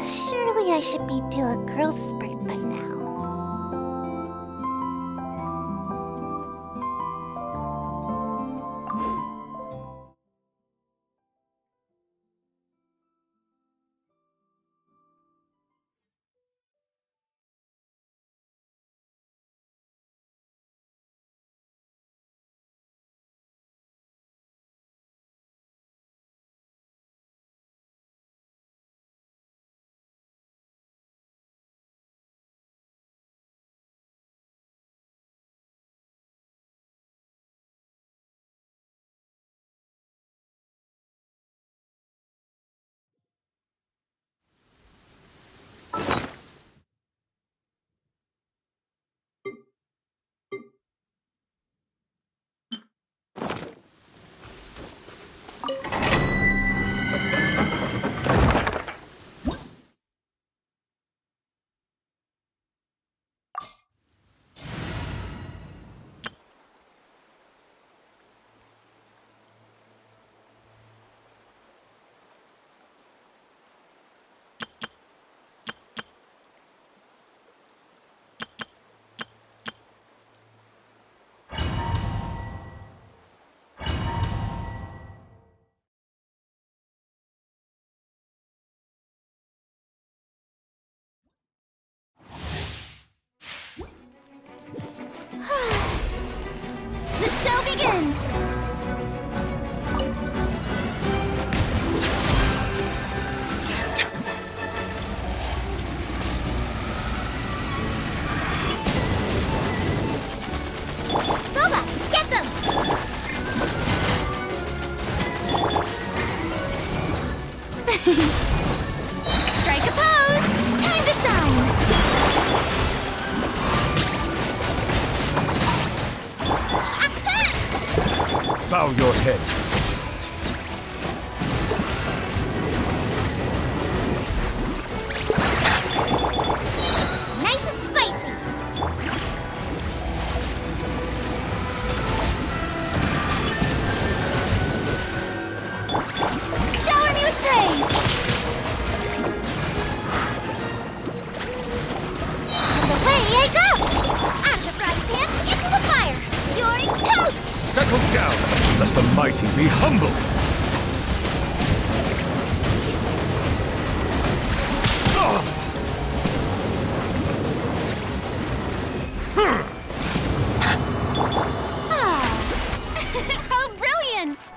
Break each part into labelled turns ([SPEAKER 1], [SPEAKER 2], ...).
[SPEAKER 1] Surely I should be due a growth spurt by now.
[SPEAKER 2] The show begins! Boba, get them! Strike a pose! Time to shine!
[SPEAKER 3] Bow your head.
[SPEAKER 2] Nice and spicy. Shower me with praise. Away I go. Out of the frying pan, into the fire. You're toast.
[SPEAKER 3] Settle down. Let the mighty be humble.
[SPEAKER 2] How brilliant!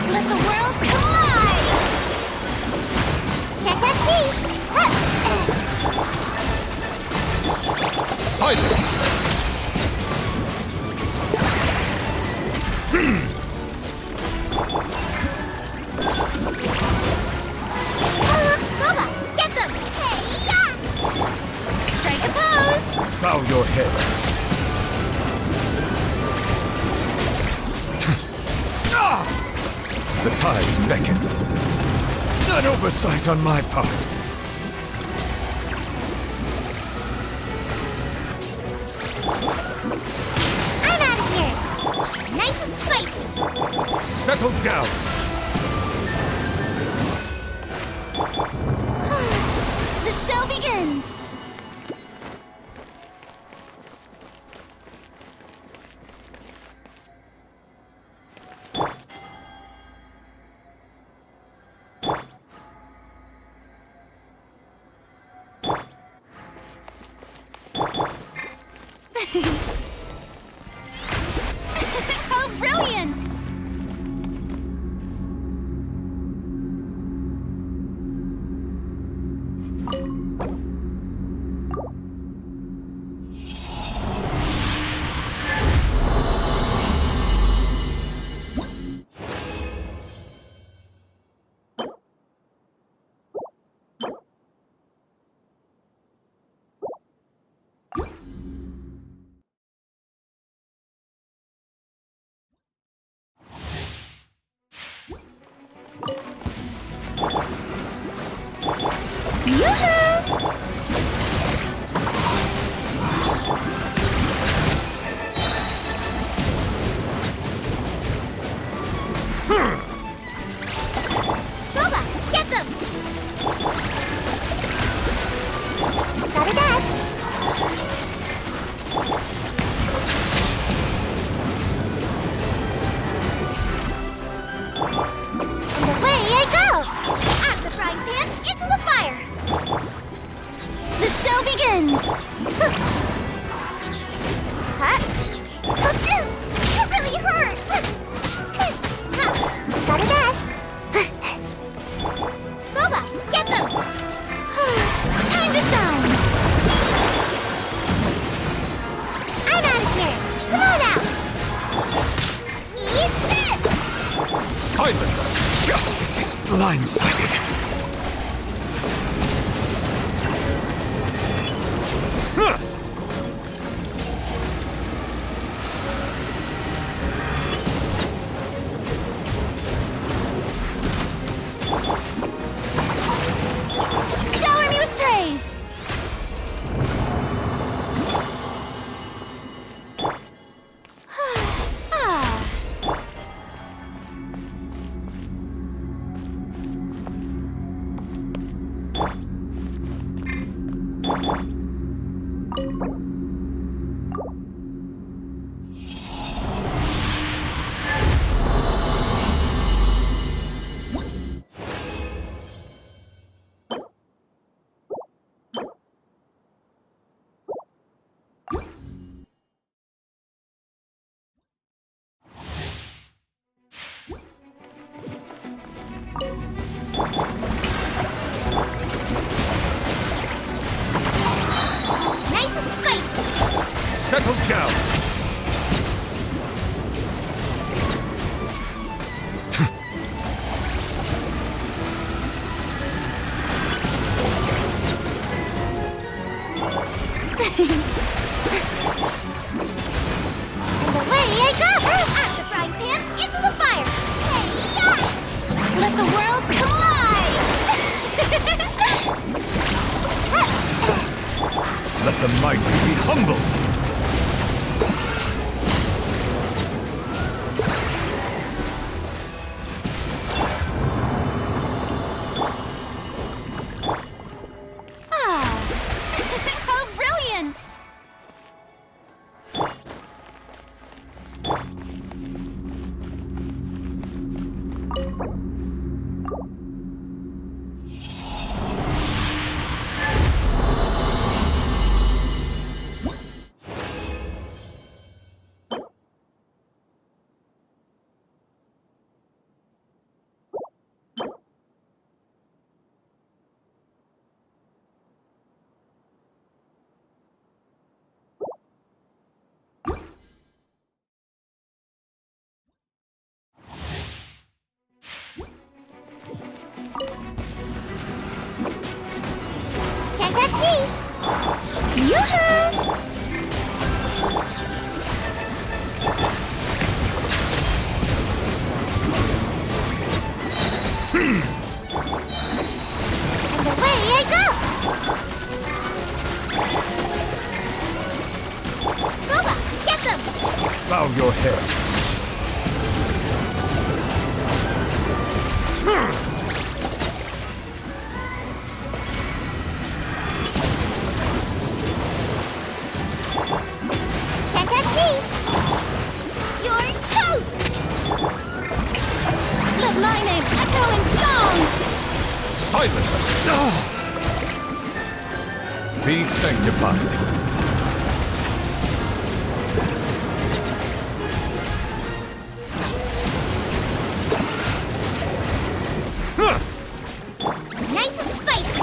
[SPEAKER 2] Let the world collide!
[SPEAKER 3] Silence!
[SPEAKER 2] Boba, get them! Hey-ya! Strike a pose!
[SPEAKER 3] Bow your head. The tides beckon. An oversight on my part.
[SPEAKER 2] I'm out of here! Nice and spicy!
[SPEAKER 3] Settle down.
[SPEAKER 2] show begins! How brilliant!
[SPEAKER 3] Silence! Justice is blindsided. Huh.
[SPEAKER 2] Shower me with praise! Nice and spicy!
[SPEAKER 3] Settle down!
[SPEAKER 2] And away I go! Out the frying pan, into the fire! Hey-ya! Let the world come alive!
[SPEAKER 3] Let the mighty be humbled!
[SPEAKER 2] How brilliant! Can't catch me! Yoo-hoo! And away I go! Boba, get them!
[SPEAKER 3] Bow your head.
[SPEAKER 2] Echoing song!
[SPEAKER 3] Silence! Be sanctified.
[SPEAKER 2] Nice and spicy!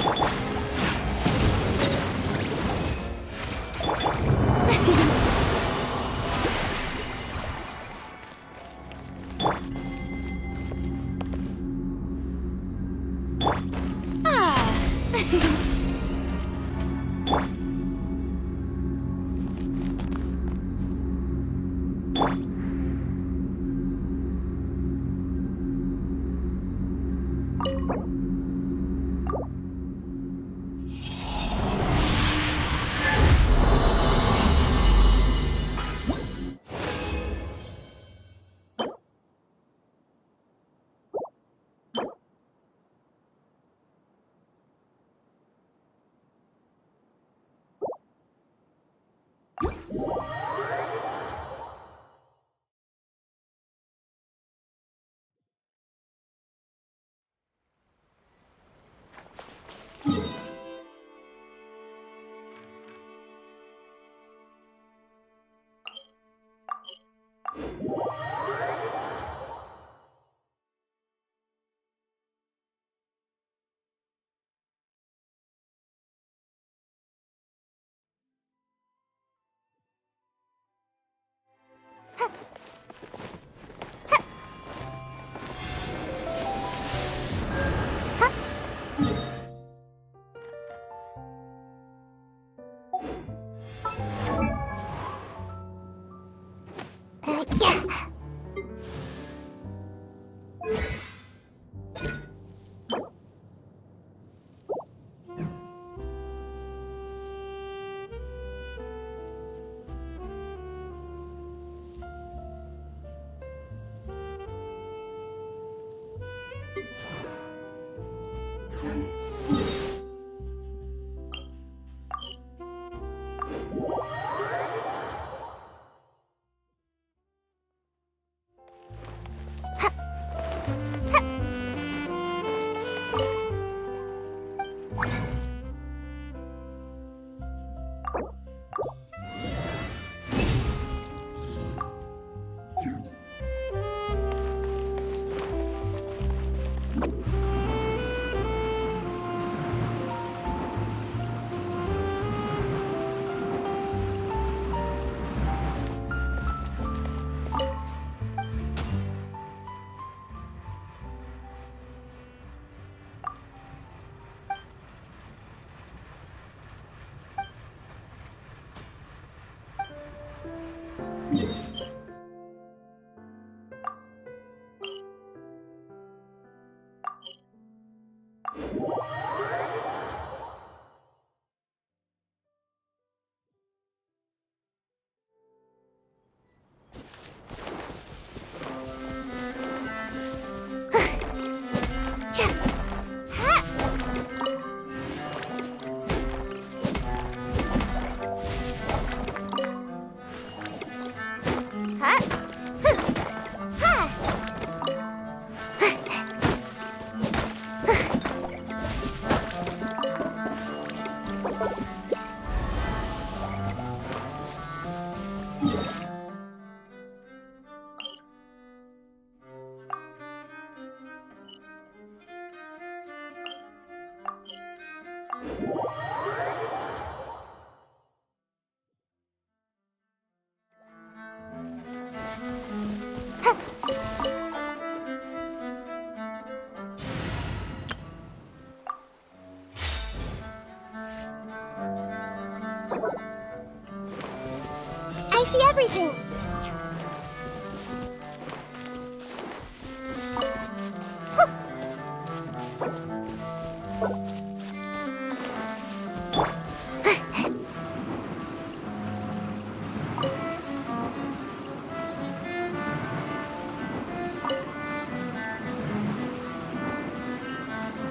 [SPEAKER 1] I see everything.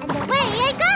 [SPEAKER 1] And away I go!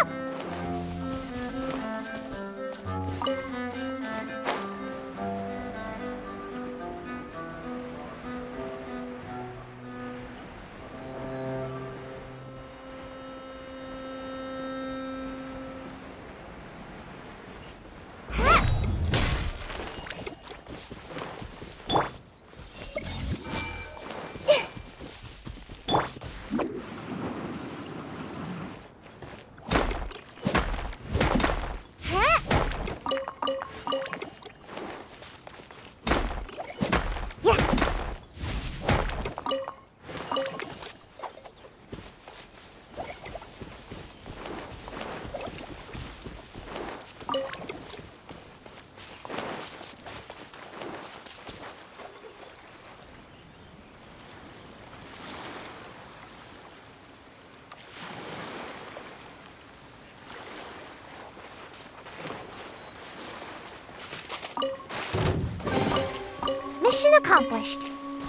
[SPEAKER 1] Mission accomplished.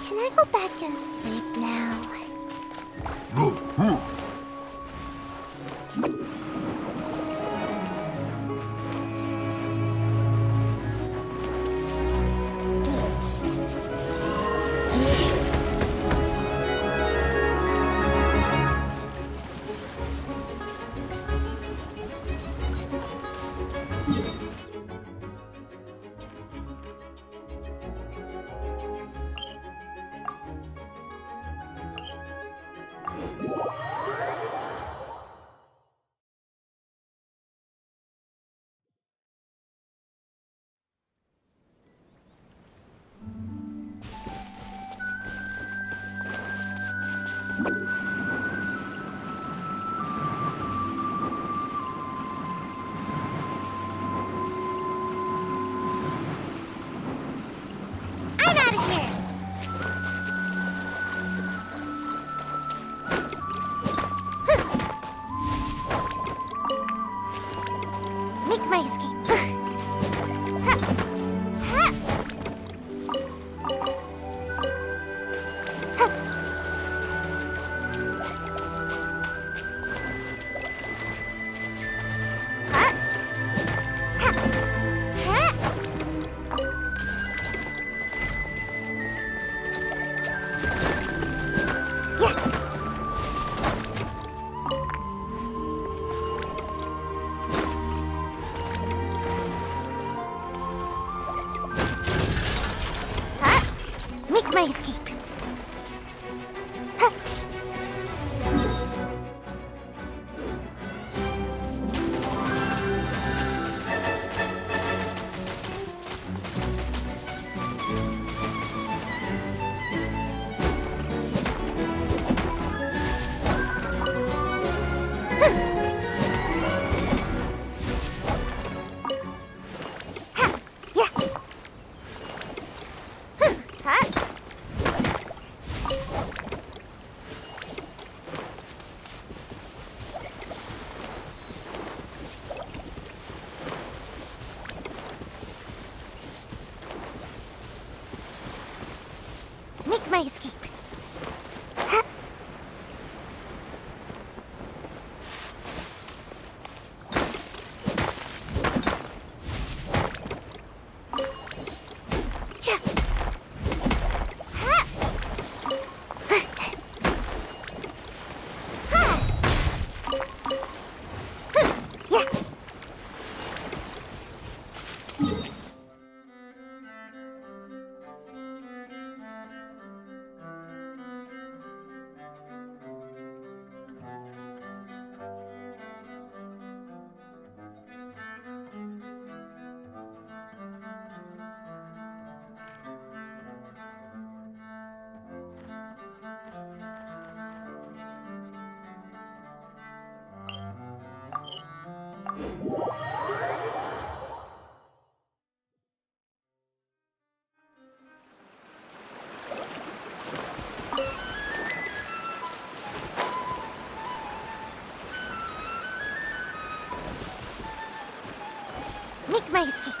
[SPEAKER 1] Can I go back and sleep now?
[SPEAKER 2] I'm out of here!
[SPEAKER 1] Make my escape. Make my escape. Make my escape. Make my escape.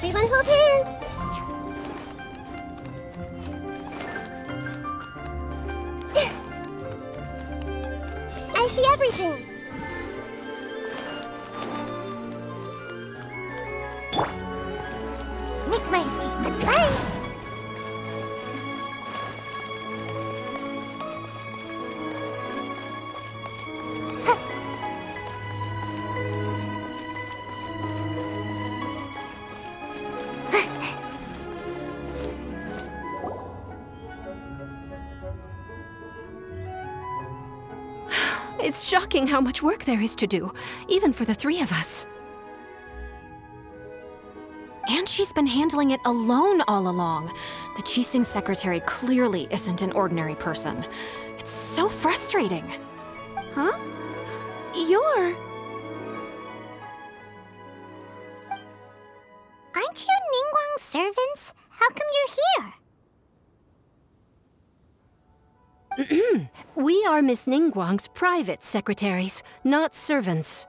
[SPEAKER 2] Everyone hold hands! I see everything! Make my escape a play!
[SPEAKER 4] It's shocking how much work there is to do, even for the three of us.
[SPEAKER 5] And she's been handling it alone all along. The Qixing secretary clearly isn't an ordinary person. It's so frustrating.
[SPEAKER 4] Huh? You're...
[SPEAKER 2] Aren't you NIngguang's servants? How come you're here?
[SPEAKER 4] We are Miss NIngguang's private secretaries, not servants.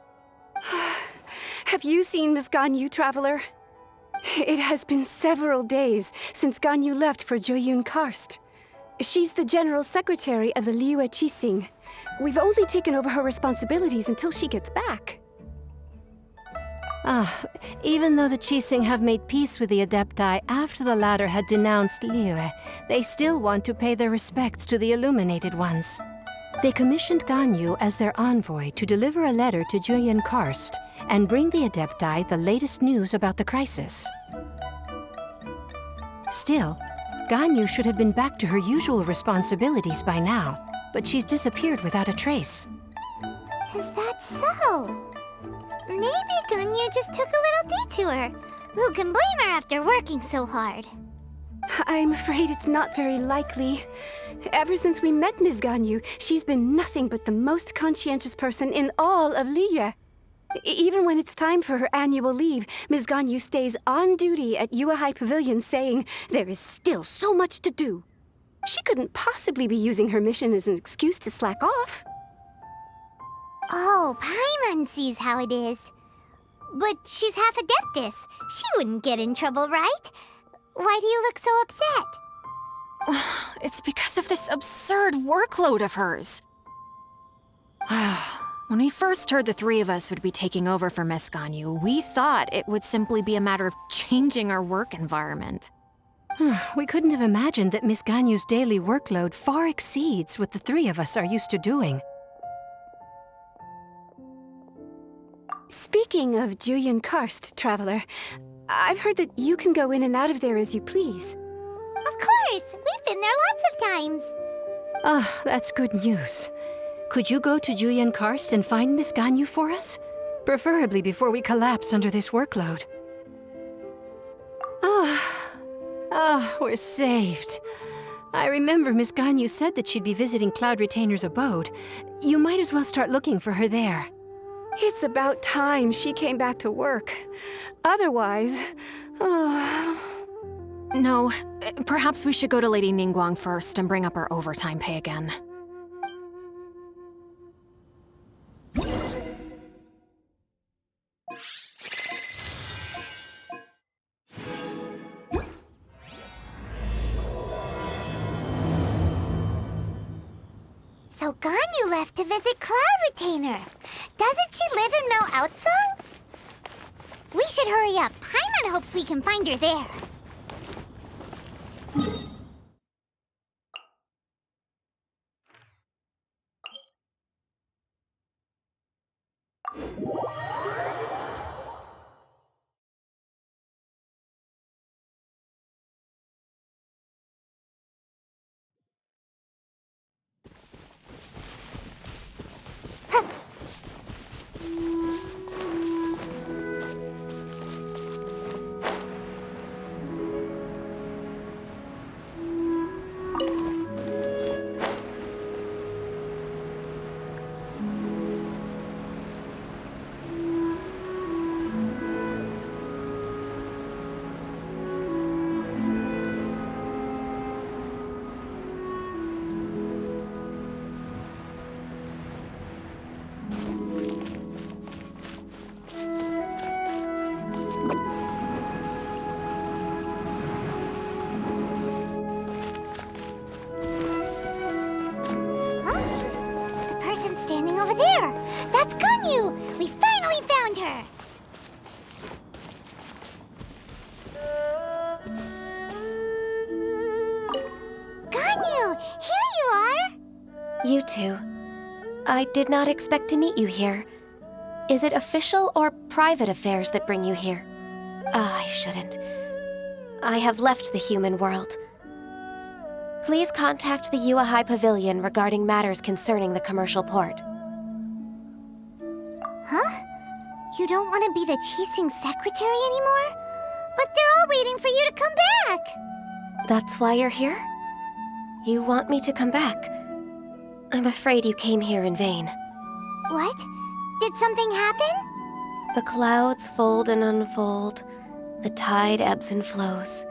[SPEAKER 6] Have you seen Miss Ganyu, Traveler? It has been several days since Ganyu left for Jueyun Karst. She's the general secretary of the Liyue Qixing. We've only taken over her responsibilities until she gets back.
[SPEAKER 4] Even though the Qixing have made peace with the Adepti after the latter had denounced Liyue, they still want to pay their respects to the Illuminated ones. They commissioned Ganyu as their envoy to deliver a letter to Jueyun Karst and bring the Adepti the latest news about the crisis. Still, Ganyu should have been back to her usual responsibilities by now, but she's disappeared without a trace.
[SPEAKER 2] Is that so? Maybe Ganyu just took a little detour. Who can blame her after working so hard?
[SPEAKER 6] I'm afraid it's not very likely. Ever since we met Ms. Ganyu, she's been nothing but the most conscientious person in all of Liyue. Even when it's time for her annual leave, Ms. Ganyu stays on duty at Yuehai Pavilion saying there is still so much to do. She couldn't possibly be using her mission as an excuse to slack off.
[SPEAKER 2] Oh, Paimon sees how it is. But she's half Adeptus. She wouldn't get in trouble, right? Why do you look so upset?
[SPEAKER 5] It's because of this absurd workload of hers. When we first heard the three of us would be taking over for Miss Ganyu, we thought it would simply be a matter of changing our work environment.
[SPEAKER 4] We couldn't have imagined that Miss Ganyu's daily workload far exceeds what the three of us are used to doing.
[SPEAKER 6] Speaking of Jueyun Karst, Traveler, I've heard that you can go in and out of there as you please.
[SPEAKER 2] Of course! We've been there lots of times!
[SPEAKER 4] That's good news. Could you go to Jueyun Karst and find Miss Ganyu for us? Preferably before we collapse under this workload. We're saved. I remember Miss Ganyu said that she'd be visiting Cloud Retainer's abode. You might as well start looking for her there.
[SPEAKER 6] It's about time she came back to work. Otherwise...
[SPEAKER 5] No, perhaps we should go to Lady NIngguang first and bring up our overtime pay again.
[SPEAKER 2] So Ganyu left to visit Cloud Retainer. Doesn't she live in Mel Outsong? We should hurry up. Paimon hopes we can find her there.
[SPEAKER 7] I did not expect to meet you here. Is it official or private affairs that bring you here? I shouldn't. I have left the human world. Please contact the Yuehai Pavilion regarding matters concerning the commercial port.
[SPEAKER 2] Huh? You don't want to be the Qixing secretary anymore? But they're all waiting for you to come back!
[SPEAKER 7] That's why you're here? You want me to come back? I'm afraid you came here in vain.
[SPEAKER 2] What? Did something happen?
[SPEAKER 7] The clouds fold and unfold. The tide ebbs and flows.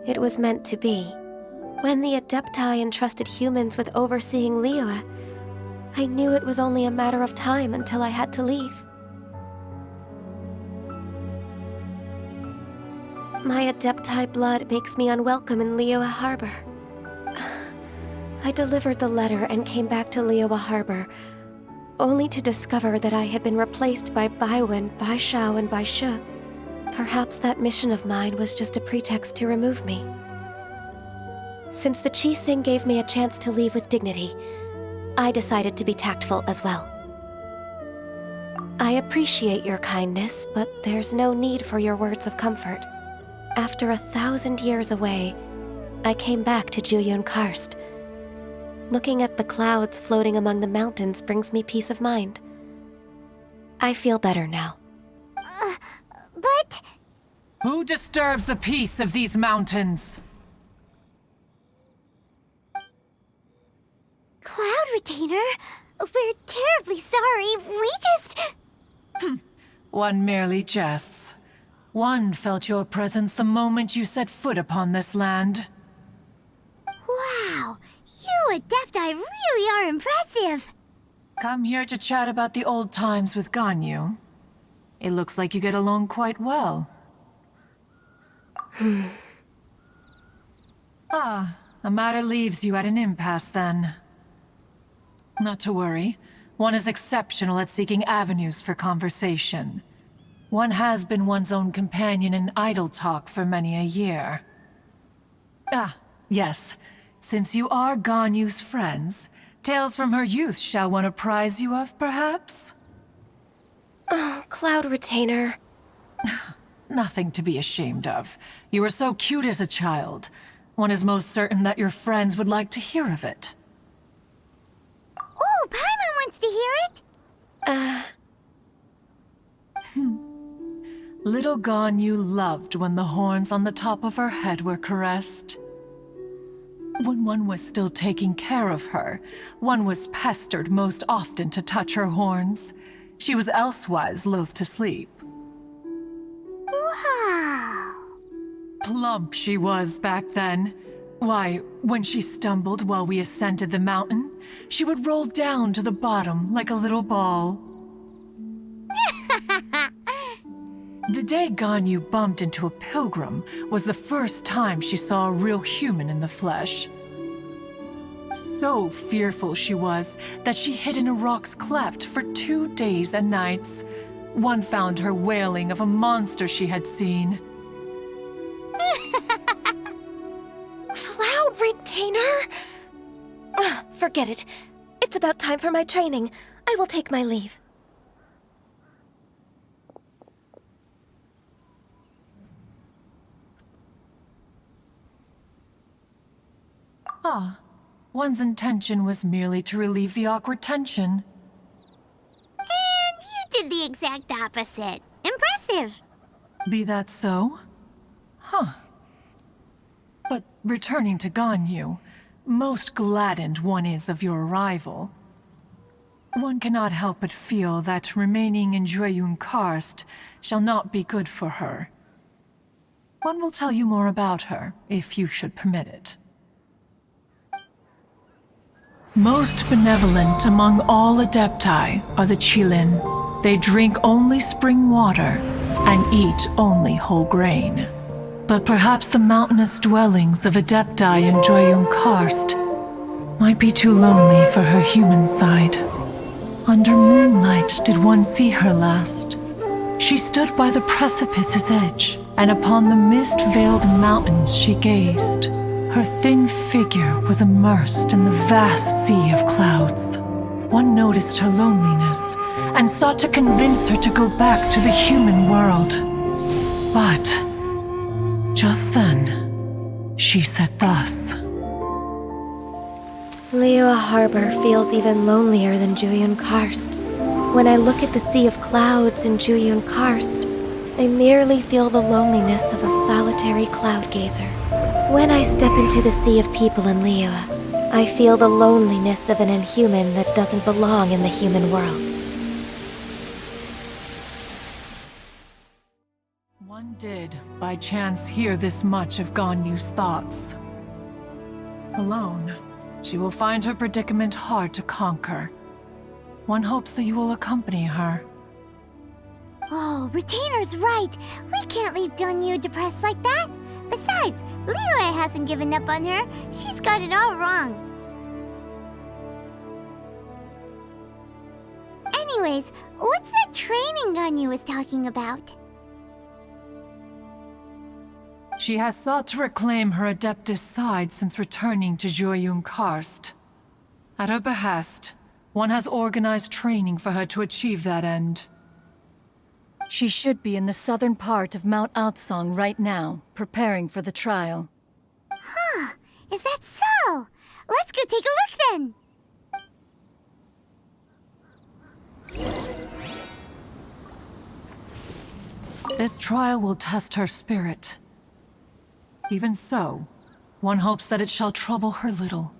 [SPEAKER 7] It was meant to be. When the Adepti entrusted humans with overseeing Liyue, I knew it was only a matter of time until I had to leave. My Adepti blood makes me unwelcome in Liyue Harbor. I delivered the letter and came back to Liyue Harbor, only to discover that I had been replaced by Baiwen, Baishao, and Baishu. Perhaps that mission of mine was just a pretext to remove me. Since the Qixing gave me a chance to leave with dignity, I decided to be tactful as well. I appreciate your kindness, but there's no need for your words of comfort. After 1,000 years away, I came back to Jueyun Karst. Looking at the clouds floating among the mountains brings me peace of mind. I feel better now.
[SPEAKER 2] But...
[SPEAKER 8] Who disturbs the peace of these mountains?
[SPEAKER 2] Cloud Retainer, we're terribly sorry. We just...
[SPEAKER 8] One merely jests. One felt your presence the moment you set foot upon this land.
[SPEAKER 2] Wow, you Adepti really are impressive.
[SPEAKER 8] Come here to chat about the old times with Ganyu. It looks like you get along quite well. A matter leaves you at an impasse then. Not to worry. One is exceptional at seeking avenues for conversation. One has been one's own companion in idle talk for many a year. Yes. Since you are Ganyu's friends, tales from her youth shall one apprise you of, perhaps?
[SPEAKER 7] Oh, Cloud Retainer.
[SPEAKER 8] Nothing to be ashamed of. You were so cute as a child. One is most certain that your friends would like to hear of it.
[SPEAKER 2] Oh, Paimon wants to hear it!
[SPEAKER 8] Little Ganyu loved when the horns on the top of her head were caressed. When one was still taking care of her, one was pestered most often to touch her horns. She was elsewise loath to sleep.
[SPEAKER 2] Wow!
[SPEAKER 8] Plump she was back then. Why, when she stumbled while we ascended the mountain, she would roll down to the bottom like a little ball. The day Ganyu bumped into a pilgrim was the first time she saw a real human in the flesh. So fearful she was that she hid in a rock's cleft for 2 days and nights. One found her wailing of a monster she had seen.
[SPEAKER 7] Cloud Retainer? Forget it. It's about time for my training. I will take my leave.
[SPEAKER 8] One's intention was merely to relieve the awkward tension.
[SPEAKER 2] And you did the exact opposite. Impressive.
[SPEAKER 8] Be that so? But returning to Ganyu, most gladdened one is of your arrival. One cannot help but feel that remaining in Jueyun Karst shall not be good for her. One will tell you more about her, if you should permit it. Most benevolent among all Adepti are the Qilin. They drink only spring water and eat only whole grain. But perhaps the mountainous dwellings of Adepti in Jueyun Karst might be too lonely for her human side. Under moonlight did one see her last. She stood by the precipice's edge, and upon the mist-veiled mountains she gazed. Her thin figure was immersed in the vast sea of clouds. one noticed her loneliness and sought to convince her to go back to the human world. But just then, she said thus.
[SPEAKER 7] Liyue Harbor feels even lonelier than Jueyun Karst. When I look at the sea of clouds in Jueyun Karst, I merely feel the loneliness of a solitary cloud gazer. When I step into the sea of people in Liyue, I feel the loneliness of an inhuman that doesn't belong in the human world.
[SPEAKER 8] One did, by chance, hear this much of Ganyu's thoughts. Alone, she will find her predicament hard to conquer. One hopes that you will accompany her.
[SPEAKER 2] Oh, Retainer's right. We can't leave Ganyu depressed like that. Besides, Liyue hasn't given up on her. She's got it all wrong. Anyways, what's that training Ganyu was talking about?
[SPEAKER 8] She has sought to reclaim her Adeptus side since returning to Jueyun Karst. At her behest, one has organized training for her to achieve that end.
[SPEAKER 9] She should be in the southern part of Mount Aotsong right now, preparing for the trial.
[SPEAKER 2] Huh, is that so? Let's go take a look then!
[SPEAKER 8] This trial will test her spirit. Even so, one hopes that it shall trouble her little.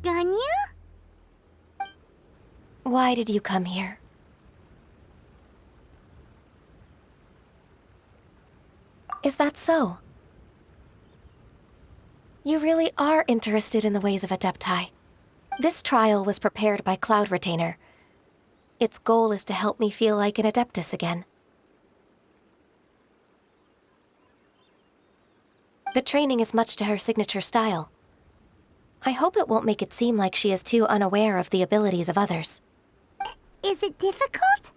[SPEAKER 2] Ganyu?
[SPEAKER 7] Why did you come here? Is that so? You really are interested in the ways of Adepti. This trial was prepared by Cloud Retainer. Its goal is to help me feel like an Adeptus again. The training is much to her signature style. I hope it won't make it seem like she is too unaware of the abilities of others.
[SPEAKER 2] Is it difficult?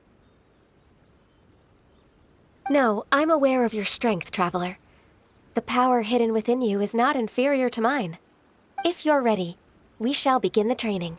[SPEAKER 7] No, I'm aware of your strength, Traveler. The power hidden within you is not inferior to mine. If you're ready, we shall begin the training.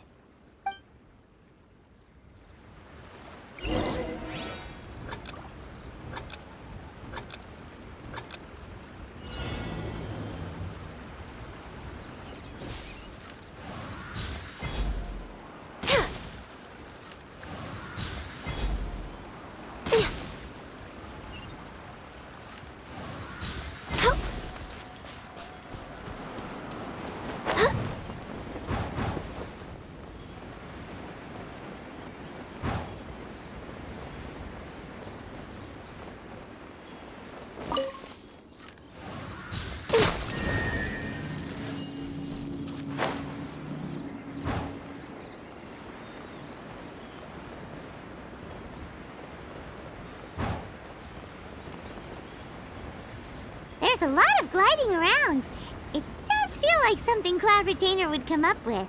[SPEAKER 2] There's a lot of gliding around. It does feel like something Cloud Retainer would come up with.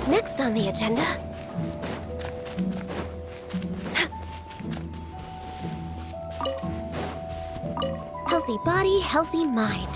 [SPEAKER 7] Next on the agenda... healthy body, healthy mind.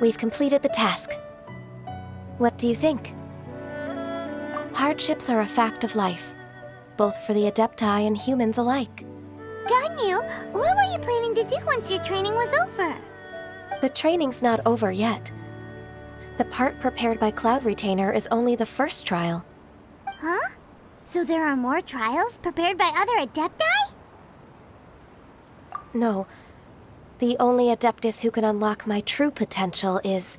[SPEAKER 7] We've completed the task. What do you think? Hardships are a fact of life, both for the Adepti and humans alike.
[SPEAKER 2] Ganyu, what were you planning to do once your training was over?
[SPEAKER 7] The training's not over yet. The part prepared by Cloud Retainer is only the first trial.
[SPEAKER 2] Huh? So there are more trials prepared by other Adepti?
[SPEAKER 7] No. The only Adeptus who can unlock my true potential is...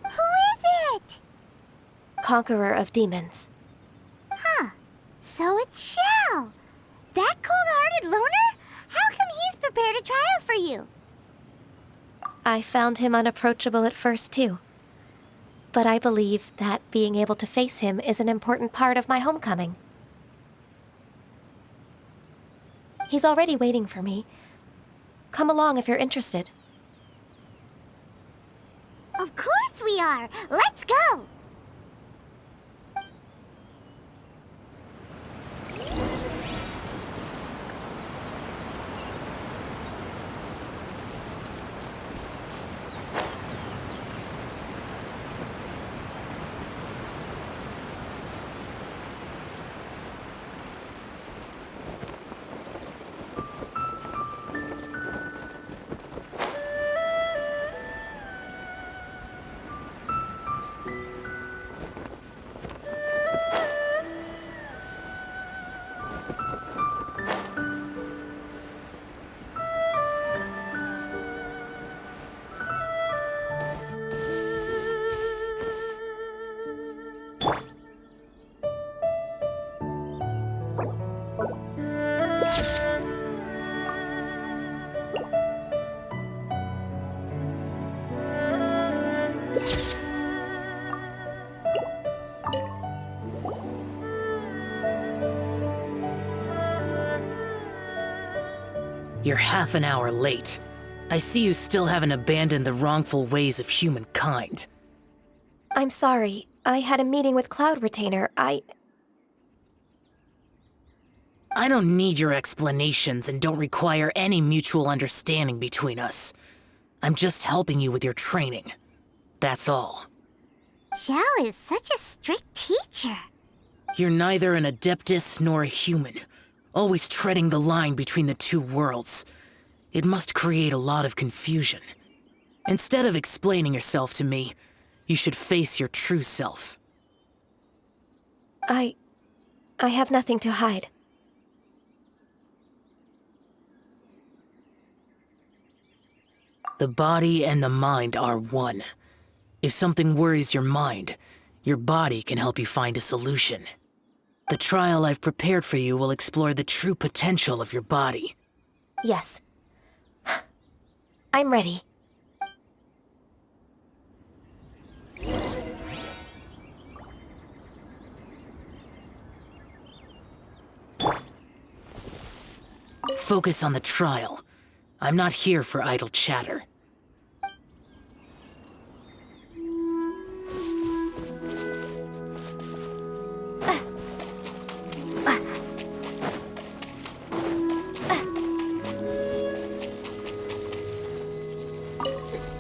[SPEAKER 2] Who is it?
[SPEAKER 7] Conqueror of Demons.
[SPEAKER 2] Huh. So it's Shell. That cold-hearted loner? How come he's prepared a trial for you?
[SPEAKER 7] I found him unapproachable at first, too. But I believe that being able to face him is an important part of my homecoming. He's already waiting for me. Come along if you're interested.
[SPEAKER 2] Of course we are! Let's go!
[SPEAKER 10] You're half an hour late. I see you still haven't abandoned the wrongful ways of humankind.
[SPEAKER 7] I'm sorry. I had a meeting with Cloud Retainer.
[SPEAKER 10] I don't need your explanations and don't require any mutual understanding between us. I'm just helping you with your training. That's all.
[SPEAKER 2] Xiao is such a strict teacher.
[SPEAKER 10] You're neither an Adeptus nor a human, always treading the line between the two worlds. It must create a lot of confusion. Instead of explaining yourself to me, you should face your true self.
[SPEAKER 7] I have nothing to hide.
[SPEAKER 10] The body and the mind are one. If something worries your mind, your body can help you find a solution. The trial I've prepared for you will explore the true potential of your body.
[SPEAKER 7] Yes. I'm ready.
[SPEAKER 10] Focus on the trial. I'm not here for idle chatter.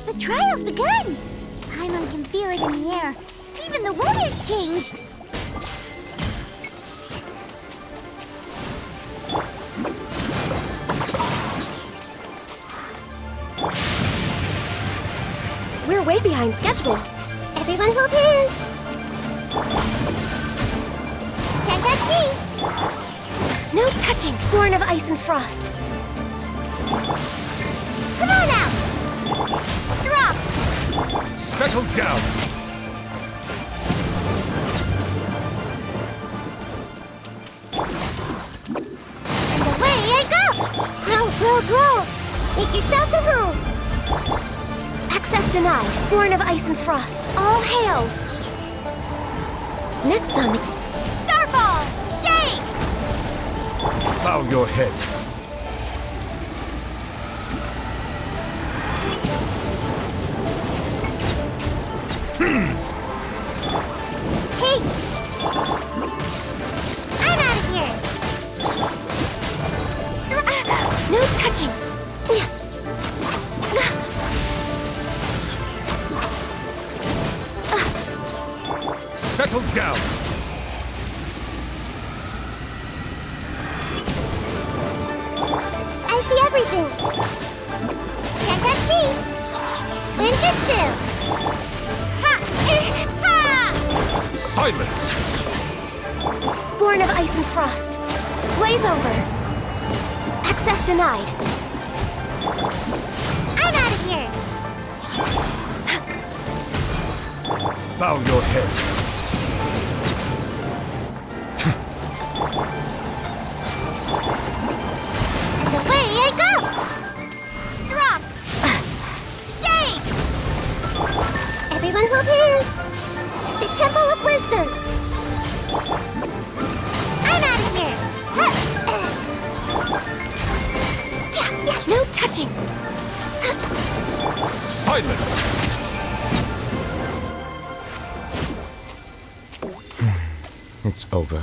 [SPEAKER 2] The trial's begun! Paimon can feel it in the air. Even the weather's changed.
[SPEAKER 7] We're way behind schedule.
[SPEAKER 2] Everyone hold hands! Check that key!
[SPEAKER 7] No touching, born of ice and frost.
[SPEAKER 2] Come on now! Drop!
[SPEAKER 3] Settle down!
[SPEAKER 2] And away I go! Grow, grow, grow! Make yourselves at home!
[SPEAKER 7] Access denied, born of ice and frost. All hail! Next on the...
[SPEAKER 2] Starfall! Shake!
[SPEAKER 3] Bow your head.
[SPEAKER 2] Hey! I'm out of here!
[SPEAKER 7] No touching!
[SPEAKER 3] Settle down!
[SPEAKER 2] I see everything! Can't catch me! Ninjutsu! Ha! Ha!
[SPEAKER 3] Silence!
[SPEAKER 7] Born of ice and frost. Blaze over. Access denied.
[SPEAKER 2] I'm out of here!
[SPEAKER 3] Bow your head.
[SPEAKER 2] And away I go! Drop! Shake! Everyone hold hands! The Temple of Wisdom! I'm out of here!
[SPEAKER 7] No touching.
[SPEAKER 3] Silence! It's over.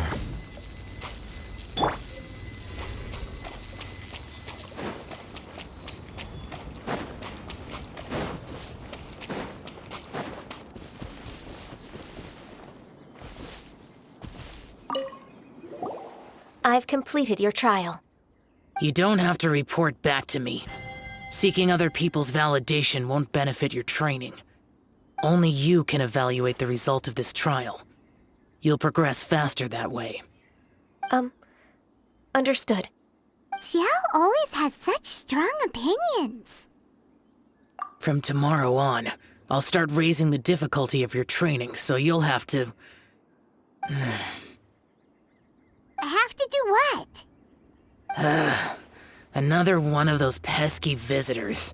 [SPEAKER 7] I've completed your trial.
[SPEAKER 10] You don't have to report back to me. Seeking other people's validation won't benefit your training. Only you can evaluate the result of this trial. You'll progress faster that way.
[SPEAKER 7] Understood.
[SPEAKER 2] Xiao always has such strong opinions.
[SPEAKER 10] From tomorrow on, I'll start raising the difficulty of your training, so you'll have to...
[SPEAKER 2] I have to do what?
[SPEAKER 10] Another one of those pesky visitors.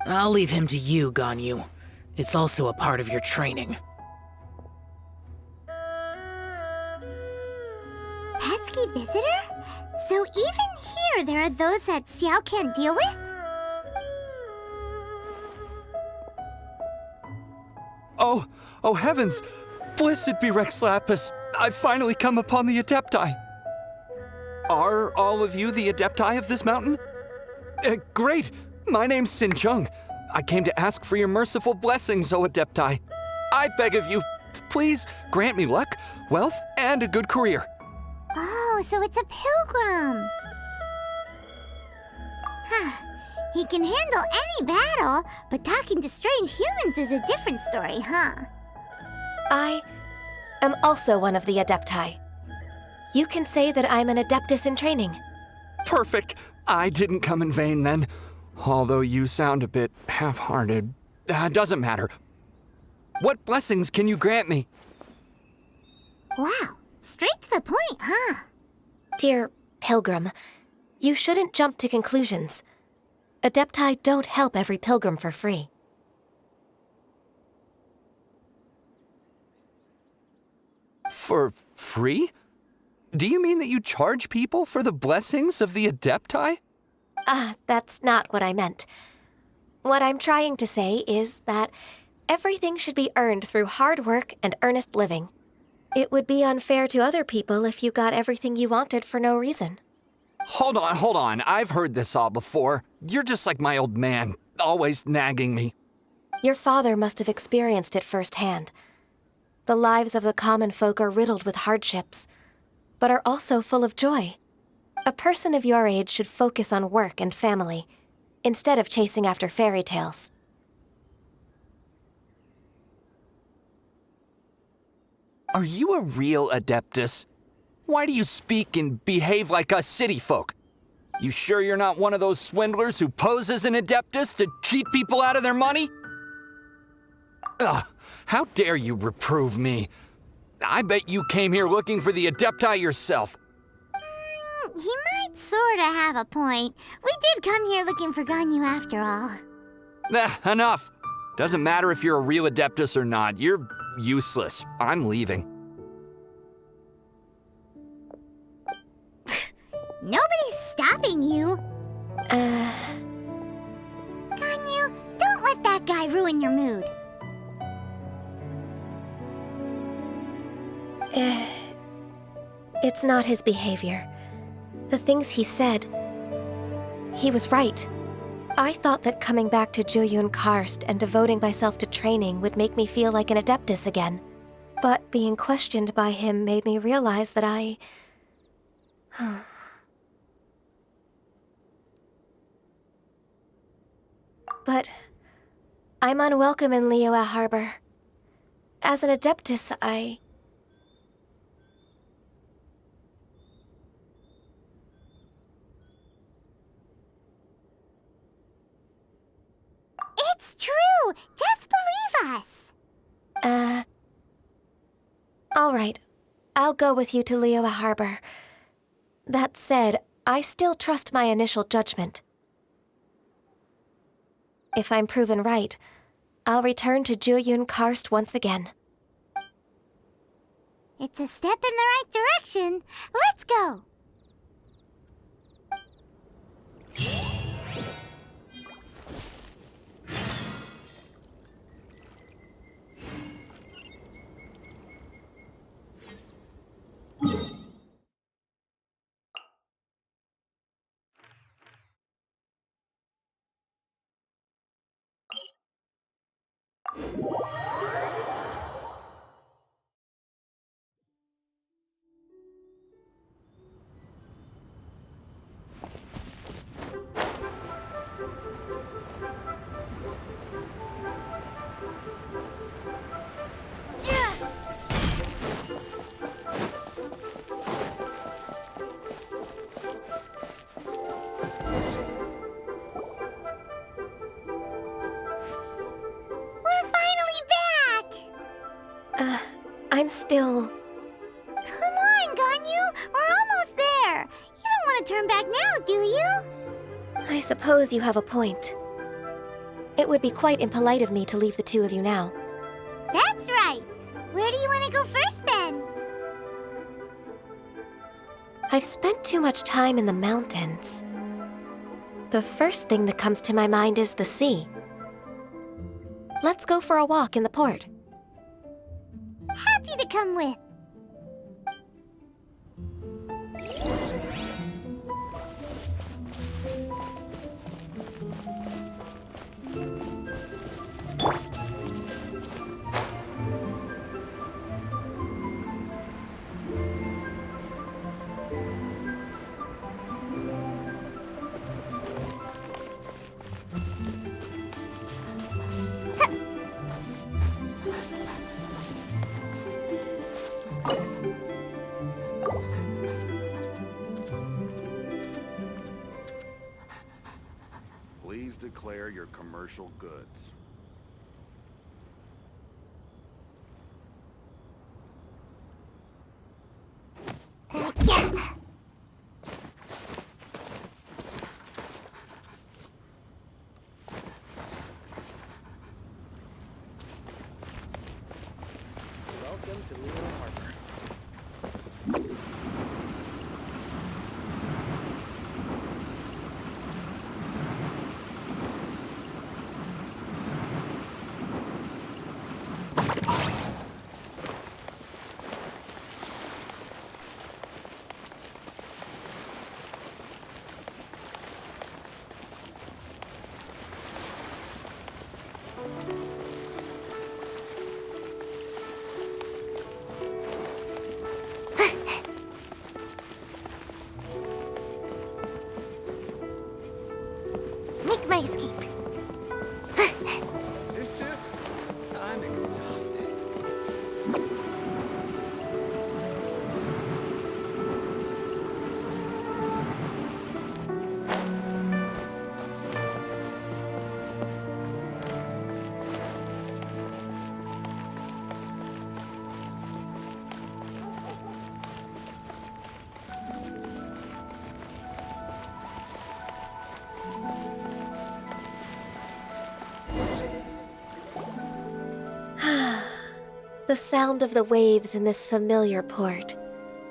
[SPEAKER 10] I'll leave him to you, Ganyu. It's also a part of your training.
[SPEAKER 2] Pesky visitor? So even here there are those that Xiao can't deal with?
[SPEAKER 11] Oh heavens! Blessed be Rex Lapis! I've finally come upon the Adepti! Are all of you the Adepti of this mountain? Great! My name's Xinqiang. I came to ask for your merciful blessings, O Adepti. I beg of you, please grant me luck, wealth, and a good career.
[SPEAKER 2] Oh, so it's a pilgrim. Huh. He can handle any battle, but talking to strange humans is a different story, huh?
[SPEAKER 7] I am also one of the Adepti. You can say that I'm an Adeptus in training.
[SPEAKER 11] Perfect. I didn't come in vain then. Although you sound a bit half-hearted. Doesn't matter. What blessings can you grant me?
[SPEAKER 2] Wow, straight to the point, huh?
[SPEAKER 7] Dear Pilgrim, you shouldn't jump to conclusions. Adepti don't help every pilgrim for free.
[SPEAKER 11] For free? Do you mean that you charge people for the blessings of the Adepti?
[SPEAKER 7] That's not what I meant. What I'm trying to say is that everything should be earned through hard work and earnest living. It would be unfair to other people if you got everything you wanted for no reason.
[SPEAKER 11] Hold on. I've heard this all before. You're just like my old man, always nagging me.
[SPEAKER 7] Your father must have experienced it firsthand. The lives of the common folk are riddled with hardships, but are also full of joy. A person of your age should focus on work and family, instead of chasing after fairy tales.
[SPEAKER 11] Are you a real Adeptus? Why do you speak and behave like us city folk? You sure you're not one of those swindlers who pose as an Adeptus to cheat people out of their money? Ugh, how dare you reprove me? I bet you came here looking for the Adepti yourself.
[SPEAKER 2] He might sorta have a point. We did come here looking for Ganyu after all.
[SPEAKER 11] Enough. Doesn't matter if you're a real Adeptus or not. You're useless. I'm leaving.
[SPEAKER 2] Nobody's stopping you. Ganyu, don't let that guy ruin your mood.
[SPEAKER 7] It's not his behavior. The things he said, he was right. I thought that coming back to Jueyun Karst and devoting myself to training would make me feel like an Adeptus again. But being questioned by him made me realize that I... But I'm unwelcome in Liyue Harbor. As an Adeptus,
[SPEAKER 2] It's true! Just believe us!
[SPEAKER 7] All right. I'll go with you to Liyue Harbor. That said, I still trust my initial judgment. If I'm proven right, I'll return to Jueyun Karst once again.
[SPEAKER 2] It's a step in the right direction. Let's go!
[SPEAKER 7] I'm still...
[SPEAKER 2] Come on, Ganyu! We're almost there! You don't want to turn back now, do you?
[SPEAKER 7] I suppose you have a point. It would be quite impolite of me to leave the two of you now.
[SPEAKER 2] That's right! Where do you want to go first, then?
[SPEAKER 7] I've spent too much time in the mountains. The first thing that comes to my mind is the sea. Let's go for a walk in the port.
[SPEAKER 2] Happy to come with.
[SPEAKER 3] declare your commercial goods. Welcome to Liyue Harbor.
[SPEAKER 2] Make my escape.
[SPEAKER 3] Susu, I'm exhausted.
[SPEAKER 7] The sound of the waves in this familiar port.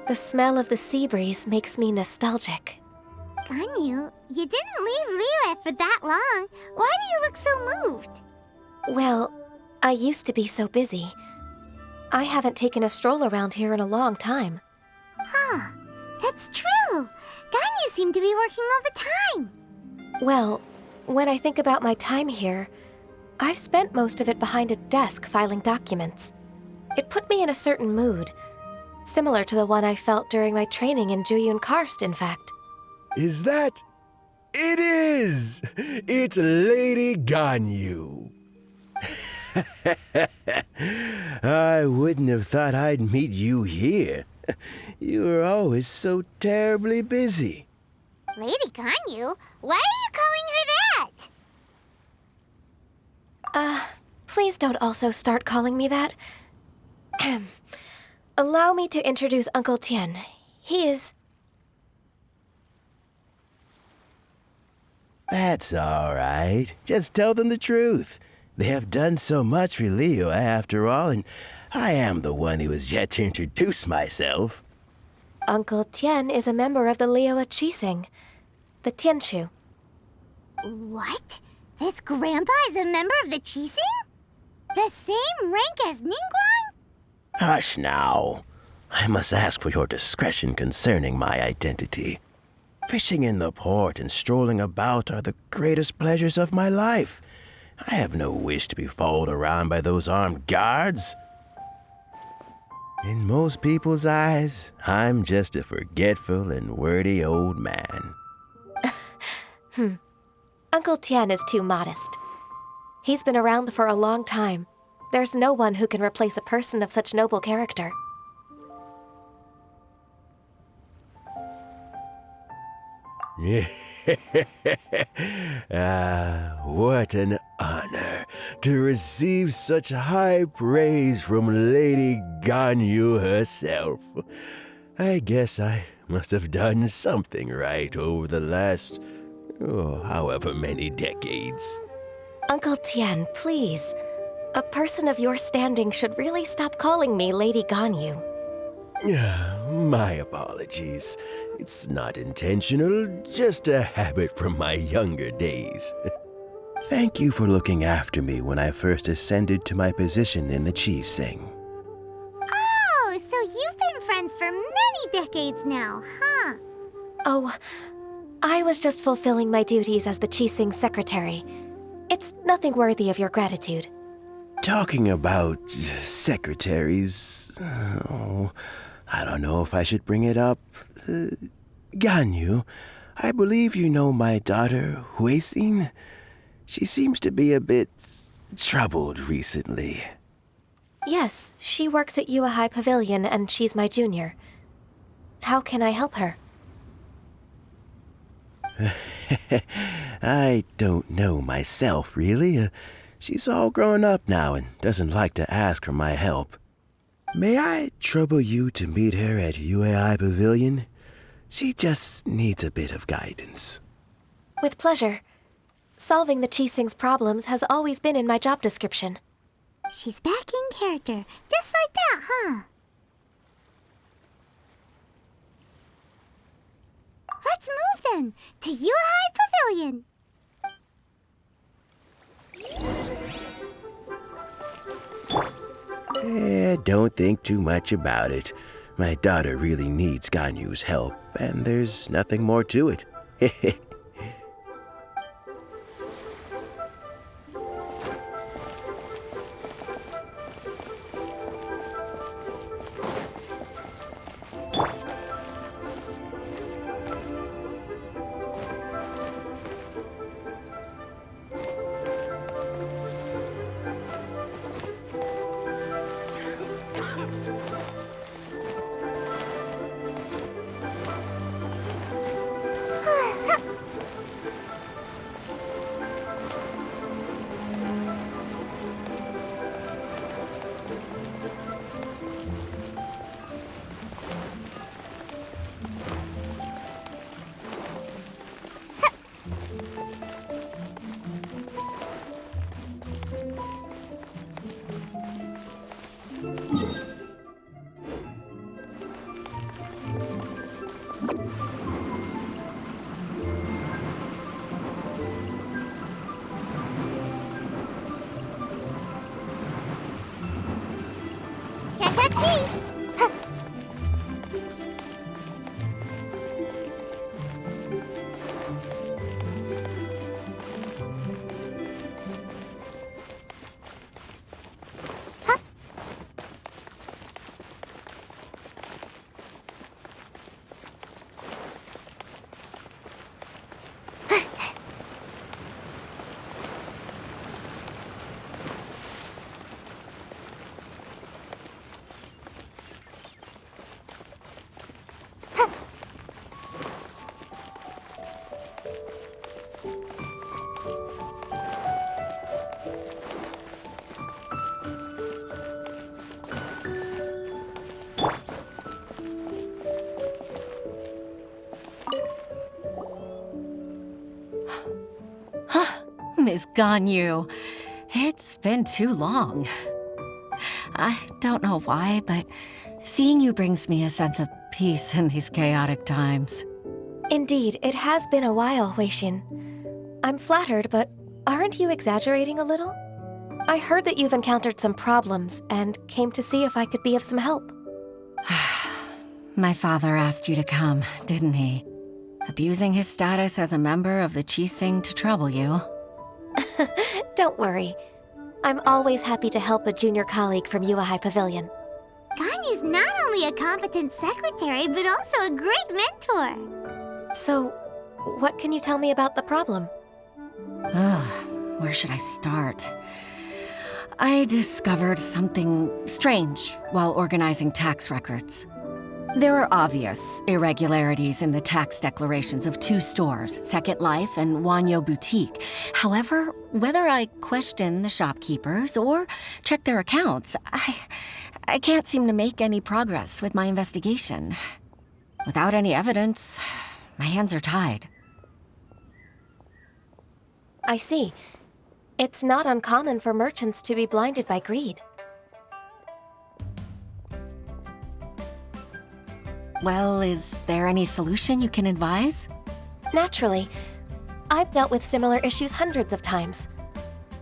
[SPEAKER 7] The smell of the sea breeze makes me nostalgic.
[SPEAKER 2] Ganyu, you didn't leave Liyue for that long. Why do you look so moved?
[SPEAKER 7] Well, I used to be so busy. I haven't taken a stroll around here in a long time.
[SPEAKER 2] Huh, that's true. Ganyu seemed to be working all the time.
[SPEAKER 7] Well, when I think about my time here, I've spent most of it behind a desk filing documents. It put me in a certain mood, similar to the one I felt during my training in Juyun Karst, in fact.
[SPEAKER 12] Is that? It is! It's Lady Ganyu. I wouldn't have thought I'd meet you here. You were always so terribly busy.
[SPEAKER 2] Lady Ganyu? Why are you calling her that?
[SPEAKER 7] Please don't also start calling me that. Allow me to introduce Uncle Tian. He is...
[SPEAKER 12] That's all right. Just tell them the truth. They have done so much for Liyue after all, and I am the one who has yet to introduce myself.
[SPEAKER 7] Uncle Tian is a member of the Liyue Qixing, the Tianquan.
[SPEAKER 2] What? This grandpa is a member of the Qixing? The same rank as NIngguang?
[SPEAKER 12] Hush now. I must ask for your discretion concerning my identity. Fishing in the port and strolling about are the greatest pleasures of my life. I have no wish to be followed around by those armed guards. In most people's eyes, I'm just a forgetful and wordy old man.
[SPEAKER 7] Uncle Tian is too modest. He's been around for a long time. There's no one who can replace a person of such noble character.
[SPEAKER 12] What an honor to receive such high praise from Lady Ganyu herself. I guess I must have done something right over the last, however many decades.
[SPEAKER 7] Uncle Tian, please. A person of your standing should really stop calling me Lady Ganyu.
[SPEAKER 12] My apologies. It's not intentional, just a habit from my younger days. Thank you for looking after me when I first ascended to my position in the Qixing.
[SPEAKER 2] Oh, so you've been friends for many decades now, huh?
[SPEAKER 7] Oh, I was just fulfilling my duties as the Qixing secretary. It's nothing worthy of your gratitude.
[SPEAKER 12] Talking about secretaries, I don't know if I should bring it up. Ganyu, I believe you know my daughter, Qixing. She seems to be a bit troubled recently.
[SPEAKER 7] Yes, she works at a.k.a. Pavilion and she's my junior. How can I help her?
[SPEAKER 12] I don't know myself, really. She's all grown up now and doesn't like to ask for my help. May I trouble you to meet her at UAI Pavilion? She just needs a bit of guidance.
[SPEAKER 7] With pleasure. Solving the Qixing's problems has always been in my job description.
[SPEAKER 2] She's back in character, just like that, huh? Let's move then, to UAI Pavilion.
[SPEAKER 12] Don't think too much about it. My daughter really needs Ganyu's help, and there's nothing more to it.
[SPEAKER 2] Can't catch me!
[SPEAKER 9] Miss Ganyu, it's been too long. I don't know why, but seeing you brings me a sense of peace in these chaotic times.
[SPEAKER 7] Indeed, it has been a while, Huixin. I'm flattered, but aren't you exaggerating a little? I heard that you've encountered some problems and came to see if I could be of some help.
[SPEAKER 9] My father asked you to come, didn't he? Abusing his status as a member of the Qixing to trouble you.
[SPEAKER 7] Don't worry. I'm always happy to help a junior colleague from UAI Pavilion.
[SPEAKER 2] Ganyu's not only a competent secretary, but also a great mentor.
[SPEAKER 7] So, what can you tell me about the problem?
[SPEAKER 9] Where should I start? I discovered something strange while organizing tax records. There are obvious irregularities in the tax declarations of two stores, Second Life and Wanyo Boutique. However, whether I question the shopkeepers or check their accounts, I can't seem to make any progress with my investigation. Without any evidence, my hands are tied.
[SPEAKER 7] I see. It's not uncommon for merchants to be blinded by greed.
[SPEAKER 9] Well, is there any solution you can advise?
[SPEAKER 7] Naturally. I've dealt with similar issues hundreds of times.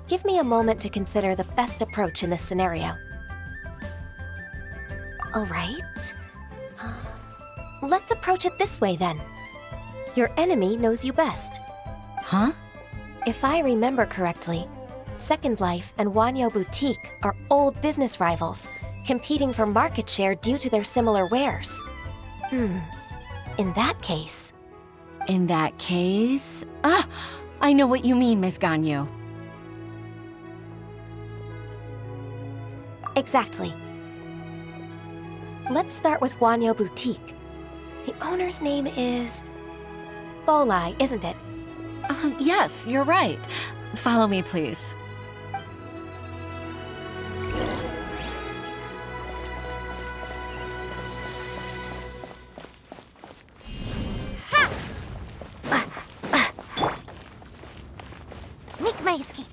[SPEAKER 7] Give me a moment to consider the best approach in this scenario. All right. Let's approach it this way, then. Your enemy knows you best.
[SPEAKER 9] Huh?
[SPEAKER 7] If I remember correctly, Second Life and Wanyo Boutique are old business rivals, competing for market share due to their similar wares. In that case...
[SPEAKER 9] I know what you mean, Miss Ganyu.
[SPEAKER 7] Exactly. Let's start with Wanyo Boutique. The owner's name is... Bolai, isn't it?
[SPEAKER 9] Yes, you're right. Follow me, please.
[SPEAKER 2] Make my escape.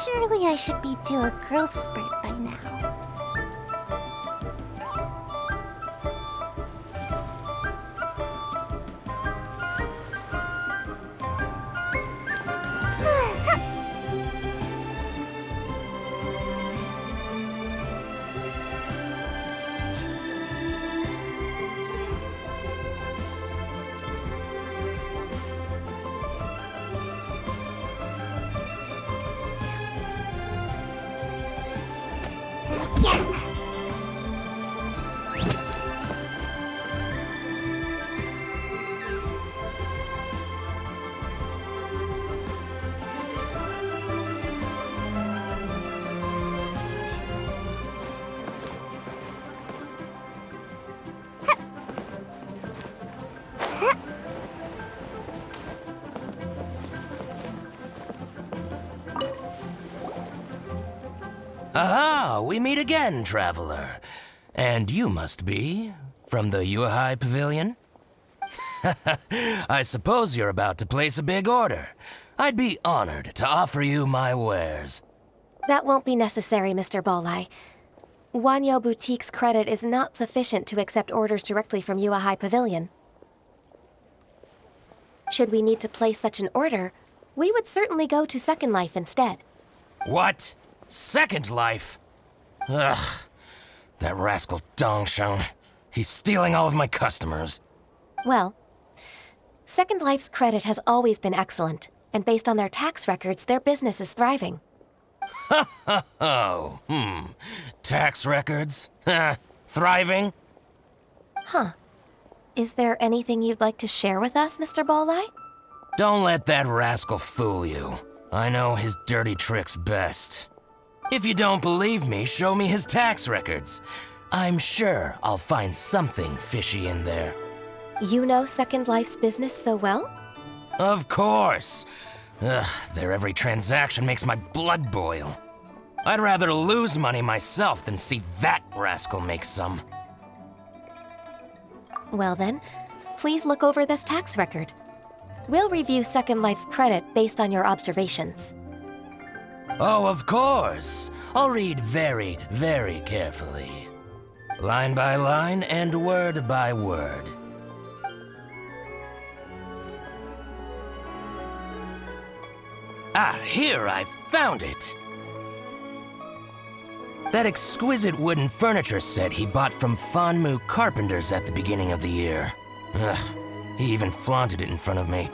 [SPEAKER 2] Surely I should be due a growth spurt by now.
[SPEAKER 13] Aha! We meet again, traveler. And you must be from the Yuehai Pavilion? I suppose you're about to place a big order. I'd be honored to offer you my wares.
[SPEAKER 7] That won't be necessary, Mr. Bolai. Wanyo Boutique's credit is not sufficient to accept orders directly from Yuehai Pavilion. Should we need to place such an order, we would certainly go to Second Life instead.
[SPEAKER 13] What? Second Life? Ugh. That rascal Dongsheng. He's stealing all of my customers.
[SPEAKER 7] Well, Second Life's credit has always been excellent, and based on their tax records, their business is thriving.
[SPEAKER 13] Tax records? Thriving?
[SPEAKER 7] Huh. Is there anything you'd like to share with us, Mr. Bolai?
[SPEAKER 13] Don't let that rascal fool you. I know his dirty tricks best. If you don't believe me, show me his tax records. I'm sure I'll find something fishy in there.
[SPEAKER 7] You know Second Life's business so well?
[SPEAKER 13] Of course. Ugh, their every transaction makes my blood boil. I'd rather lose money myself than see that rascal make some.
[SPEAKER 7] Well then, please look over this tax record. We'll review Second Life's credit based on your observations.
[SPEAKER 13] Oh, of course. I'll read very, very carefully. Line by line and word by word. Ah, here, I found it! That exquisite wooden furniture set he bought from Fanmu Carpenters at the beginning of the year. Ugh, he even flaunted it in front of me.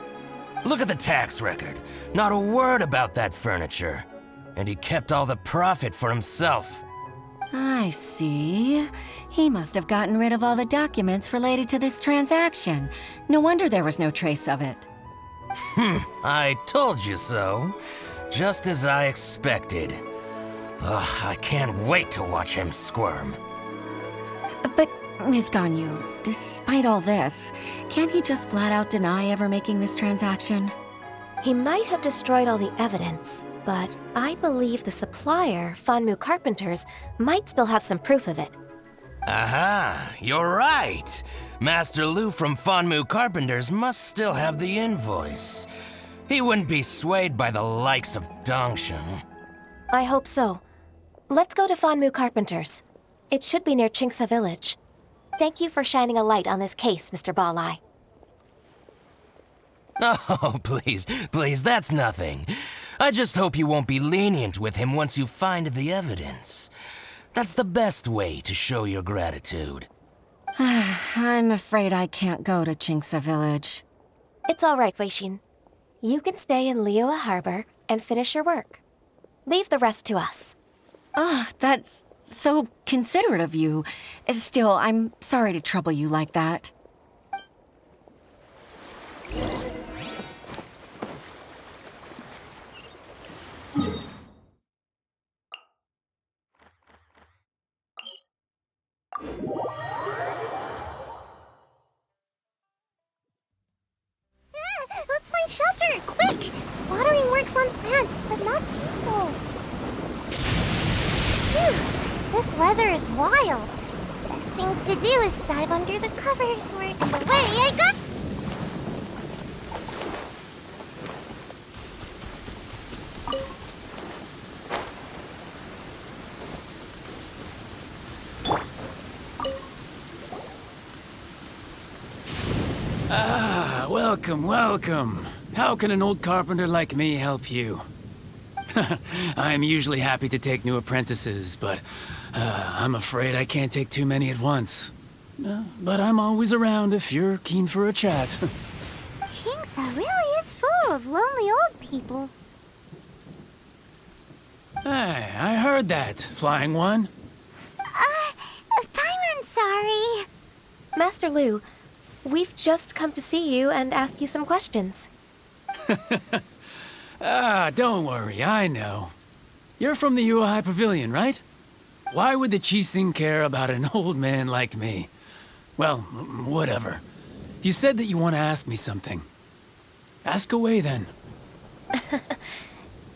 [SPEAKER 13] Look at the tax record. Not a word about that furniture. And he kept all the profit for himself.
[SPEAKER 9] I see. He must have gotten rid of all the documents related to this transaction. No wonder there was no trace of it.
[SPEAKER 13] I told you so. Just as I expected. Ugh, I can't wait to watch him squirm.
[SPEAKER 9] But, Ms. Ganyu, despite all this, can't he just flat out deny ever making this transaction?
[SPEAKER 7] He might have destroyed all the evidence, but I believe the supplier, Fanmu Carpenters, might still have some proof of it.
[SPEAKER 13] Aha, you're right. Master Lu from Fanmu Carpenters must still have the invoice. He wouldn't be swayed by the likes of Dongsheng.
[SPEAKER 7] I hope so. Let's go to Fanmu Carpenters. It should be near Qingxu village. Thank you for shining a light on this case, Mr. Balai.
[SPEAKER 13] Oh, please, that's nothing. I just hope you won't be lenient with him once you find the evidence. That's the best way to show your gratitude.
[SPEAKER 9] I'm afraid I can't go to Qingxu village.
[SPEAKER 7] It's all right, Weixin. You can stay in Liyue Harbor and finish your work. Leave the rest to us.
[SPEAKER 9] Ah, that's so considerate of you. Still, I'm sorry to trouble you like that.
[SPEAKER 2] Let's find shelter, quick! Watering works on plants, but not people. Phew, this weather is wild. Best thing to do is dive under the covers, work away I go!
[SPEAKER 3] Ah, welcome. How can an old carpenter like me help you? I'm usually happy to take new apprentices, but I'm afraid I can't take too many at once. But I'm always around if you're keen for a chat.
[SPEAKER 2] Qingxu really is full of lonely old people.
[SPEAKER 3] Hey, I heard that, Flying One.
[SPEAKER 2] Paimon, sorry.
[SPEAKER 7] Master Lu, we've just come to see you and ask you some questions.
[SPEAKER 3] Don't worry, I know. You're from the Yuehai Pavilion, right? Why would the Qixing care about an old man like me? Well, whatever. You said that you want to ask me something. Ask away, then.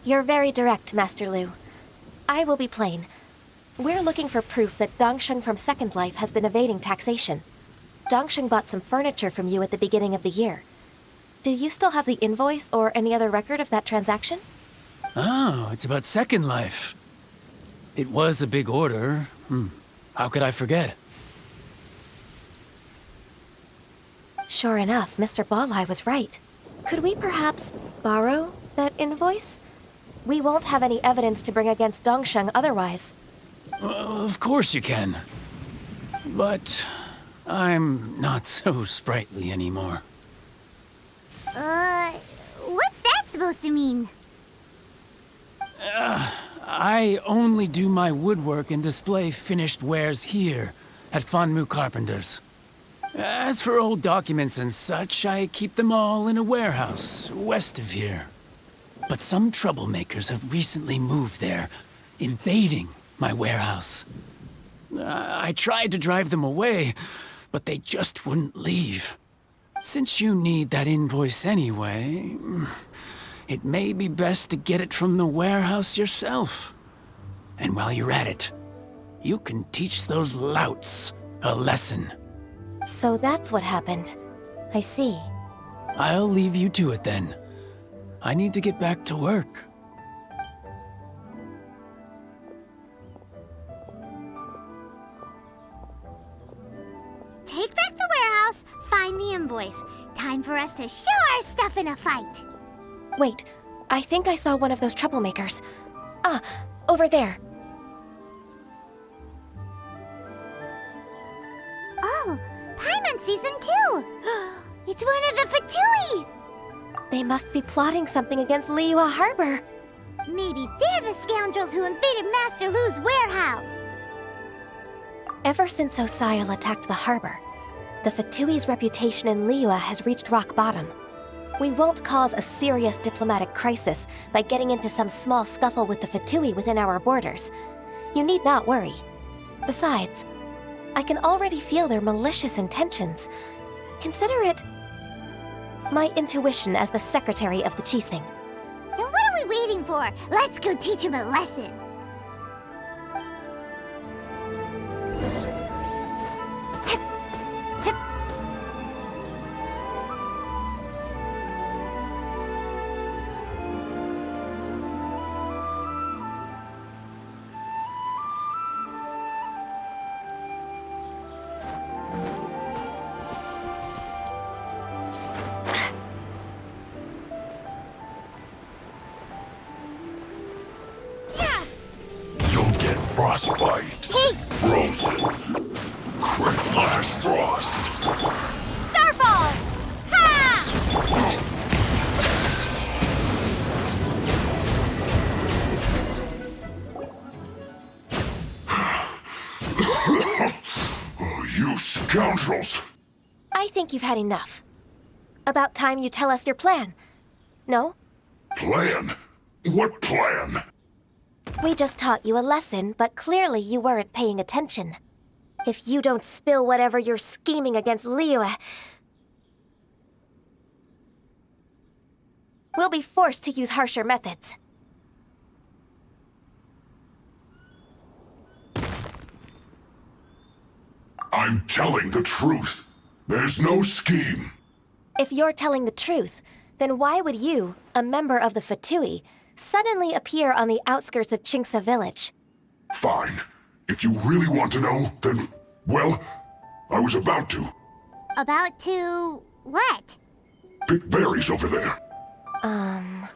[SPEAKER 7] You're very direct, Master Lu. I will be plain. We're looking for proof that Dongsheng from Second Life has been evading taxation. Dongsheng bought some furniture from you at the beginning of the year. Do you still have the invoice or any other record of that transaction?
[SPEAKER 3] Oh, it's about Second Life. It was a big order. How could I forget?
[SPEAKER 7] Sure enough, Mr. Balai was right. Could we perhaps borrow that invoice? We won't have any evidence to bring against Dongsheng otherwise.
[SPEAKER 3] Of course you can. But I'm not so sprightly anymore.
[SPEAKER 2] What's that supposed to mean?
[SPEAKER 3] I only do my woodwork and display finished wares here at Fanmu Carpenters. As for old documents and such, I keep them all in a warehouse west of here. But some troublemakers have recently moved there, invading my warehouse. I tried to drive them away, but they just wouldn't leave. Since you need that invoice anyway, it may be best to get it from the warehouse yourself. And while you're at it, you can teach those louts a lesson.
[SPEAKER 7] So that's what happened. I see.
[SPEAKER 3] I'll leave you to it then. I need to get back to work.
[SPEAKER 2] Take back the warehouse, find the invoice. Time for us to show our stuff in a fight.
[SPEAKER 7] Wait, I think I saw one of those troublemakers. Ah, over there.
[SPEAKER 2] Oh, Paimon sees them too. It's one of the Fatui.
[SPEAKER 7] They must be plotting something against Liyue Harbor.
[SPEAKER 2] Maybe they're the scoundrels who invaded Master Lu's warehouse.
[SPEAKER 7] Ever since Osial attacked the harbor, the Fatui's reputation in Liyue has reached rock bottom. We won't cause a serious diplomatic crisis by getting into some small scuffle with the Fatui within our borders. You need not worry. Besides, I can already feel their malicious intentions. Consider it my intuition as the secretary of the Qixing.
[SPEAKER 2] Then what are we waiting for? Let's go teach him a lesson.
[SPEAKER 14] Frostbite.
[SPEAKER 2] Heat!
[SPEAKER 14] Frozen. Flash Frost.
[SPEAKER 2] Starfall! Ha!
[SPEAKER 14] Oh, you scoundrels!
[SPEAKER 7] I think you've had enough. About time you tell us your plan. No?
[SPEAKER 14] Plan? What plan?
[SPEAKER 7] We just taught you a lesson, but clearly you weren't paying attention. If you don't spill whatever you're scheming against Liyue, we'll be forced to use harsher methods.
[SPEAKER 14] I'm telling the truth. There's no scheme.
[SPEAKER 7] If you're telling the truth, then why would you, a member of the Fatui, suddenly appear on the outskirts of Qingxu village?
[SPEAKER 14] Fine. If you really want to know, then, well, I was about to.
[SPEAKER 2] About to... what?
[SPEAKER 14] Pick berries over there.
[SPEAKER 7] I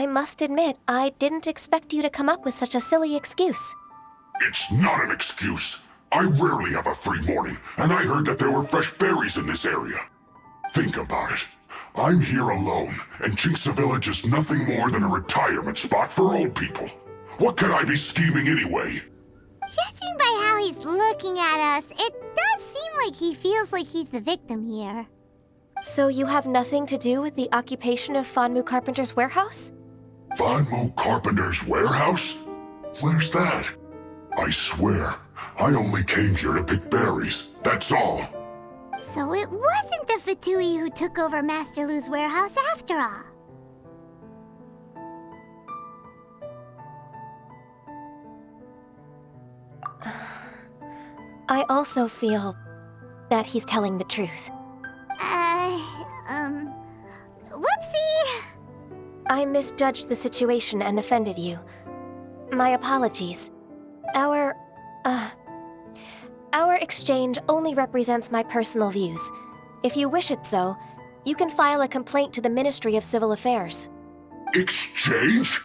[SPEAKER 7] must admit, I didn't expect you to come up with such a silly excuse.
[SPEAKER 14] It's not an excuse. I rarely have a free morning, and I heard that there were fresh berries in this area. Think about it. I'm here alone, and Qingxu Village is nothing more than a retirement spot for old people. What could I be scheming anyway?
[SPEAKER 2] Judging by how he's looking at us, it does seem like he feels like he's the victim here.
[SPEAKER 7] So you have nothing to do with the occupation of Fanmu Carpenter's warehouse?
[SPEAKER 14] Fanmu Carpenter's warehouse? Where's that? I swear, I only came here to pick berries, that's all.
[SPEAKER 2] So it wasn't the Fatui who took over Master Lu's warehouse after all.
[SPEAKER 7] I also feel that he's telling the truth.
[SPEAKER 2] Whoopsie!
[SPEAKER 7] I misjudged the situation and offended you. My apologies. Our exchange only represents my personal views. If you wish it so, you can file a complaint to the Ministry of Civil Affairs.
[SPEAKER 14] Exchange?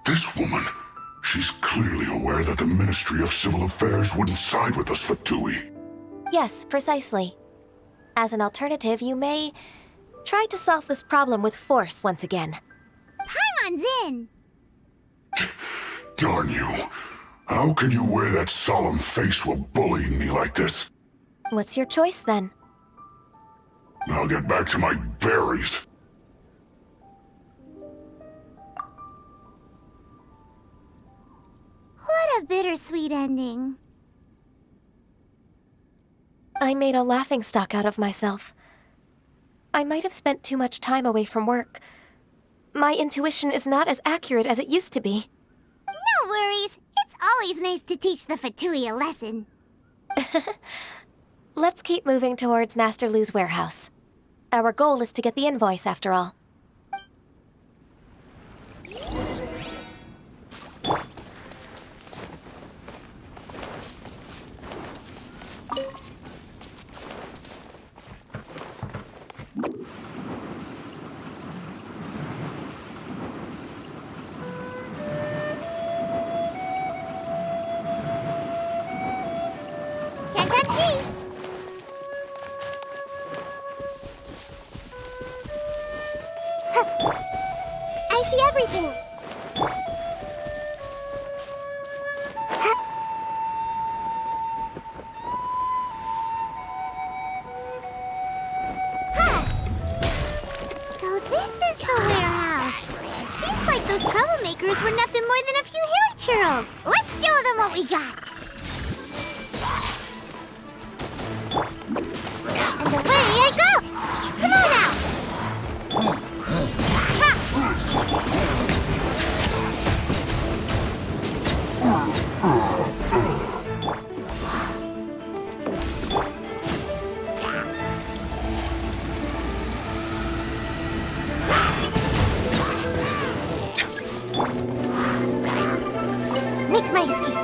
[SPEAKER 14] This woman, she's clearly aware that the Ministry of Civil Affairs wouldn't side with us, Fatui.
[SPEAKER 7] Yes, precisely. As an alternative, you may try to solve this problem with force once again.
[SPEAKER 2] Paimon's in!
[SPEAKER 14] Darn you. How can you wear that solemn face while bullying me like this?
[SPEAKER 7] What's your choice, then?
[SPEAKER 14] I'll get back to my berries.
[SPEAKER 2] What a bittersweet ending.
[SPEAKER 7] I made a laughingstock out of myself. I might have spent too much time away from work. My intuition is not as accurate as it used to be.
[SPEAKER 2] No worries. It's always nice to teach the Fatui a lesson.
[SPEAKER 7] Let's keep moving towards Master Lu's warehouse. Our goal is to get the invoice, after all.
[SPEAKER 2] Can't touch me! I see everything! So this is the warehouse. Seems like those troublemakers were nothing more than a few hair churls. Let's show them what we got. And away I go! Come on now! Make my escape.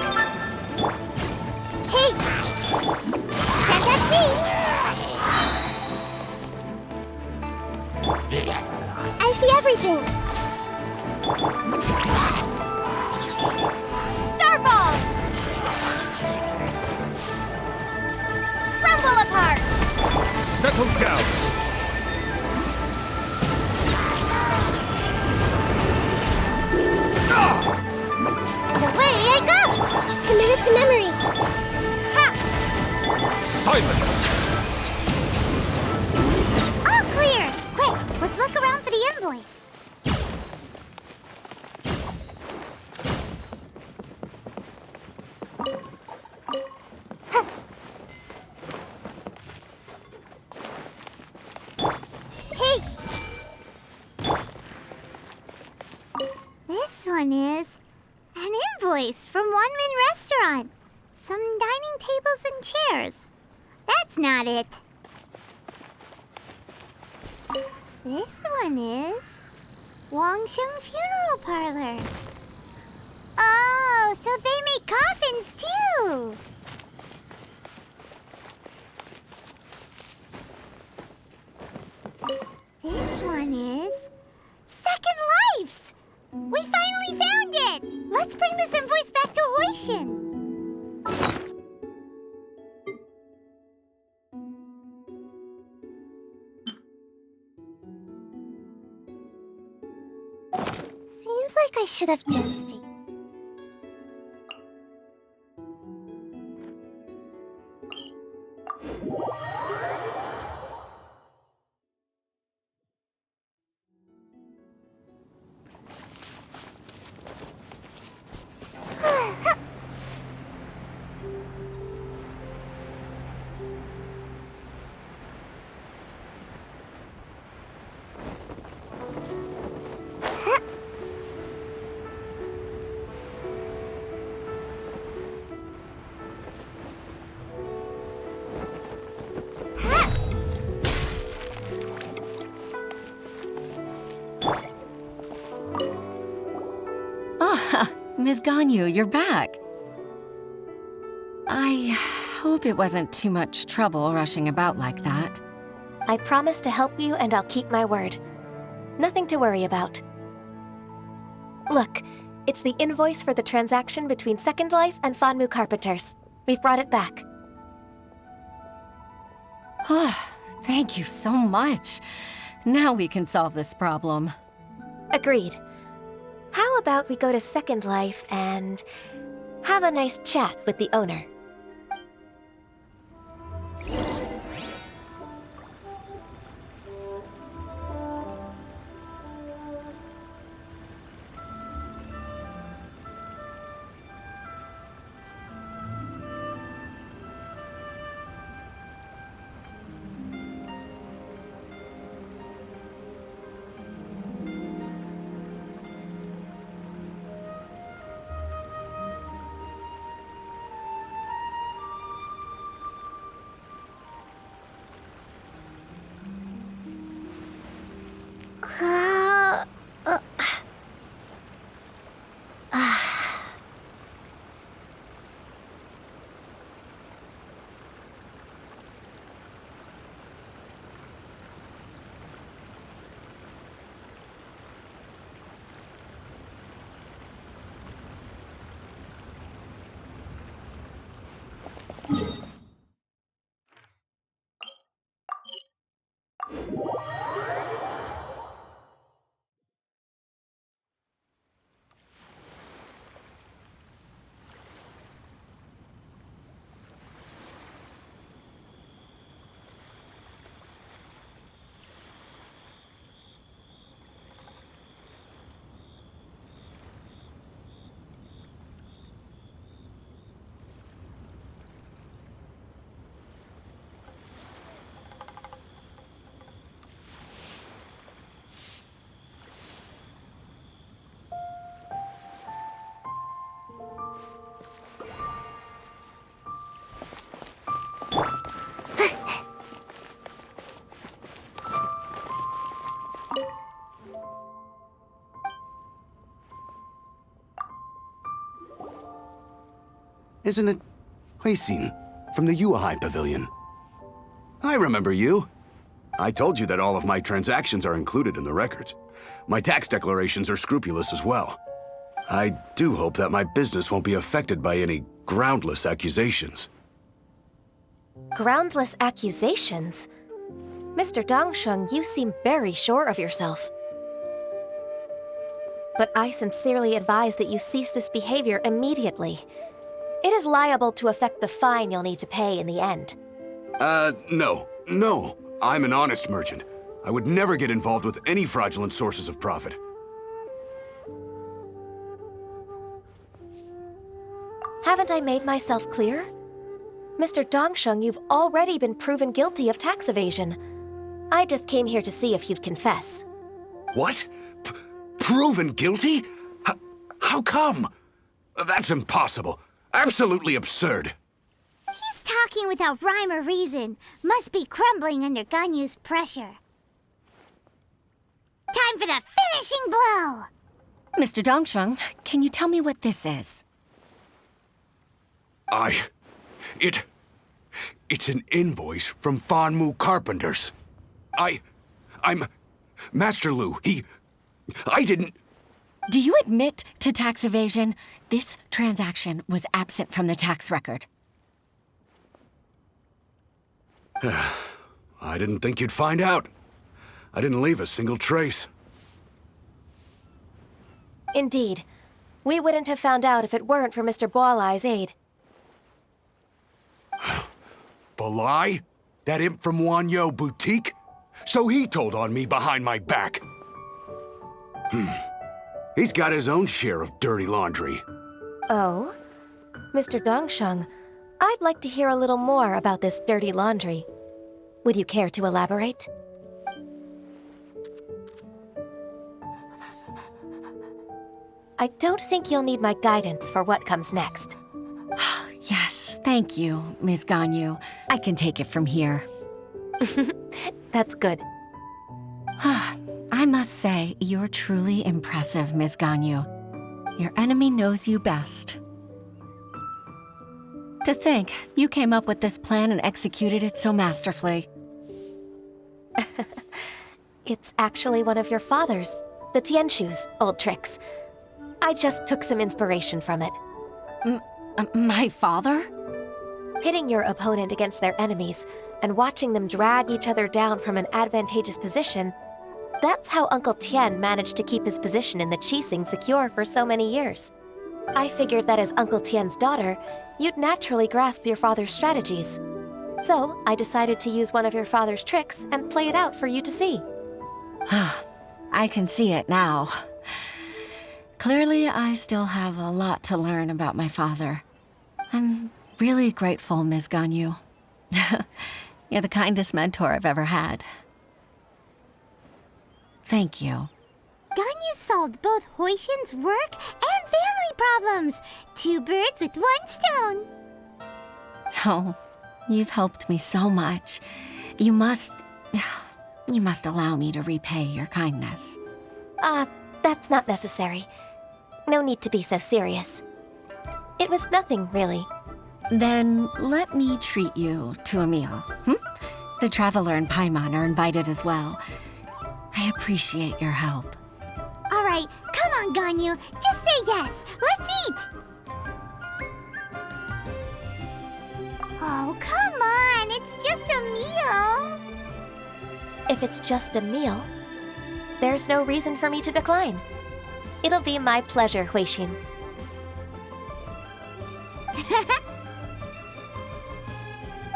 [SPEAKER 15] settle down.
[SPEAKER 2] Away I go! Committed to memory. Ha!
[SPEAKER 15] Silence!
[SPEAKER 2] All clear! Quick, let's look around for the invoice. Hey! This one is an invoice from One Min Restaurant. Some dining tables and chairs. That's not it. This one is Wangsheng Funeral Parlors. Oh, so they make coffins too. This one is Second Lives. We finally found it. Let's bring this invoice back to Huishin. Seems like I should have just stayed.
[SPEAKER 9] Ms. Ganyu, you're back. I hope it wasn't too much trouble rushing about like that.
[SPEAKER 7] I promise to help you and I'll keep my word. Nothing to worry about. Look, it's the invoice for the transaction between Second Life and Fanmu Carpenters. We've brought it back.
[SPEAKER 9] Oh, thank you so much. Now we can solve this problem.
[SPEAKER 7] Agreed. How about we go to Second Life and have a nice chat with the owner?
[SPEAKER 16] Isn't it Huixin from the Yuehai Pavilion? I remember you. I told you that all of my transactions are included in the records. My tax declarations are scrupulous as well. I do hope that my business won't be affected by any groundless accusations.
[SPEAKER 7] Groundless accusations? Mr. Dongsheng, you seem very sure of yourself. But I sincerely advise that you cease this behavior immediately. It is liable to affect the fine you'll need to pay in the end.
[SPEAKER 16] No. I'm an honest merchant. I would never get involved with any fraudulent sources of profit.
[SPEAKER 7] Haven't I made myself clear? Mr. Dongsheng, you've already been proven guilty of tax evasion. I just came here to see if you'd confess.
[SPEAKER 16] What? Proven guilty? How come? That's impossible. Absolutely absurd.
[SPEAKER 2] He's talking without rhyme or reason. Must be crumbling under Ganyu's pressure. Time for the finishing blow!
[SPEAKER 9] Mr. Dongsheng, can you tell me what this is?
[SPEAKER 16] It's an invoice from Fanmu Carpenters. I'm Master Lu. I didn't...
[SPEAKER 9] Do you admit to tax evasion? This transaction was absent from the tax record.
[SPEAKER 16] I didn't think you'd find out. I didn't leave a single trace.
[SPEAKER 7] Indeed. We wouldn't have found out if it weren't for Mr. Boalai's aid.
[SPEAKER 16] Balai? That imp from Wanyo Boutique? So he told on me behind my back. He's got his own share of dirty laundry.
[SPEAKER 7] Oh? Mr. Dongsheng, I'd like to hear a little more about this dirty laundry. Would you care to elaborate? I don't think you'll need my guidance for what comes next.
[SPEAKER 9] Yes, thank you, Ms. Ganyu. I can take it from here.
[SPEAKER 7] That's good.
[SPEAKER 9] I must say, you're truly impressive, Ms. Ganyu. Your enemy knows you best. To think, you came up with this plan and executed it so masterfully.
[SPEAKER 7] It's actually one of your father's, the Tianquan's, old tricks. I just took some inspiration from it.
[SPEAKER 9] My father?
[SPEAKER 7] Pitting your opponent against their enemies and watching them drag each other down from an advantageous position, that's how Uncle Tian managed to keep his position in the Qixing secure for so many years. I figured that as Uncle Tian's daughter, you'd naturally grasp your father's strategies. So I decided to use one of your father's tricks and play it out for you to see.
[SPEAKER 9] I can see it now. Clearly, I still have a lot to learn about my father. I'm really grateful, Ms. Ganyu. You're the kindest mentor I've ever had. Thank you.
[SPEAKER 2] Ganyu solved both Huixin's work and family problems. 2 birds with 1 stone.
[SPEAKER 9] Oh, you've helped me so much. You must allow me to repay your kindness.
[SPEAKER 7] That's not necessary. No need to be so serious. It was nothing, really.
[SPEAKER 9] Then let me treat you to a meal. The Traveler and Paimon are invited as well. I appreciate your help.
[SPEAKER 2] All right, come on, Ganyu. Just say yes. Let's eat. Oh, come on. It's just a meal.
[SPEAKER 7] If it's just a meal, there's no reason for me to decline. It'll be my pleasure, Huixin.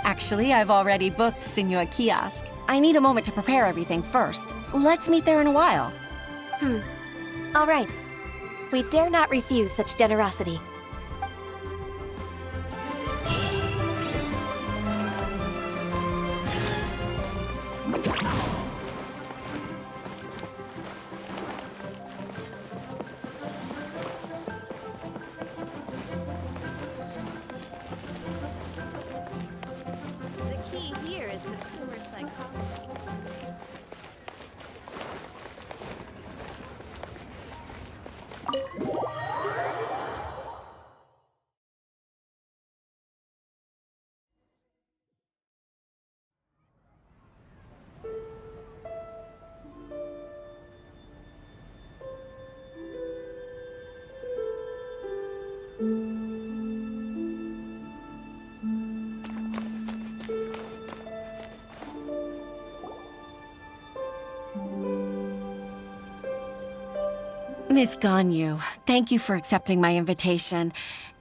[SPEAKER 9] Actually, I've already booked Senor Kiosk. I need a moment to prepare everything first. Let's meet there in a while.
[SPEAKER 7] All right. We dare not refuse such generosity.
[SPEAKER 17] The key here is consumer psychology.
[SPEAKER 9] Miss Ganyu, thank you for accepting my invitation.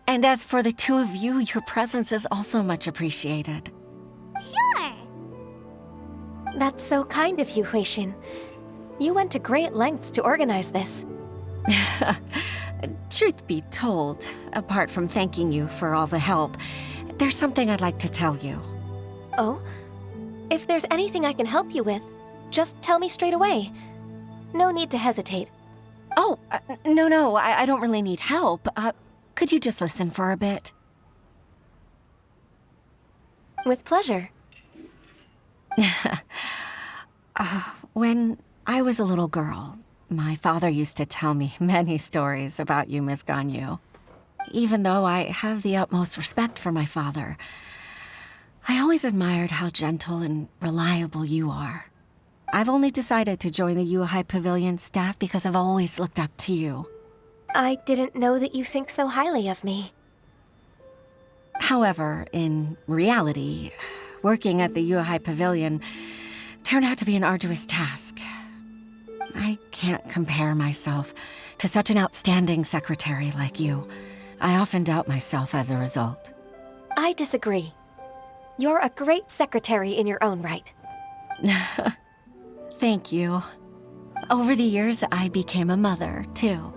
[SPEAKER 9] And as for the two of you, your presence is also much appreciated.
[SPEAKER 2] Sure.
[SPEAKER 7] That's so kind of you, Huixin. You went to great lengths to organize this.
[SPEAKER 9] Truth be told, apart from thanking you for all the help, there's something I'd like to tell you.
[SPEAKER 7] Oh? If there's anything I can help you with, just tell me straight away. No need to hesitate.
[SPEAKER 9] Oh, no, I don't really need help. Could you just listen for a bit?
[SPEAKER 7] With pleasure.
[SPEAKER 9] When I was a little girl, my father used to tell me many stories about you, Miss Ganyu. Even though I have the utmost respect for my father, I always admired how gentle and reliable you are. I've only decided to join the Yuehai Pavilion staff because I've always looked up to you.
[SPEAKER 7] I didn't know that you think so highly of me.
[SPEAKER 9] However, in reality, working at the Yuehai Pavilion turned out to be an arduous task. I can't compare myself to such an outstanding secretary like you. I often doubt myself as a result.
[SPEAKER 7] I disagree. You're a great secretary in your own right.
[SPEAKER 9] Thank you. Over the years, I became a mother, too.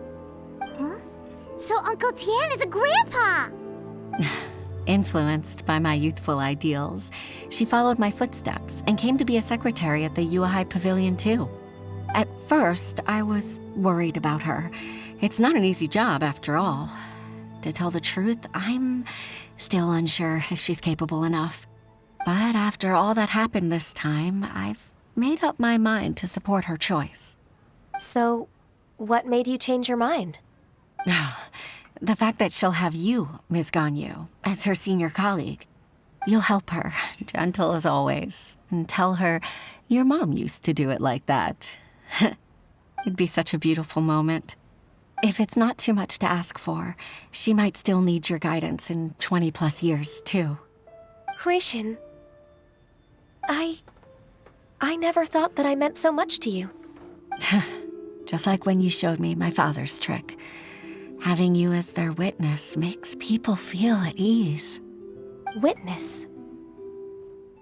[SPEAKER 2] Huh? So Uncle Tian is a grandpa!
[SPEAKER 9] Influenced by my youthful ideals, she followed my footsteps and came to be a secretary at the Yuehai Pavilion, too. At first, I was worried about her. It's not an easy job, after all. To tell the truth, I'm still unsure if she's capable enough. But after all that happened this time, I've made up my mind to support her choice.
[SPEAKER 7] So, what made you change your mind?
[SPEAKER 9] The fact that she'll have you, Ms. Ganyu, as her senior colleague. You'll help her, gentle as always, and tell her your mom used to do it like that. It'd be such a beautiful moment. If it's not too much to ask for, she might still need your guidance in 20+ years, too.
[SPEAKER 7] Huixin, I never thought that I meant so much to you.
[SPEAKER 9] Just like when you showed me my father's trick. Having you as their witness makes people feel at ease.
[SPEAKER 7] Witness?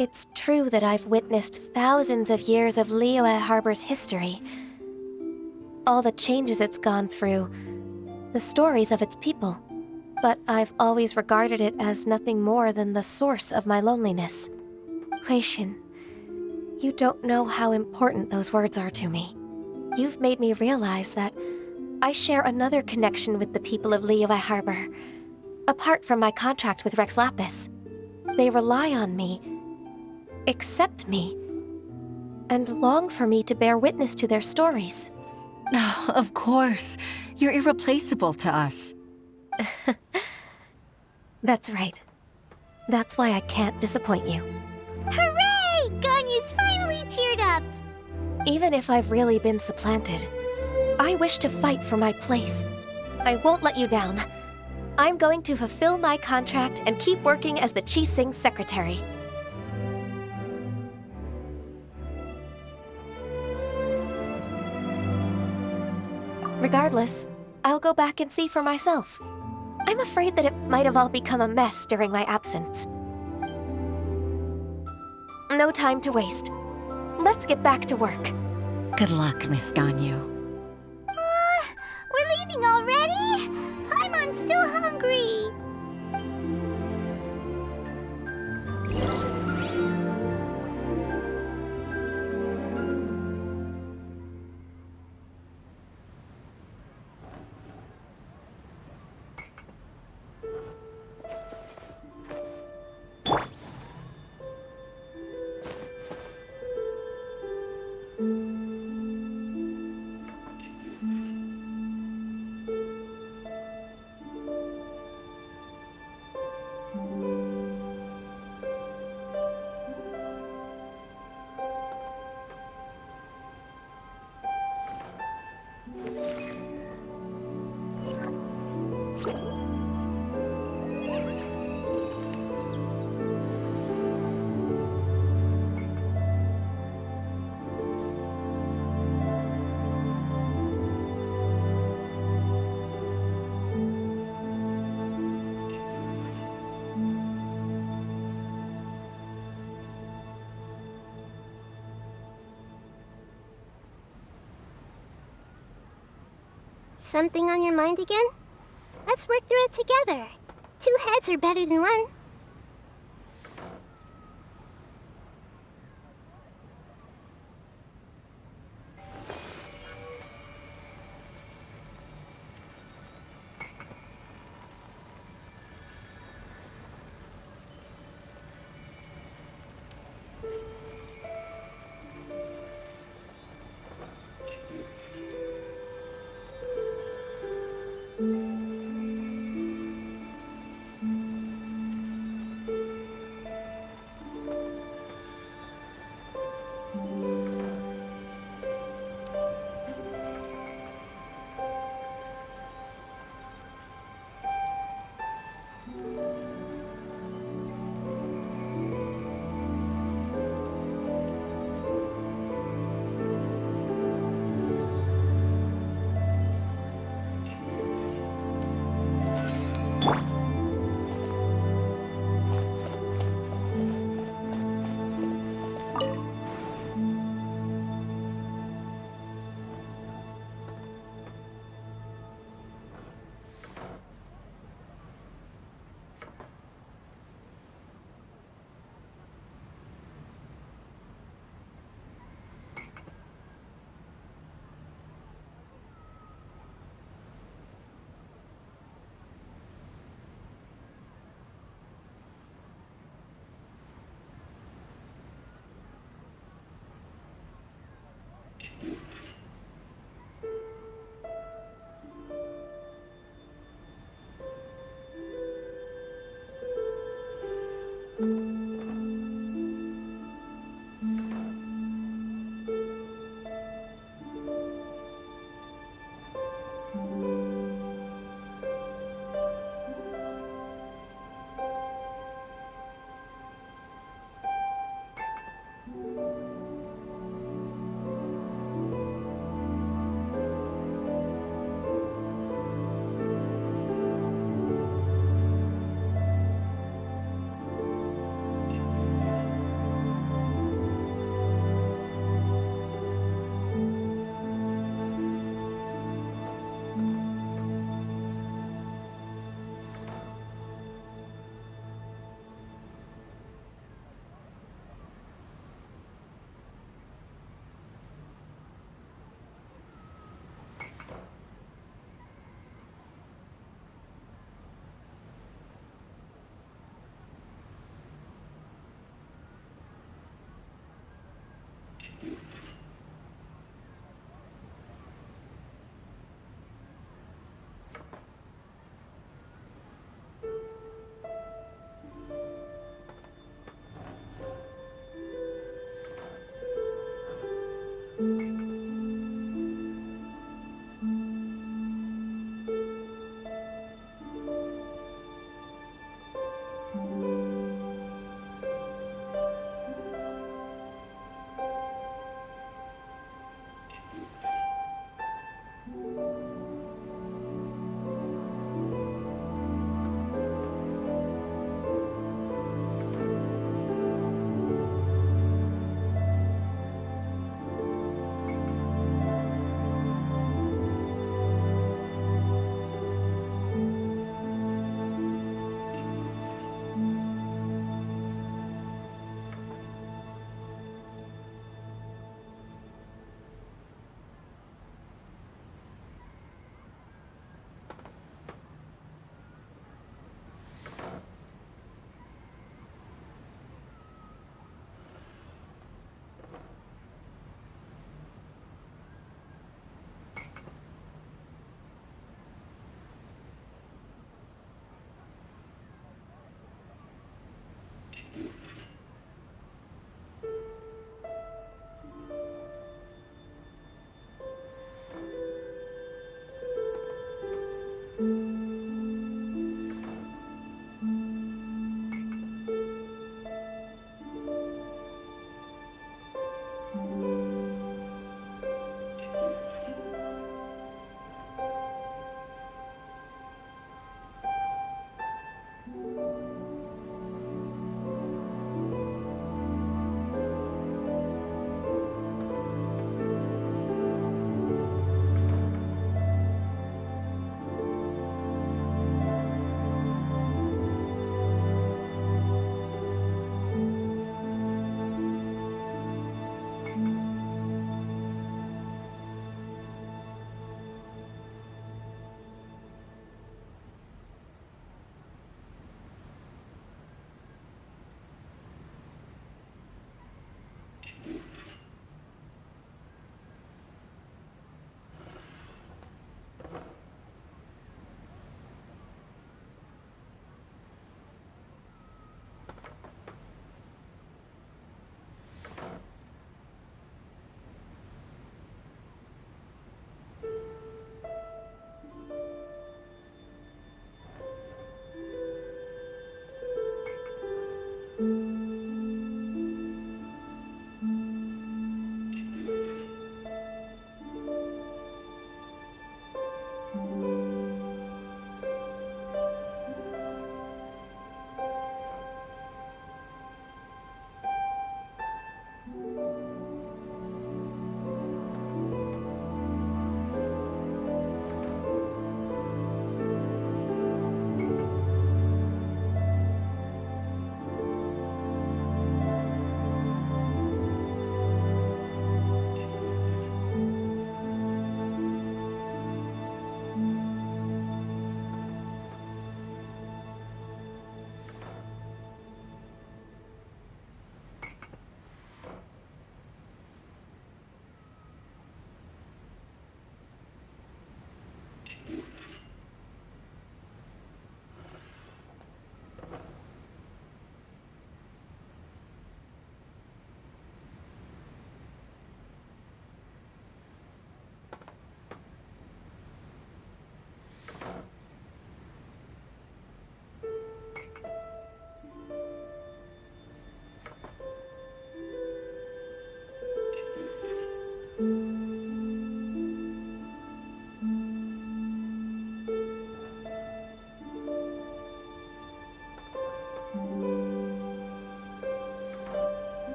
[SPEAKER 7] It's true that I've witnessed thousands of years of Liyue Harbor's history. All the changes it's gone through, the stories of its people. But I've always regarded it as nothing more than the source of my loneliness. Huixin, you don't know how important those words are to me. You've made me realize that I share another connection with the people of Liyue Harbor. Apart from my contract with Rex Lapis, they rely on me, accept me, and long for me to bear witness to their stories.
[SPEAKER 9] Oh, of course. You're irreplaceable to us.
[SPEAKER 7] That's right. That's why I can't disappoint you.
[SPEAKER 2] Hooray! Ganyu's finally cheered up!
[SPEAKER 7] Even if I've really been supplanted, I wish to fight for my place. I won't let you down. I'm going to fulfill my contract and keep working as the Qixing secretary. Regardless, I'll go back and see for myself. I'm afraid that it might have all become a mess during my absence. No time to waste. Let's get back to work.
[SPEAKER 9] Good luck, Miss Ganyu.
[SPEAKER 2] We're leaving already? Paimon's still hungry. Something on your mind again? Let's work through it together. 2 heads are better than 1.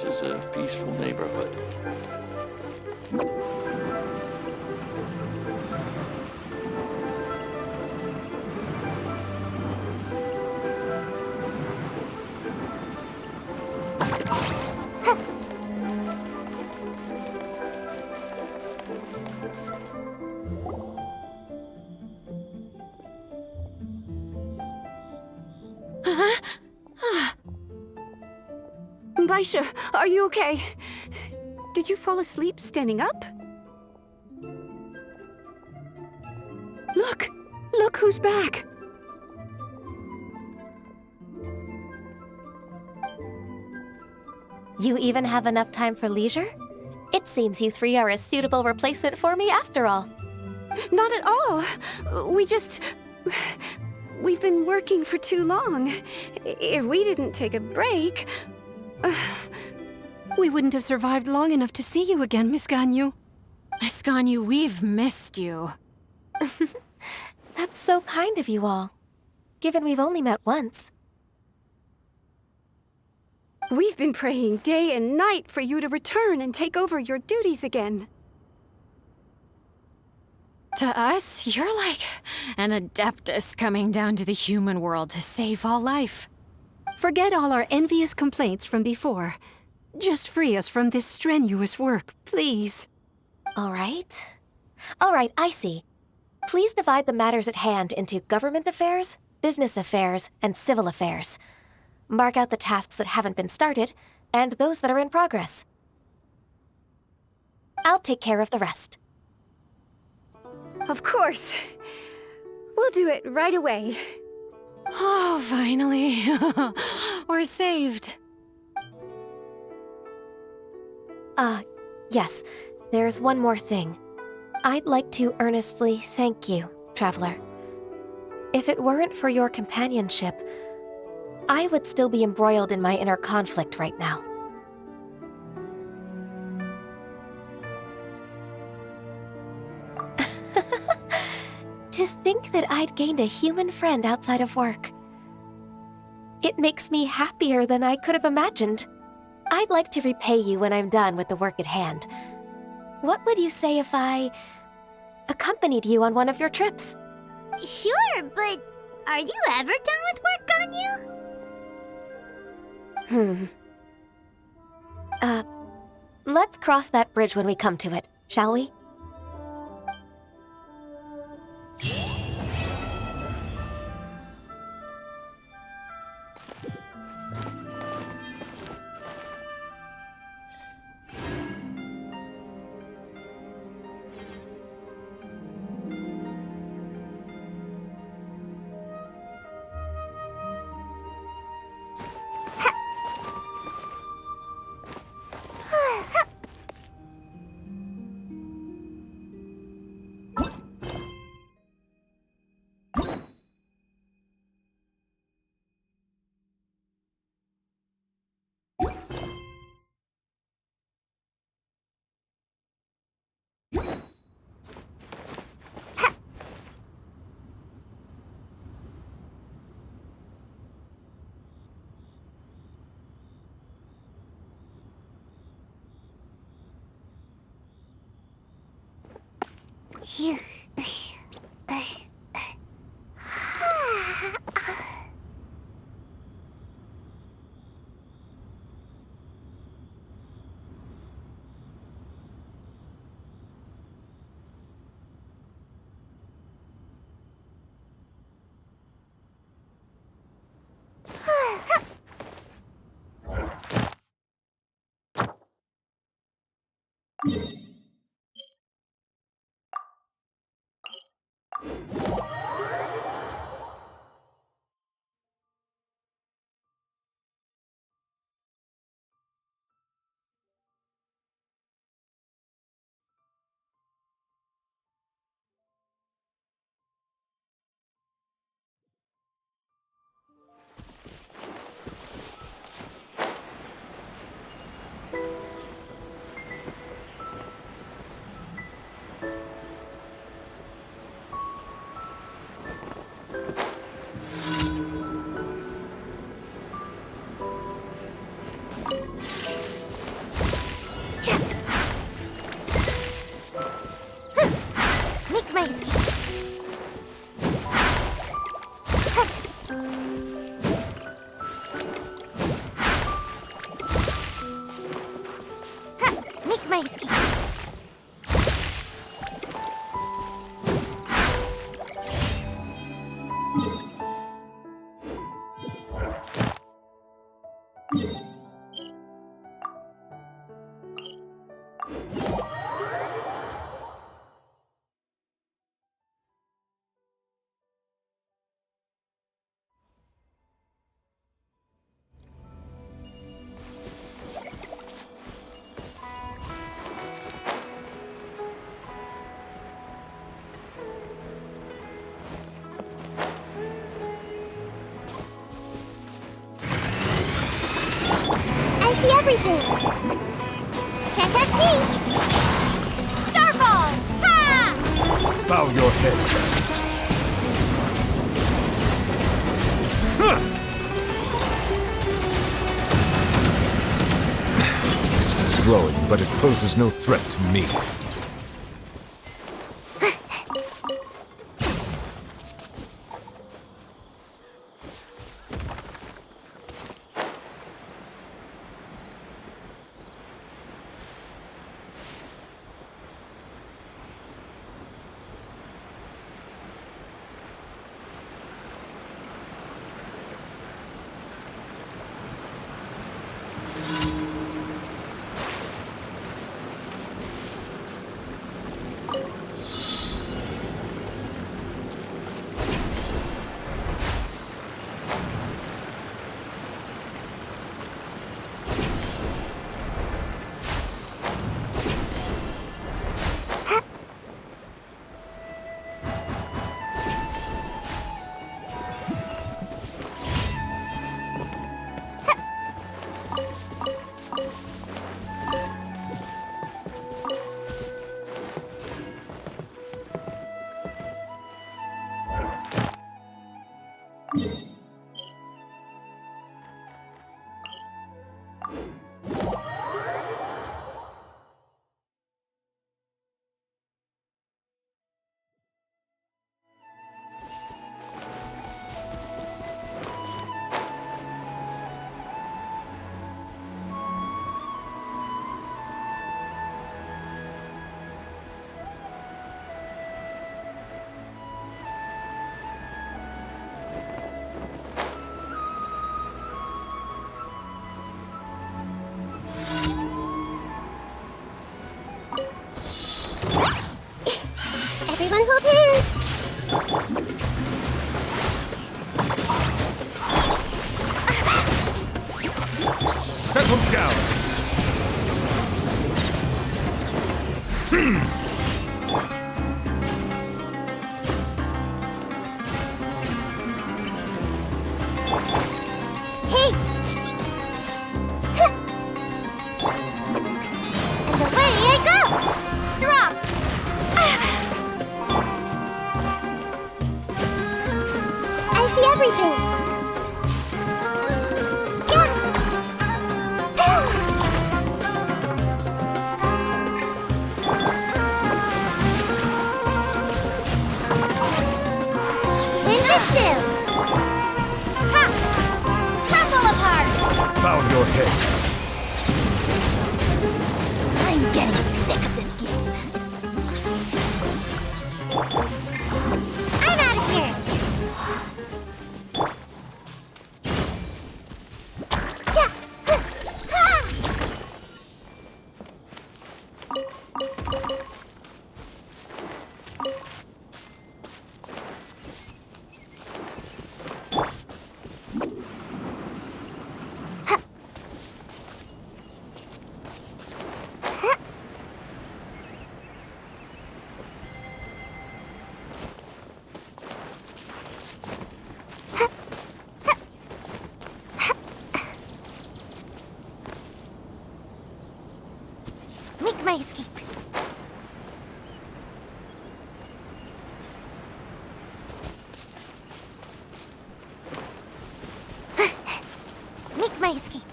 [SPEAKER 18] This is a peaceful neighborhood.
[SPEAKER 6] Baisha, are you okay? Did you fall asleep standing up?
[SPEAKER 4] Look! Look who's back!
[SPEAKER 7] You even have enough time for leisure? It seems you three are a suitable replacement for me after all.
[SPEAKER 6] Not at all. We've been working for too long. If we didn't take a break...
[SPEAKER 4] We wouldn't have survived long enough to see you again, Miss Ganyu.
[SPEAKER 5] Miss Ganyu, we've missed you.
[SPEAKER 7] That's so kind of you all, given we've only met once.
[SPEAKER 6] We've been praying day and night for you to return and take over your duties again.
[SPEAKER 5] To us, you're like an adeptus coming down to the human world to save all life.
[SPEAKER 4] Forget all our envious complaints from before. Just free us from this strenuous work, please.
[SPEAKER 7] All right. All right, I see. Please divide the matters at hand into government affairs, business affairs, and civil affairs. Mark out the tasks that haven't been started, and those that are in progress. I'll take care of the rest.
[SPEAKER 6] Of course. We'll do it right away.
[SPEAKER 5] Oh, finally. We're saved.
[SPEAKER 7] Yes. There's one more thing. I'd like to earnestly thank you, Traveler. If it weren't for your companionship, I would still be embroiled in my inner conflict right now. To think that I'd gained a human friend outside of work. It makes me happier than I could have imagined. I'd like to repay you when I'm done with the work at hand. What would you say if I accompanied you on one of your trips?
[SPEAKER 2] Sure, but are you ever done with work, Ganyu?
[SPEAKER 7] Let's cross that bridge when we come to it, shall we?
[SPEAKER 2] everything! Can't touch me! Starfall! Ha!
[SPEAKER 15] Bow your head. This is growing, but it poses no threat to me.
[SPEAKER 2] Everyone hold hands!
[SPEAKER 15] Settle down!
[SPEAKER 2] Hey! And away I go! Drop! I see everything!
[SPEAKER 15] Bow your head.
[SPEAKER 2] I'm getting sick of this game. I'm out of here! Yeah. Ha! Make my escape. Make my escape.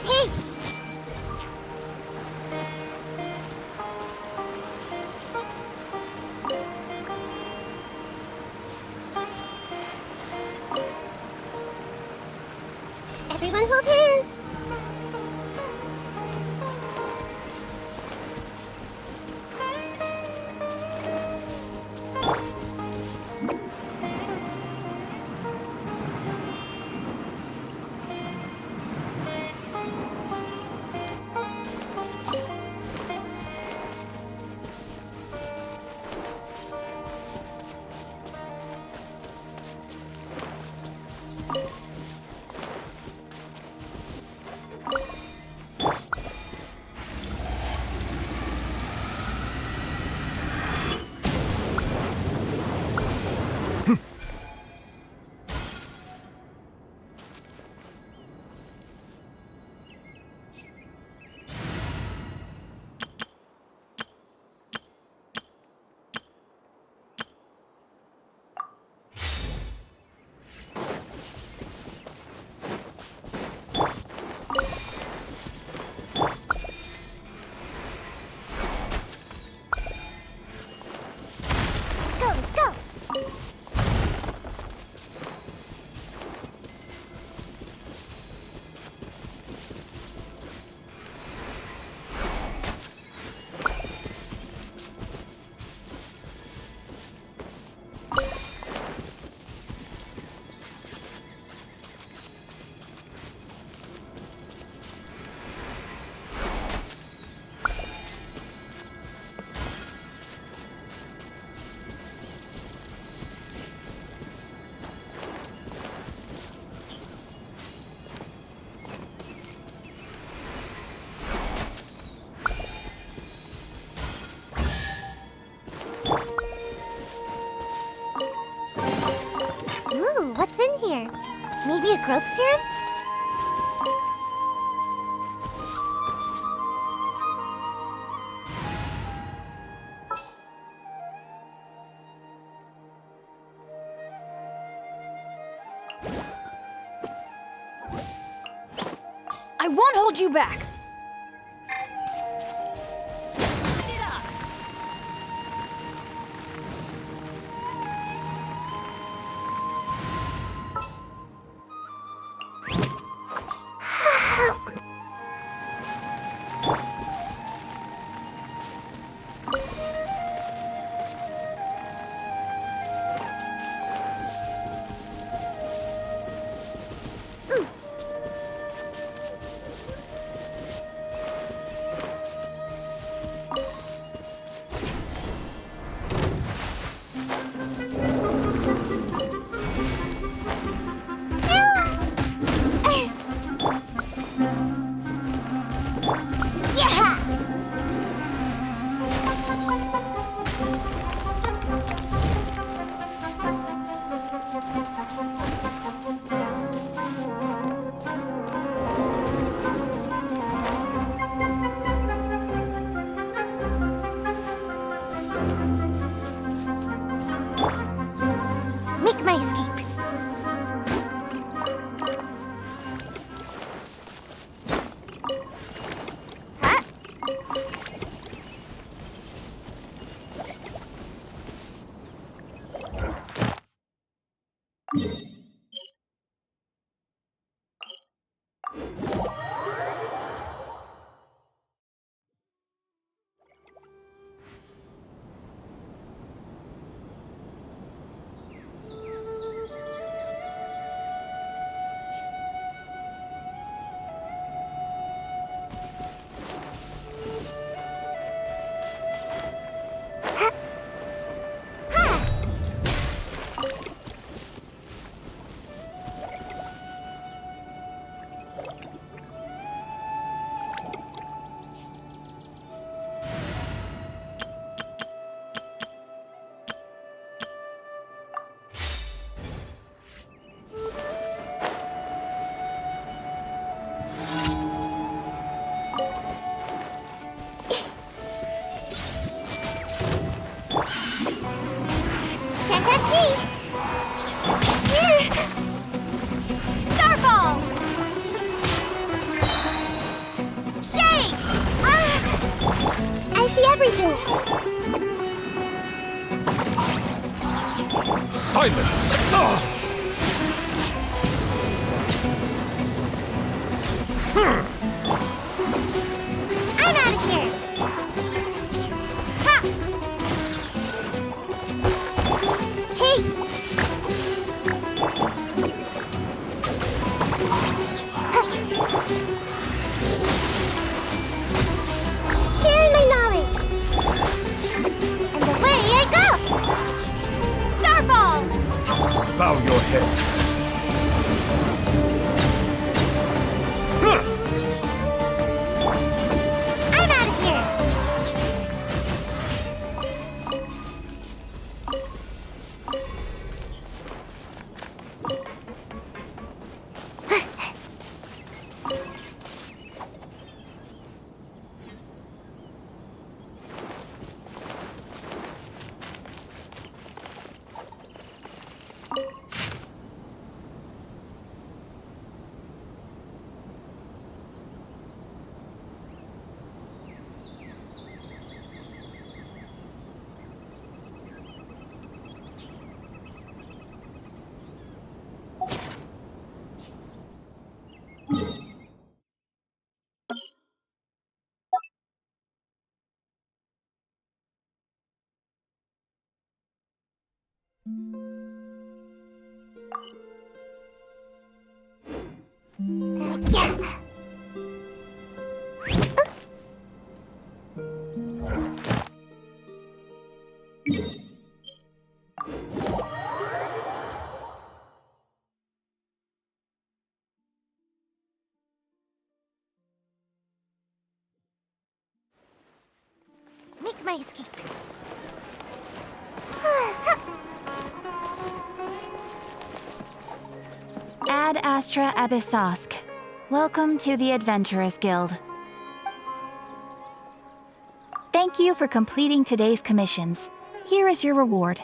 [SPEAKER 2] Hey! Maybe a growth serum?
[SPEAKER 17] I won't hold you back!
[SPEAKER 2] Make my escape.
[SPEAKER 15] Silence!
[SPEAKER 2] I'm out of here! Ha! Hey! Sharing my knowledge! And away I go! Starball!
[SPEAKER 15] Bow your head.
[SPEAKER 2] I'm out of here! Make my escape. Ad Astra Abyssosk. Welcome to the Adventurers Guild. Thank you for completing today's commissions. Here is your reward.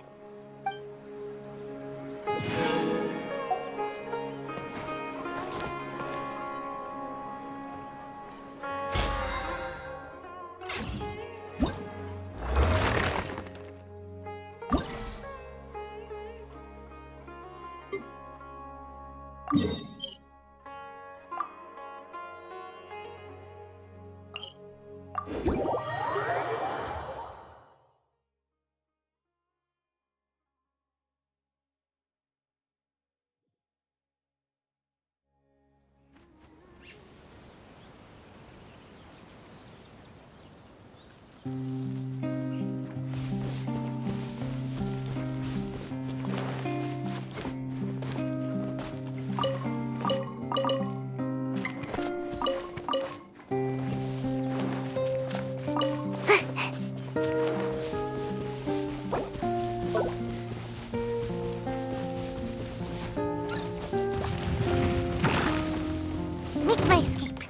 [SPEAKER 2] Make my escape.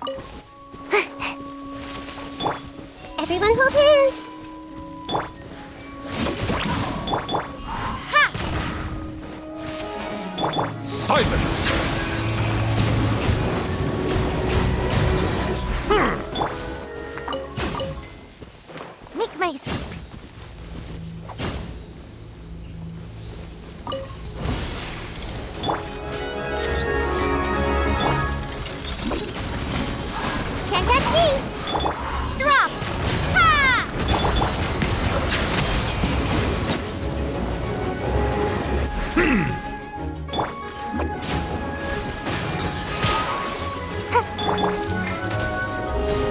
[SPEAKER 2] Everyone hold hands. Ha!
[SPEAKER 15] Silence!
[SPEAKER 2] Make my escape. Can't catch me! Drop! Ha!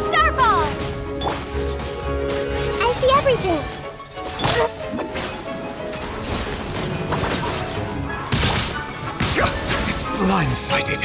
[SPEAKER 2] Starball! I see everything!
[SPEAKER 15] Justice is blindsided.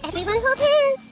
[SPEAKER 2] Everyone hold hands!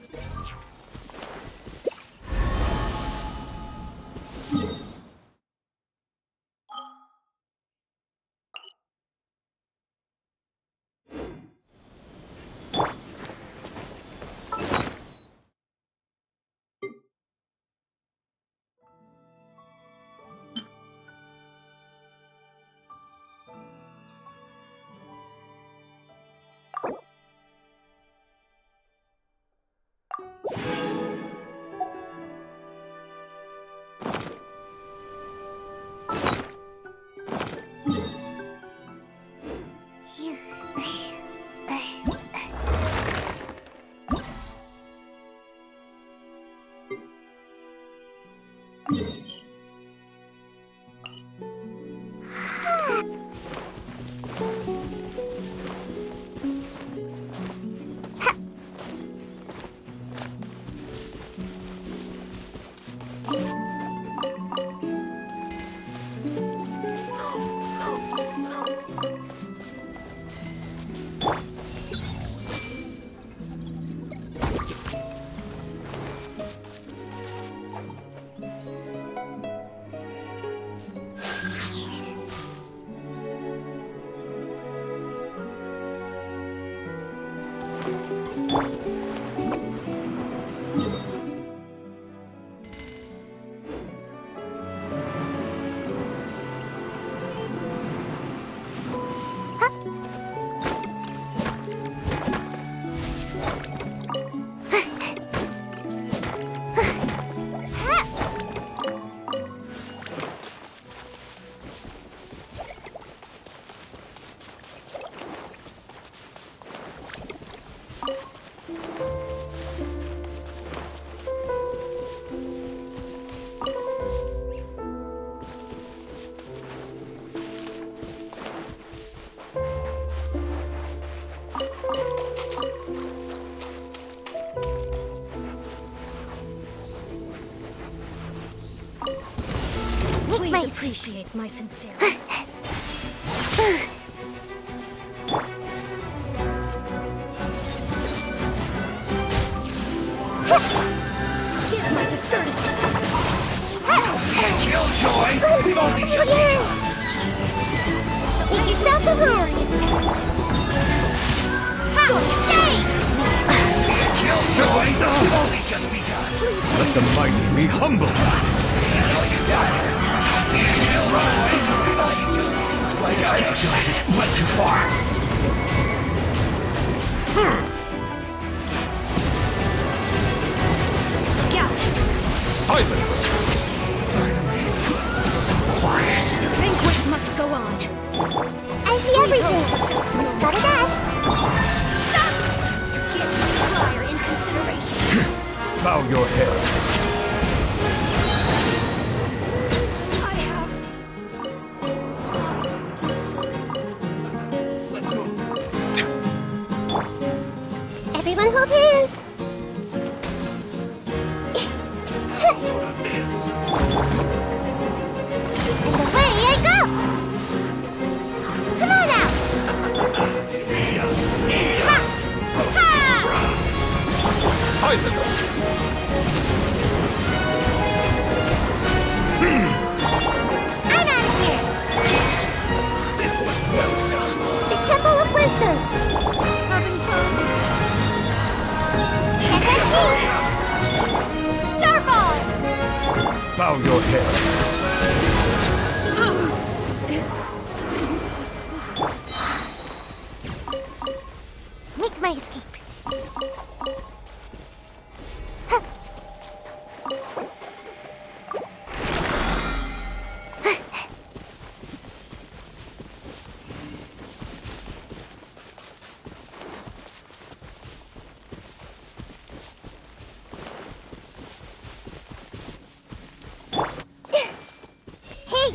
[SPEAKER 17] Please appreciate my sincerity. Give my discourtesy.
[SPEAKER 13] Killjoy! We've only just begun!
[SPEAKER 2] Make yourself a room! Stay!
[SPEAKER 13] Killjoy! We've only just begun!
[SPEAKER 15] Let the mighty be humble.
[SPEAKER 13] Looks like I calculated. Went too far.
[SPEAKER 17] Gout!
[SPEAKER 15] Silence!
[SPEAKER 13] So quiet.
[SPEAKER 17] The banquet must go on.
[SPEAKER 2] I see everything! Gotta dash!
[SPEAKER 17] Stop! Give my flyer in consideration.
[SPEAKER 15] Bow your head.
[SPEAKER 17] I have...
[SPEAKER 13] Let's move.
[SPEAKER 2] Everyone hold hands! And away I go! Come on out! Ha! Ha!
[SPEAKER 15] Silence!
[SPEAKER 2] I'm out of here! The Temple of Wisdom! Starball!
[SPEAKER 15] Bow your head.
[SPEAKER 2] Make my escape. Hey!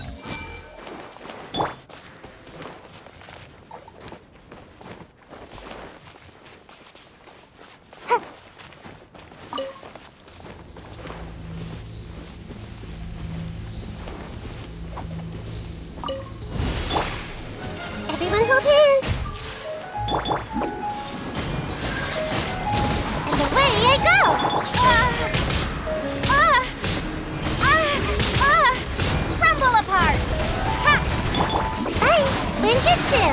[SPEAKER 2] Everyone hold hands! And away I go! Crumble apart! Ha! Bye! Ninjutsu!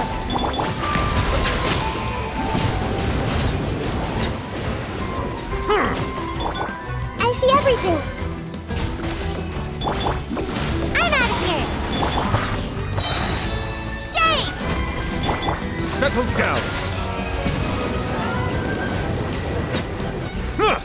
[SPEAKER 2] I see everything! I'm out of here! Shade!
[SPEAKER 15] Settle down. Huh.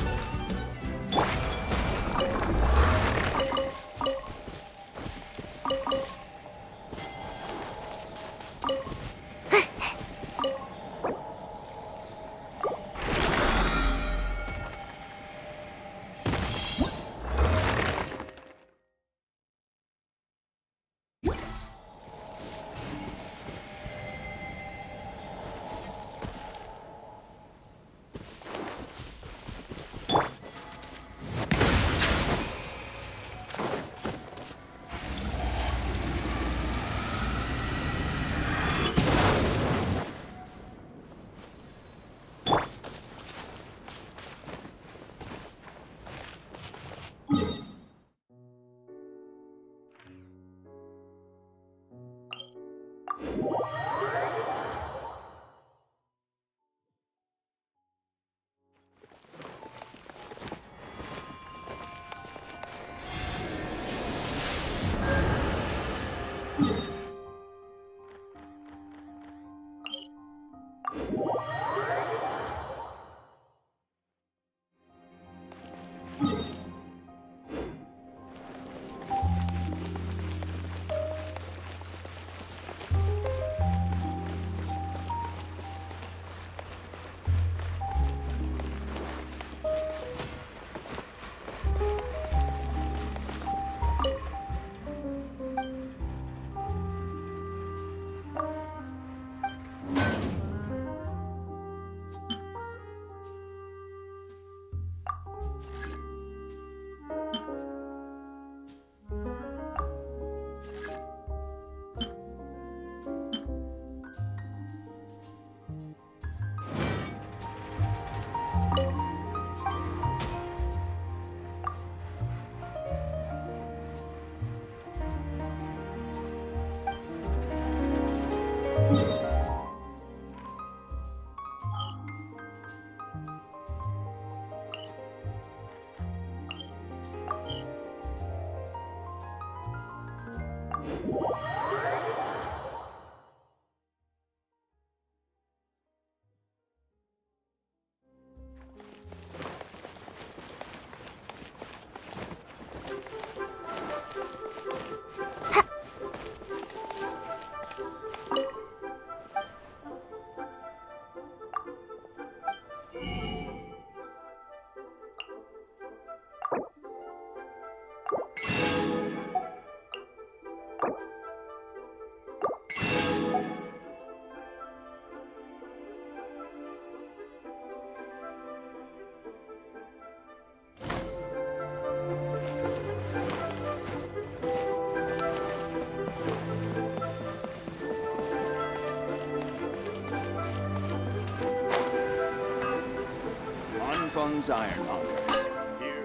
[SPEAKER 19] Feng's Ironmongers. Here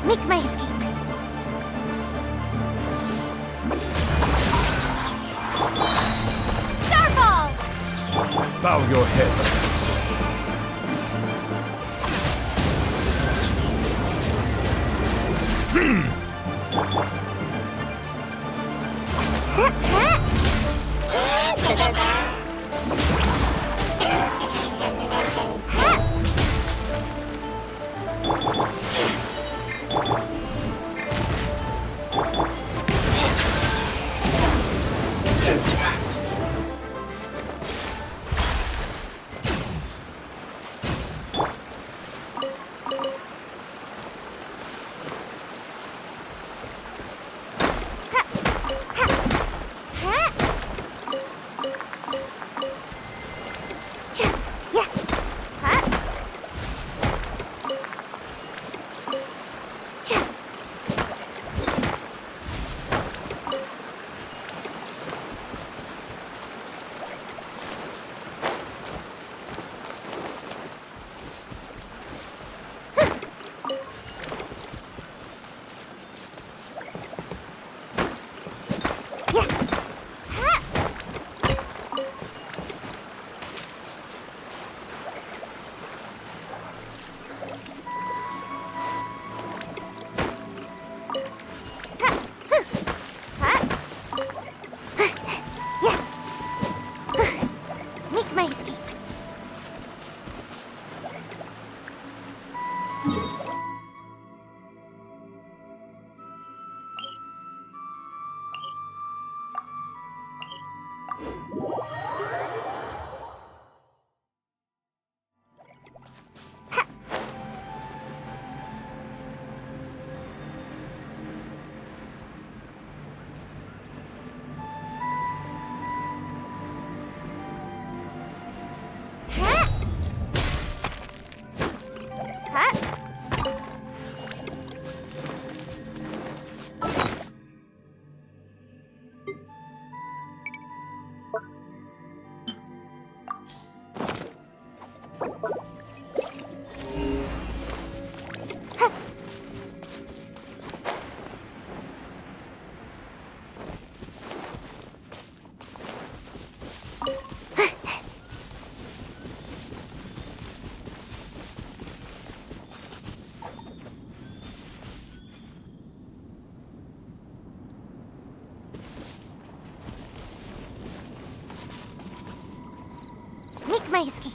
[SPEAKER 2] Make my escape. Starball!
[SPEAKER 15] Bow your head.
[SPEAKER 2] my escape.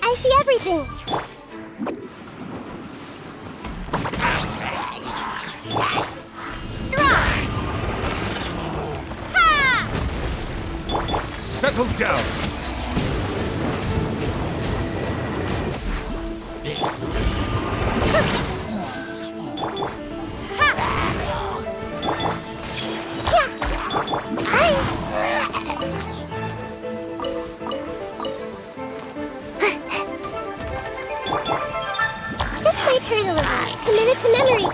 [SPEAKER 1] I see everything.
[SPEAKER 15] Settle down!
[SPEAKER 1] This might hurt a little. Commit it to memory.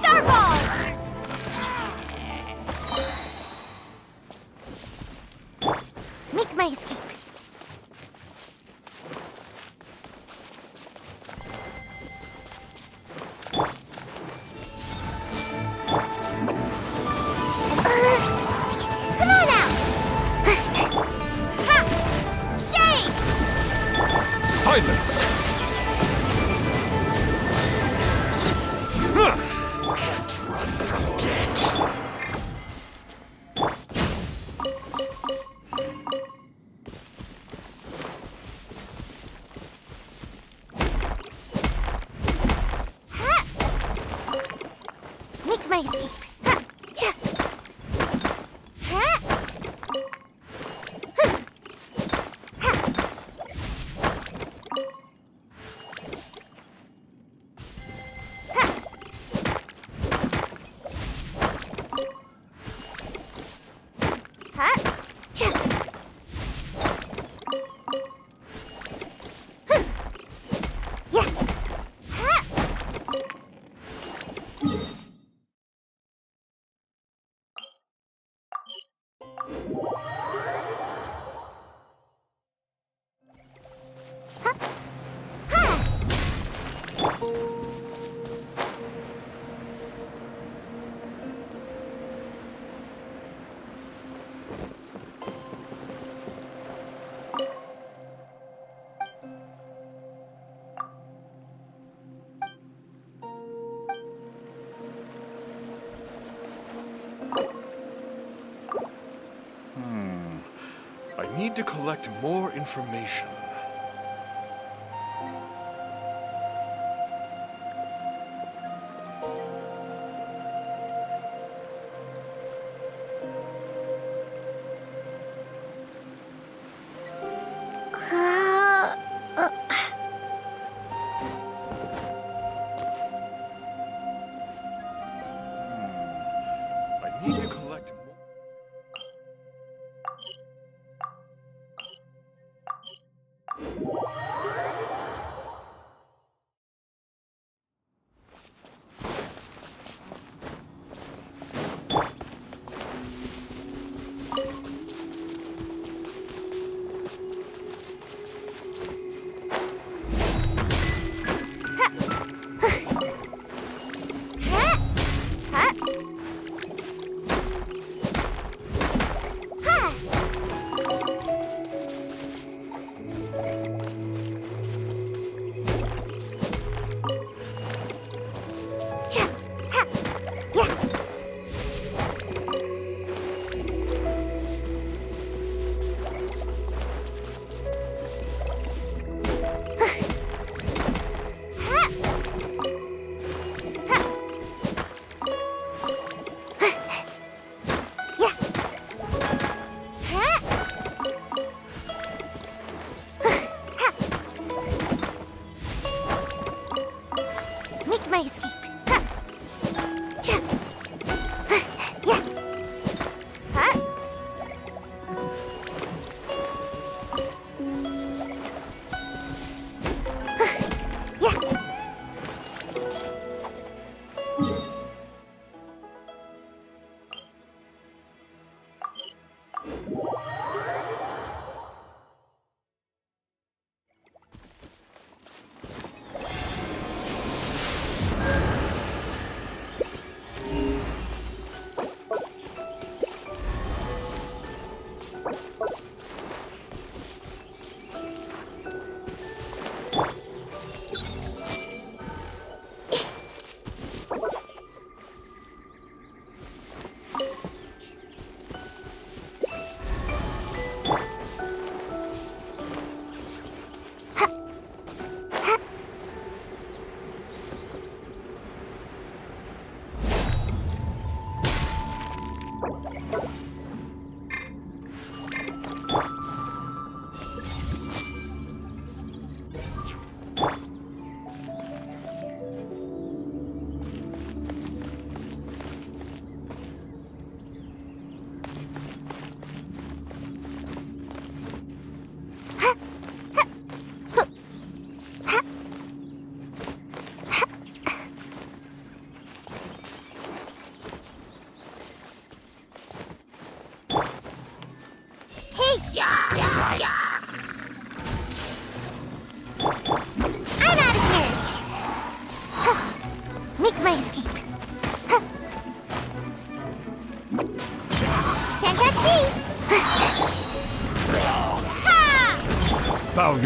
[SPEAKER 1] Starball!
[SPEAKER 2] Make my escape. Come on out! Ha! Shade!
[SPEAKER 15] Silence!
[SPEAKER 14] Can't run from death.
[SPEAKER 2] Make my escape. Ha! Cha! Ha! Huh. Ha! Ha! Ha! Cha! Huh. Yeah! Ha!
[SPEAKER 15] I need to collect more information. I need to collect more.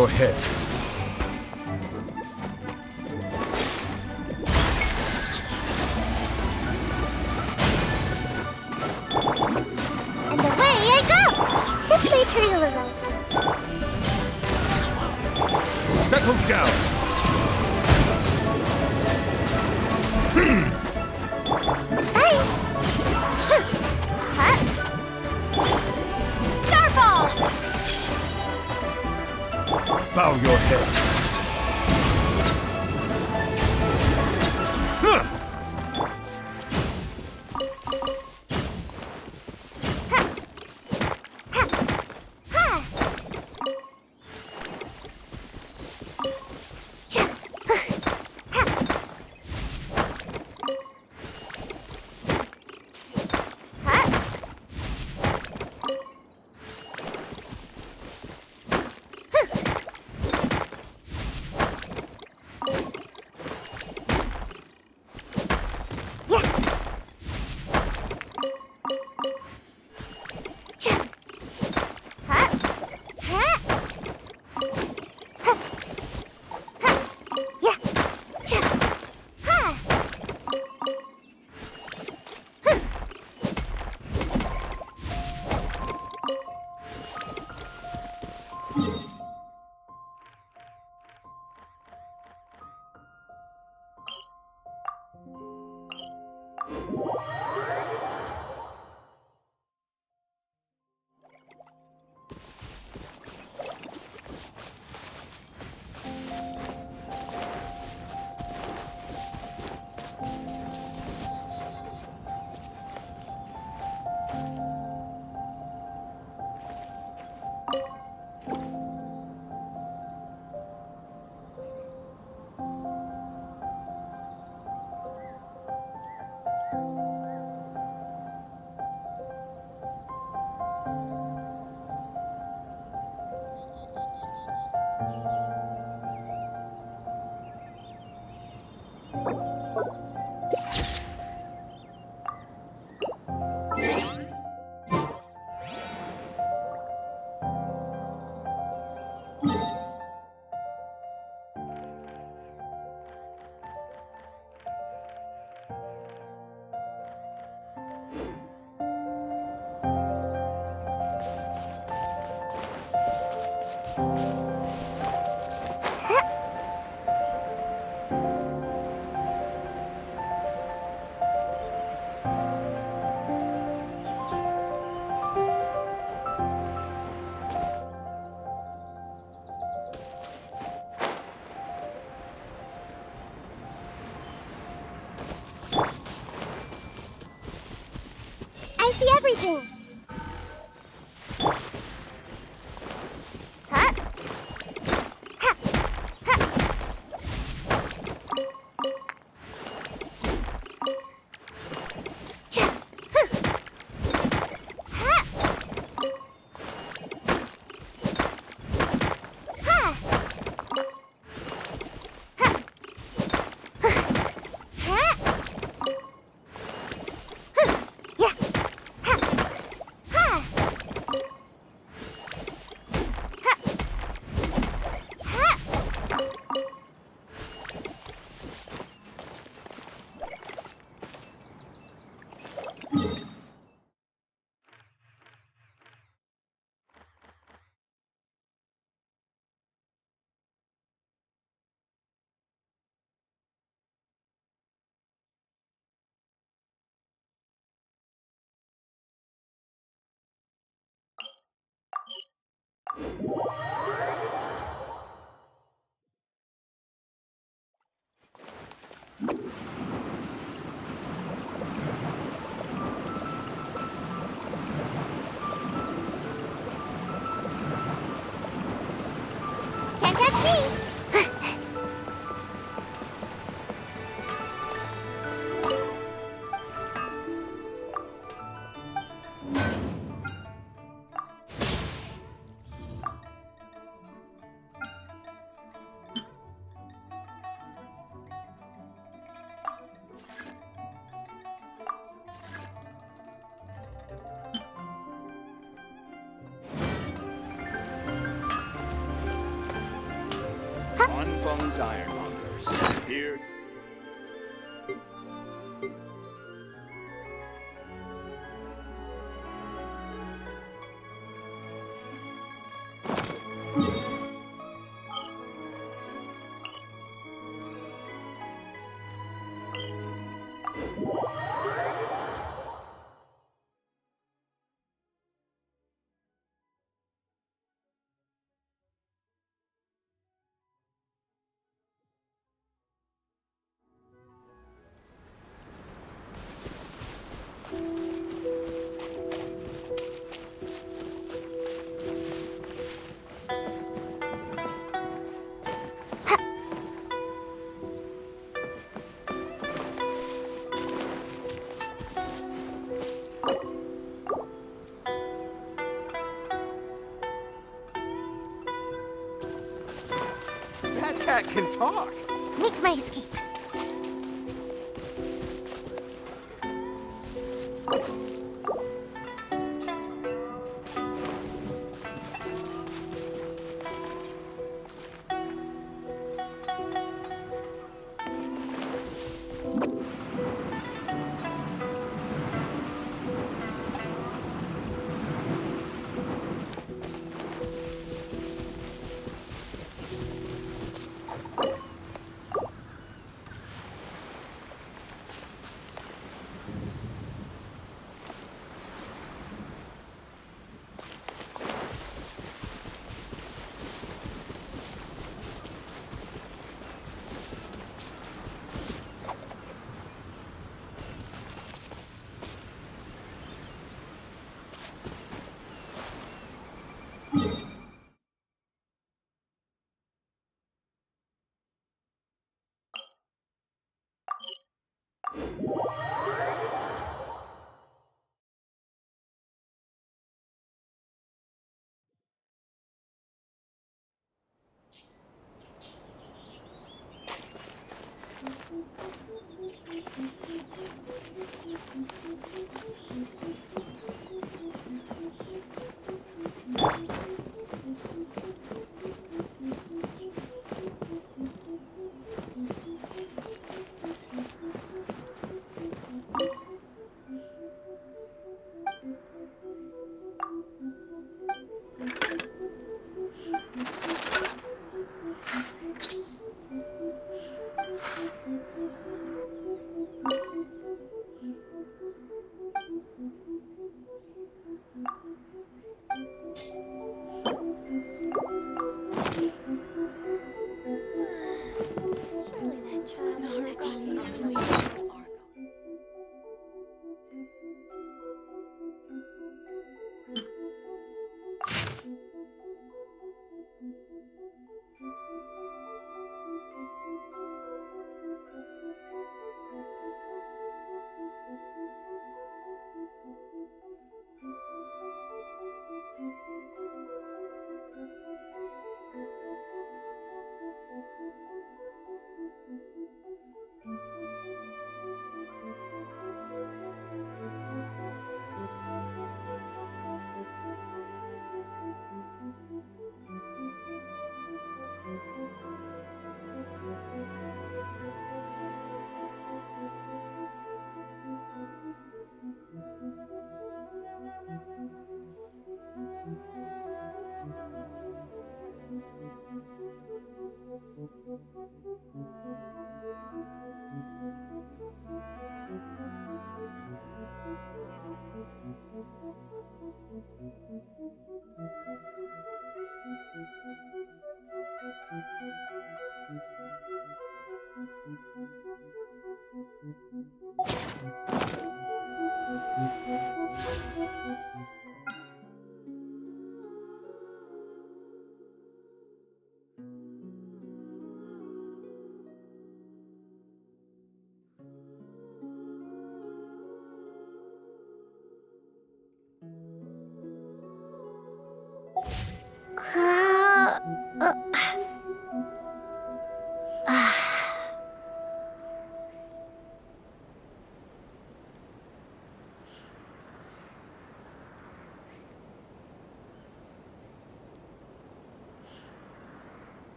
[SPEAKER 15] your head.
[SPEAKER 2] And away I go! This way, Trilolo.
[SPEAKER 15] Settle down!
[SPEAKER 2] Bye! Starfall!
[SPEAKER 15] Bow your head.
[SPEAKER 2] I see everything. Can't catch me!
[SPEAKER 19] Feng's Ironmongers. Here.
[SPEAKER 11] That cat can talk.
[SPEAKER 2] Make my escape.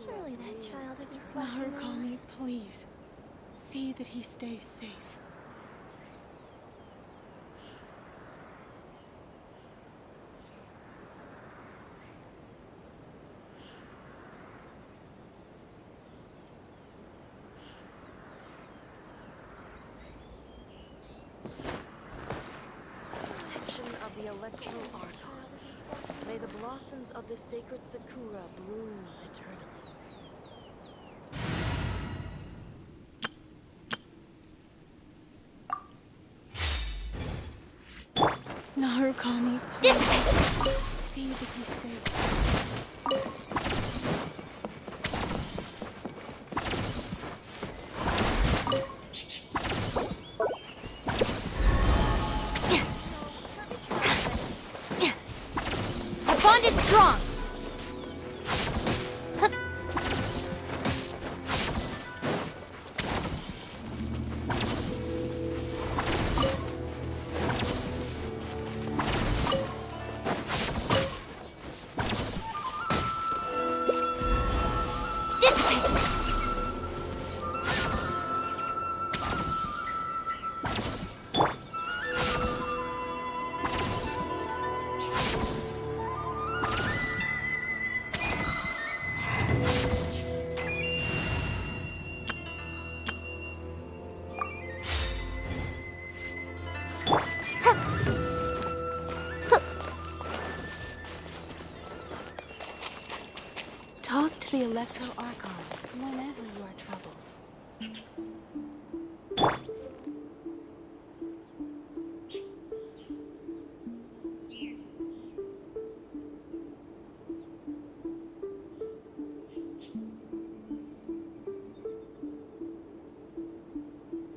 [SPEAKER 2] Surely that child isn't
[SPEAKER 17] Narukami, please. See that he stays safe.
[SPEAKER 20] Protection of the Electro Archon. May the blossoms of the sacred Sakura bloom eternally.
[SPEAKER 17] Narukami, please. See that he stays safe.
[SPEAKER 2] Our bond is strong.
[SPEAKER 17] Talk to the Electro Archon whenever you are troubled.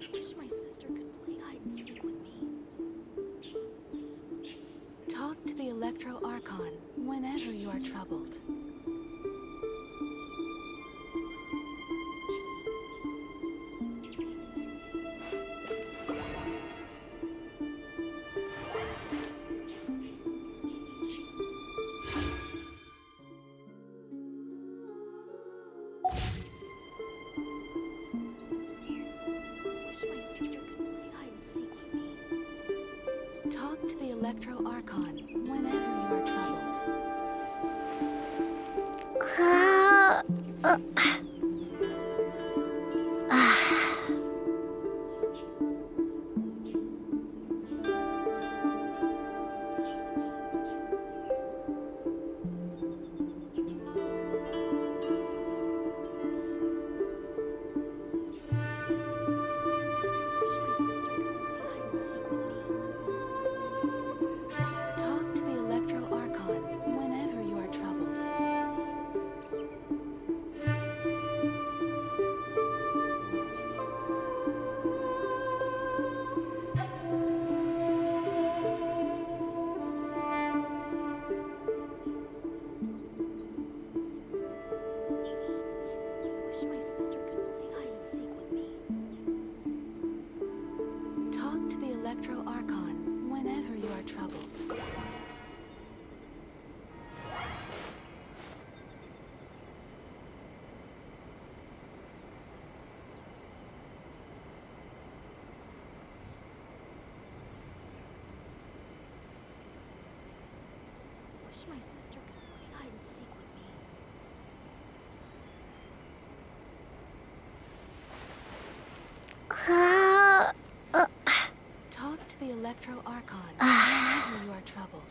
[SPEAKER 20] I wish my sister could play hide and seek with me.
[SPEAKER 17] Talk to the Electro Archon whenever you are troubled. Talk to the Electro Archon whenever you are troubled. Talk to the Electro Archon whenever you are troubled.
[SPEAKER 20] I wish my sister could play hide and seek with me.
[SPEAKER 17] Talk to the Electro Archon whenever you are troubled.
[SPEAKER 20] I wish my sister could play hide and seek with me.
[SPEAKER 17] Talk to the Electro Archon whenever you are troubled.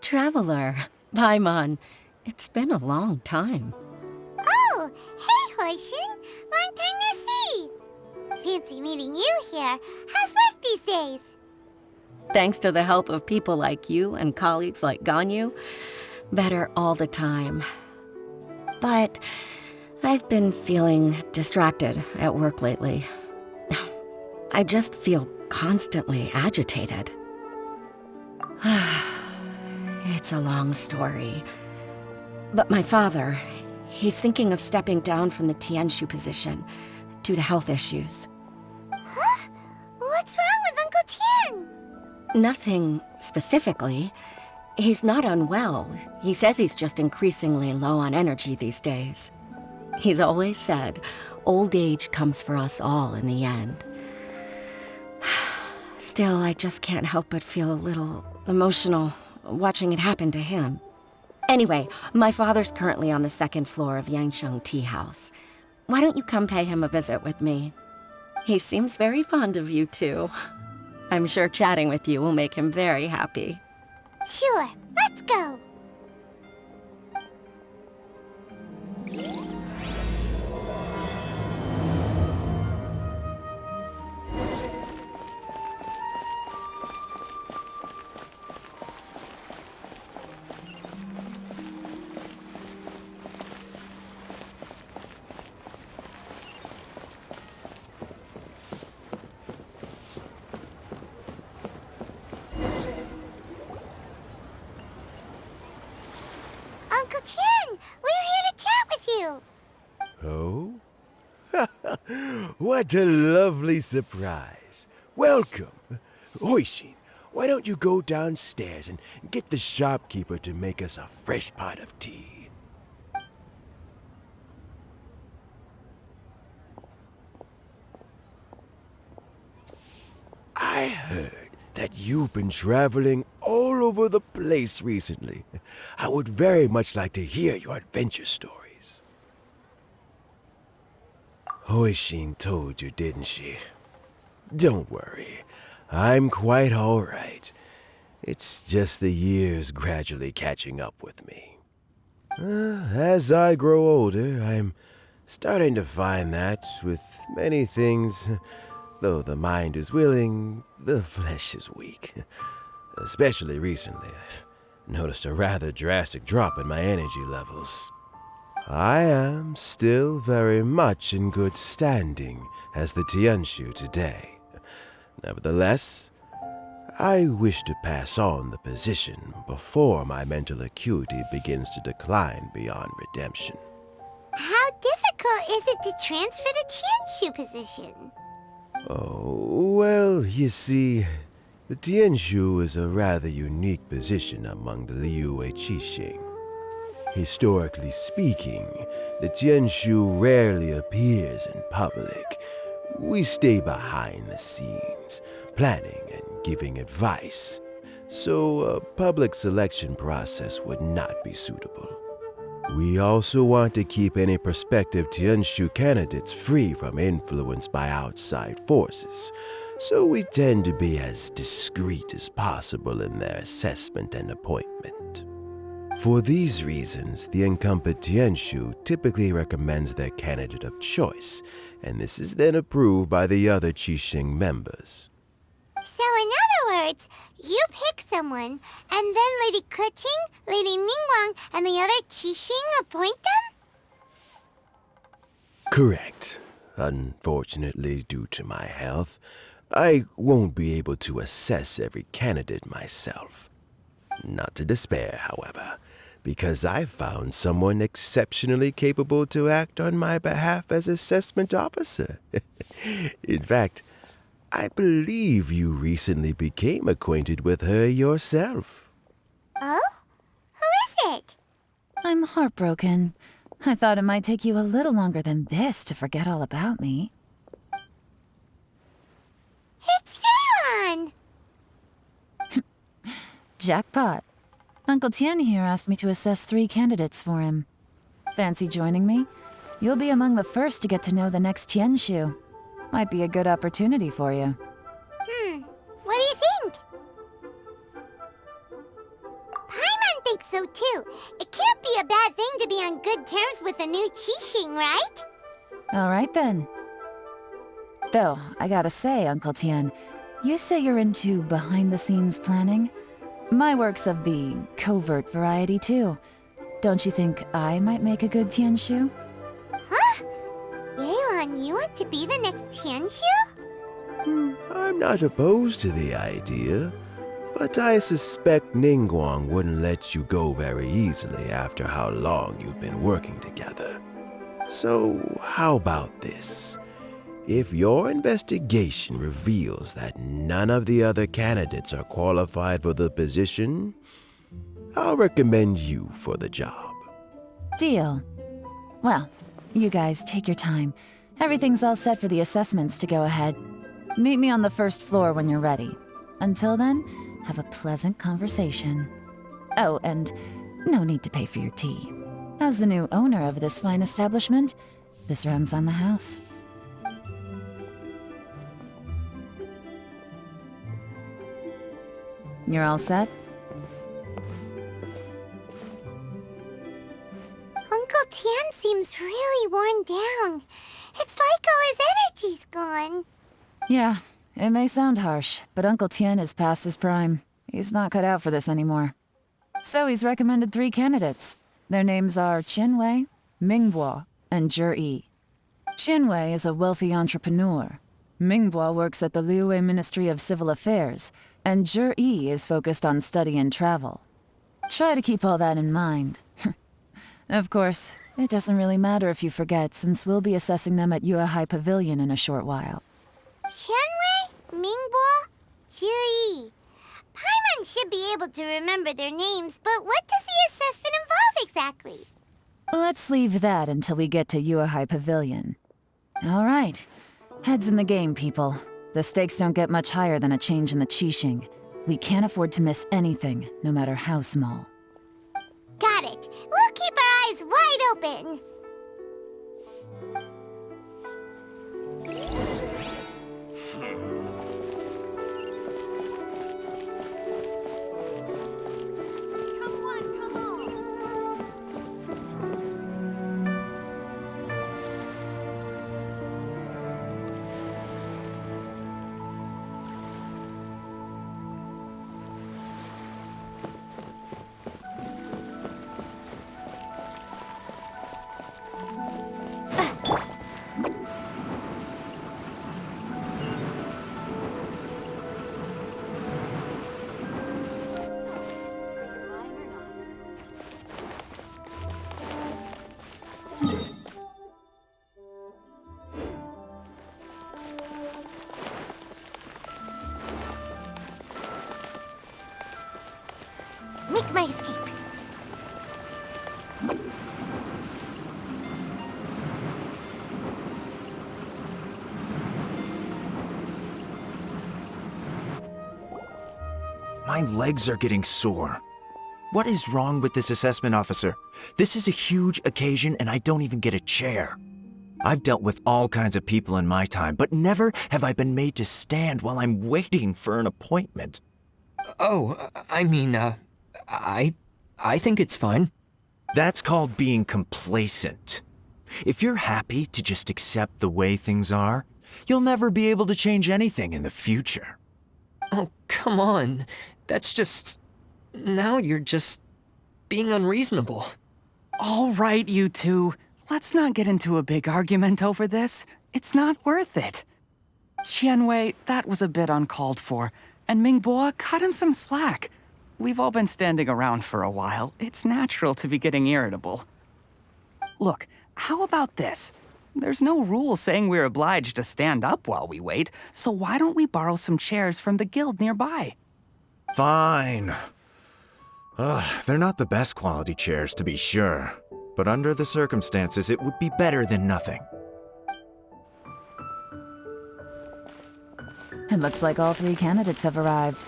[SPEAKER 9] Traveler, Paimon, it's been a long time.
[SPEAKER 2] Oh, hey, Huixin! Long time no see! Fancy meeting you here. How's work these days?
[SPEAKER 9] Thanks to the help of people like you and colleagues like Ganyu, better all the time. But I've been feeling distracted at work lately. I just feel constantly agitated. It's a long story. But my father, he's thinking of stepping down from the Tianquan position due to health issues.
[SPEAKER 2] Huh? What's wrong with Uncle Tian?
[SPEAKER 9] Nothing specifically. He's not unwell. He says he's just increasingly low on energy these days. He's always said, old age comes for us all in the end. Still, I just can't help but feel a little emotional watching it happen to him. Anyway, my father's currently on the second floor of Yangsheng Tea House. Why don't you come pay him a visit with me? He seems very fond of you, too. I'm sure chatting with you will make him very happy.
[SPEAKER 2] Sure, let's go. Uncle Tian, we're here to chat with you.
[SPEAKER 12] Oh? What a lovely surprise. Welcome. Huixin, why don't you go downstairs and get the shopkeeper to make us a fresh pot of tea? I heard that you've been traveling all over the place recently. I would very much like to hear your adventure stories. Huixin told you, didn't she? Don't worry, I'm quite all right. It's just the years gradually catching up with me. As I grow older, I'm starting to find that with many things, though the mind is willing, the flesh is weak. Especially recently, I've noticed a rather drastic drop in my energy levels. I am still very much in good standing as the Tianquan today. Nevertheless, I wish to pass on the position before my mental acuity begins to decline beyond redemption.
[SPEAKER 2] How difficult is it to transfer the Qingxu position?
[SPEAKER 12] Oh, well, you see, the Tianquan is a rather unique position among the Liyue Qixing. Historically speaking, the Tianquan rarely appears in public. We stay behind the scenes, planning and giving advice, so a public selection process would not be suitable. We also want to keep any prospective Tianquan candidates free from influence by outside forces, so we tend to be as discreet as possible in their assessment and appointment. For these reasons, the incumbent Tianquan typically recommends their candidate of choice, and this is then approved by the other Qixing members.
[SPEAKER 2] So in other words, you pick someone, and then Lady Qixing, Lady NIngguang, and the other Qixing appoint them?
[SPEAKER 12] Correct. Unfortunately, due to my health, I won't be able to assess every candidate myself. Not to despair, however, because I found someone exceptionally capable to act on my behalf as assessment officer. In fact, I believe you recently became acquainted with her yourself.
[SPEAKER 2] Oh? Who is it?
[SPEAKER 21] I'm heartbroken. I thought it might take you a little longer than this to forget all about me.
[SPEAKER 2] It's Yelan!
[SPEAKER 21] Jackpot. Uncle Tian here asked me to assess 3 candidates for him. Fancy joining me? You'll be among the first to get to know the next Qingxu. Might be a good opportunity for you.
[SPEAKER 2] What do you think? Paimon thinks so too. It can't be a bad thing to be on good terms with a new Qixing, right?
[SPEAKER 21] All right then. Though, I gotta say, Uncle Tian, you say you're into behind-the-scenes planning? My work's of the covert variety too. Don't you think I might make a good Tianquan?
[SPEAKER 2] Huh? Yelan, you want to be the next Tianquan?
[SPEAKER 12] I'm not opposed to the idea, but I suspect NIngguang wouldn't let you go very easily after how long you've been working together. So, how about this? If your investigation reveals that none of the other candidates are qualified for the position, I'll recommend you for the job.
[SPEAKER 21] Deal. Well, you guys take your time. Everything's all set for the assessments to go ahead. Meet me on the first floor when you're ready. Until then, have a pleasant conversation. Oh, and no need to pay for your tea. As the new owner of this fine establishment, this runs on the house. You're all set?
[SPEAKER 2] Uncle Tian seems really worn down. It's like all his energy's gone.
[SPEAKER 21] Yeah, it may sound harsh, but Uncle Tian is past his prime. He's not cut out for this anymore. So he's recommended 3 candidates. Their names are Qinwei, Mingguang, and Zhi. Qinwei is a wealthy entrepreneur. Mingguang works at the Liyue Ministry of Civil Affairs, and Zhi is focused on study and travel. Try to keep all that in mind. Of course, it doesn't really matter if you forget, since we'll be assessing them at Yuehai Pavilion in a short while.
[SPEAKER 2] Qianwei, Mingguang, Zhi. Paimon should be able to remember their names, but what does the assessment involve exactly?
[SPEAKER 21] Let's leave that until we get to Yuehai Pavilion. All right. Heads in the game, people. The stakes don't get much higher than a change in the Qixing. We can't afford to miss anything, no matter how small.
[SPEAKER 2] Got it. We'll keep our eyes wide open. Make my escape.
[SPEAKER 8] My legs are getting sore. What is wrong with this assessment officer? This is a huge occasion and I don't even get a chair. I've dealt with all kinds of people in my time, but never have I been made to stand while I'm waiting for an appointment.
[SPEAKER 22] Oh, I mean, I think it's fine.
[SPEAKER 8] That's called being complacent. If you're happy to just accept the way things are, you'll never be able to change anything in the future.
[SPEAKER 22] Oh, come on. That's just... Now you're just being unreasonable.
[SPEAKER 23] All right, you two. Let's not get into a big argument over this. It's not worth it. Qianwei, that was a bit uncalled for. And Mingguang, cut him some slack. We've all been standing around for a while. It's natural to be getting irritable. Look, how about this? There's no rule saying we're obliged to stand up while we wait, so why don't we borrow some chairs from the guild nearby?
[SPEAKER 8] Fine. They're not the best quality chairs, to be sure. But under the circumstances, it would be better than nothing.
[SPEAKER 21] It looks like all 3 candidates have arrived.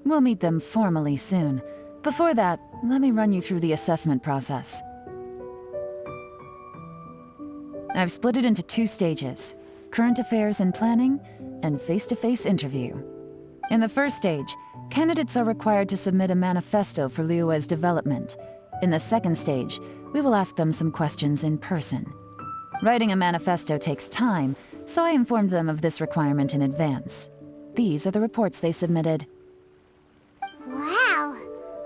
[SPEAKER 21] We'll meet them formally soon. Before that, let me run you through the assessment process. I've split it into 2 stages: current affairs and planning, and face-to-face interview. In the first stage, candidates are required to submit a manifesto for Liyue's development. In the second stage, we will ask them some questions in person. Writing a manifesto takes time, so I informed them of this requirement in advance. These are the reports they submitted.
[SPEAKER 2] Wow,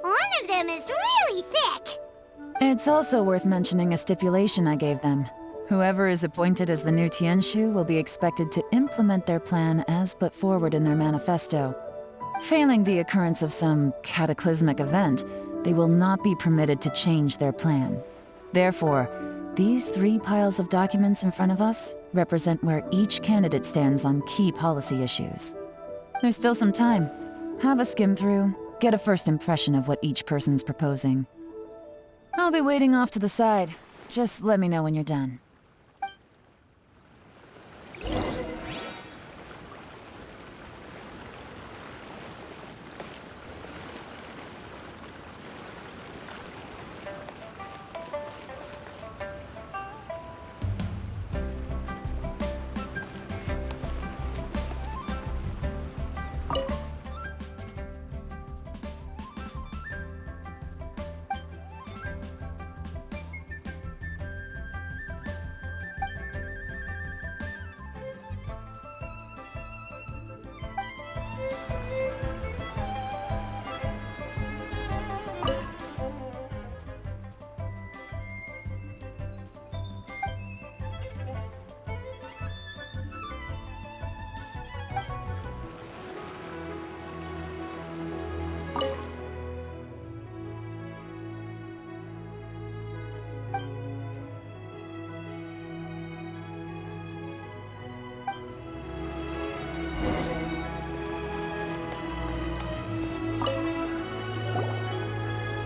[SPEAKER 2] one of them is really thick.
[SPEAKER 21] It's also worth mentioning a stipulation I gave them. Whoever is appointed as the new Tianquan will be expected to implement their plan as put forward in their manifesto. Failing the occurrence of some cataclysmic event, they will not be permitted to change their plan. Therefore, these 3 piles of documents in front of us represent where each candidate stands on key policy issues. There's still some time. Have a skim through, get a first impression of what each person's proposing. I'll be waiting off to the side. Just let me know when you're done.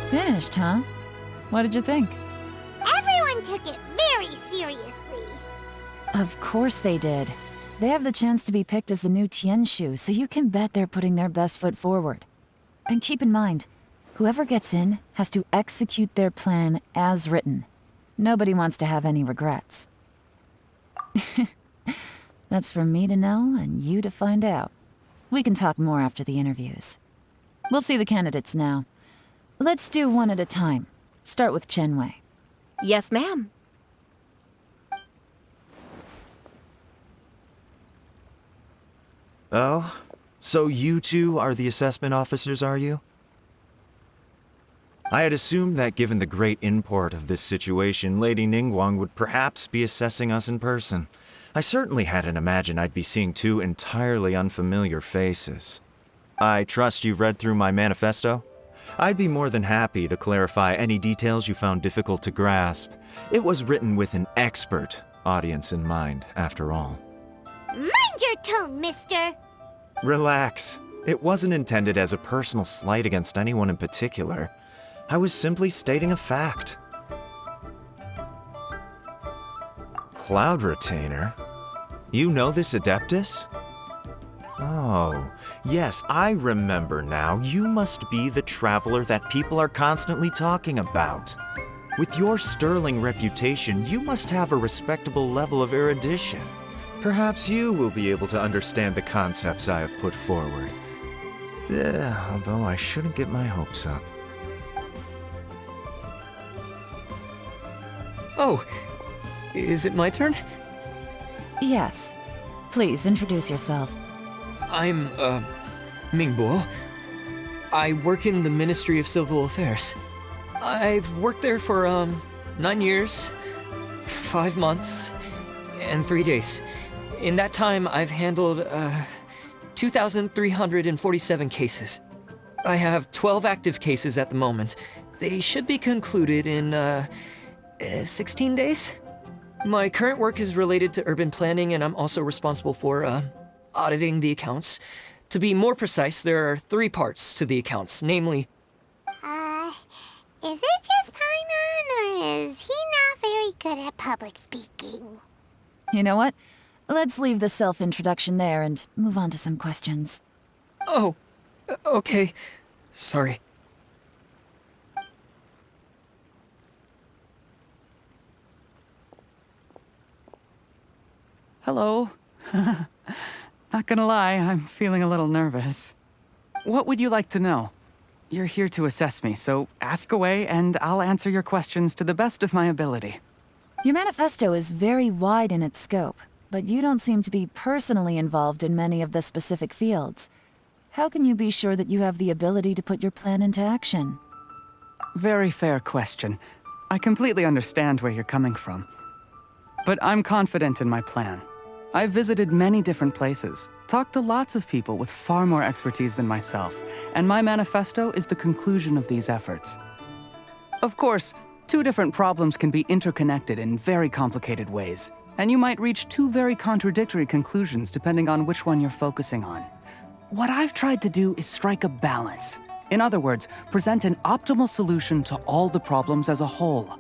[SPEAKER 21] Finished, huh? What did you think?
[SPEAKER 2] Everyone took it very seriously.
[SPEAKER 21] Of course they did. They have the chance to be picked as the new Tianquan, so you can bet they're putting their best foot forward. And keep in mind, whoever gets in has to execute their plan as written. Nobody wants to have any regrets. That's for me to know and you to find out. We can talk more after the interviews. We'll see the candidates now. Let's do one at a time. Start with Chenwei.
[SPEAKER 7] Yes, ma'am.
[SPEAKER 8] Oh? So you 2 are the assessment officers, are you? I had assumed that given the great import of this situation, Lady NIngguang would perhaps be assessing us in person. I certainly hadn't imagined I'd be seeing 2 entirely unfamiliar faces. I trust you've read through my manifesto? I'd be more than happy to clarify any details you found difficult to grasp. It was written with an expert audience in mind, after all.
[SPEAKER 2] Mind your tone, mister.
[SPEAKER 8] Relax. It wasn't intended as a personal slight against anyone in particular. I was simply stating a fact. Cloud Retainer? You know this Adeptus? Oh, yes, I remember now. You must be the traveler that people are constantly talking about. With your sterling reputation, you must have a respectable level of erudition. Perhaps you will be able to understand the concepts I have put forward. Yeah, although I shouldn't get my hopes up.
[SPEAKER 22] Oh, is it my turn?
[SPEAKER 21] Yes. Please introduce yourself.
[SPEAKER 22] I'm, Mingbo. I work in the Ministry of Civil Affairs. I've worked there for, 9 years, 5 months, and 3 days. In that time, I've handled, 2,347 cases. I have 12 active cases at the moment. They should be concluded in, 16 days? My current work is related to urban planning, and I'm also responsible for, auditing the accounts. To be more precise, there are 3 parts to the accounts, namely...
[SPEAKER 2] Is it just Paimon, or is he not very good at public speaking?
[SPEAKER 21] You know what? Let's leave the self-introduction there and move on to some questions.
[SPEAKER 22] Oh, Okay. Sorry.
[SPEAKER 23] Hello. Not gonna lie, I'm feeling a little nervous. What would you like to know? You're here to assess me, so ask away and I'll answer your questions to the best of my ability.
[SPEAKER 21] Your manifesto is very wide in its scope, but you don't seem to be personally involved in many of the specific fields. How can you be sure that you have the ability to put your plan into action?
[SPEAKER 23] Very fair question. I completely understand where you're coming from. But I'm confident in my plan. I've visited many different places, talked to lots of people with far more expertise than myself, and my manifesto is the conclusion of these efforts. Of course, two different problems can be interconnected in very complicated ways, and you might reach two very contradictory conclusions depending on which one you're focusing on. What I've tried to do is strike a balance. In other words, present an optimal solution to all the problems as a whole.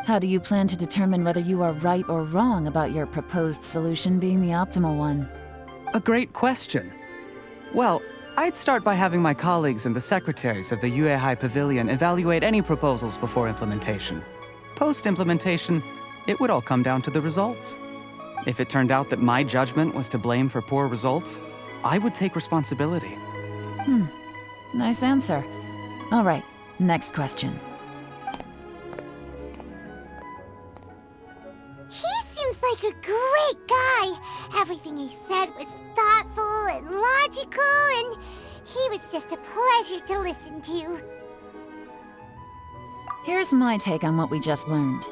[SPEAKER 21] How do you plan to determine whether you are right or wrong about your proposed solution being the optimal one?
[SPEAKER 23] A great question. Well, I'd start by having my colleagues and the secretaries of the Yuehai Pavilion evaluate any proposals before implementation. Post-implementation, it would all come down to the results. If it turned out that my judgment was to blame for poor results, I would take responsibility.
[SPEAKER 21] Nice answer. All right, next question.
[SPEAKER 2] He seems like a great guy. Everything he said was thoughtful and logical, and he was just a pleasure to listen to.
[SPEAKER 21] Here's my take on what we just learned.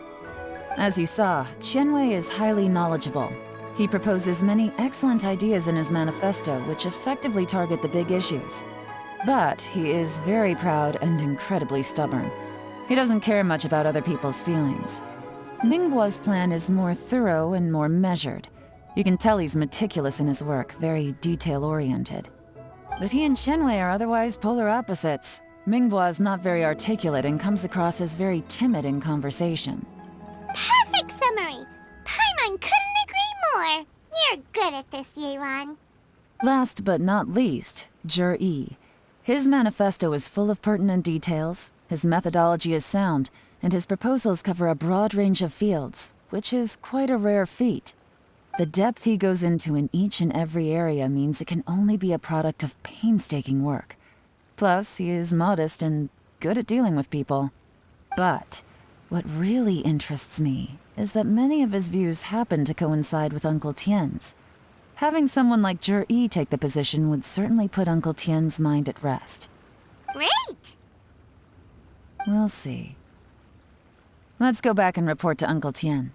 [SPEAKER 21] As you saw, Qianwei is highly knowledgeable. He proposes many excellent ideas in his manifesto which effectively target the big issues. But he is very proud and incredibly stubborn. He doesn't care much about other people's feelings. NIngguang's plan is more thorough and more measured. You can tell he's meticulous in his work, very detail-oriented. But he and Qianwei are otherwise polar opposites. Ningguang is not very articulate and comes across as very timid in conversation.
[SPEAKER 2] Perfect summary! Paimon couldn't agree more! You're good at this, Yelan.
[SPEAKER 21] Last but not least, Zhi. His manifesto is full of pertinent details, his methodology is sound, and his proposals cover a broad range of fields, which is quite a rare feat. The depth he goes into in each and every area means it can only be a product of painstaking work. Plus, he is modest and good at dealing with people. But what really interests me is that many of his views happen to coincide with Uncle Tian's. Having someone like Zhi take the position would certainly put Uncle Tian's mind at rest.
[SPEAKER 2] Great!
[SPEAKER 21] We'll see. Let's go back and report to Uncle Tian.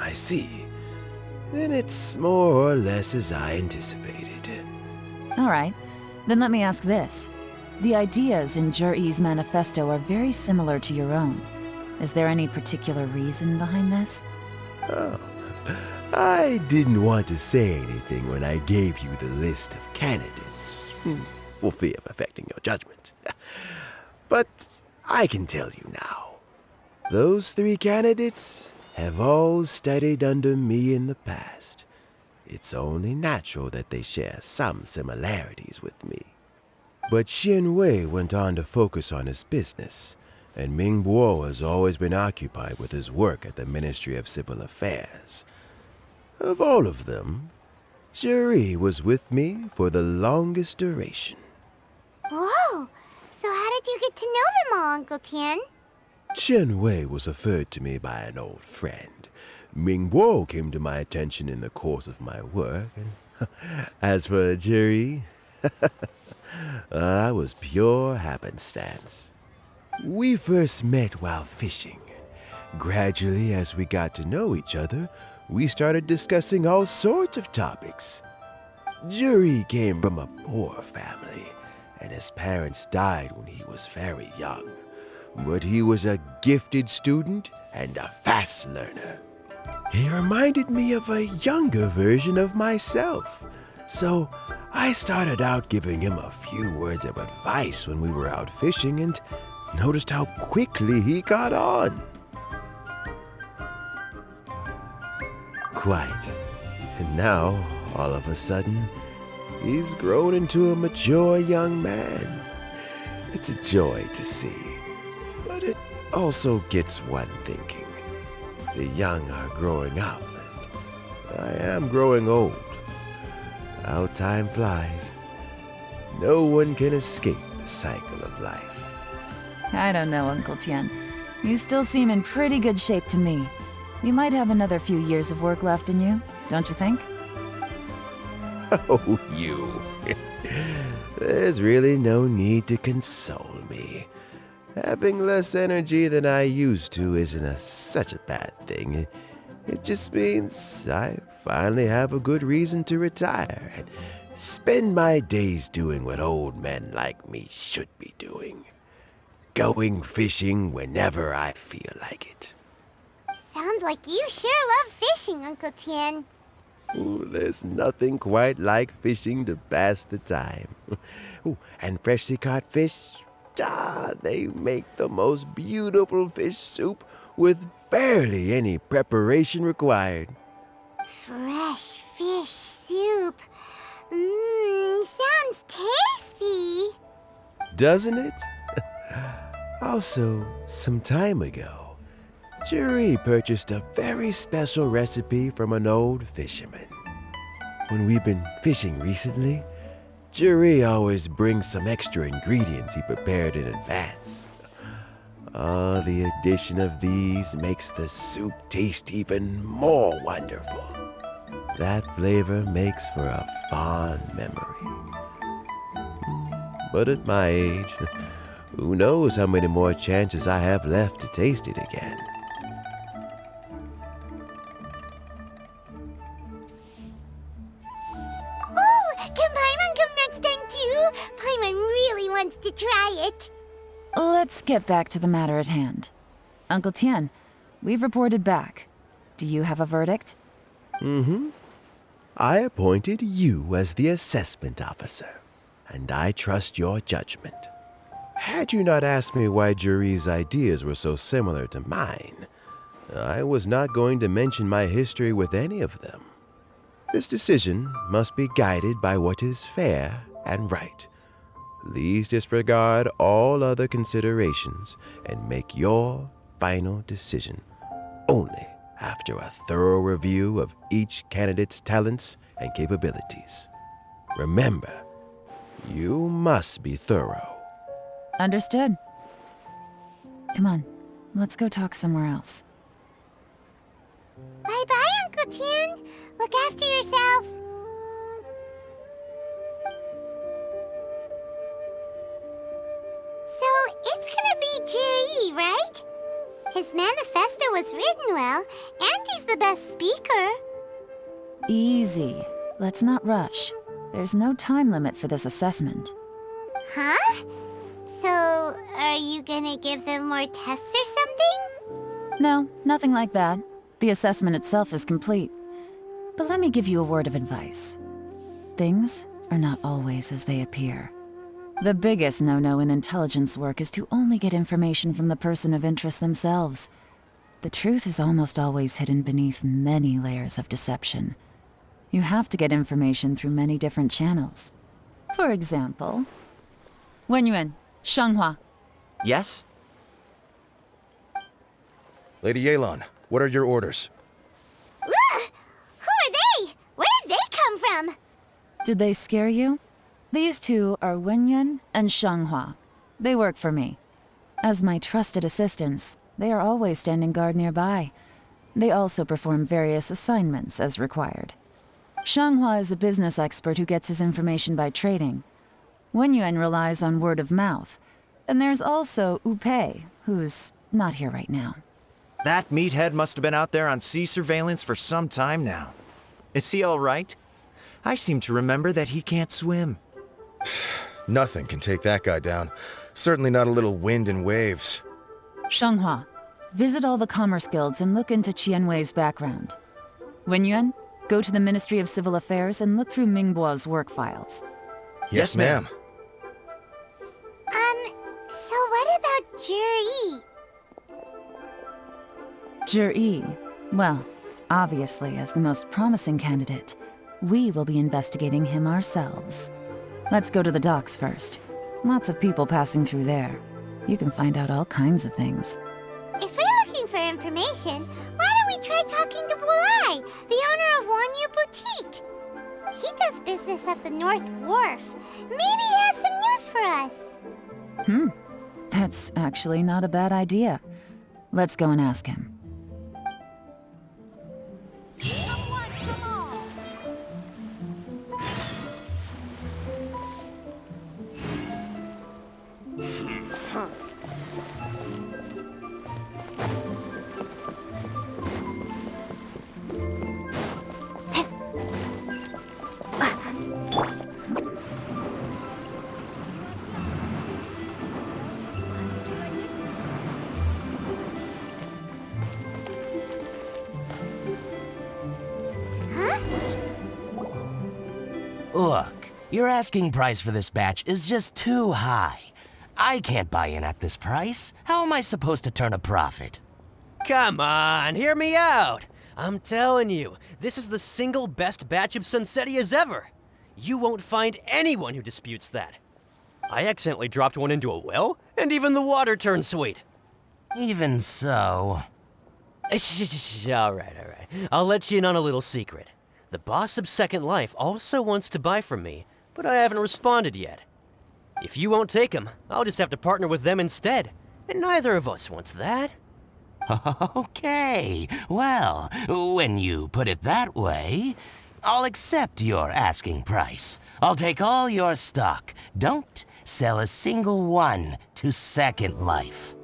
[SPEAKER 12] I see. Then it's more or less as I anticipated.
[SPEAKER 21] All right, then let me ask this. The ideas in Zhi's manifesto are very similar to your own. Is there any particular reason behind this?
[SPEAKER 12] Oh, I didn't want to say anything when I gave you the list of candidates, for fear of affecting your judgment. But I can tell you now. Those 3 candidates have all studied under me in the past. It's only natural that they share some similarities with me. But Qianwei went on to focus on his business, and Ningguang has always been occupied with his work at the Ministry of Civil Affairs. Of all of them, Zhi was with me for the longest duration.
[SPEAKER 2] Whoa! So how did you get to know them all, Uncle Tian?
[SPEAKER 12] Qianwei was referred to me by an old friend, Ningguang came to my attention in the course of my work. As for Jade, that was pure happenstance. We first met while fishing. Gradually, as we got to know each other, we started discussing all sorts of topics. Jade came from a poor family, and his parents died when he was very young. But he was a gifted student and a fast learner. He reminded me of a younger version of myself. So I started out giving him a few words of advice when we were out fishing and noticed how quickly he got on. Quite. And now, all of a sudden, he's grown into a mature young man. It's a joy to see. But it also gets one thinking. The young are growing up, and I am growing old. How time flies. No one can escape the cycle of life.
[SPEAKER 21] I don't know, Uncle Tian. You still seem in pretty good shape to me. You might have another few years of work left in you, don't you think?
[SPEAKER 12] Oh, you. There's really no need to console me. Having less energy than I used to isn't such a bad thing. It just means I finally have a good reason to retire and spend my days doing what old men like me should be doing. Going fishing whenever I feel like it.
[SPEAKER 2] Sounds like you sure love fishing, Uncle Tian.
[SPEAKER 12] Ooh, there's nothing quite like fishing to pass the time. Ooh, and freshly caught fish, they make the most beautiful fish soup with barely any preparation required.
[SPEAKER 2] Fresh fish soup. Sounds tasty.
[SPEAKER 12] Doesn't it? Also, some time ago, Jade purchased a very special recipe from an old fisherman. When we've been fishing recently, Jade always brings some extra ingredients he prepared in advance. The addition of these makes the soup taste even more wonderful. That flavor makes for a fond memory. But at my age, who knows how many more chances I have left to taste it again.
[SPEAKER 2] Oh, can Paimon come next time too? Paimon really wants to try it.
[SPEAKER 21] Let's get back to the matter at hand. Uncle Tian, we've reported back. Do you have a verdict?
[SPEAKER 12] I appointed you as the assessment officer, and I trust your judgment. Had you not asked me why Jade's ideas were so similar to mine, I was not going to mention my history with any of them. This decision must be guided by what is fair and right. Please disregard all other considerations and make your final decision only after a thorough review of each candidate's talents and capabilities. Remember, you must be thorough.
[SPEAKER 21] Understood. Come on, let's go talk somewhere else.
[SPEAKER 2] Bye-bye, Uncle Tian. Look after yourself. So, it's gonna be Jade, right? His manifesto was written well, and he's the best speaker.
[SPEAKER 21] Easy. Let's not rush. There's no time limit for this assessment.
[SPEAKER 2] Huh? So, are you gonna give them more tests or something?
[SPEAKER 21] No, nothing like that. The assessment itself is complete. But let me give you a word of advice. Things are not always as they appear. The biggest no-no in intelligence work is to only get information from the person of interest themselves. The truth is almost always hidden beneath many layers of deception. You have to get information through many different channels. For example, Wenyuan, Shanghua.
[SPEAKER 3] Yes?
[SPEAKER 15] Lady Yelan, what are your orders?
[SPEAKER 2] Ugh! Who are they? Where did they come from?
[SPEAKER 21] Did they scare you? These two are Wenyuan and Shanghua. They work for me. As my trusted assistants, they are always standing guard nearby. They also perform various assignments as required. Shanghua is a business expert who gets his information by trading. Wenyuan relies on word of mouth. And there's also Upei, who's not here right now.
[SPEAKER 8] That meathead must have been out there on sea surveillance for some time now. Is he all right? I seem to remember that he can't swim.
[SPEAKER 15] Nothing can take that guy down. Certainly not a little wind and waves.
[SPEAKER 21] Shanghua, visit all the commerce guilds and look into Qianwei's background. Wenyuan, go to the Ministry of Civil Affairs and look through Mingguo's work files.
[SPEAKER 15] Yes, ma'am.
[SPEAKER 2] So what about Juri?
[SPEAKER 21] Juri, well, obviously as the most promising candidate, we will be investigating him ourselves. Let's go to the docks first. Lots of people passing through there. You can find out all kinds of things.
[SPEAKER 2] If we're looking for information, why don't we try talking to Bulai, the owner of Wanyu Boutique? He does business at the North Wharf. Maybe he has some news for us.
[SPEAKER 21] That's actually not a bad idea. Let's go and ask him.
[SPEAKER 13] Look, your asking price for this batch is just too high. I can't buy in at this price. How am I supposed to turn a profit?
[SPEAKER 3] Come on, hear me out. I'm telling you, this is the single best batch of Sunsetias ever. You won't find anyone who disputes that. I accidentally dropped one into a well, and even the water turned sweet.
[SPEAKER 13] Even so...
[SPEAKER 3] All right. I'll let you in on a little secret. The boss of Second Life also wants to buy from me, but I haven't responded yet. If you won't take him, I'll just have to partner with them instead, and neither of us wants that.
[SPEAKER 13] Okay, well, when you put it that way, I'll accept your asking price. I'll take all your stock. Don't sell a single one to Second Life.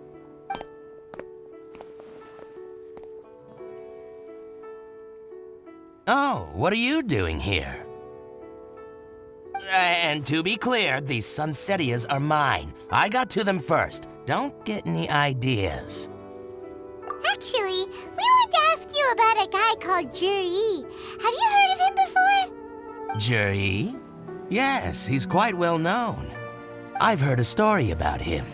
[SPEAKER 13] Oh, what are you doing here? And to be clear, these Sunsetias are mine. I got to them first. Don't get any ideas.
[SPEAKER 2] Actually, we want to ask you about a guy called Juri. Have you heard of him before?
[SPEAKER 13] Juri? Yes, he's quite well known. I've heard a story about him.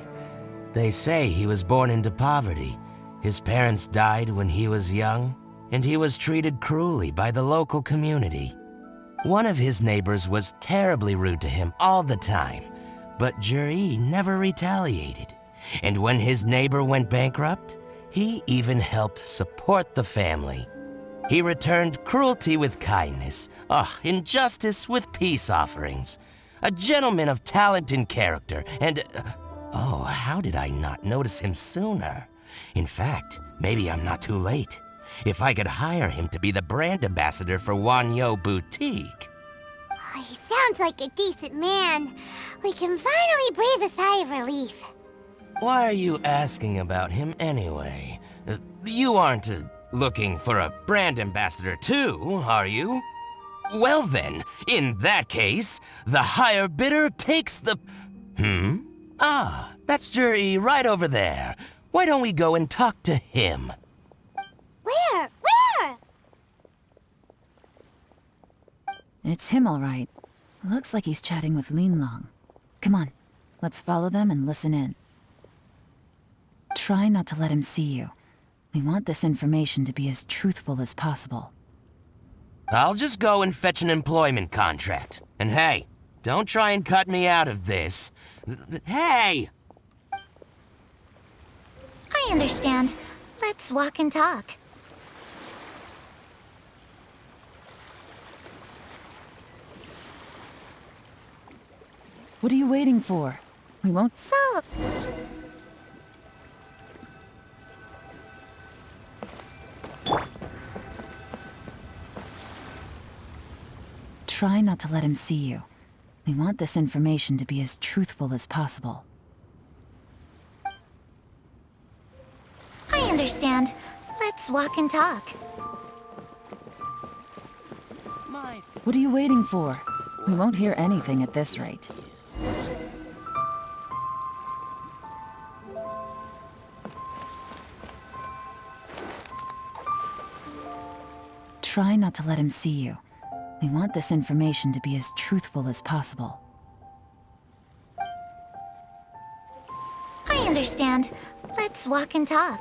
[SPEAKER 13] They say he was born into poverty. His parents died when he was young, and he was treated cruelly by the local community. One of his neighbors was terribly rude to him all the time, but Juri never retaliated. And when his neighbor went bankrupt, he even helped support the family. He returned cruelty with kindness, injustice with peace offerings. A gentleman of talent and character, and how did I not notice him sooner? In fact, maybe I'm not too late. If I could hire him to be the brand ambassador for Wanyu Boutique.
[SPEAKER 2] Oh, he sounds like a decent man. We can finally breathe a sigh of relief.
[SPEAKER 13] Why are you asking about him anyway? You aren't looking for a brand ambassador too, are you? Well then, in that case, the higher bidder takes the... that's Juri right over there. Why don't we go and talk to him?
[SPEAKER 2] Where?
[SPEAKER 21] It's him, all right. Looks like he's chatting with Linglong. Come on, let's follow them and listen in. Try not to let him see you. We want this information to be as truthful as possible.
[SPEAKER 13] I'll just go and fetch an employment contract. And hey, don't try and cut me out of this. Hey!
[SPEAKER 2] I understand. Let's walk and talk.
[SPEAKER 21] What are you waiting for? We won't...
[SPEAKER 2] So...
[SPEAKER 21] Try not to let him see you. We want this information to be as truthful as possible.
[SPEAKER 2] I understand. Let's walk and talk.
[SPEAKER 21] What are you waiting for? We won't hear anything at this rate. Try not to let him see you. We want this information to be as truthful as possible.
[SPEAKER 2] I understand. Let's walk and talk.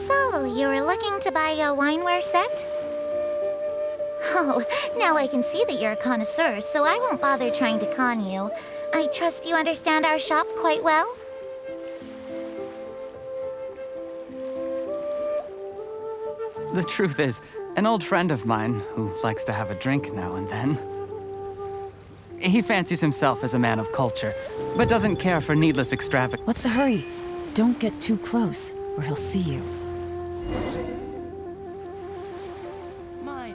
[SPEAKER 2] So, you were looking to buy a wineware set? Oh, now I can see that you're a connoisseur, so I won't bother trying to con you. I trust you understand our shop quite well?
[SPEAKER 23] The truth is, an old friend of mine, who likes to have a drink now and then, he fancies himself as a man of culture, but doesn't care for needless extravagance.
[SPEAKER 21] What's the hurry? Don't get too close, or he'll see you.
[SPEAKER 13] My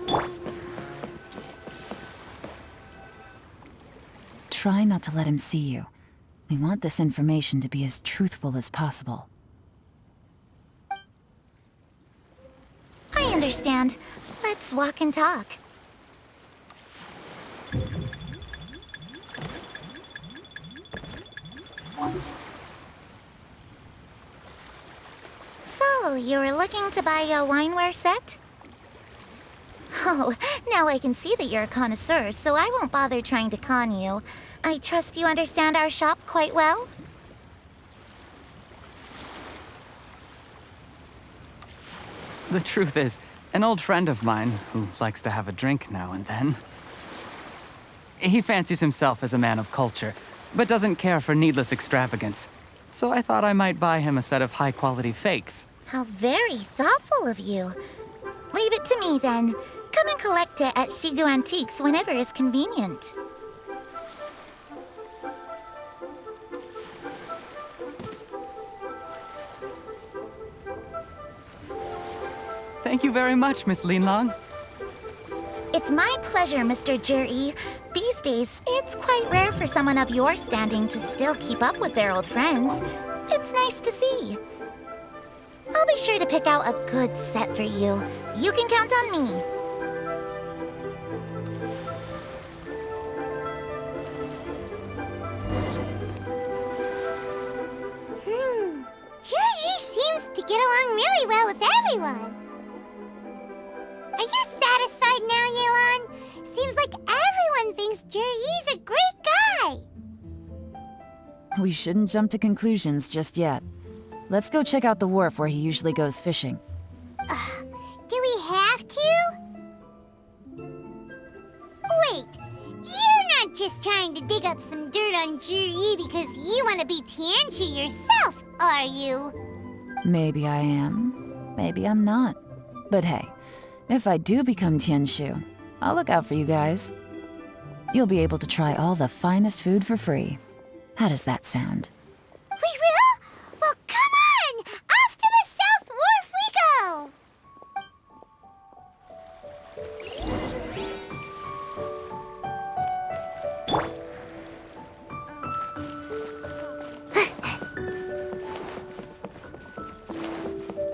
[SPEAKER 13] friend.
[SPEAKER 21] Try not to let him see you. We want this information to be as truthful as possible.
[SPEAKER 2] I understand. Let's walk and talk. So, you were looking to buy a wineware set? Oh, now I can see that you're a connoisseur, so I won't bother trying to con you. I trust you understand our shop quite well?
[SPEAKER 23] The truth is, an old friend of mine, who likes to have a drink now and then, he fancies himself as a man of culture, but doesn't care for needless extravagance. So I thought I might buy him a set of high-quality fakes.
[SPEAKER 2] How very thoughtful of you. Leave it to me, then. Come and collect it at Shigu Antiques whenever is convenient.
[SPEAKER 23] Thank you very much, Miss Linlong.
[SPEAKER 2] It's my pleasure, Mr. Juri. These days, it's quite rare for someone of your standing to still keep up with their old friends. It's nice to see. I'll be sure to pick out a good set for you. You can count on me. Juri seems to get along really well with everyone. Are you satisfied now, Yelan? Seems like everyone thinks Juri's a great guy.
[SPEAKER 21] We shouldn't jump to conclusions just yet. Let's go check out the wharf where he usually goes fishing.
[SPEAKER 2] Do we have to? Wait, you're not just trying to dig up some dirt on Juri because you want to be Tianquan yourself, are you?
[SPEAKER 21] Maybe I am. Maybe I'm not. But hey, if I do become Qingxu, I'll look out for you guys. You'll be able to try all the finest food for free. How does that sound?
[SPEAKER 2] We will? Well, come on! Off to the South Wharf we go!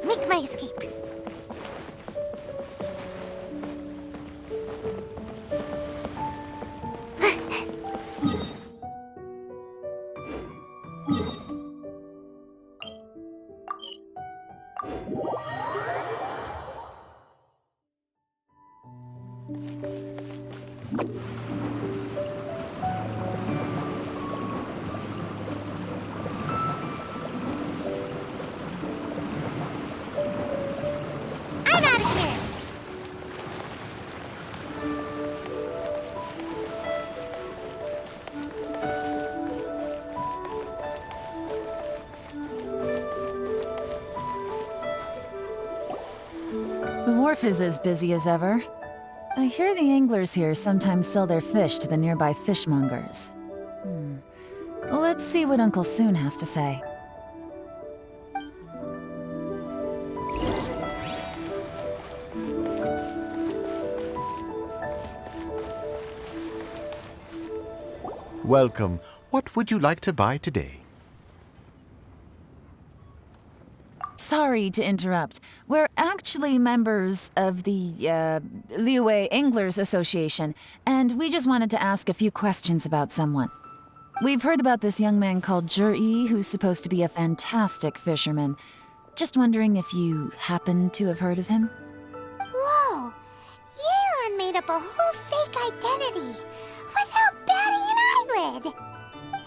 [SPEAKER 2] Make my escape. I'm out of here!
[SPEAKER 21] The wharf is as busy as ever. I hear the anglers here sometimes sell their fish to the nearby fishmongers. Let's see what Uncle Soon has to say.
[SPEAKER 10] Welcome. What would you like to buy today?
[SPEAKER 21] Sorry to interrupt. We're actually members of the, Liyue Anglers Association, and we just wanted to ask a few questions about someone. We've heard about this young man called Zhi, who's supposed to be a fantastic fisherman. Just wondering if you happen to have heard of him?
[SPEAKER 2] Whoa! Yelan made up a whole fake identity without batting an eyelid!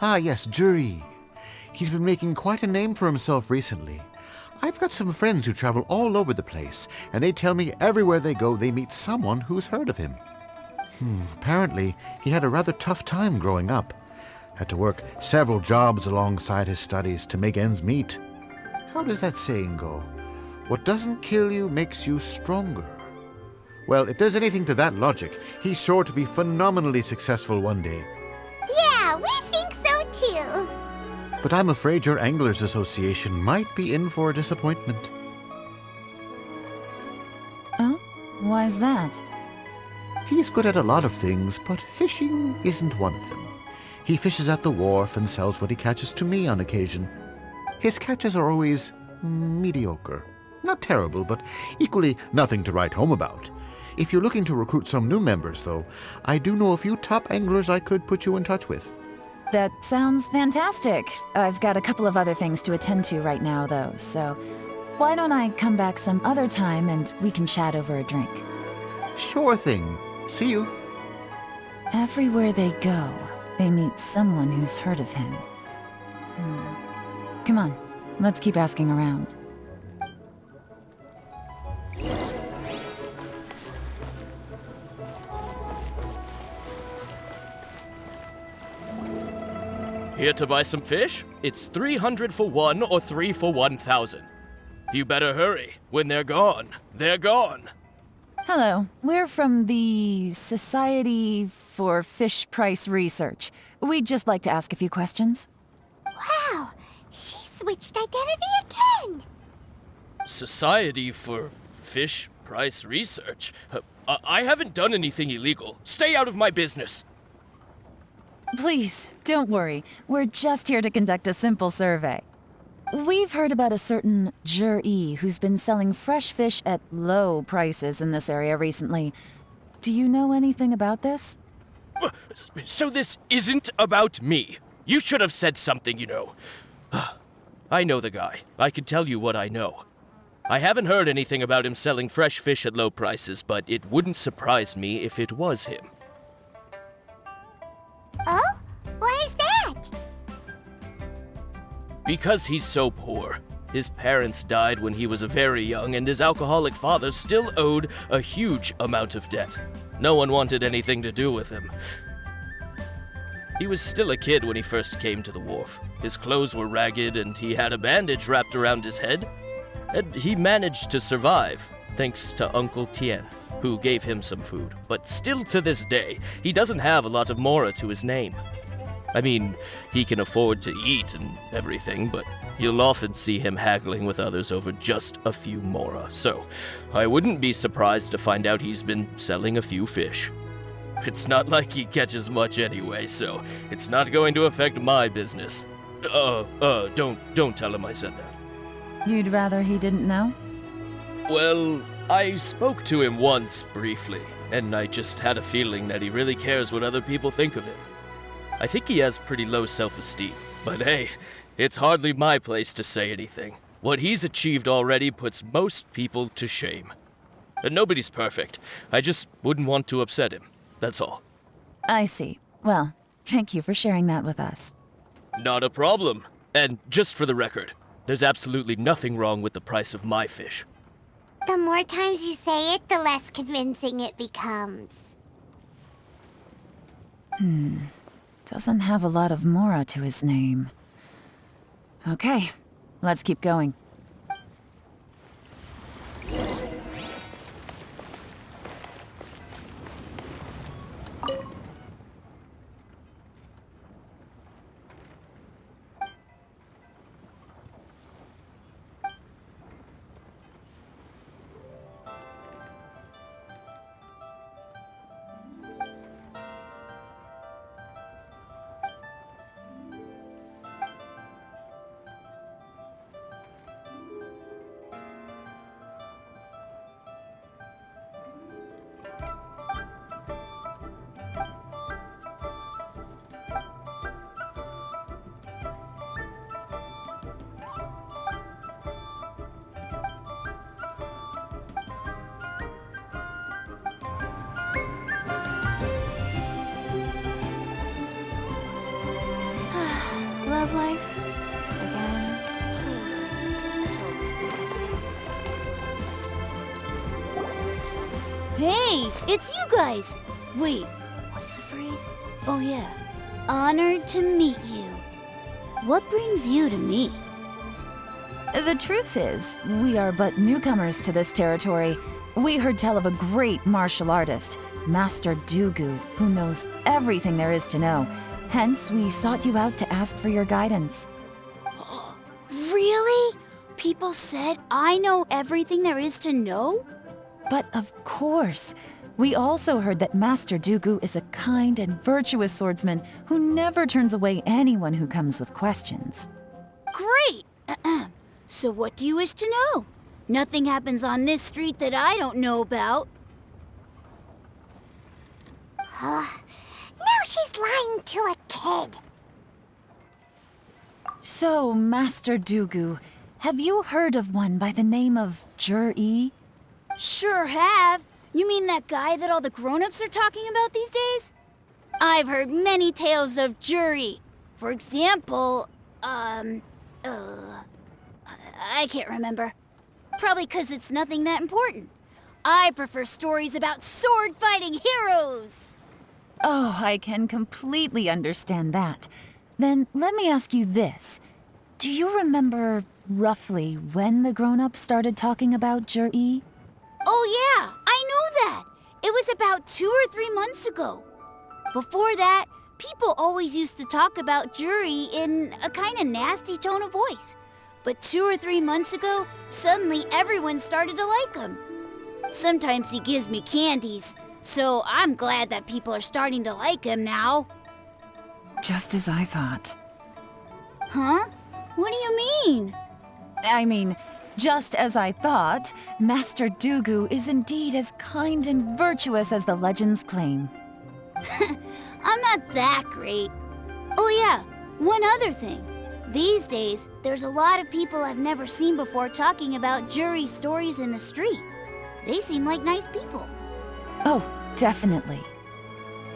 [SPEAKER 10] Ah, yes, Zhi. He's been making quite a name for himself recently. I've got some friends who travel all over the place, and they tell me everywhere they go they meet someone who's heard of him. Apparently, he had a rather tough time growing up. Had to work several jobs alongside his studies to make ends meet. How does that saying go? What doesn't kill you makes you stronger. Well, if there's anything to that logic, he's sure to be phenomenally successful one day.
[SPEAKER 2] Yeah, we think so too!
[SPEAKER 10] But I'm afraid your Anglers Association might be in for a disappointment.
[SPEAKER 21] Oh? Why's that?
[SPEAKER 10] He's good at a lot of things, but fishing isn't one of them. He fishes at the wharf and sells what he catches to me on occasion. His catches are always mediocre. Not terrible, but equally nothing to write home about. If you're looking to recruit some new members, though, I do know a few top anglers I could put you in touch with.
[SPEAKER 21] That sounds fantastic. I've got a couple of other things to attend to right now, though, so why don't I come back some other time and we can chat over a drink?
[SPEAKER 10] Sure thing. See you.
[SPEAKER 21] Everywhere they go, they meet someone who's heard of him. Come on, let's keep asking around.
[SPEAKER 16] Here to buy some fish? It's 300 for one or 3 for 1,000. You better hurry. When they're gone, they're gone.
[SPEAKER 21] Hello, we're from the Society for Fish Price Research. We'd just like to ask a few questions.
[SPEAKER 2] Wow, she switched identity again!
[SPEAKER 16] Society for Fish Price Research? I haven't done anything illegal. Stay out of my business.
[SPEAKER 21] Please, don't worry. We're just here to conduct a simple survey. We've heard about a certain Zhi who's been selling fresh fish at low prices in this area recently. Do you know anything about this?
[SPEAKER 16] So this isn't about me. You should have said something, you know. I know the guy. I can tell you what I know. I haven't heard anything about him selling fresh fish at low prices, but it wouldn't surprise me if it was him.
[SPEAKER 2] Oh? Why is that?
[SPEAKER 16] Because he's so poor. His parents died when he was very young, and his alcoholic father still owed a huge amount of debt. No one wanted anything to do with him. He was still a kid when he first came to the wharf. His clothes were ragged, and he had a bandage wrapped around his head. And he managed to survive, thanks to Uncle Tian, who gave him some food. But still to this day, he doesn't have a lot of mora to his name. I mean, he can afford to eat and everything, but you'll often see him haggling with others over just a few mora. So, I wouldn't be surprised to find out he's been selling a few fish. It's not like he catches much anyway, so it's not going to affect my business. Don't tell him I said that.
[SPEAKER 21] You'd rather he didn't know?
[SPEAKER 16] Well, I spoke to him once, briefly, and I just had a feeling that he really cares what other people think of him. I think he has pretty low self-esteem, but hey, it's hardly my place to say anything. What he's achieved already puts most people to shame. And nobody's perfect. I just wouldn't want to upset him, that's all.
[SPEAKER 21] I see. Well, thank you for sharing that with us.
[SPEAKER 16] Not a problem. And just for the record, there's absolutely nothing wrong with the price of my fish.
[SPEAKER 2] The more times you say it, the less convincing it becomes.
[SPEAKER 21] Doesn't have a lot of mora to his name. Okay, let's keep going. of life? Again?
[SPEAKER 4] Hey, it's you guys! Wait, what's the phrase? Oh yeah, honored to meet you. What brings you to me?
[SPEAKER 21] The truth is, we are but newcomers to this territory. We heard tell of a great martial artist, Master Dugu, who knows everything there is to know. Hence, we sought you out to ask for your guidance.
[SPEAKER 4] Really? People said I know everything there is to know?
[SPEAKER 21] But of course, we also heard that Master Dugu is a kind and virtuous swordsman who never turns away anyone who comes with questions.
[SPEAKER 4] Great! So what do you wish to know? Nothing happens on this street that I don't know about.
[SPEAKER 2] Now she's lying to a kid.
[SPEAKER 21] So, Master Dugu, have you heard of one by the name of Jur-E?
[SPEAKER 4] Sure have. You mean that guy that all the grown-ups are talking about these days? I've heard many tales of Juri. For example, I can't remember. Probably 'cause it's nothing that important. I prefer stories about sword-fighting heroes.
[SPEAKER 21] Oh, I can completely understand that. Then let me ask you this. Do you remember roughly when the grown-ups started talking about Jur-E?
[SPEAKER 4] Oh yeah, I know that. It was about 2 or 3 months ago. Before that, people always used to talk about Juri in a kind of nasty tone of voice. But 2 or 3 months ago, suddenly everyone started to like him. Sometimes he gives me candies, so I'm glad that people are starting to like him now.
[SPEAKER 21] Just as I thought.
[SPEAKER 4] Huh? What do you mean?
[SPEAKER 21] I mean, just as I thought, Master Dugu is indeed as kind and virtuous as the legends claim.
[SPEAKER 4] I'm not that great. Oh yeah, one other thing. These days, there's a lot of people I've never seen before talking about Juri stories in the street. They seem like nice people.
[SPEAKER 21] Oh, definitely.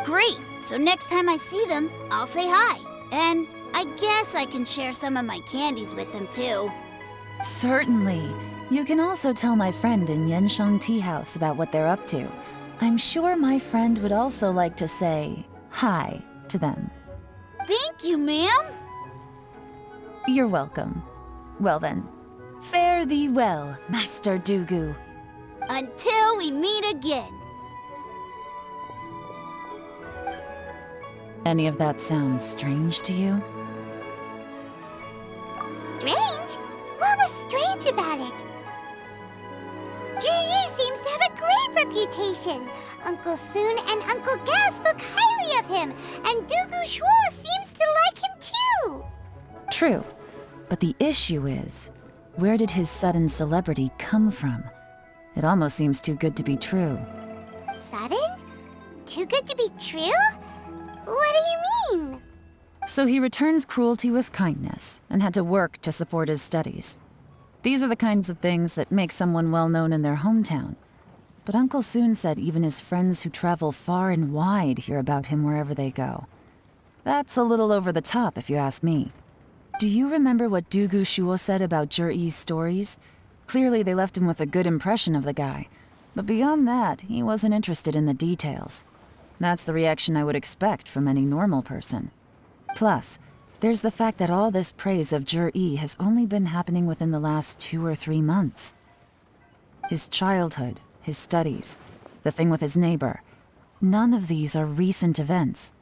[SPEAKER 4] Great! So next time I see them, I'll say hi. And I guess I can share some of my candies with them too.
[SPEAKER 21] Certainly. You can also tell my friend in Yanshang Tea House about what they're up to. I'm sure my friend would also like to say hi to them.
[SPEAKER 4] Thank you, ma'am.
[SPEAKER 21] You're welcome. Well then, fare thee well, Master Dugu.
[SPEAKER 4] Until we meet again.
[SPEAKER 21] Any of that sound strange to you?
[SPEAKER 2] Strange? What was strange about it? Juri seems to have a great reputation. Uncle Soon and Uncle Gao spoke highly of him, and Dugu Shuo seems to like him too.
[SPEAKER 21] True, but the issue is, where did his sudden celebrity come from? It almost seems too good to be true.
[SPEAKER 2] Sudden? Too good to be true? What do you mean?
[SPEAKER 21] So he returns cruelty with kindness and had to work to support his studies. These are the kinds of things that make someone well known in their hometown. But Uncle Soon said even his friends who travel far and wide hear about him wherever they go. That's a little over the top, if you ask me. Do you remember what Dugu Shuo said about Jur-E's stories? Clearly they left him with a good impression of the guy. But beyond that, he wasn't interested in the details. That's the reaction I would expect from any normal person. Plus, there's the fact that all this praise of Jur-E has only been happening within the last 2 or 3 months. His childhood, his studies, the thing with his neighbor, none of these are recent events.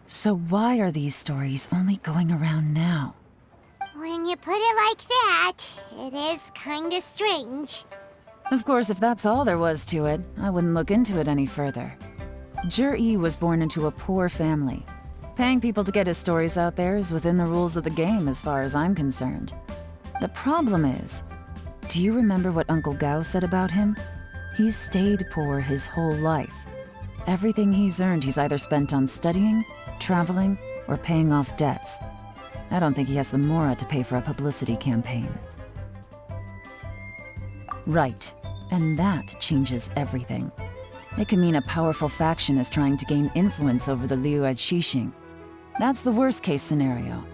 [SPEAKER 21] So why are these stories only going around now?
[SPEAKER 2] When you put it like that, it is kinda strange.
[SPEAKER 21] Of course, if that's all there was to it, I wouldn't look into it any further. Jur-E was born into a poor family. Paying people to get his stories out there is within the rules of the game as far as I'm concerned. The problem is, do you remember what Uncle Gao said about him? He's stayed poor his whole life. Everything he's earned he's either spent on studying, traveling, or paying off debts. I don't think he has the mora to pay for a publicity campaign. Right, and that changes everything. It can mean a powerful faction is trying to gain influence over the Liyue Qixing. That's the worst-case scenario.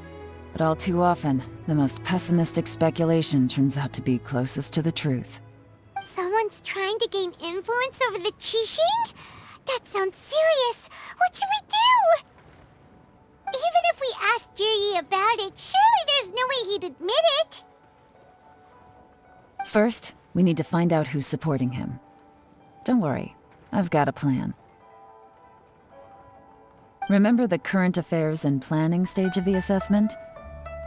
[SPEAKER 21] But all too often, the most pessimistic speculation turns out to be closest to the truth.
[SPEAKER 2] Someone's trying to gain influence over the Qixing? That sounds serious. What should we do? Even if we asked Jiri about it, surely there's no way he'd admit it.
[SPEAKER 21] First, we need to find out who's supporting him. Don't worry, I've got a plan. Remember the current affairs and planning stage of the assessment?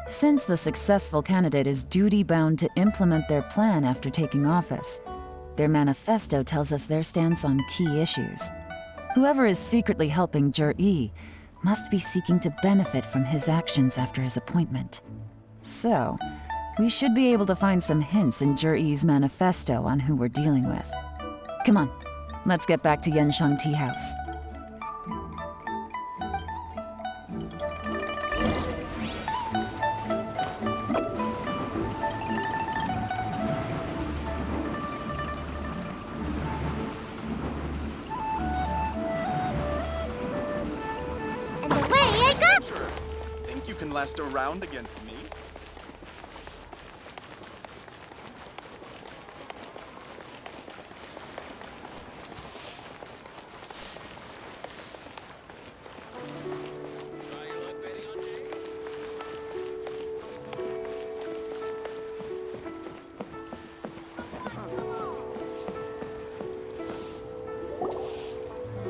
[SPEAKER 21] Since the successful candidate is duty-bound to implement their plan after taking office, their manifesto tells us their stance on key issues. Whoever is secretly helping Jiri must be seeking to benefit from his actions after his appointment. So, we should be able to find some hints in Jiri's manifesto on who we're dealing with. Come on, let's get back to Yansheng Tea House.
[SPEAKER 5] Last a round against me?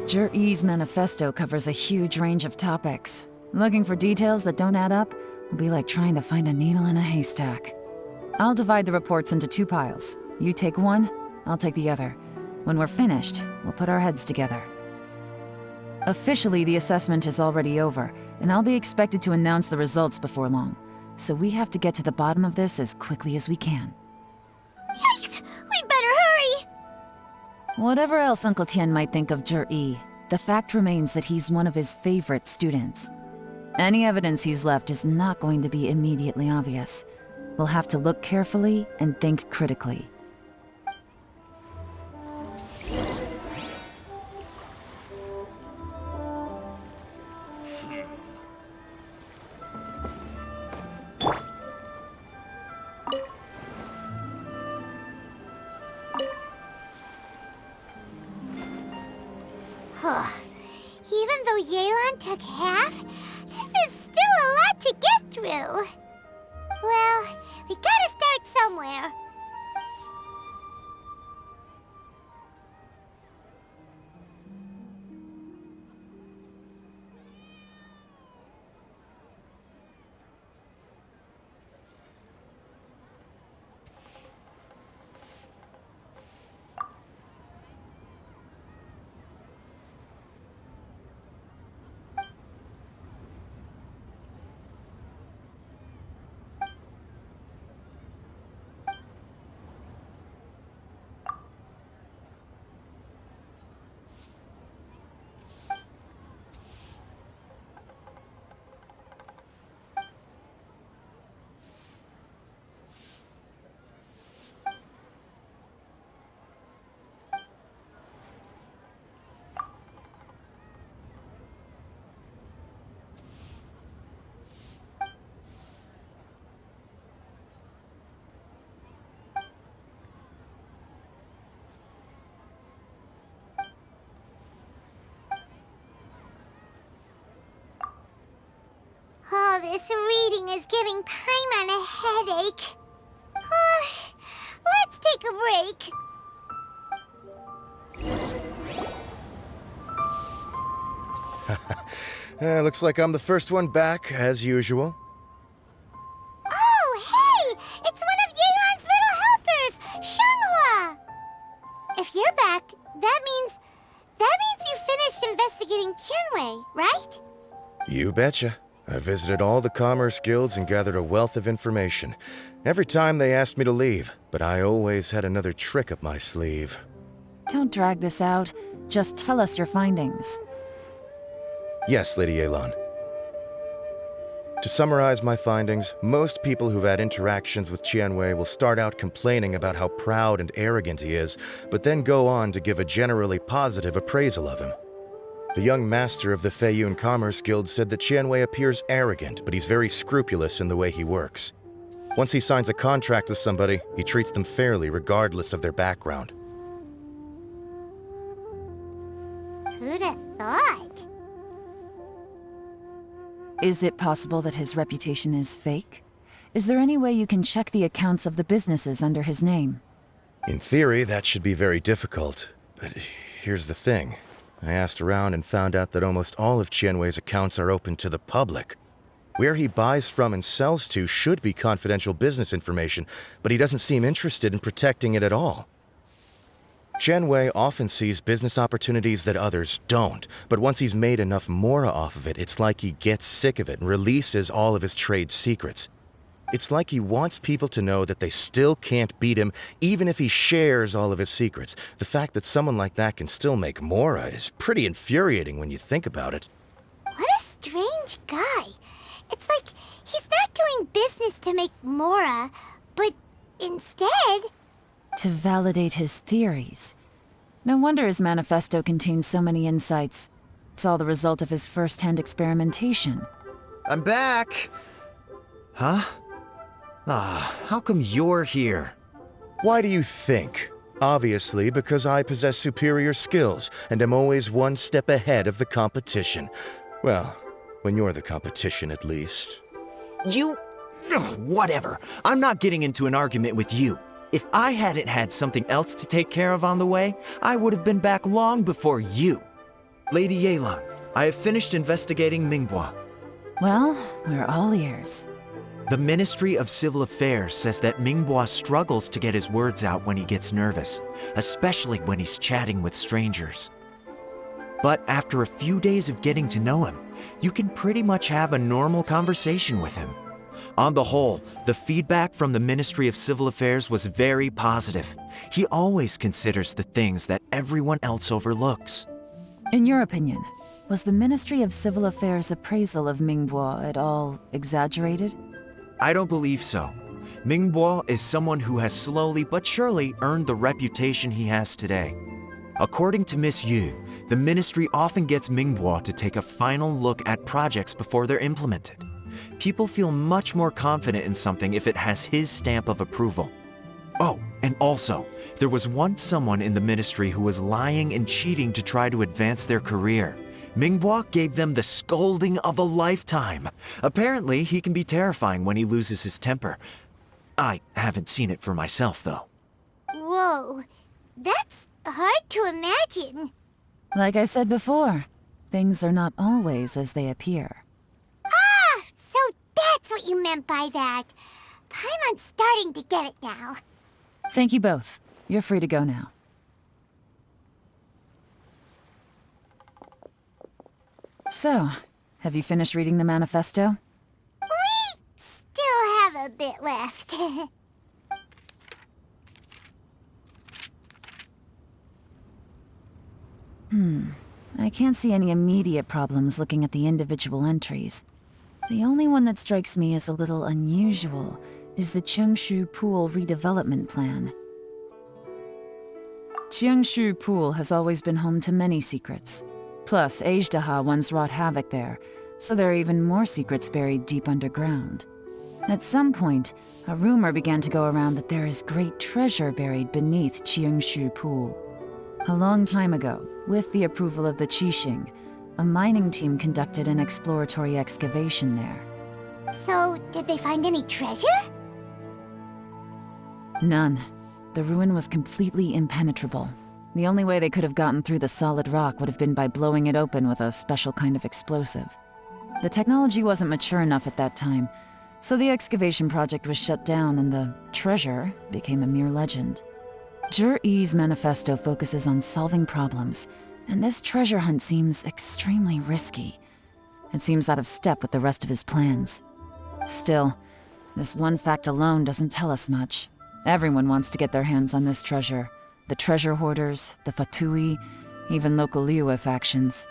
[SPEAKER 21] Jiri's manifesto covers a huge range of topics. Looking for details that don't add up will be like trying to find a needle in a haystack. I'll divide the reports into 2 piles. You take one, I'll take the other. When we're finished, we'll put our heads together. Officially, the assessment is already over, and I'll be expected to announce the results before long. So we have to get to the bottom of this as quickly as we can.
[SPEAKER 2] Yikes! We better hurry!
[SPEAKER 21] Whatever else Uncle Tian might think of Jiri, the fact remains that he's one of his favorite students. Any evidence he's left is not going to be immediately obvious. We'll have to look carefully and think critically.
[SPEAKER 2] Even though Yelan took half, this is still a lot to get through. Well, we gotta start somewhere. All this reading is giving Paimon a headache. Let's take a break.
[SPEAKER 15] Looks like I'm the first one back, as usual.
[SPEAKER 2] Oh, hey! It's one of Yelan's little helpers, Shenghua! If you're back, that means you finished investigating Tianwei, right?
[SPEAKER 15] You betcha. I visited all the commerce guilds and gathered a wealth of information. Every time they asked me to leave, but I always had another trick up my sleeve.
[SPEAKER 21] Don't drag this out. Just tell us your findings.
[SPEAKER 15] Yes, Lady Yelan. To summarize my findings, most people who've had interactions with Tianwei will start out complaining about how proud and arrogant he is, but then go on to give a generally positive appraisal of him. The young master of the Feiyun Commerce Guild said that Qianwei appears arrogant, but he's very scrupulous in the way he works. Once he signs a contract with somebody, he treats them fairly regardless of their background.
[SPEAKER 2] Who'd have thought?
[SPEAKER 21] Is it possible that his reputation is fake? Is there any way you can check the accounts of the businesses under his name?
[SPEAKER 15] In theory, that should be very difficult. But here's the thing. I asked around and found out that almost all of Qianwei's accounts are open to the public. Where he buys from and sells to should be confidential business information, but he doesn't seem interested in protecting it at all. Qianwei often sees business opportunities that others don't, but once he's made enough mora off of it, it's like he gets sick of it and releases all of his trade secrets. It's like he wants people to know that they still can't beat him, even if he shares all of his secrets. The fact that someone like that can still make mora is pretty infuriating when you think about it.
[SPEAKER 2] What a strange guy. It's like he's not doing business to make mora, but instead...
[SPEAKER 21] To validate his theories. No wonder his manifesto contains so many insights. It's all the result of his first-hand experimentation.
[SPEAKER 8] I'm back! Huh? How come you're here?
[SPEAKER 15] Why do you think? Obviously, because I possess superior skills and am always one step ahead of the competition. Well, when you're the competition, at least.
[SPEAKER 8] Whatever. I'm not getting into an argument with you. If I hadn't had something else to take care of on the way, I would have been back long before you. Lady Yelan, I have finished investigating NIngguang.
[SPEAKER 21] Well, we're all ears.
[SPEAKER 8] The Ministry of Civil Affairs says that NIngguang struggles to get his words out when he gets nervous, especially when he's chatting with strangers. But after a few days of getting to know him, you can pretty much have a normal conversation with him. On the whole, the feedback from the Ministry of Civil Affairs was very positive. He always considers the things that everyone else overlooks.
[SPEAKER 21] In your opinion, was the Ministry of Civil Affairs' appraisal of NIngguang at all exaggerated?
[SPEAKER 8] I don't believe so. NIngguang is someone who has slowly but surely earned the reputation he has today. According to Miss Yu, the ministry often gets NIngguang to take a final look at projects before they're implemented. People feel much more confident in something if it has his stamp of approval. Oh, and also, there was once someone in the ministry who was lying and cheating to try to advance their career. NIngguang gave them the scolding of a lifetime. Apparently, he can be terrifying when he loses his temper. I haven't seen it for myself, though.
[SPEAKER 2] Whoa, that's hard to imagine.
[SPEAKER 21] Like I said before, things are not always as they appear.
[SPEAKER 2] Ah, so that's what you meant by that. Paimon's starting to get it now.
[SPEAKER 21] Thank you both. You're free to go now. So, have you finished reading the manifesto?
[SPEAKER 2] We still have a bit left.
[SPEAKER 21] I can't see any immediate problems looking at the individual entries. The only one that strikes me as a little unusual is the Qingxu Pool redevelopment plan. Qingxu Pool has always been home to many secrets. Plus, Ajdaha once wrought havoc there, so there are even more secrets buried deep underground. At some point, a rumor began to go around that there is great treasure buried beneath Qingxu Pool. A long time ago, with the approval of the Qixing, a mining team conducted an exploratory excavation there.
[SPEAKER 2] So, did they find any treasure?
[SPEAKER 21] None. The ruin was completely impenetrable. The only way they could have gotten through the solid rock would have been by blowing it open with a special kind of explosive. The technology wasn't mature enough at that time, so the excavation project was shut down and the treasure became a mere legend. Zhi-Yi's manifesto focuses on solving problems, and this treasure hunt seems extremely risky. It seems out of step with the rest of his plans. Still, this one fact alone doesn't tell us much. Everyone wants to get their hands on this treasure. The treasure hoarders, the Fatui, even local Liyue factions.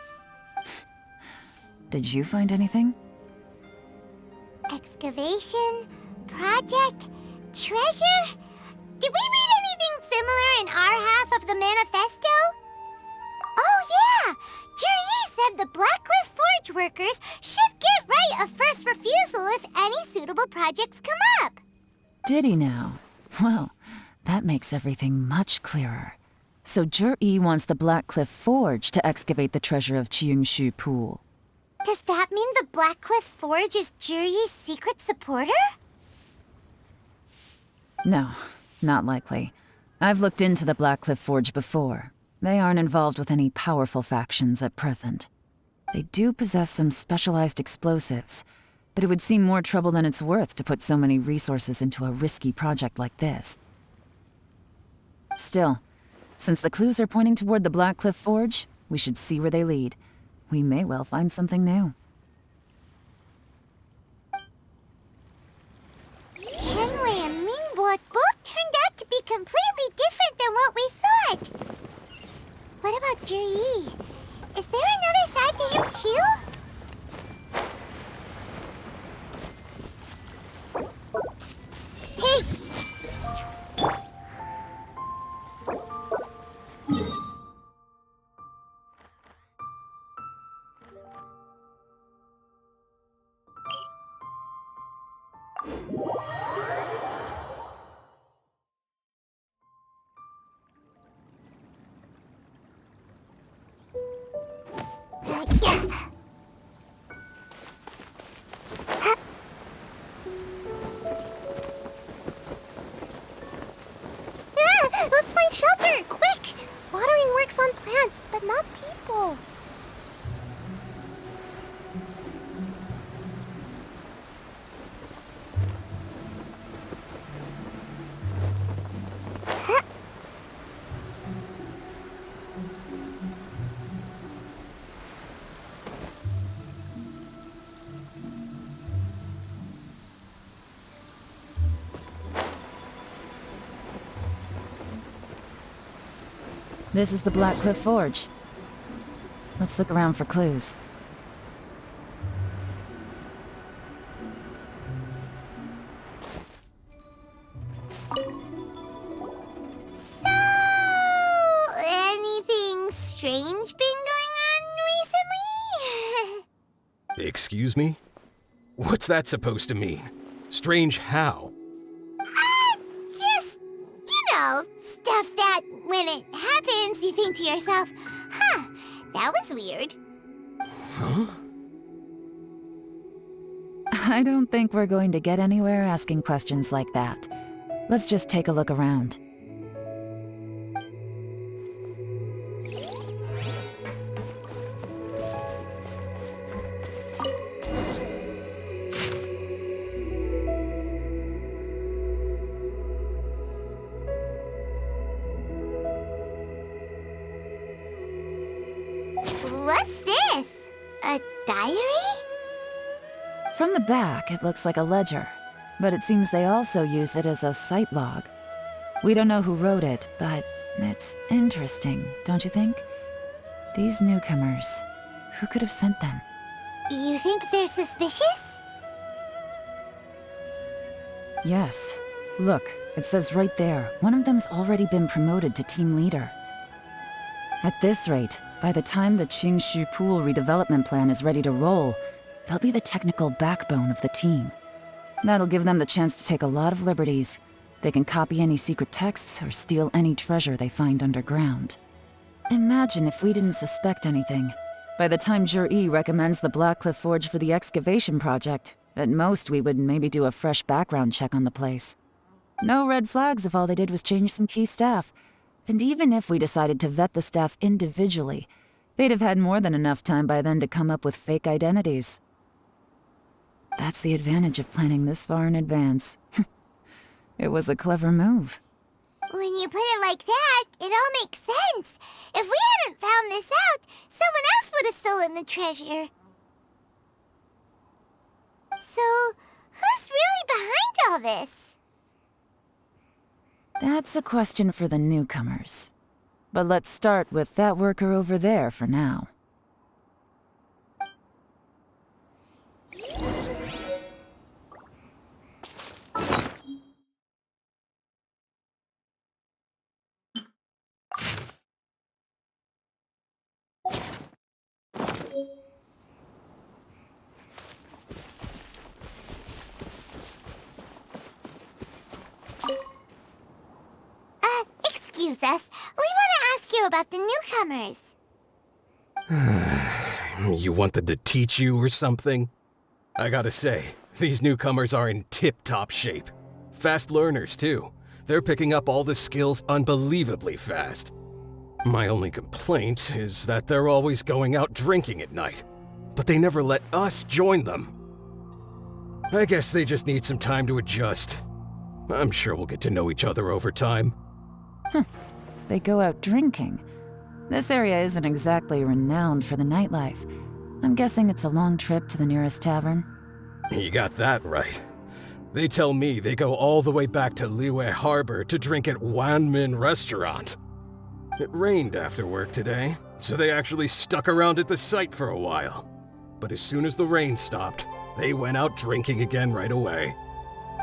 [SPEAKER 21] Did you find anything?
[SPEAKER 2] Excavation? Project? Treasure? Did we read anything similar in our half of the manifesto? Oh yeah! Zhi-Yi said the Blackcliff Forge workers should get right of first refusal if any suitable projects come up.
[SPEAKER 21] Did he now? Well, that makes everything much clearer. So Zhi wants the Blackcliff Forge to excavate the treasure of Qingxu Pool.
[SPEAKER 2] Does that mean the Blackcliff Forge is Zhi's secret supporter?
[SPEAKER 21] No, not likely. I've looked into the Blackcliff Forge before. They aren't involved with any powerful factions at present. They do possess some specialized explosives, but it would seem more trouble than it's worth to put so many resources into a risky project like this. Still, since the clues are pointing toward the Blackcliff Forge, we should see where they lead. We may well find something new.
[SPEAKER 2] Qianwei and Ningguang both turned out to be completely different than what we thought. What about Zhi? Is there another side to him too? Hey! Let's find shelter, quick! Watering works on plants, but not people.
[SPEAKER 21] This is the Blackcliff Forge. Let's look around for clues.
[SPEAKER 2] Anything strange been going on recently?
[SPEAKER 13] Excuse me? What's that supposed to mean? Strange how?
[SPEAKER 2] Just, stuff that when it happens, you think to yourself, huh, that was weird.
[SPEAKER 13] Huh?
[SPEAKER 21] I don't think we're going to get anywhere asking questions like that. Let's just take a look around.
[SPEAKER 2] What's this? A diary?
[SPEAKER 21] From the back, it looks like a ledger, but it seems they also use it as a site log. We don't know who wrote it, but it's interesting, don't you think? These newcomers, who could have sent them?
[SPEAKER 2] You think they're suspicious?
[SPEAKER 21] Yes. Look, it says right there, one of them's already been promoted to team leader. At this rate, by the time the Qingxu Pool redevelopment plan is ready to roll, they'll be the technical backbone of the team. That'll give them the chance to take a lot of liberties. They can copy any secret texts or steal any treasure they find underground. Imagine if we didn't suspect anything. By the time Zhi recommends the Blackcliff Forge for the excavation project, at most we would maybe do a fresh background check on the place. No red flags if all they did was change some key staff. And even if we decided to vet the staff individually, they'd have had more than enough time by then to come up with fake identities. That's the advantage of planning this far in advance. It was a clever move.
[SPEAKER 2] When you put it like that, it all makes sense. If we hadn't found this out, someone else would have stolen the treasure. So, who's really behind all this?
[SPEAKER 21] That's a question for the newcomers. But let's start with that worker over there for now.
[SPEAKER 2] about the newcomers.
[SPEAKER 5] You want them to teach you or something? I gotta say, these newcomers are in tip-top shape. Fast learners, too. They're picking up all the skills unbelievably fast. My only complaint is that they're always going out drinking at night, but they never let us join them. I guess they just need some time to adjust. I'm sure we'll get to know each other over time.
[SPEAKER 21] They go out drinking. This area isn't exactly renowned for the nightlife. I'm guessing it's a long trip to the nearest tavern.
[SPEAKER 5] You got that right. They tell me they go all the way back to Liyue Harbor to drink at Wanmin Restaurant. It rained after work today, so they actually stuck around at the site for a while. But as soon as the rain stopped, they went out drinking again right away.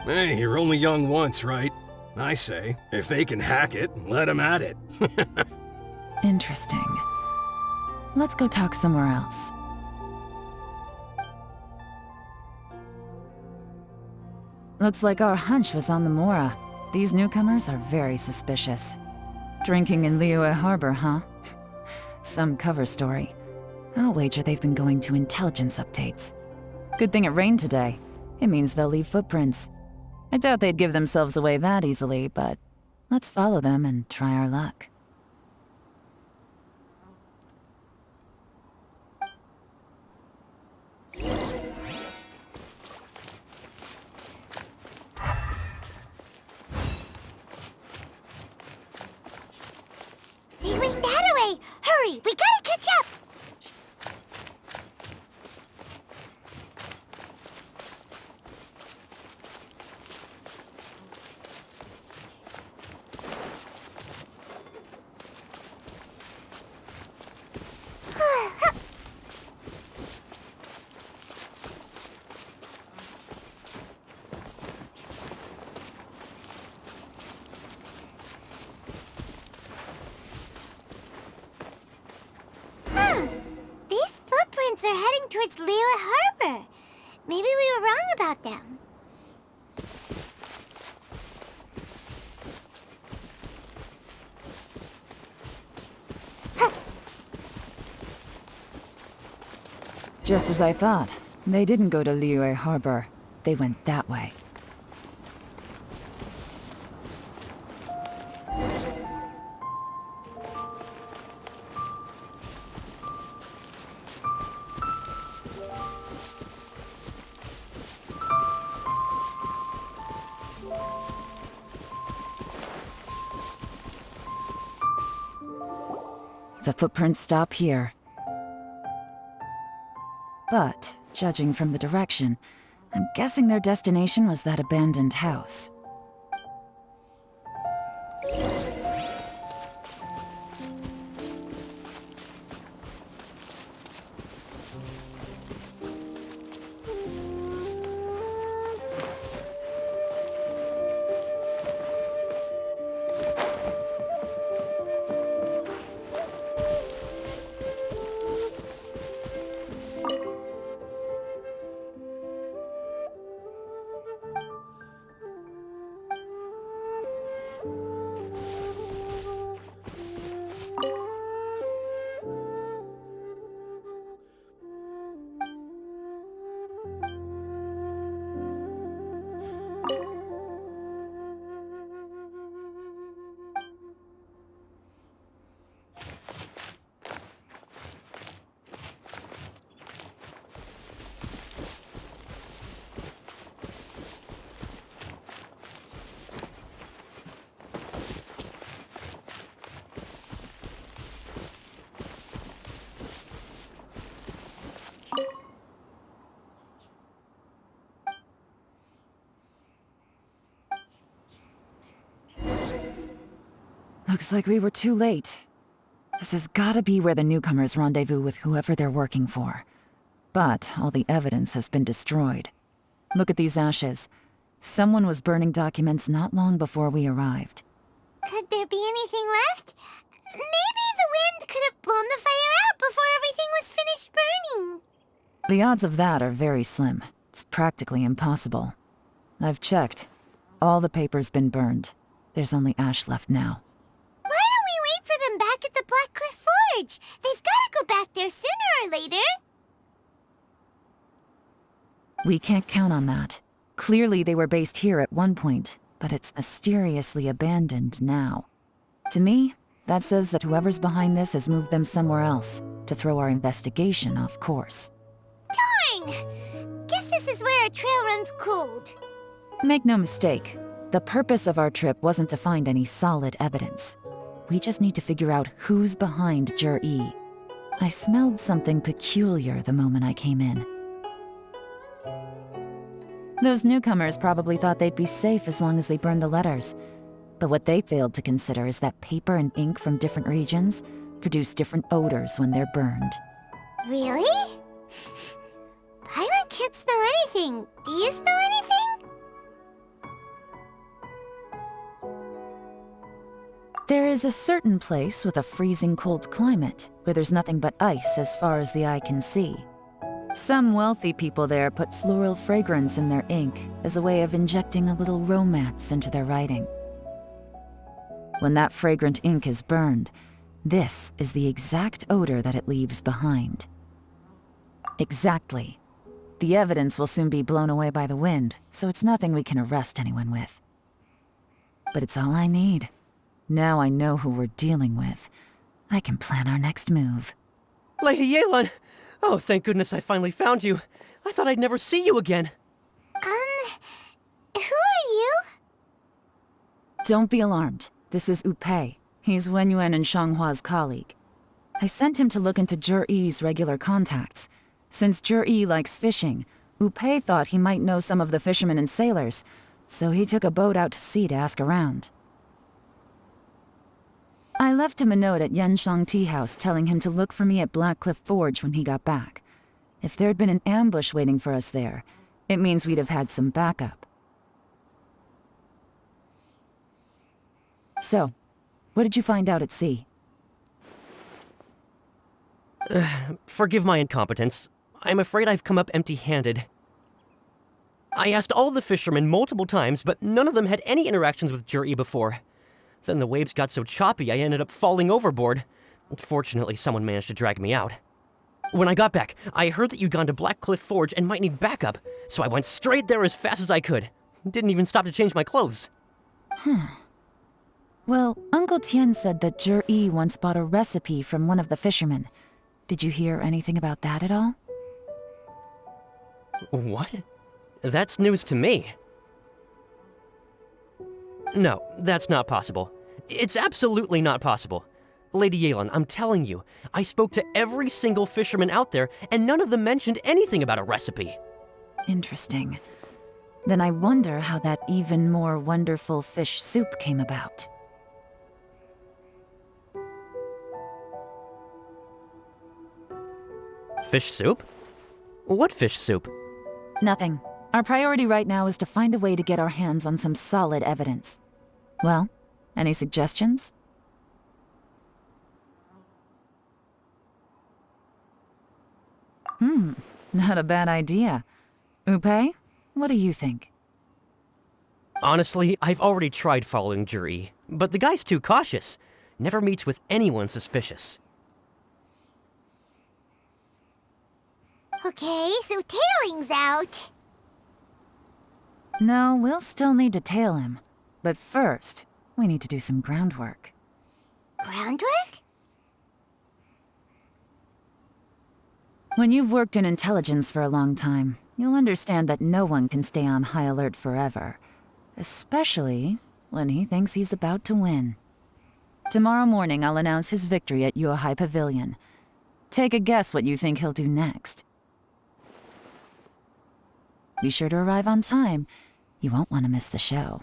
[SPEAKER 5] Hey, you're only young once, right? I say, if they can hack it, let them at it.
[SPEAKER 21] Interesting. Let's go talk somewhere else. Looks like our hunch was on the Mora. These newcomers are very suspicious. Drinking in Liyue Harbor, huh? Some cover story. I'll wager they've been going to intelligence updates. Good thing it rained today. It means they'll leave footprints. I doubt they'd give themselves away that easily, but let's follow them and try our luck.
[SPEAKER 2] They went that way! Hurry, we gotta catch up! They're heading towards Liyue Harbor. Maybe we were wrong about them.
[SPEAKER 21] Just as I thought. They didn't go to Liyue Harbor. They went that way. The footprints stop here. But, judging from the direction, I'm guessing their destination was that abandoned house. Looks like we were too late. This has gotta be where the newcomers rendezvous with whoever they're working for. But all the evidence has been destroyed. Look at these ashes. Someone was burning documents not long before we arrived.
[SPEAKER 2] Could there be anything left? Maybe the wind could have blown the fire out before everything was finished burning.
[SPEAKER 21] The odds of that are very slim. It's practically impossible. I've checked. All the paper's been burned. There's only ash left now.
[SPEAKER 2] Why don't we wait for them back at the Black Forge! They've gotta go back there sooner or later!
[SPEAKER 21] We can't count on that. Clearly they were based here at one point, but it's mysteriously abandoned now. To me, that says that whoever's behind this has moved them somewhere else, to throw our investigation off course.
[SPEAKER 2] Darn! Guess this is where our trail runs cold.
[SPEAKER 21] Make no mistake, the purpose of our trip wasn't to find any solid evidence. We just need to figure out who's behind Jur-E. I smelled something peculiar the moment I came in. Those newcomers probably thought they'd be safe as long as they burned the letters. But what they failed to consider is that paper and ink from different regions produce different odors when they're burned.
[SPEAKER 2] Really? Paimon can't smell anything. Do you smell anything?
[SPEAKER 21] There is a certain place with a freezing cold climate where there's nothing but ice as far as the eye can see. Some wealthy people there put floral fragrance in their ink as a way of injecting a little romance into their writing. When that fragrant ink is burned, this is the exact odor that it leaves behind. Exactly. The evidence will soon be blown away by the wind, so it's nothing we can arrest anyone with. But it's all I need. Now I know who we're dealing with. I can plan our next move.
[SPEAKER 3] Lady Yelan! Oh, thank goodness I finally found you. I thought I'd never see you again.
[SPEAKER 2] Who are you?
[SPEAKER 21] Don't be alarmed. This is Upei. He's Wenyuan and Shanghua's colleague. I sent him to look into Jur-E's regular contacts. Since Jur-E likes fishing, Upei thought he might know some of the fishermen and sailors, so he took a boat out to sea to ask around. I left him a note at Yanshang Tea House telling him to look for me at Blackcliff Forge when he got back. If there'd been an ambush waiting for us there, it means we'd have had some backup. So, what did you find out at sea?
[SPEAKER 3] Forgive my incompetence. I'm afraid I've come up empty-handed. I asked all the fishermen multiple times, but none of them had any interactions with Jur-E before. Then the waves got so choppy I ended up falling overboard. Fortunately, someone managed to drag me out. When I got back, I heard that you'd gone to Blackcliff Forge and might need backup, so I went straight there as fast as I could. Didn't even stop to change my clothes.
[SPEAKER 21] Well, Uncle Tian said that Jur-E once bought a recipe from one of the fishermen. Did you hear anything about that at all?
[SPEAKER 3] What? That's news to me. No, that's not possible. It's absolutely not possible. Lady Yelan, I'm telling you, I spoke to every single fisherman out there, and none of them mentioned anything about a recipe.
[SPEAKER 21] Interesting. Then I wonder how that even more wonderful fish soup came about.
[SPEAKER 3] Fish soup? What fish soup?
[SPEAKER 21] Nothing. Our priority right now is to find a way to get our hands on some solid evidence. Well, any suggestions? Not a bad idea. Upei, what do you think?
[SPEAKER 3] Honestly, I've already tried following Jur-E, but the guy's too cautious. Never meets with anyone suspicious.
[SPEAKER 2] Okay, so tailing's out.
[SPEAKER 21] No, we'll still need to tail him. But first, we need to do some groundwork.
[SPEAKER 2] Groundwork?
[SPEAKER 21] When you've worked in intelligence for a long time, you'll understand that no one can stay on high alert forever. Especially when he thinks he's about to win. Tomorrow morning, I'll announce his victory at Yuehai Pavilion. Take a guess what you think he'll do next. Be sure to arrive on time. You won't want to miss the show.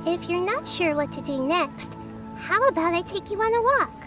[SPEAKER 2] If you're not sure what to do next, how about I take you on a walk?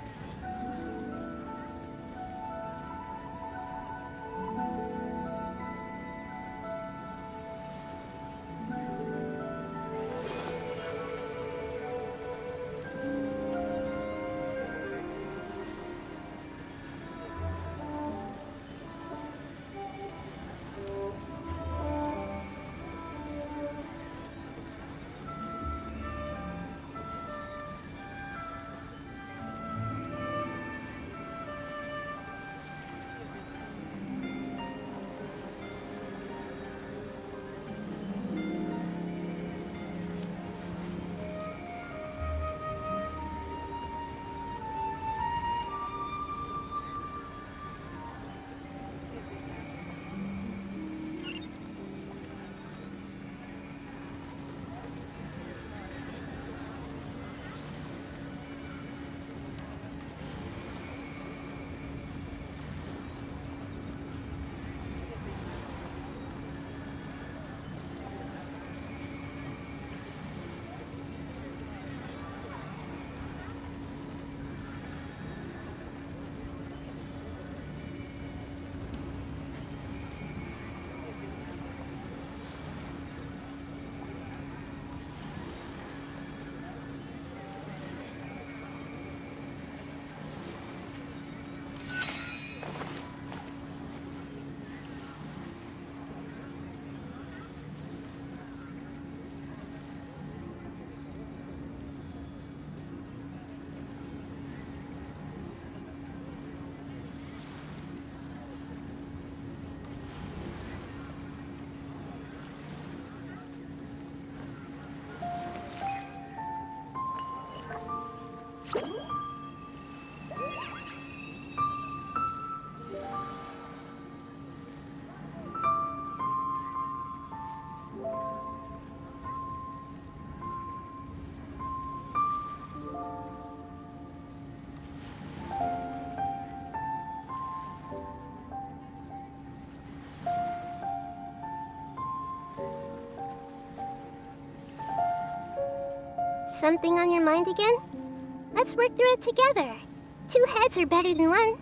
[SPEAKER 2] Something on your mind again? Let's work through it together. 2 heads are better than 1.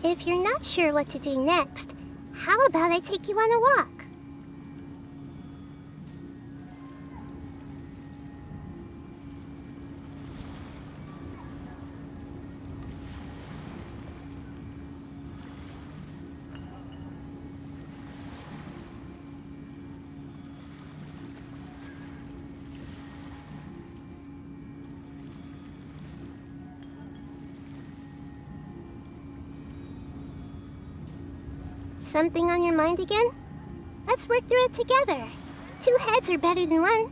[SPEAKER 2] If you're not sure what to do next, how about I take you on a walk? Something on your mind again? Let's work through it together. 2 heads are better than 1.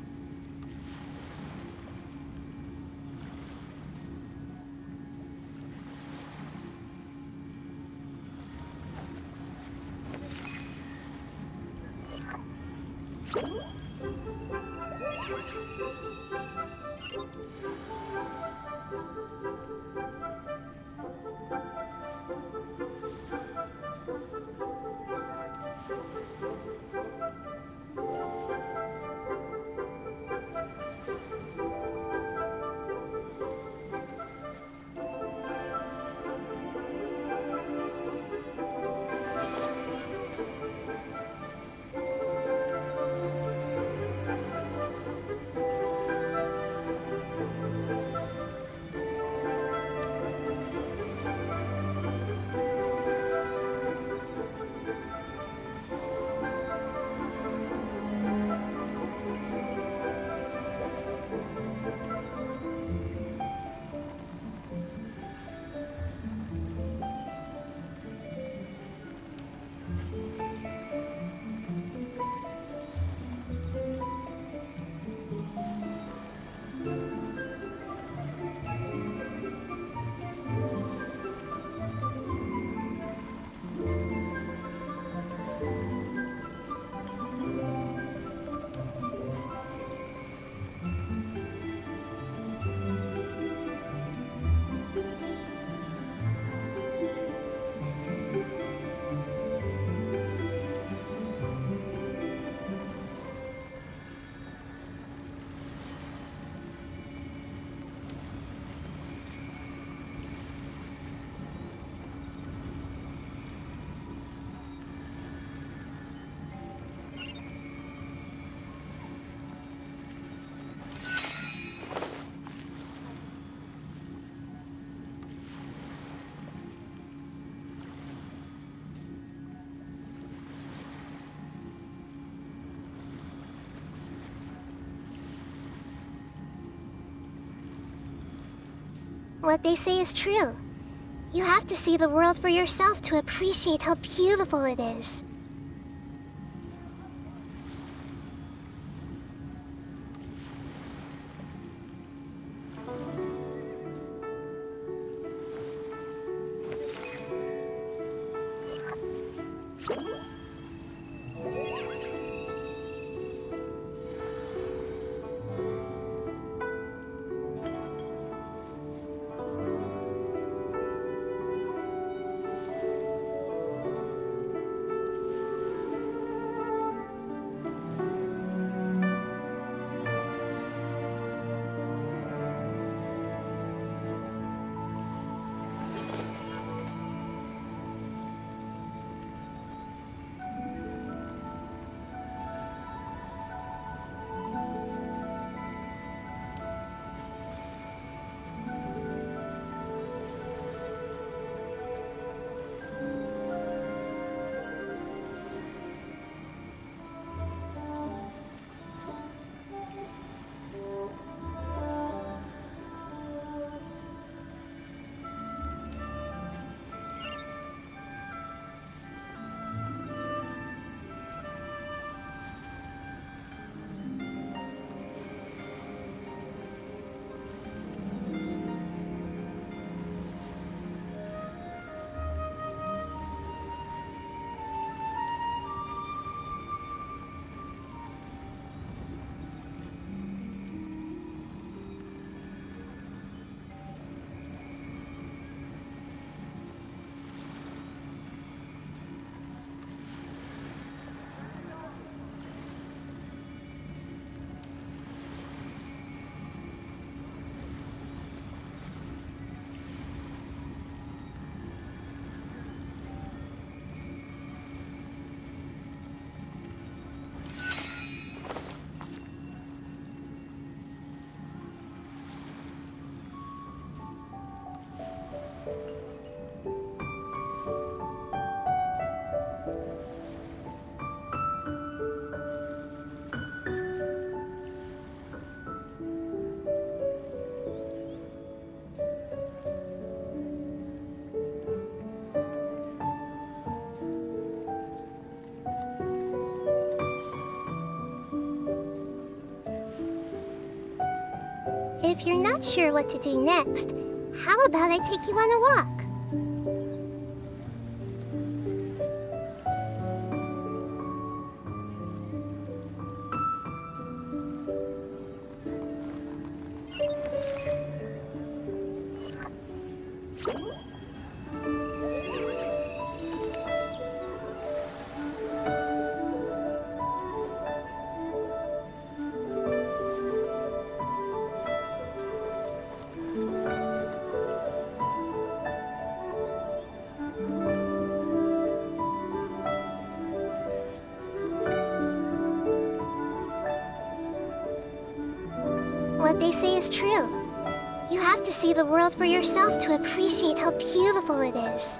[SPEAKER 2] What they say is true. You have to see the world for yourself to appreciate how beautiful it is. If you're not sure what to do next, how about I take you on a walk? What they say is true. You have to see the world for yourself to appreciate how beautiful it is.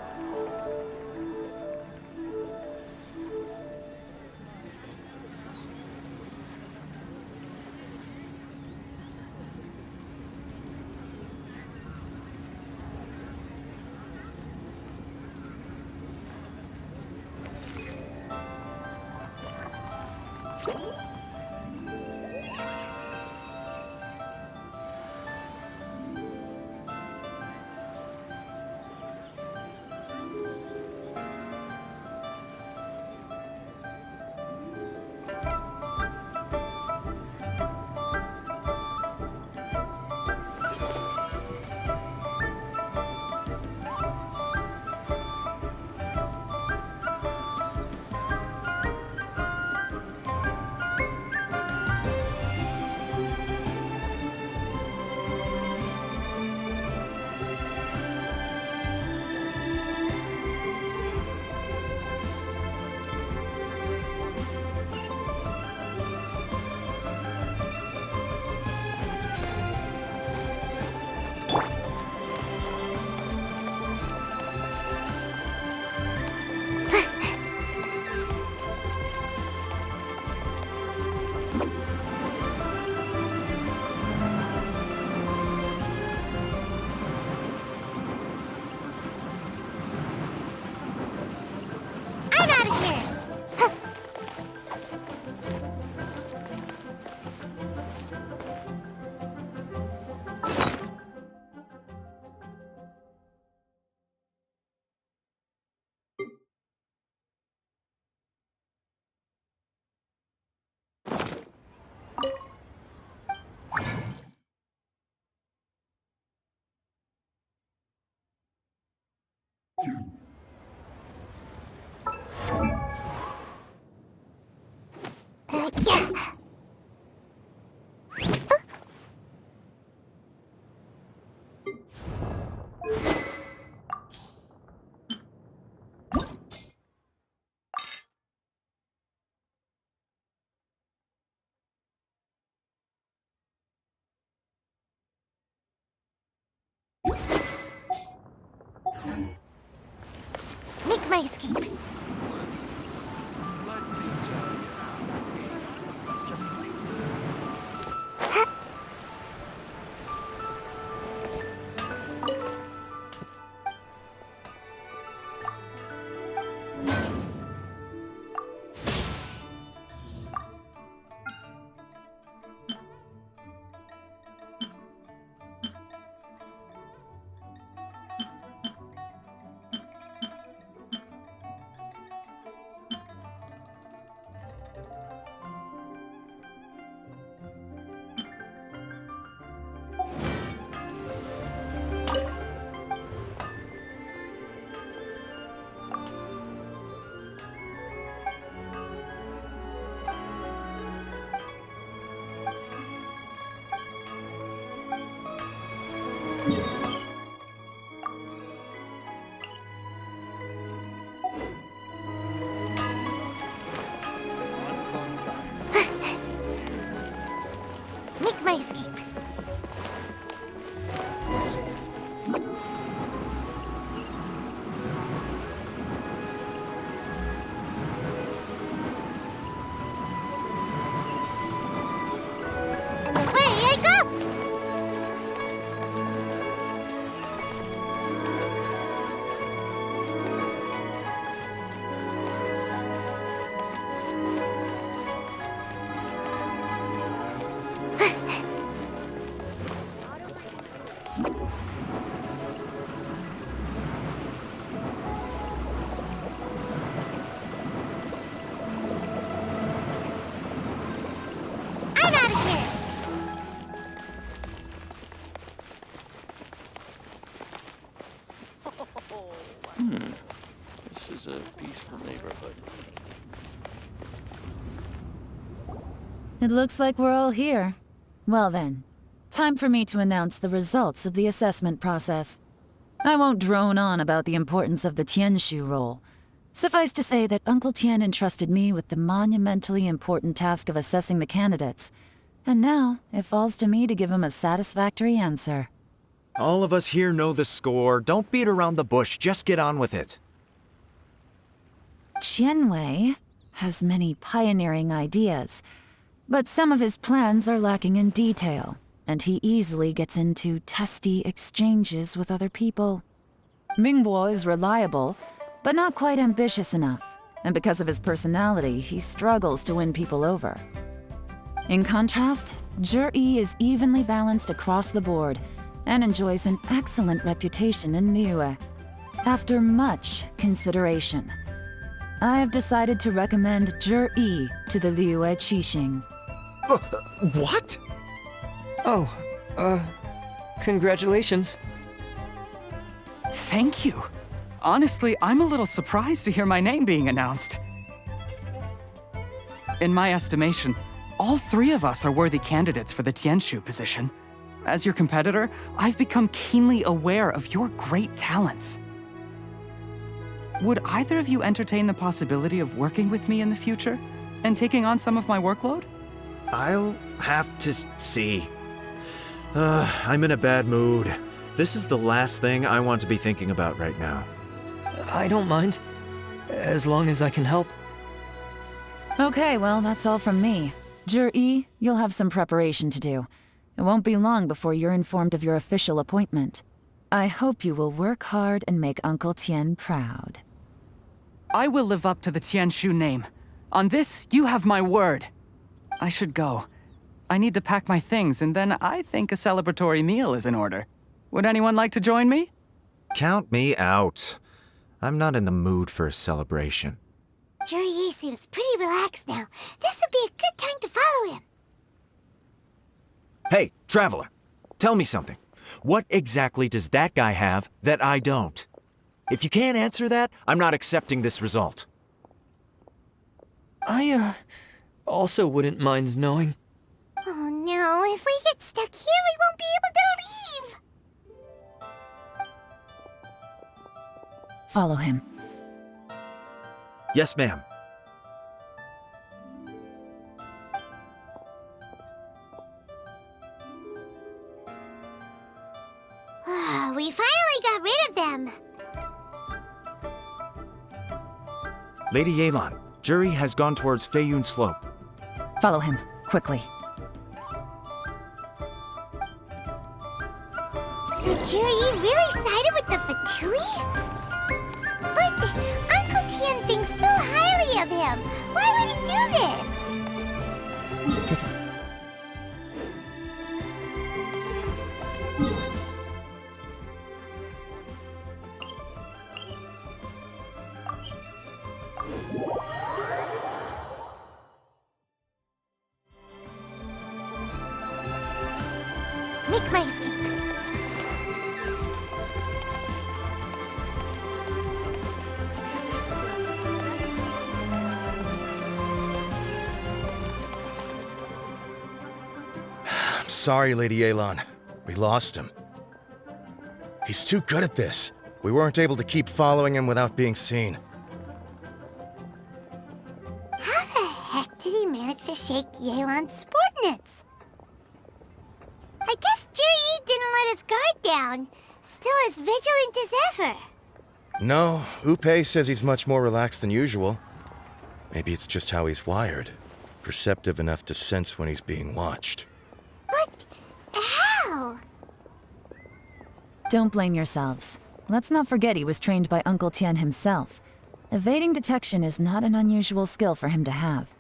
[SPEAKER 2] Make my escape. Make my escape. And away I go!
[SPEAKER 16] neighborhood.
[SPEAKER 21] It looks like we're all here. Well then, time for me to announce the results of the assessment process. I won't drone on about the importance of the Tianquan role. Suffice to say that Uncle Tian entrusted me with the monumentally important task of assessing the candidates. And now, it falls to me to give him a satisfactory answer.
[SPEAKER 8] All of us here know the score. Don't beat around the bush, just get on with it.
[SPEAKER 21] Qianwei has many pioneering ideas, but some of his plans are lacking in detail, and he easily gets into testy exchanges with other people. Ningguang is reliable, but not quite ambitious enough, and because of his personality, he struggles to win people over. In contrast, Zhi is evenly balanced across the board, and enjoys an excellent reputation in Liyue. After much consideration, I have decided to recommend Zhi to the Liyue Qixing.
[SPEAKER 8] What?
[SPEAKER 22] Oh, congratulations.
[SPEAKER 23] Thank you. Honestly, I'm a little surprised to hear my name being announced. In my estimation, all three of us are worthy candidates for the Tianquan position. As your competitor, I've become keenly aware of your great talents. Would either of you entertain the possibility of working with me in the future and taking on some of my workload?
[SPEAKER 8] I'll have to see. I'm in a bad mood. This is the last thing I want to be thinking about right now.
[SPEAKER 22] I don't mind, as long as I can help.
[SPEAKER 21] Okay, well, that's all from me. Zhi, you'll have some preparation to do. It won't be long before you're informed of your official appointment. I hope you will work hard and make Uncle Tian proud.
[SPEAKER 23] I will live up to the Tianquan name. On this, you have my word. I should go. I need to pack my things, and then I think a celebratory meal is in order. Would anyone like to join me?
[SPEAKER 8] Count me out. I'm not in the mood for a celebration.
[SPEAKER 2] Zhi seems pretty relaxed now. This would be a good time to follow him.
[SPEAKER 8] Hey, Traveler, tell me something. What exactly does that guy have that I don't? If you can't answer that, I'm not accepting this result.
[SPEAKER 22] I, also wouldn't mind knowing.
[SPEAKER 2] Oh no, if we get stuck here, we won't be able to leave!
[SPEAKER 21] Follow him.
[SPEAKER 8] Yes, ma'am.
[SPEAKER 2] We finally got rid of them.
[SPEAKER 8] Lady Yelan, Zhi has gone towards Feiyun Slope.
[SPEAKER 21] Follow him, quickly.
[SPEAKER 2] So Zhi really sided with the Fatui? But Uncle Tian thinks so highly of him. Why would he do this? Make my escape.
[SPEAKER 15] I'm sorry, Lady Yelan. We lost him. He's too good at this. We weren't able to keep following him without being seen.
[SPEAKER 2] How the heck did he manage to shake Yelan's subordinates? I guess Zhi didn't let his guard down. Still as vigilant as ever.
[SPEAKER 15] No, Upei says he's much more relaxed than usual. Maybe it's just how he's wired. Perceptive enough to sense when he's being watched.
[SPEAKER 2] But how?
[SPEAKER 21] Don't blame yourselves. Let's not forget he was trained by Uncle Tian himself. Evading detection is not an unusual skill for him to have.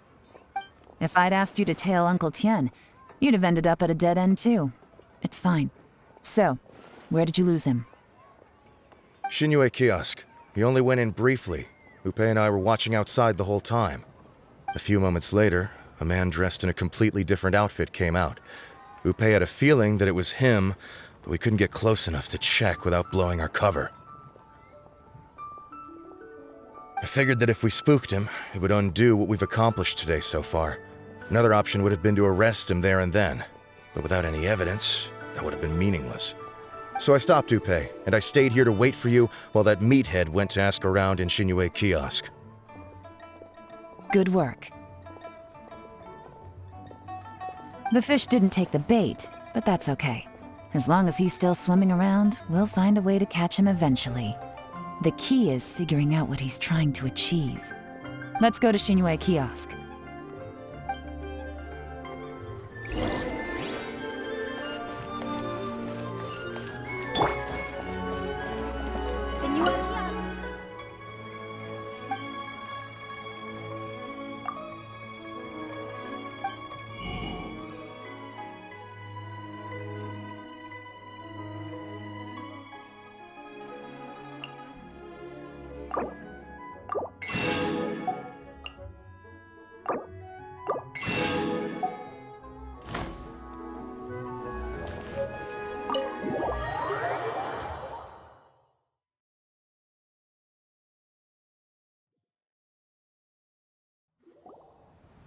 [SPEAKER 21] If I'd asked you to tail Uncle Tian, you'd have ended up at a dead end too. It's fine. So, where did you lose him?
[SPEAKER 15] Xinyue kiosk. He only went in briefly. Upei and I were watching outside the whole time. A few moments later, a man dressed in a completely different outfit came out. Upei had a feeling that it was him, but we couldn't get close enough to check without blowing our cover. I figured that if we spooked him, it would undo what we've accomplished today so far. Another option would have been to arrest him there and then, but without any evidence, that would have been meaningless. So I stopped Dupe, and I stayed here to wait for you while that meathead went to ask around in Xinyue Kiosk.
[SPEAKER 21] Good work. The fish didn't take the bait, but that's okay. As long as he's still swimming around, we'll find a way to catch him eventually. The key is figuring out what he's trying to achieve. Let's go to Xinyue Kiosk.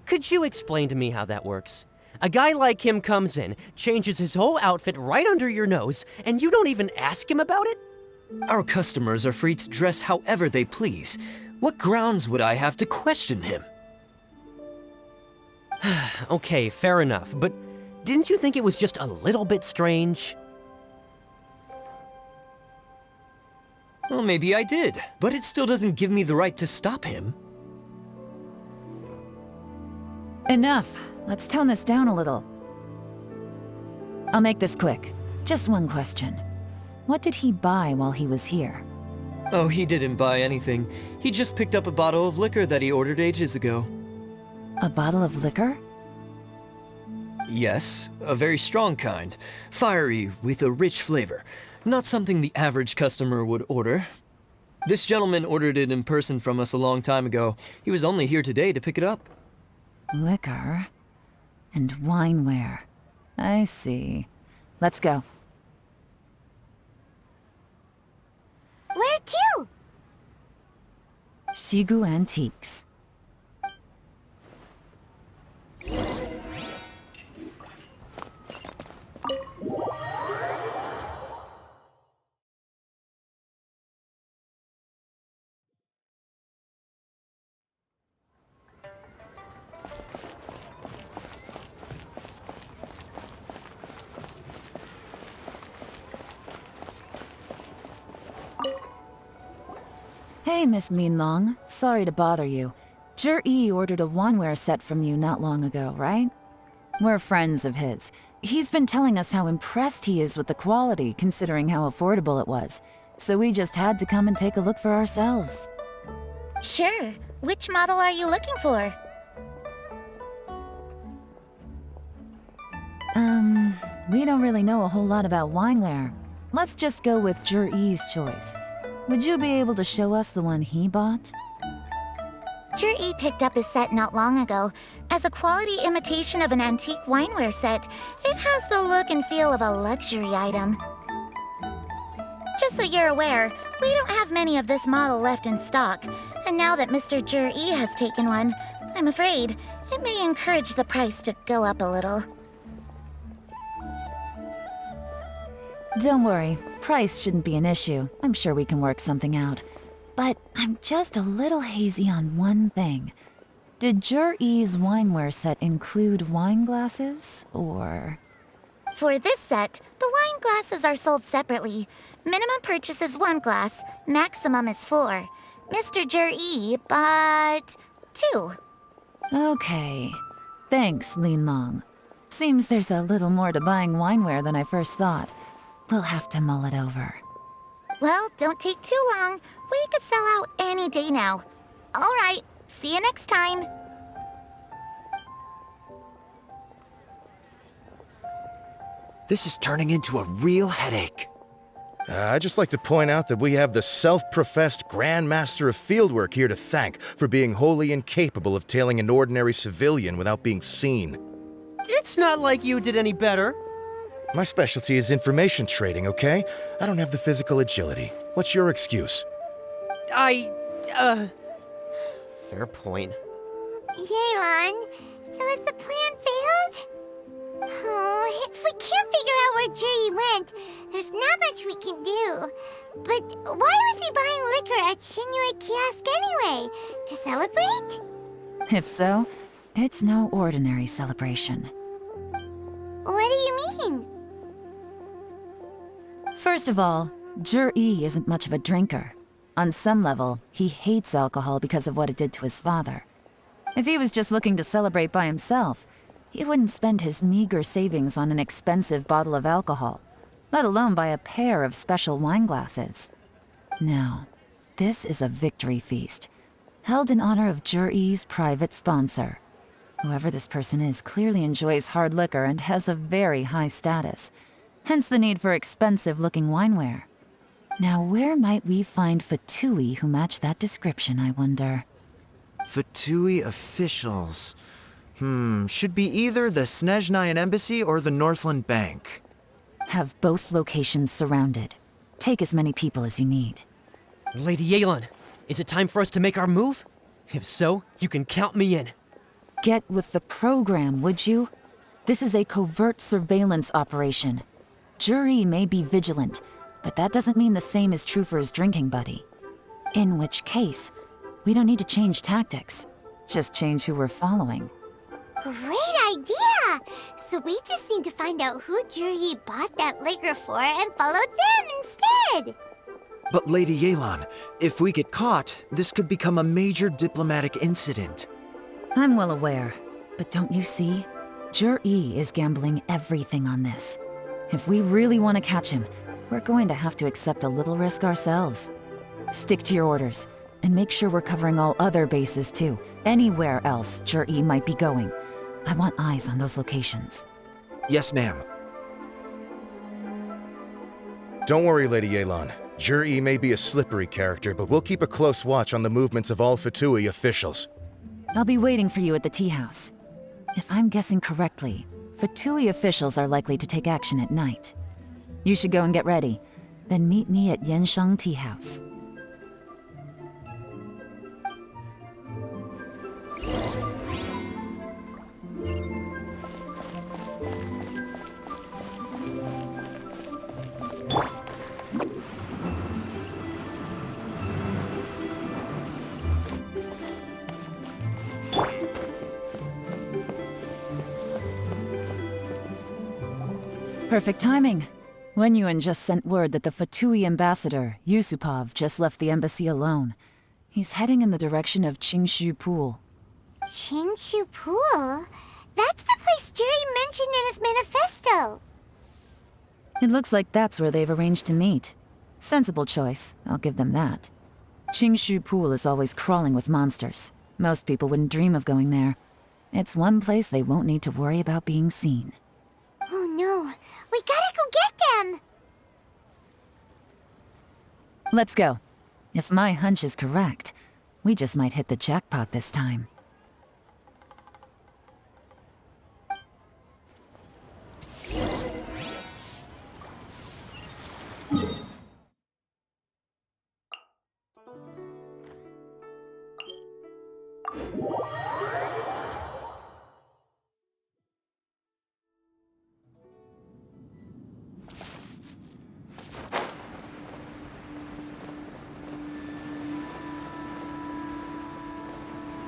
[SPEAKER 3] Could you explain to me how that works? A guy like him comes in, changes his whole outfit right under your nose, and you don't even ask him about it?
[SPEAKER 22] Our customers are free to dress however they please. What grounds would I have to question him?
[SPEAKER 3] Okay, fair enough, but didn't you think it was just a little bit strange?
[SPEAKER 22] Well, maybe I did, but it still doesn't give me the right to stop him.
[SPEAKER 21] Enough. Let's tone this down a little. I'll make this quick. Just one question. What did he buy while he was here?
[SPEAKER 22] Oh, he didn't buy anything. He just picked up a bottle of liquor that he ordered ages ago.
[SPEAKER 21] A bottle of liquor?
[SPEAKER 22] Yes, a very strong kind. Fiery, with a rich flavor. Not something the average customer would order. This gentleman ordered it in person from us a long time ago. He was only here today to pick it up.
[SPEAKER 21] Liquor and wineware. I see. Let's go.
[SPEAKER 2] Where to?
[SPEAKER 21] Shigu Antiques. Hey, Miss NIngguang. Sorry to bother you. Zhi ordered a wineware set from you not long ago, right? We're friends of his. He's been telling us how impressed he is with the quality, considering how affordable it was. So we just had to come and take a look for ourselves.
[SPEAKER 2] Sure. Which model are you looking for?
[SPEAKER 21] We don't really know a whole lot about wineware. Let's just go with Zhi's choice. Would you be able to show us the one he bought?
[SPEAKER 2] Zhi picked up his set not long ago. As a quality imitation of an antique wineware set, it has the look and feel of a luxury item. Just so you're aware, we don't have many of this model left in stock, and now that Mr. Zhi has taken one, I'm afraid it may encourage the price to go up a little.
[SPEAKER 21] Don't worry, price shouldn't be an issue. I'm sure we can work something out. But I'm just a little hazy on one thing. Did Zhi's wineware set include wine glasses, or...?
[SPEAKER 2] For this set, the wine glasses are sold separately. Minimum purchase is 1 glass, maximum is 4. Mr. Zhi bought 2.
[SPEAKER 21] Okay. Thanks, NIngguang. Seems there's a little more to buying wineware than I first thought. We'll have to mull it over.
[SPEAKER 2] Well, don't take too long. We could sell out any day now. All right, see you next time.
[SPEAKER 8] This is turning into a real headache.
[SPEAKER 15] I'd just like to point out that we have the self-professed Grand Master of Fieldwork here to thank for being wholly incapable of tailing an ordinary civilian without being seen.
[SPEAKER 3] It's not like you did any better.
[SPEAKER 15] My specialty is information trading, okay? I don't have the physical agility. What's your excuse?
[SPEAKER 3] Fair point.
[SPEAKER 2] Yelan, so has the plan failed? Oh, if we can't figure out where Juri went, there's not much we can do. But why was he buying liquor at Liyue Kiosk anyway? To celebrate?
[SPEAKER 21] If so, it's no ordinary celebration.
[SPEAKER 2] What do you mean?
[SPEAKER 21] First of all, Juri isn't much of a drinker. On some level, he hates alcohol because of what it did to his father. If he was just looking to celebrate by himself, he wouldn't spend his meager savings on an expensive bottle of alcohol, let alone buy a pair of special wine glasses. No, this is a victory feast, held in honor of Juri's private sponsor. Whoever this person is clearly enjoys hard liquor and has a very high status, hence the need for expensive-looking wineware. Now, where might we find Fatui who match that description, I wonder?
[SPEAKER 8] Fatui officials. Should be either the Snezhnayan Embassy or the Northland Bank.
[SPEAKER 21] Have both locations surrounded. Take as many people as you need.
[SPEAKER 3] Lady Yelan, is it time for us to make our move? If so, you can count me in.
[SPEAKER 21] Get with the program, would you? This is a covert surveillance operation. Juri may be vigilant, but that doesn't mean the same is true for his drinking buddy. In which case, we don't need to change tactics. Just change who we're following.
[SPEAKER 2] Great idea! So we just need to find out who Juri bought that liquor for and follow them instead!
[SPEAKER 8] But Lady Yelan, if we get caught, this could become a major diplomatic incident.
[SPEAKER 21] I'm well aware, but don't you see? Juri is gambling everything on this. If we really want to catch him, we're going to have to accept a little risk ourselves. Stick to your orders, and make sure we're covering all other bases too. Anywhere else Juri might be going. I want eyes on those locations.
[SPEAKER 8] Yes, ma'am.
[SPEAKER 15] Don't worry, Lady Yelan. Juri may be a slippery character, but we'll keep a close watch on the movements of all Fatui officials.
[SPEAKER 21] I'll be waiting for you at the tea house. If I'm guessing correctly, Fatui officials are likely to take action at night. You should go and get ready, then meet me at Yansheng Tea House. Perfect timing. Wenyuan just sent word that the Fatui ambassador, Yusupov, just left the embassy alone. He's heading in the direction of Qingxu Pool.
[SPEAKER 2] Qingxu Pool? That's the place Juri mentioned in his manifesto!
[SPEAKER 21] It looks like that's where they've arranged to meet. Sensible choice, I'll give them that. Qingxu Pool is always crawling with monsters. Most people wouldn't dream of going there. It's one place they won't need to worry about being seen.
[SPEAKER 2] Oh no, we gotta go get them!
[SPEAKER 21] Let's go. If my hunch is correct, we just might hit the jackpot this time.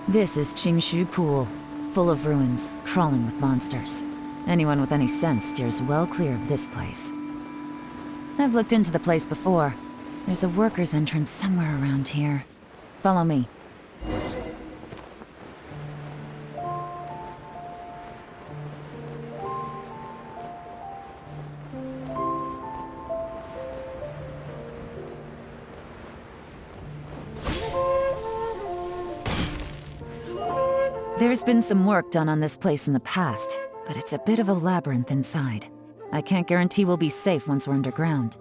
[SPEAKER 21] This is Qingxu Pool, full of ruins, crawling with monsters. Anyone with any sense steers well clear of this place. I've looked into the place before. There's a worker's entrance somewhere around here. Follow me. There's been some work done on this place in the past, but it's a bit of a labyrinth inside. I can't guarantee we'll be safe once we're underground.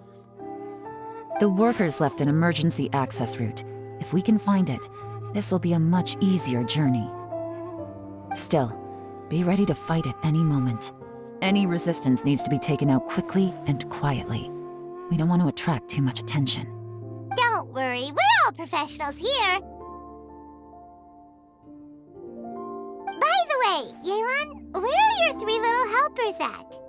[SPEAKER 21] The workers left an emergency access route. If we can find it, this will be a much easier journey. Still, be ready to fight at any moment. Any resistance needs to be taken out quickly and quietly. We don't want to attract too much attention.
[SPEAKER 2] Don't worry, we're all professionals here! Yelan, where are your 3 little helpers at?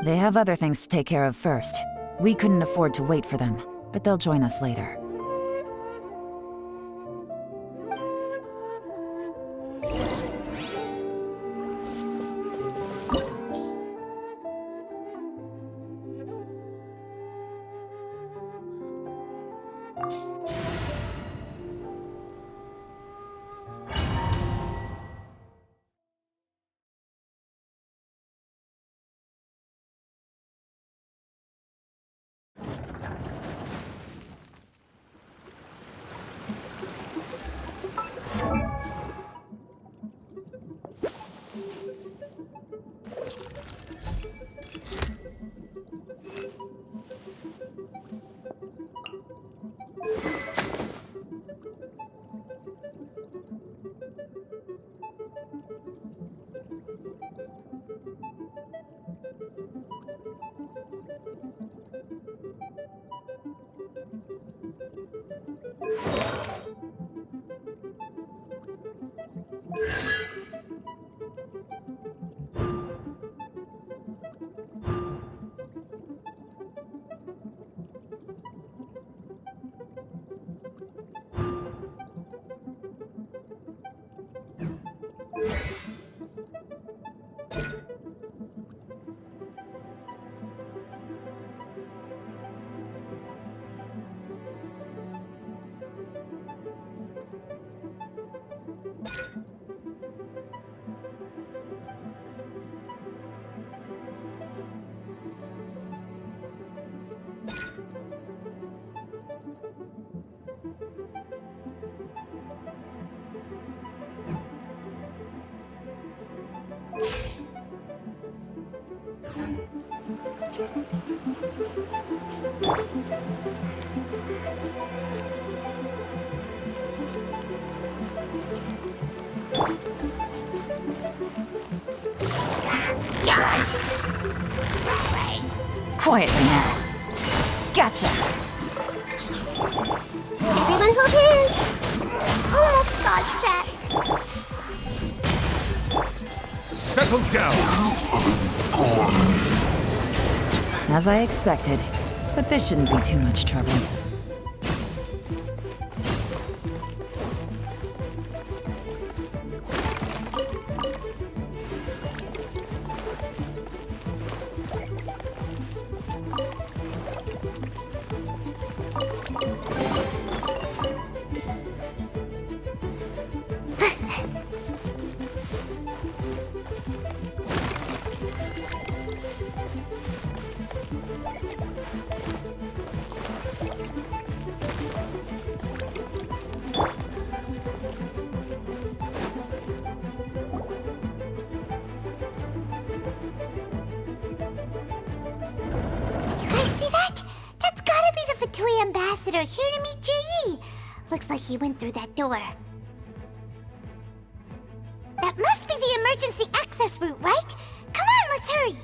[SPEAKER 21] They have other things to take care of first. We couldn't afford to wait for them, but they'll join us later. Quietly now. Gotcha.
[SPEAKER 2] Everyone hold hands. Almost dodged that.
[SPEAKER 1] Settle down.
[SPEAKER 21] As I expected, but this shouldn't be too much trouble.
[SPEAKER 2] Ambassador here to meet Ji. Looks like he went through that door. That must be the emergency access route, right? Come on, let's hurry.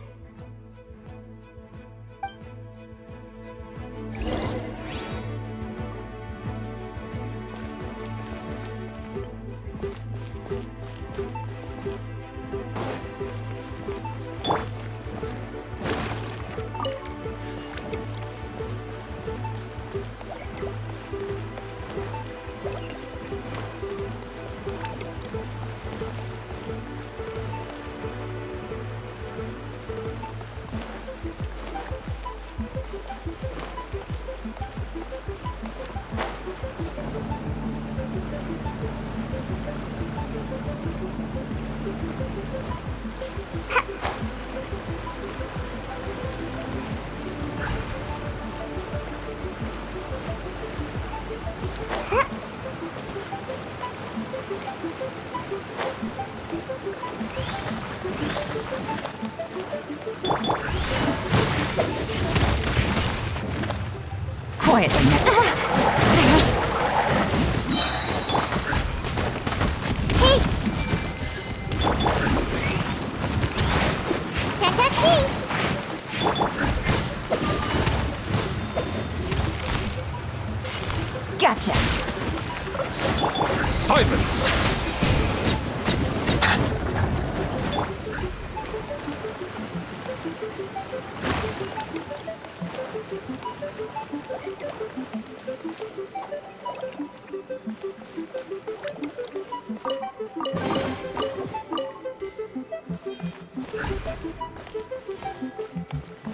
[SPEAKER 21] Quietly now.
[SPEAKER 2] Hey! Can't touch me!
[SPEAKER 21] Gotcha!
[SPEAKER 1] Silence!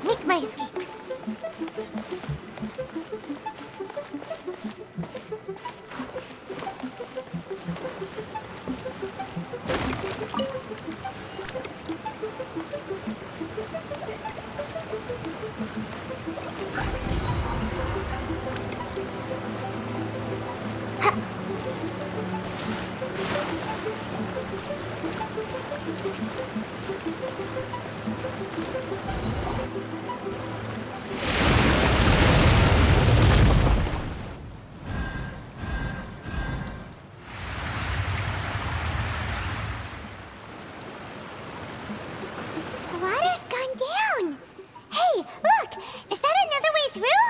[SPEAKER 2] Make my escape. The water's gone down. Hey, look! Is that another way through?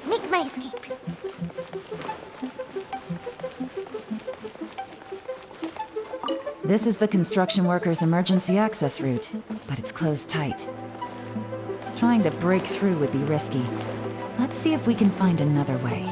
[SPEAKER 2] Make my escape.
[SPEAKER 21] This is the construction workers' emergency access route, but it's closed tight. Trying to break through would be risky. Let's see if we can find another way.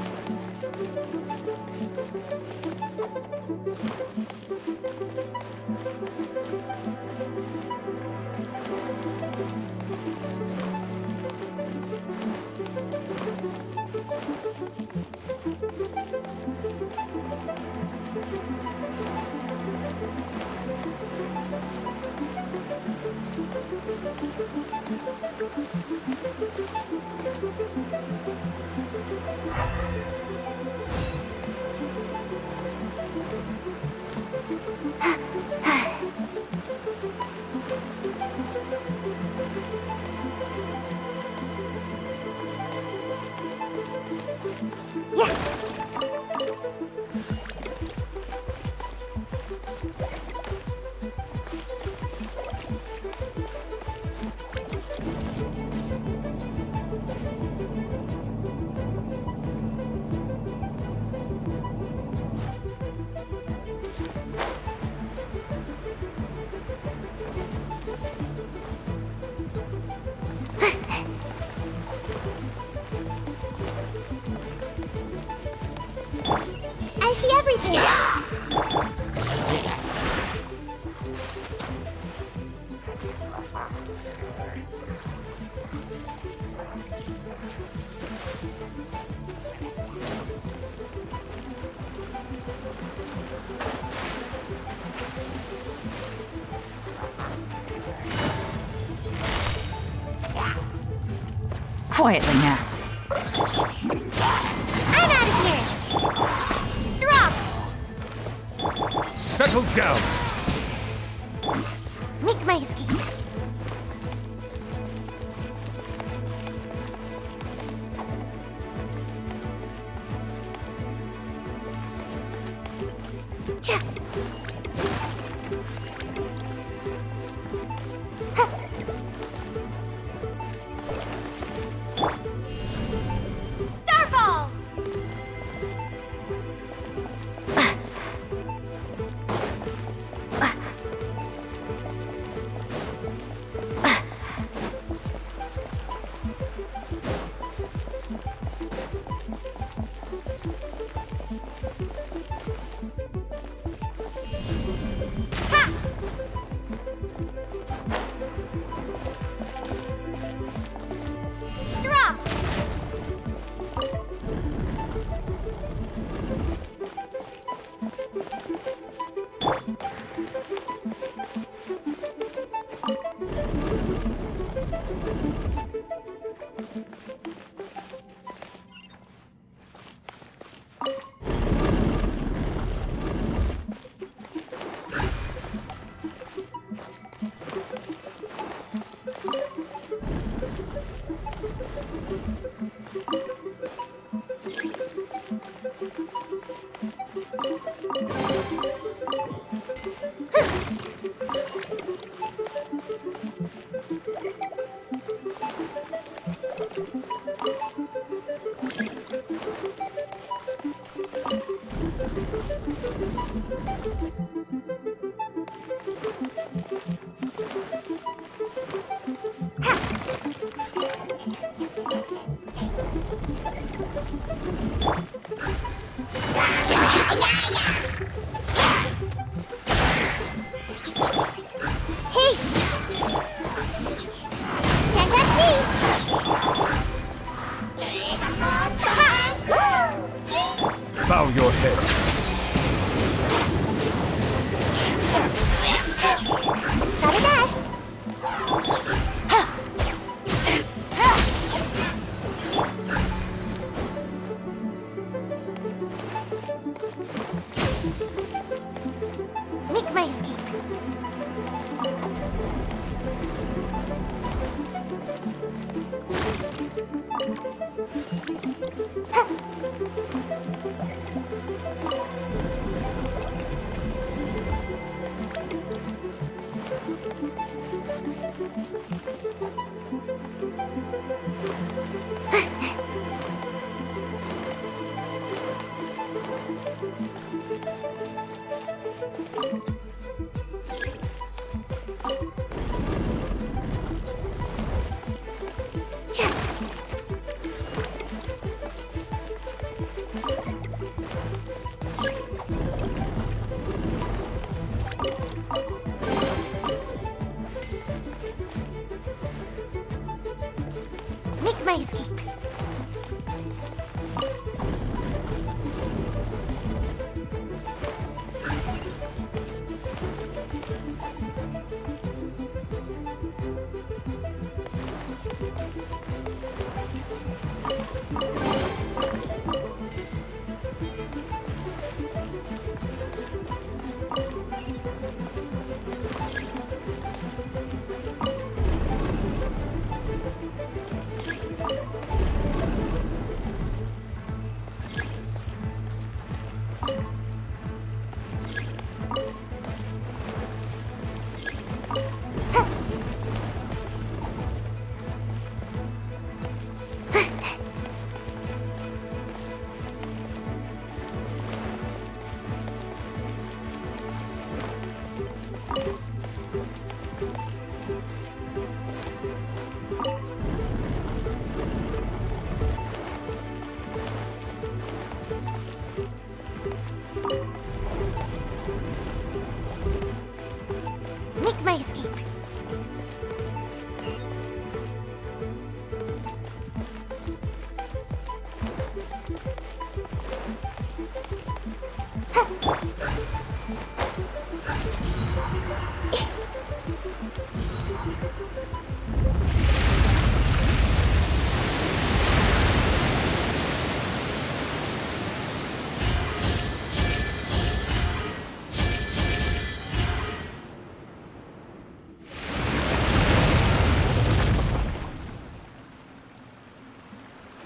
[SPEAKER 2] I see everything.
[SPEAKER 21] Quietly now.
[SPEAKER 2] I'm out of here. Drop.
[SPEAKER 1] Settle down.
[SPEAKER 2] Make my escape. Cha. Starball.
[SPEAKER 1] Bow your head.
[SPEAKER 2] Gotta dash. Make my escape. Make my escape. Make my escape.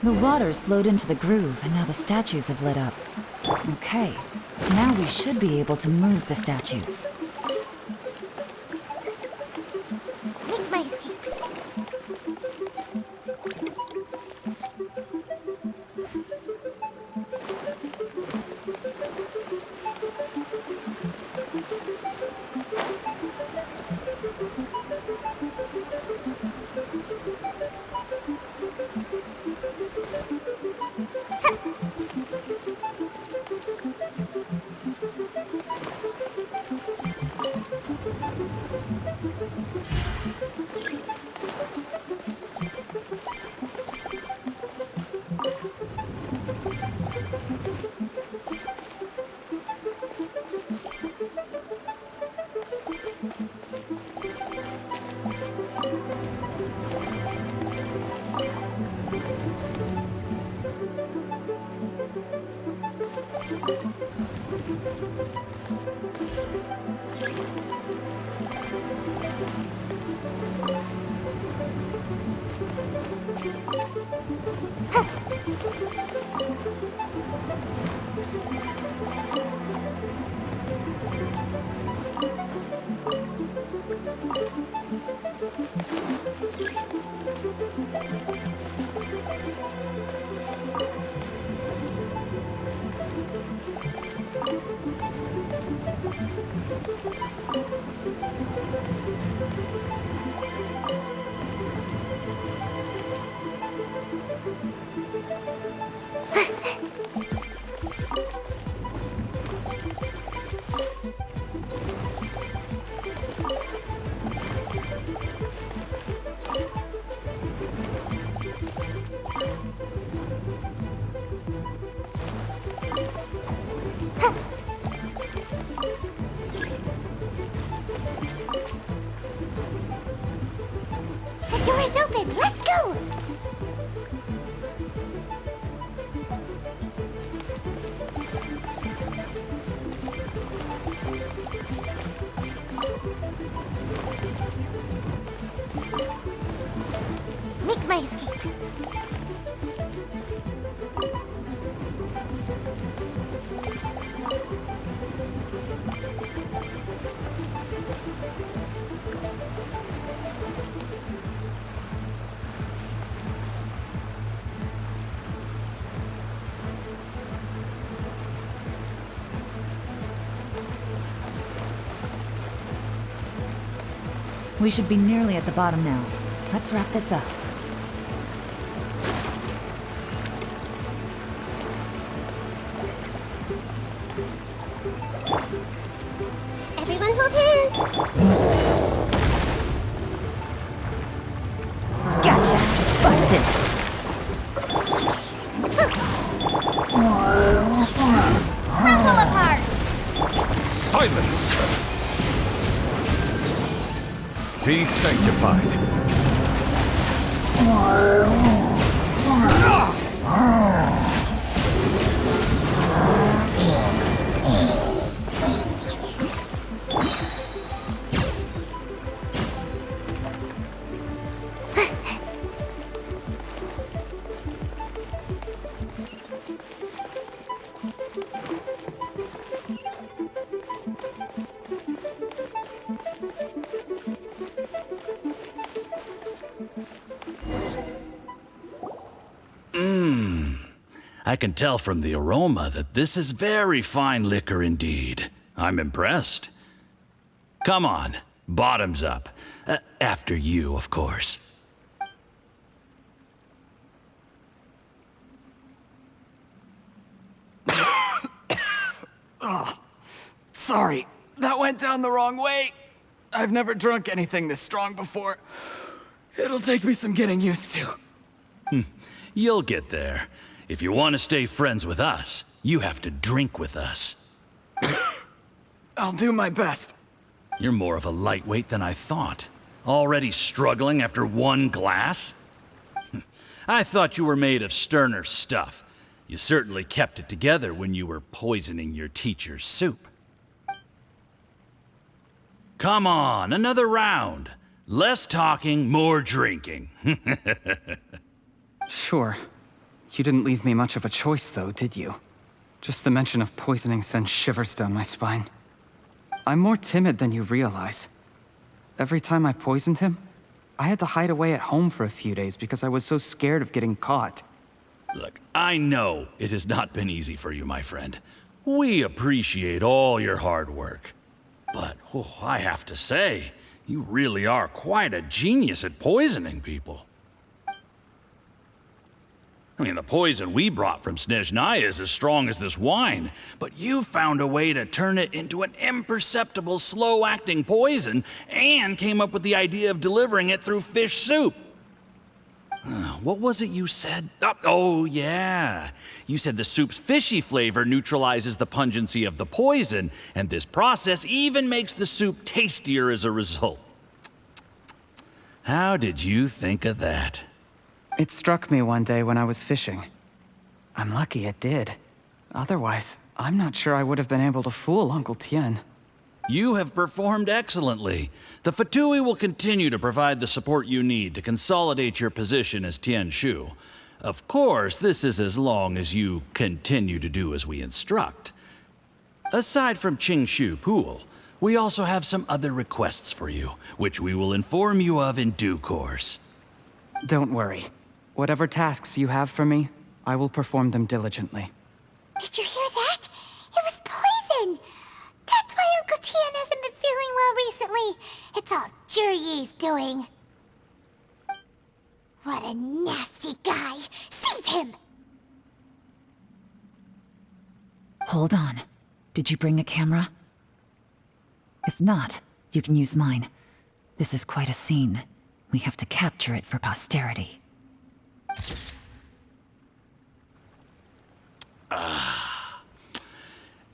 [SPEAKER 21] The water's flowed into the groove, and now the statues have lit up. Okay, now we should be able to move the statues.
[SPEAKER 2] Make my escape.
[SPEAKER 21] We should be nearly at the bottom now. Let's wrap this up.
[SPEAKER 2] Everyone hold hands.
[SPEAKER 21] Gotcha! Busted!
[SPEAKER 2] Crumble apart.
[SPEAKER 1] Silence! Be sanctified.
[SPEAKER 6] I can tell from the aroma that this is very fine liquor indeed. I'm impressed. Come on, bottoms up. After you, of course.
[SPEAKER 23] Oh, sorry. That went down the wrong way. I've never drunk anything this strong before. It'll take me some getting used to.
[SPEAKER 6] You'll get there. If you want to stay friends with us, you have to drink with us.
[SPEAKER 23] I'll do my best.
[SPEAKER 6] You're more of a lightweight than I thought. Already struggling after one glass? I thought you were made of sterner stuff. You certainly kept it together when you were poisoning your teacher's soup. Come on, another round. Less talking, more drinking.
[SPEAKER 23] Sure. You didn't leave me much of a choice, though, did you? Just the mention of poisoning sends shivers down my spine. I'm more timid than you realize. Every time I poisoned him, I had to hide away at home for a few days because I was so scared of getting caught.
[SPEAKER 6] Look, I know it has not been easy for you, my friend. We appreciate all your hard work. But, I have to say, you really are quite a genius at poisoning people. I mean, the poison we brought from Sinae is as strong as this wine, but you found a way to turn it into an imperceptible, slow-acting poison and came up with the idea of delivering it through fish soup. What was it you said? Oh, yeah. You said the soup's fishy flavor neutralizes the pungency of the poison, and this process even makes the soup tastier as a result. How did you think of that?
[SPEAKER 23] It struck me one day when I was fishing. I'm lucky it did. Otherwise, I'm not sure I would have been able to fool Uncle Tian.
[SPEAKER 6] You have performed excellently. The Fatui will continue to provide the support you need to consolidate your position as Tianquan. Of course, this is as long as you continue to do as we instruct. Aside from Qingxu Pool, we also have some other requests for you, which we will inform you of in due course.
[SPEAKER 23] Don't worry. Whatever tasks you have for me, I will perform them diligently.
[SPEAKER 2] Did you hear that? It was poison! That's why Uncle Tian hasn't been feeling well recently. It's all Zhiyi's doing. What a nasty guy! Seize him!
[SPEAKER 21] Hold on. Did you bring a camera? If not, you can use mine. This is quite a scene. We have to capture it for posterity.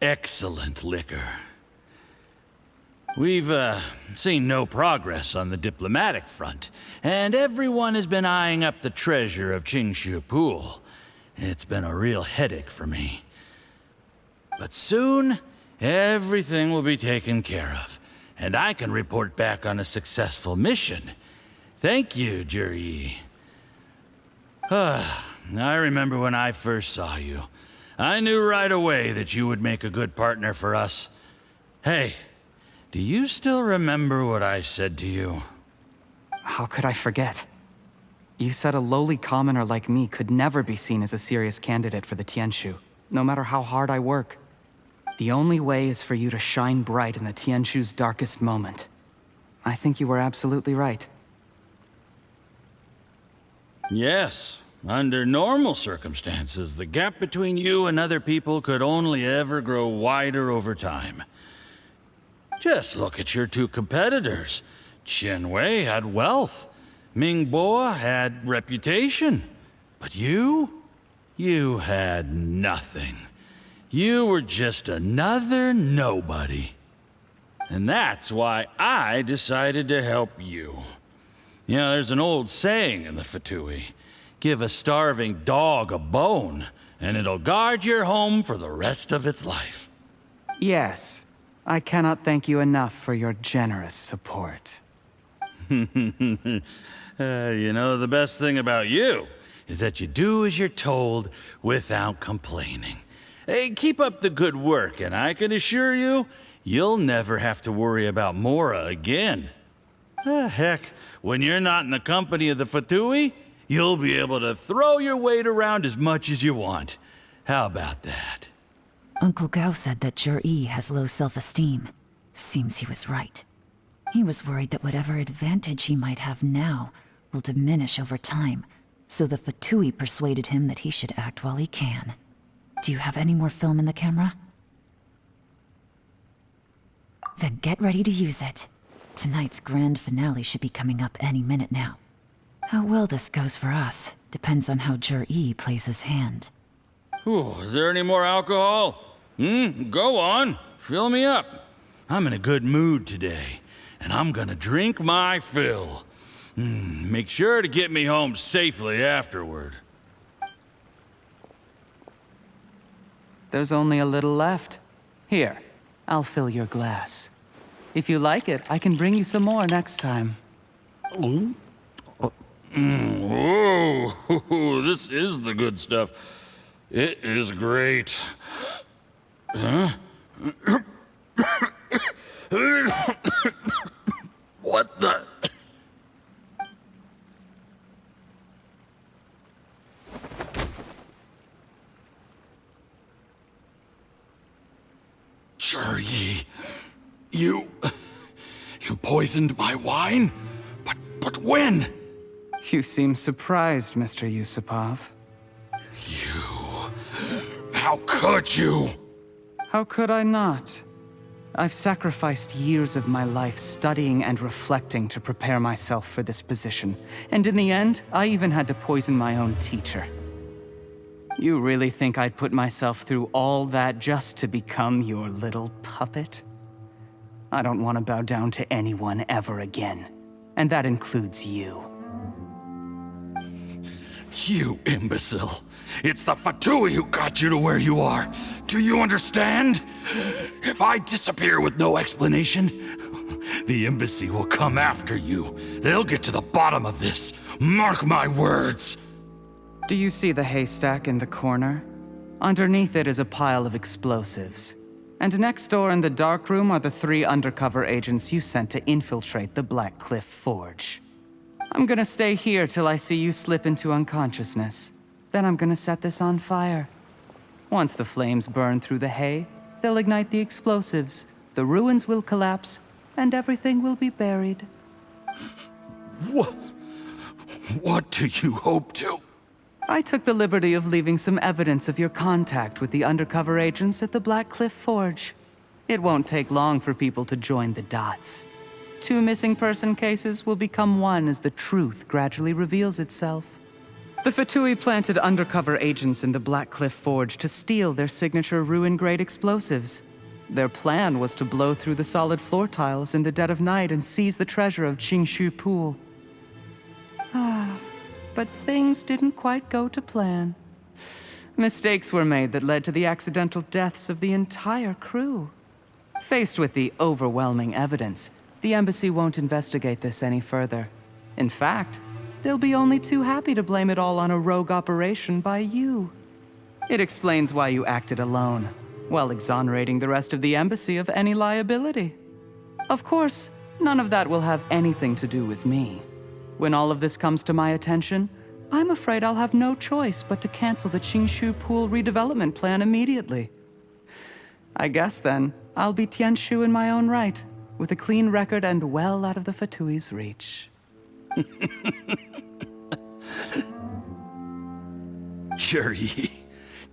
[SPEAKER 6] Excellent liquor. We've, seen no progress on the diplomatic front, and everyone has been eyeing up the treasure of Qingxu Pool. It's been a real headache for me. But soon, everything will be taken care of, and I can report back on a successful mission. Thank you, Zhiyi. I remember when I first saw you. I knew right away that you would make a good partner for us. Hey, do you still remember what I said to you?
[SPEAKER 23] How could I forget? You said a lowly commoner like me could never be seen as a serious candidate for the Tianquan, no matter how hard I work. The only way is for you to shine bright in the Tianqu's darkest moment. I think you were absolutely right.
[SPEAKER 6] Yes, under normal circumstances, the gap between you and other people could only ever grow wider over time. Just look at your two competitors. Qianwei had wealth. Mingguang had reputation. But you had nothing. You were just another nobody. And that's why I decided to help you. You know, there's an old saying in the Fatui. Give a starving dog a bone, and it'll guard your home for the rest of its life.
[SPEAKER 23] Yes. I cannot thank you enough for your generous support.
[SPEAKER 6] You know, the best thing about you is that you do as you're told without complaining. Hey, keep up the good work, and I can assure you, you'll never have to worry about Mora again. Heck, when you're not in the company of the Fatui, you'll be able to throw your weight around as much as you want. How about that?
[SPEAKER 21] Uncle Gao said that Zhi has low self-esteem. Seems he was right. He was worried that whatever advantage he might have now will diminish over time, so the Fatui persuaded him that he should act while he can. Do you have any more film in the camera? Then get ready to use it. Tonight's grand finale should be coming up any minute now. How well this goes for us depends on how Zhi plays his hand.
[SPEAKER 6] Ooh, is there any more alcohol? Go on. Fill me up. I'm in a good mood today, and I'm gonna drink my fill. Make sure to get me home safely afterward.
[SPEAKER 23] There's only a little left. Here, I'll fill your glass. If you like it, I can bring you some more next time.
[SPEAKER 6] Whoa, this is the good stuff. It is great. Huh? What the? Zhi, you poisoned my wine? But when?
[SPEAKER 23] You seem surprised, Mr. Yusupov.
[SPEAKER 6] How could you?
[SPEAKER 23] How could I not? I've sacrificed years of my life studying and reflecting to prepare myself for this position. And in the end, I even had to poison my own teacher. You really think I'd put myself through all that just to become your little puppet? I don't want to bow down to anyone ever again. And that includes you.
[SPEAKER 6] You imbecile. It's the Fatui who got you to where you are. Do you understand? If I disappear with no explanation, the embassy will come after you. They'll get to the bottom of this. Mark my words.
[SPEAKER 23] Do you see the haystack in the corner? Underneath it is a pile of explosives. And next door in the dark room are the 3 undercover agents you sent to infiltrate the Black Cliff Forge. I'm gonna stay here till I see you slip into unconsciousness. Then I'm gonna set this on fire. Once the flames burn through the hay, they'll ignite the explosives, the ruins will collapse, and everything will be buried.
[SPEAKER 6] What do you hope to?
[SPEAKER 23] I took the liberty of leaving some evidence of your contact with the undercover agents at the Black Cliff Forge. It won't take long for people to join the dots. 2 missing person cases will become one as the truth gradually reveals itself. The Fatui planted undercover agents in the Black Cliff Forge to steal their signature ruin-grade explosives. Their plan was to blow through the solid floor tiles in the dead of night and seize the treasure of Qingxu Pool. But things didn't quite go to plan. Mistakes were made that led to the accidental deaths of the entire crew. Faced with the overwhelming evidence, the embassy won't investigate this any further. In fact, they'll be only too happy to blame it all on a rogue operation by you. It explains why you acted alone, while exonerating the rest of the embassy of any liability. Of course, none of that will have anything to do with me. When all of this comes to my attention, I'm afraid I'll have no choice but to cancel the Qingxu Pool redevelopment plan immediately. I guess then, I'll be Tianquan in my own right, with a clean record and well out of the Fatui's reach.
[SPEAKER 6] Juri,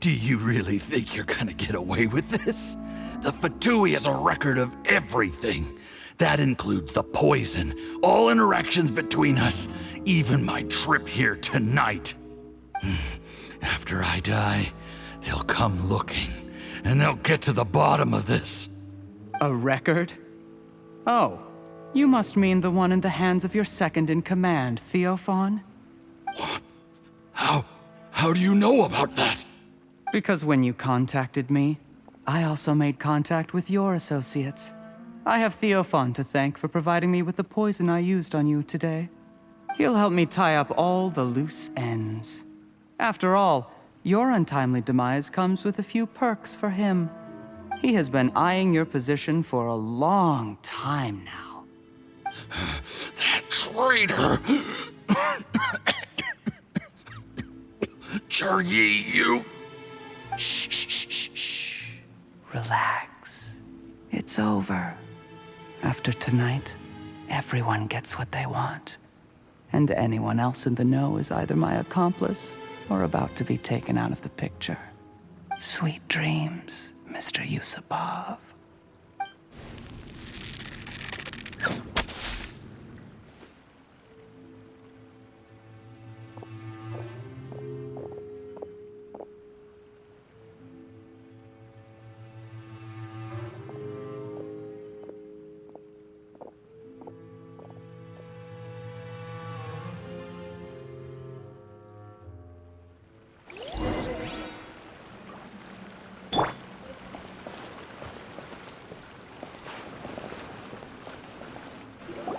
[SPEAKER 6] do you really think you're gonna get away with this? The Fatui has a record of everything. That includes the poison, all interactions between us, even my trip here tonight. After I die, they'll come looking, and they'll get to the bottom of this.
[SPEAKER 23] A record? Oh, you must mean the one in the hands of your second-in-command, Theophan?
[SPEAKER 6] How do you know about that?
[SPEAKER 23] Because when you contacted me, I also made contact with your associates. I have Theophan to thank for providing me with the poison I used on you today. He'll help me tie up all the loose ends. After all, your untimely demise comes with a few perks for him. He has been eyeing your position for a long time now.
[SPEAKER 6] That traitor! Juri, you...
[SPEAKER 23] Shh. Relax. It's over. After tonight, everyone gets what they want. And anyone else in the know is either my accomplice or about to be taken out of the picture. Sweet dreams, Mr. Yusupov.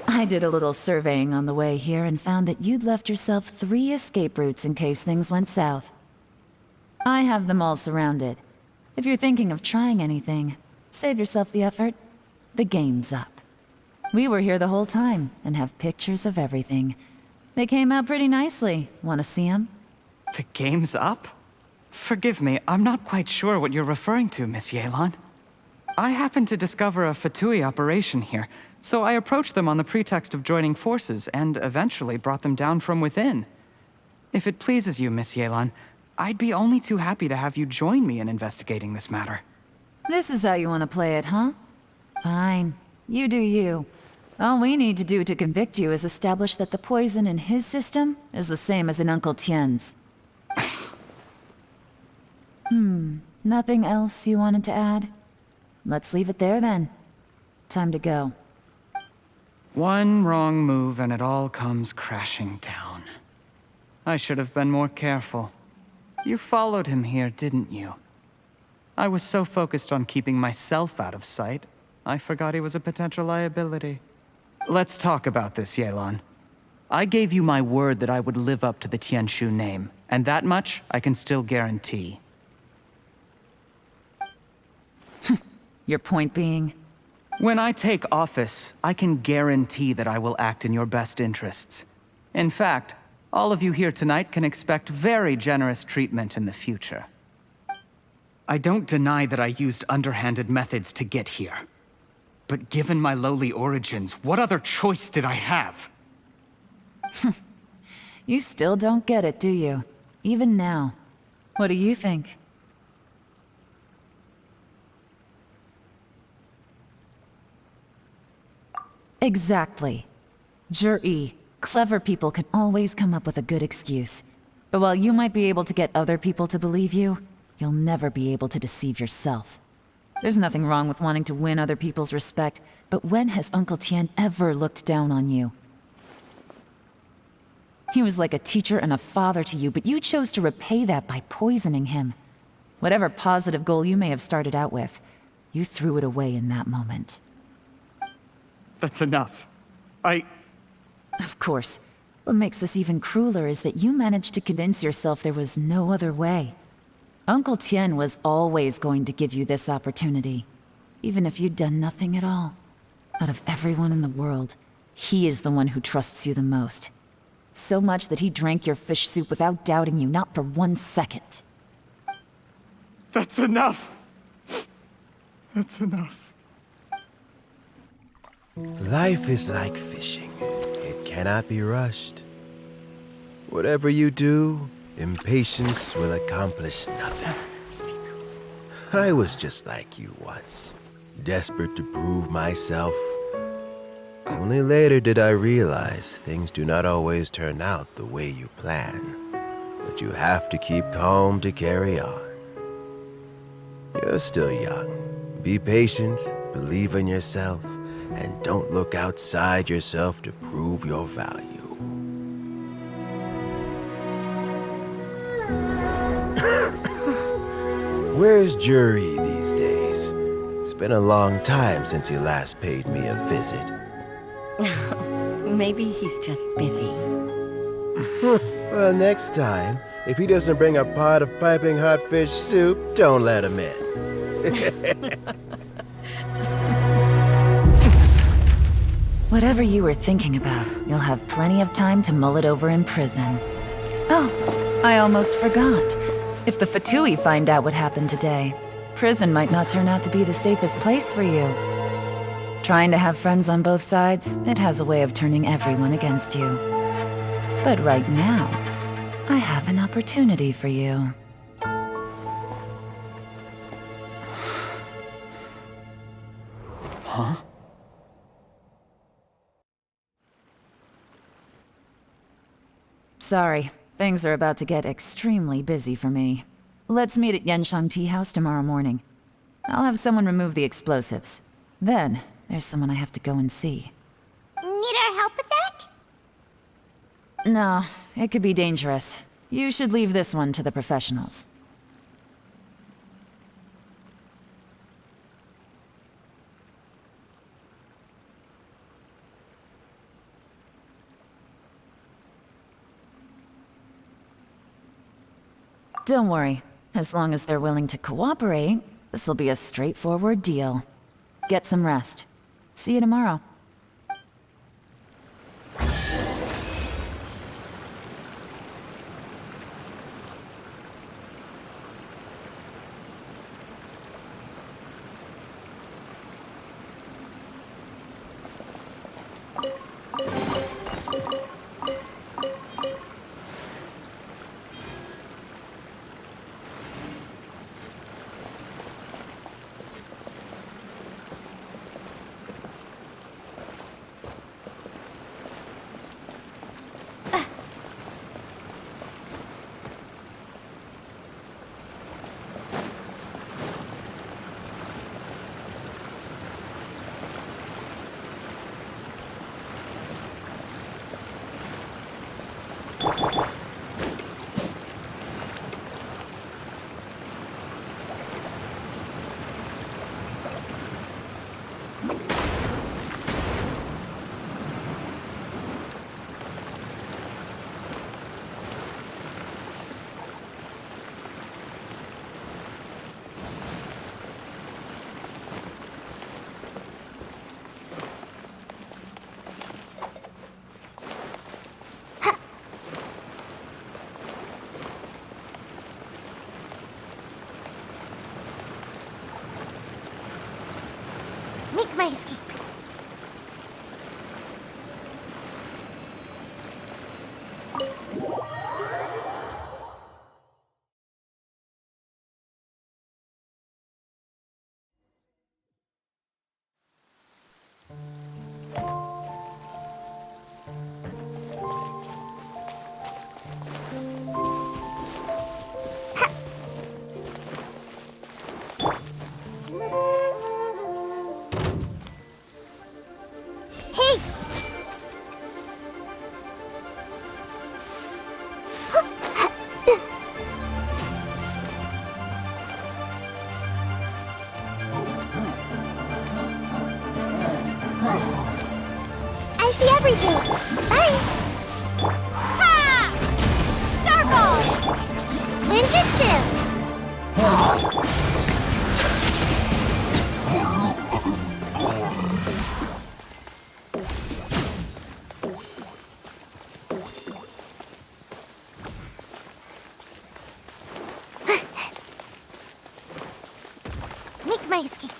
[SPEAKER 21] I did a little surveying on the way here and found that you'd left yourself 3 escape routes in case things went south. I have them all surrounded. If you're thinking of trying anything, save yourself the effort. The game's up. We were here the whole time and have pictures of everything. They came out pretty nicely. Want to see them?
[SPEAKER 23] The game's up? Forgive me, I'm not quite sure what you're referring to, Miss Yelan. I happened to discover a Fatui operation here, so I approached them on the pretext of joining forces and eventually brought them down from within. If it pleases you, Miss Yelan, I'd be only too happy to have you join me in investigating this matter.
[SPEAKER 21] This is how you want to play it, huh? Fine. You do you. All we need to do to convict you is establish that the poison in his system is the same as in Uncle Tian's. Nothing else you wanted to add? Let's leave it there then. Time to go.
[SPEAKER 23] One wrong move and it all comes crashing down. I should have been more careful. You followed him here, didn't you? I was so focused on keeping myself out of sight, I forgot he was a potential liability. Let's talk about this, Yelan. I gave you my word that I would live up to the Qingxu name, and that much I can still guarantee.
[SPEAKER 21] Your point being?
[SPEAKER 23] When I take office, I can guarantee that I will act in your best interests. In fact, all of you here tonight can expect very generous treatment in the future. I don't deny that I used underhanded methods to get here. But given my lowly origins, what other choice did I have?
[SPEAKER 21] You still don't get it, do you? Even now. What do you think? Exactly. Juri, clever people can always come up with a good excuse. But while you might be able to get other people to believe you, you'll never be able to deceive yourself. There's nothing wrong with wanting to win other people's respect, but when has Uncle Tian ever looked down on you? He was like a teacher and a father to you, but you chose to repay that by poisoning him. Whatever positive goal you may have started out with, you threw it away in that moment.
[SPEAKER 23] That's enough.
[SPEAKER 21] Of course. What makes this even crueler is that you managed to convince yourself there was no other way. Uncle Tian was always going to give you this opportunity, even if you'd done nothing at all. Out of everyone in the world, he is the one who trusts you the most. So much that he drank your fish soup without doubting you, not for 1 second.
[SPEAKER 23] That's enough. That's enough.
[SPEAKER 12] Life is like fishing. It cannot be rushed. Whatever you do, impatience will accomplish nothing. I was just like you once, desperate to prove myself. Only later did I realize things do not always turn out the way you plan. But you have to keep calm to carry on. You're still young. Be patient, believe in yourself, and don't look outside yourself to prove your value. Where's Jury these days? It's been a long time since he last paid me a visit.
[SPEAKER 9] Maybe he's just busy.
[SPEAKER 12] Well, next time, if he doesn't bring a pot of piping hot fish soup, don't let him in.
[SPEAKER 21] Whatever you were thinking about, you'll have plenty of time to mull it over in prison. Oh, I almost forgot. If the Fatui find out what happened today, prison might not turn out to be the safest place for you. Trying to have friends on both sides, it has a way of turning everyone against you. But right now, I have an opportunity for you.
[SPEAKER 23] Huh?
[SPEAKER 21] Sorry, things are about to get extremely busy for me. Let's meet at Yanshang Tea House tomorrow morning. I'll have someone remove the explosives. Then, there's someone I have to go and see.
[SPEAKER 2] Need our help with that?
[SPEAKER 21] No, it could be dangerous. You should leave this one to the professionals. Don't worry. As long as they're willing to cooperate, this'll be a straightforward deal. Get some rest. See you tomorrow.
[SPEAKER 2] Make my escape. I see everything. Bye. Ha! Starfall! Ninjutsu! Make my escape.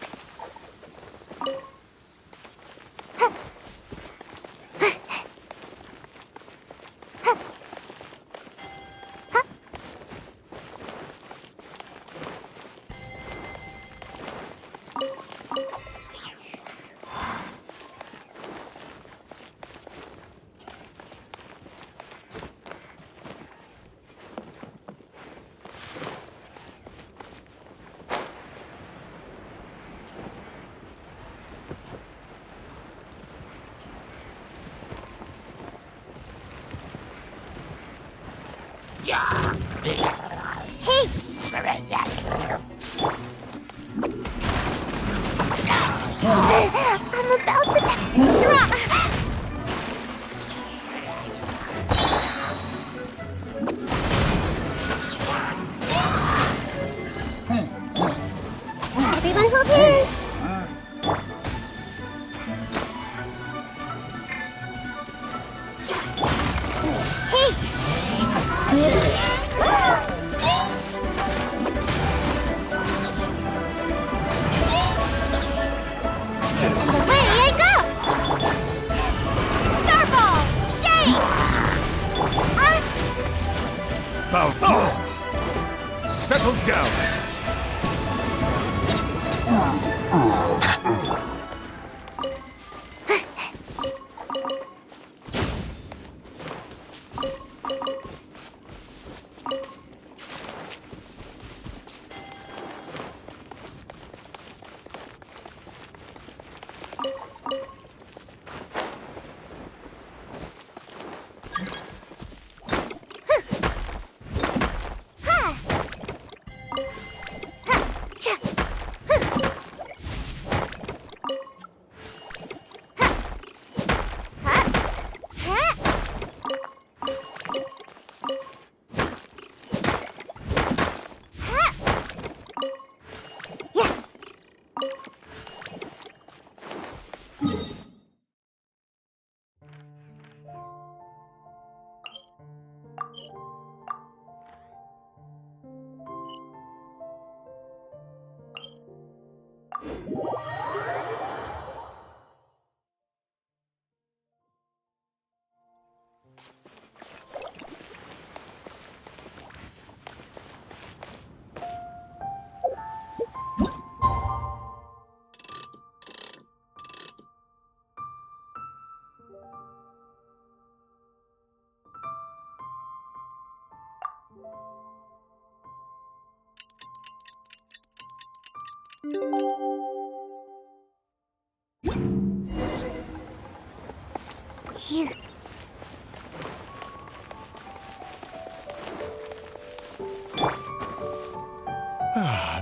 [SPEAKER 2] Huh. Hey! I'm about to drop. Everyone hold hands. Hey!
[SPEAKER 1] Settle down.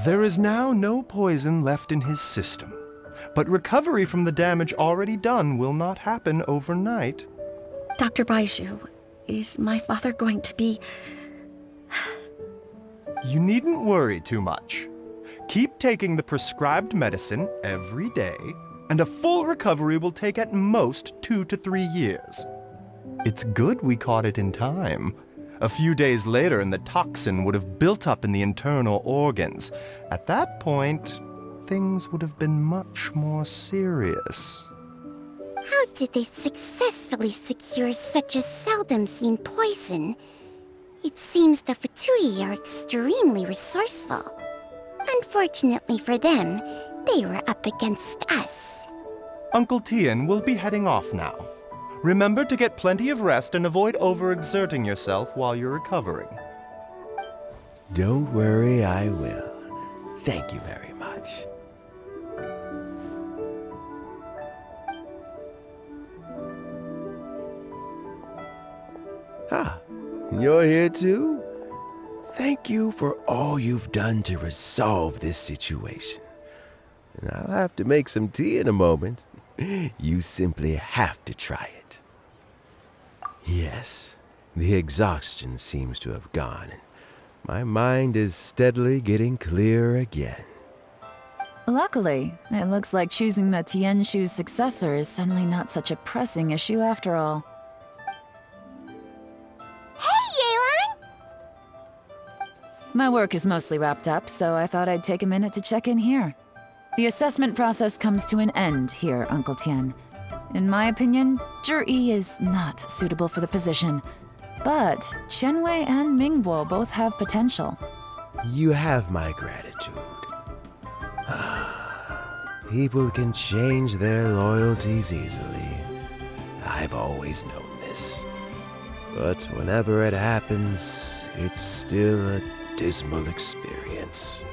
[SPEAKER 14] There is now no poison left in his system, but recovery from the damage already done will not happen overnight.
[SPEAKER 7] Dr. Beidou, is my father going to be...
[SPEAKER 14] You needn't worry too much. Keep taking the prescribed medicine every day, and a full recovery will take at most 2 to 3 years. It's good we caught it in time. A few days later, and the toxin would have built up in the internal organs. At that point, things would have been much more serious.
[SPEAKER 2] How did they successfully secure such a seldom-seen poison? It seems the Fatui are extremely resourceful. Unfortunately for them, they were up against us.
[SPEAKER 14] Uncle Tian will be heading off now. Remember to get plenty of rest and avoid overexerting yourself while you're recovering.
[SPEAKER 12] Don't worry, I will. Thank you very much. Ah, you're here too? Thank you for all you've done to resolve this situation. And I'll have to make some tea in a moment. You simply have to try it. Yes, the exhaustion seems to have gone, and my mind is steadily getting clearer again.
[SPEAKER 21] Luckily, it looks like choosing the Tianquan's successor is suddenly not such a pressing issue after all.
[SPEAKER 2] Hey, Yelan!
[SPEAKER 21] My work is mostly wrapped up, so I thought I'd take a minute to check in here. The assessment process comes to an end here, Uncle Tian. In my opinion, Zhi is not suitable for the position. But Qianwei and Ningguang both have potential.
[SPEAKER 12] You have my gratitude. People can change their loyalties easily. I've always known this. But whenever it happens, it's still a dismal experience.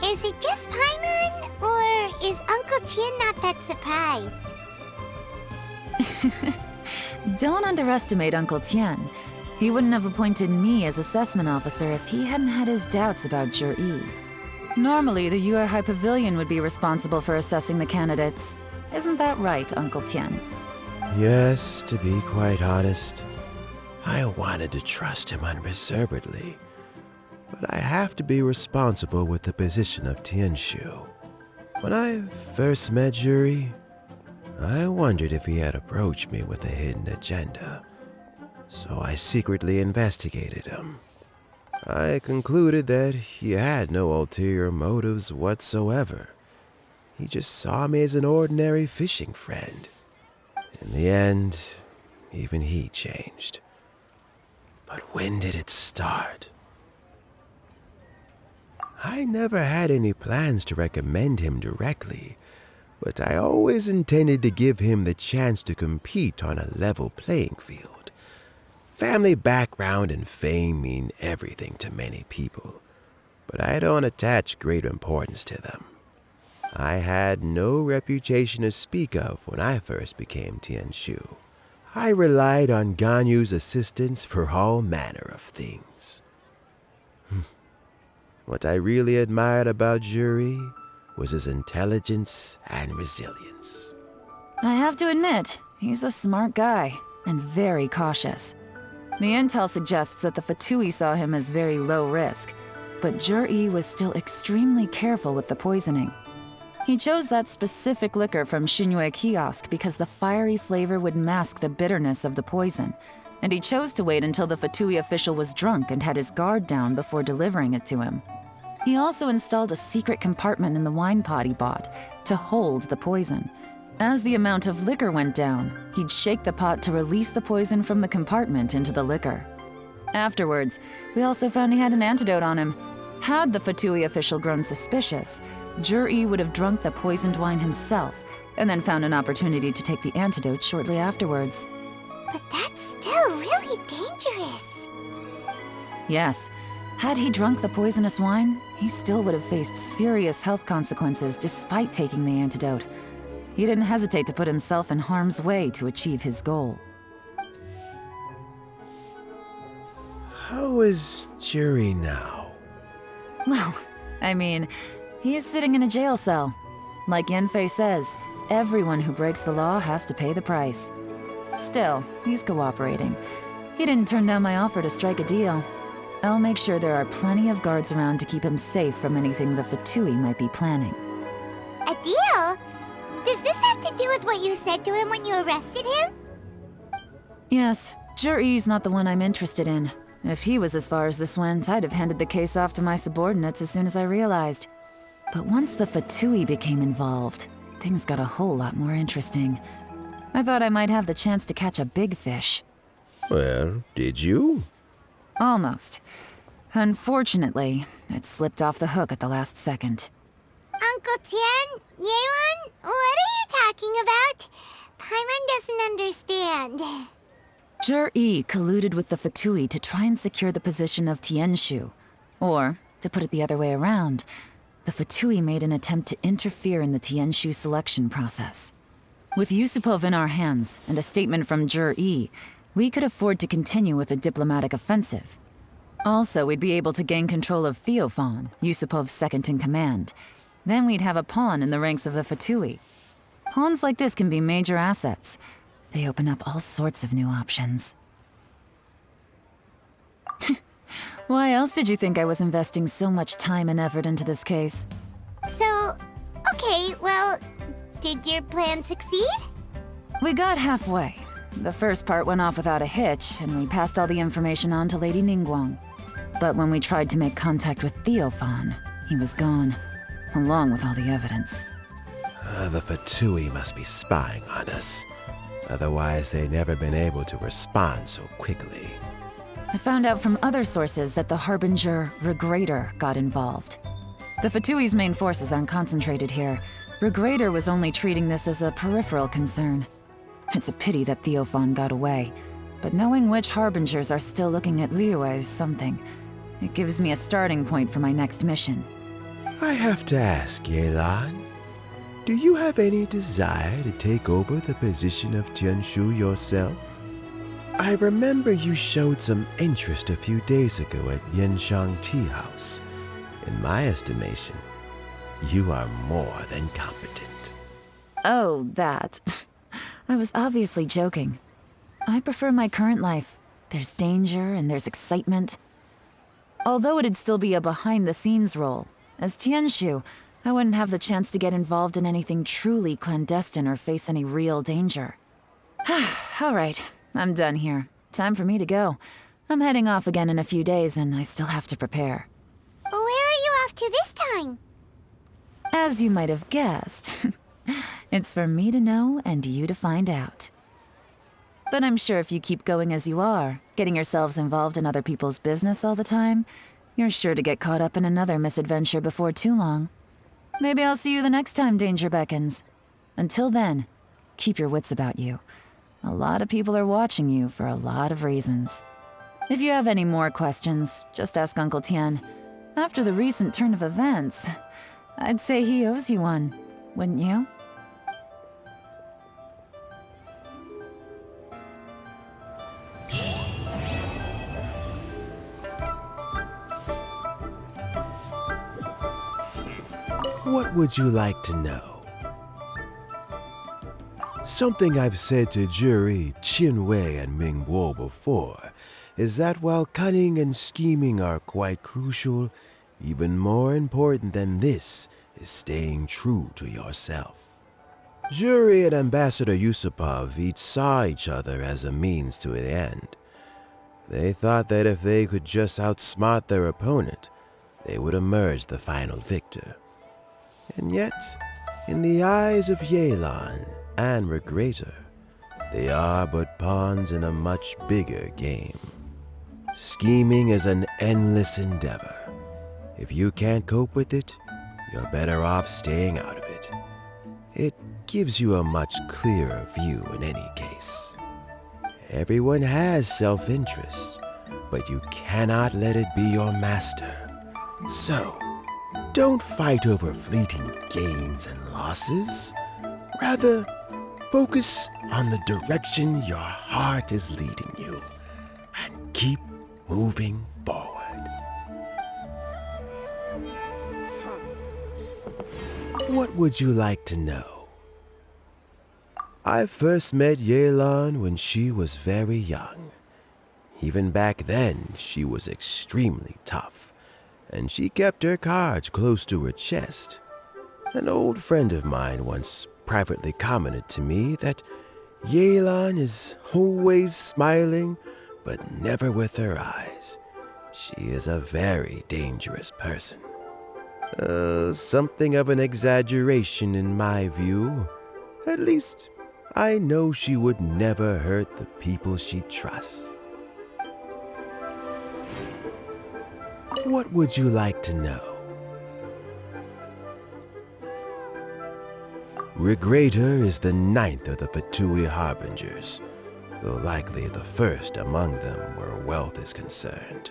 [SPEAKER 2] Is it just Paimon, or is Uncle Tian not that surprised?
[SPEAKER 21] Don't underestimate Uncle Tian. He wouldn't have appointed me as assessment officer if he hadn't had his doubts about Zhi. Normally, the Yue High Pavilion would be responsible for assessing the candidates. Isn't that right, Uncle Tian?
[SPEAKER 12] Yes, to be quite honest, I wanted to trust him unreservedly. But I have to be responsible with the position of Qingxu. When I first met Zhi, I wondered if he had approached me with a hidden agenda. So I secretly investigated him. I concluded that he had no ulterior motives whatsoever. He just saw me as an ordinary fishing friend. In the end, even he changed. But when did it start? I never had any plans to recommend him directly, but I always intended to give him the chance to compete on a level playing field. Family background and fame mean everything to many people, but I don't attach great importance to them. I had no reputation to speak of when I first became Qingxu. I relied on Ganyu's assistance for all manner of things. What I really admired about Zhi was his intelligence and resilience.
[SPEAKER 21] I have to admit, he's a smart guy, and very cautious. The intel suggests that the Fatui saw him as very low risk, but Zhi was still extremely careful with the poisoning. He chose that specific liquor from Liyue Qixing because the fiery flavor would mask the bitterness of the poison, and he chose to wait until the Fatui official was drunk and had his guard down before delivering it to him. He also installed a secret compartment in the wine pot he bought to hold the poison. As the amount of liquor went down, he'd shake the pot to release the poison from the compartment into the liquor. Afterwards, we also found he had an antidote on him. Had the Fatui official grown suspicious, Zhi would have drunk the poisoned wine himself, and then found an opportunity to take the antidote shortly afterwards.
[SPEAKER 2] But that's still really dangerous.
[SPEAKER 21] Yes, had he drunk the poisonous wine, he still would have faced serious health consequences despite taking the antidote. He didn't hesitate to put himself in harm's way to achieve his goal.
[SPEAKER 12] How is Zhi now?
[SPEAKER 21] Well, I mean, he is sitting in a jail cell. Like Yanfei says, everyone who breaks the law has to pay the price. Still, he's cooperating. He didn't turn down my offer to strike a deal. I'll make sure there are plenty of guards around to keep him safe from anything the Fatui might be planning.
[SPEAKER 2] A deal? Does this have to do with what you said to him when you arrested him?
[SPEAKER 21] Yes, Zhi's not the one I'm interested in. If he was as far as this went, I'd have handed the case off to my subordinates as soon as I realized. But once the Fatui became involved, things got a whole lot more interesting. I thought I might have the chance to catch a big fish.
[SPEAKER 12] Well, did you?
[SPEAKER 21] Almost. Unfortunately, it slipped off the hook at the last second.
[SPEAKER 2] Uncle Tian, Yelan, what are you talking about? Paimon doesn't understand.
[SPEAKER 21] Zhi colluded with the Fatui to try and secure the position of Tianquan. Or, to put it the other way around, the Fatui made an attempt to interfere in the Tianquan selection process. With Yusupov in our hands and a statement from Zhi, we could afford to continue with a diplomatic offensive. Also, we'd be able to gain control of Theophan, Yusupov's second-in-command. Then we'd have a pawn in the ranks of the Fatui. Pawns like this can be major assets. They open up all sorts of new options. Why else did you think I was investing so much time and effort into this case?
[SPEAKER 2] So, okay, well, did your plan succeed?
[SPEAKER 21] We got halfway. The first part went off without a hitch, and we passed all the information on to Lady NIngguang. But when we tried to make contact with Theophan, he was gone, along with all the evidence.
[SPEAKER 12] The Fatui must be spying on us. Otherwise, they'd never been able to respond so quickly.
[SPEAKER 21] I found out from other sources that the Harbinger Regrator got involved. The Fatui's main forces aren't concentrated here. Regrator was only treating this as a peripheral concern. It's a pity that Theophan got away, but knowing which Harbingers are still looking at Liyue is something. It gives me a starting point for my next mission.
[SPEAKER 12] I have to ask, Yelan, do you have any desire to take over the position of Qingxu yourself? I remember you showed some interest a few days ago at Yanshang Tea House. In my estimation, you are more than competent.
[SPEAKER 21] Oh, that. I was obviously joking. I prefer my current life. There's danger and there's excitement. Although it'd still be a behind-the-scenes role, as Qingxu, I wouldn't have the chance to get involved in anything truly clandestine or face any real danger. All right, I'm done here. Time for me to go. I'm heading off again in a few days, and I still have to prepare.
[SPEAKER 2] Where are you off to this time?
[SPEAKER 21] As you might have guessed, it's for me to know and you to find out. But I'm sure if you keep going as you are, getting yourselves involved in other people's business all the time, you're sure to get caught up in another misadventure before too long. Maybe I'll see you the next time danger beckons. Until then, keep your wits about you. A lot of people are watching you for a lot of reasons. If you have any more questions, just ask Uncle Tian. After the recent turn of events, I'd say he owes you one, wouldn't you?
[SPEAKER 12] What would you like to know? Something I've said to Jury, Qinwei, and Mingguo before is that while cunning and scheming are quite crucial, even more important than this is staying true to yourself. Jury and Ambassador Yusupov each saw each other as a means to an end. They thought that if they could just outsmart their opponent, they would emerge the final victor. And yet, in the eyes of Yelan and Regrator, they are but pawns in a much bigger game. Scheming is an endless endeavor. If you can't cope with it, you're better off staying out of it. It gives you a much clearer view in any case. Everyone has self-interest, but you cannot let it be your master. So, don't fight over fleeting gains and losses. Rather, focus on the direction your heart is leading you, and keep moving forward. What would you like to know? I first met Yelan when she was very young. Even back then, she was extremely tough, and she kept her cards close to her chest. An old friend of mine once privately commented to me that Yelan is always smiling, but never with her eyes. She is a very dangerous person. Something of an exaggeration in my view. At least, I know she would never hurt the people she trusts. What would you like to know? Regrator is the 9th of the Fatui Harbingers, though likely the first among them where wealth is concerned.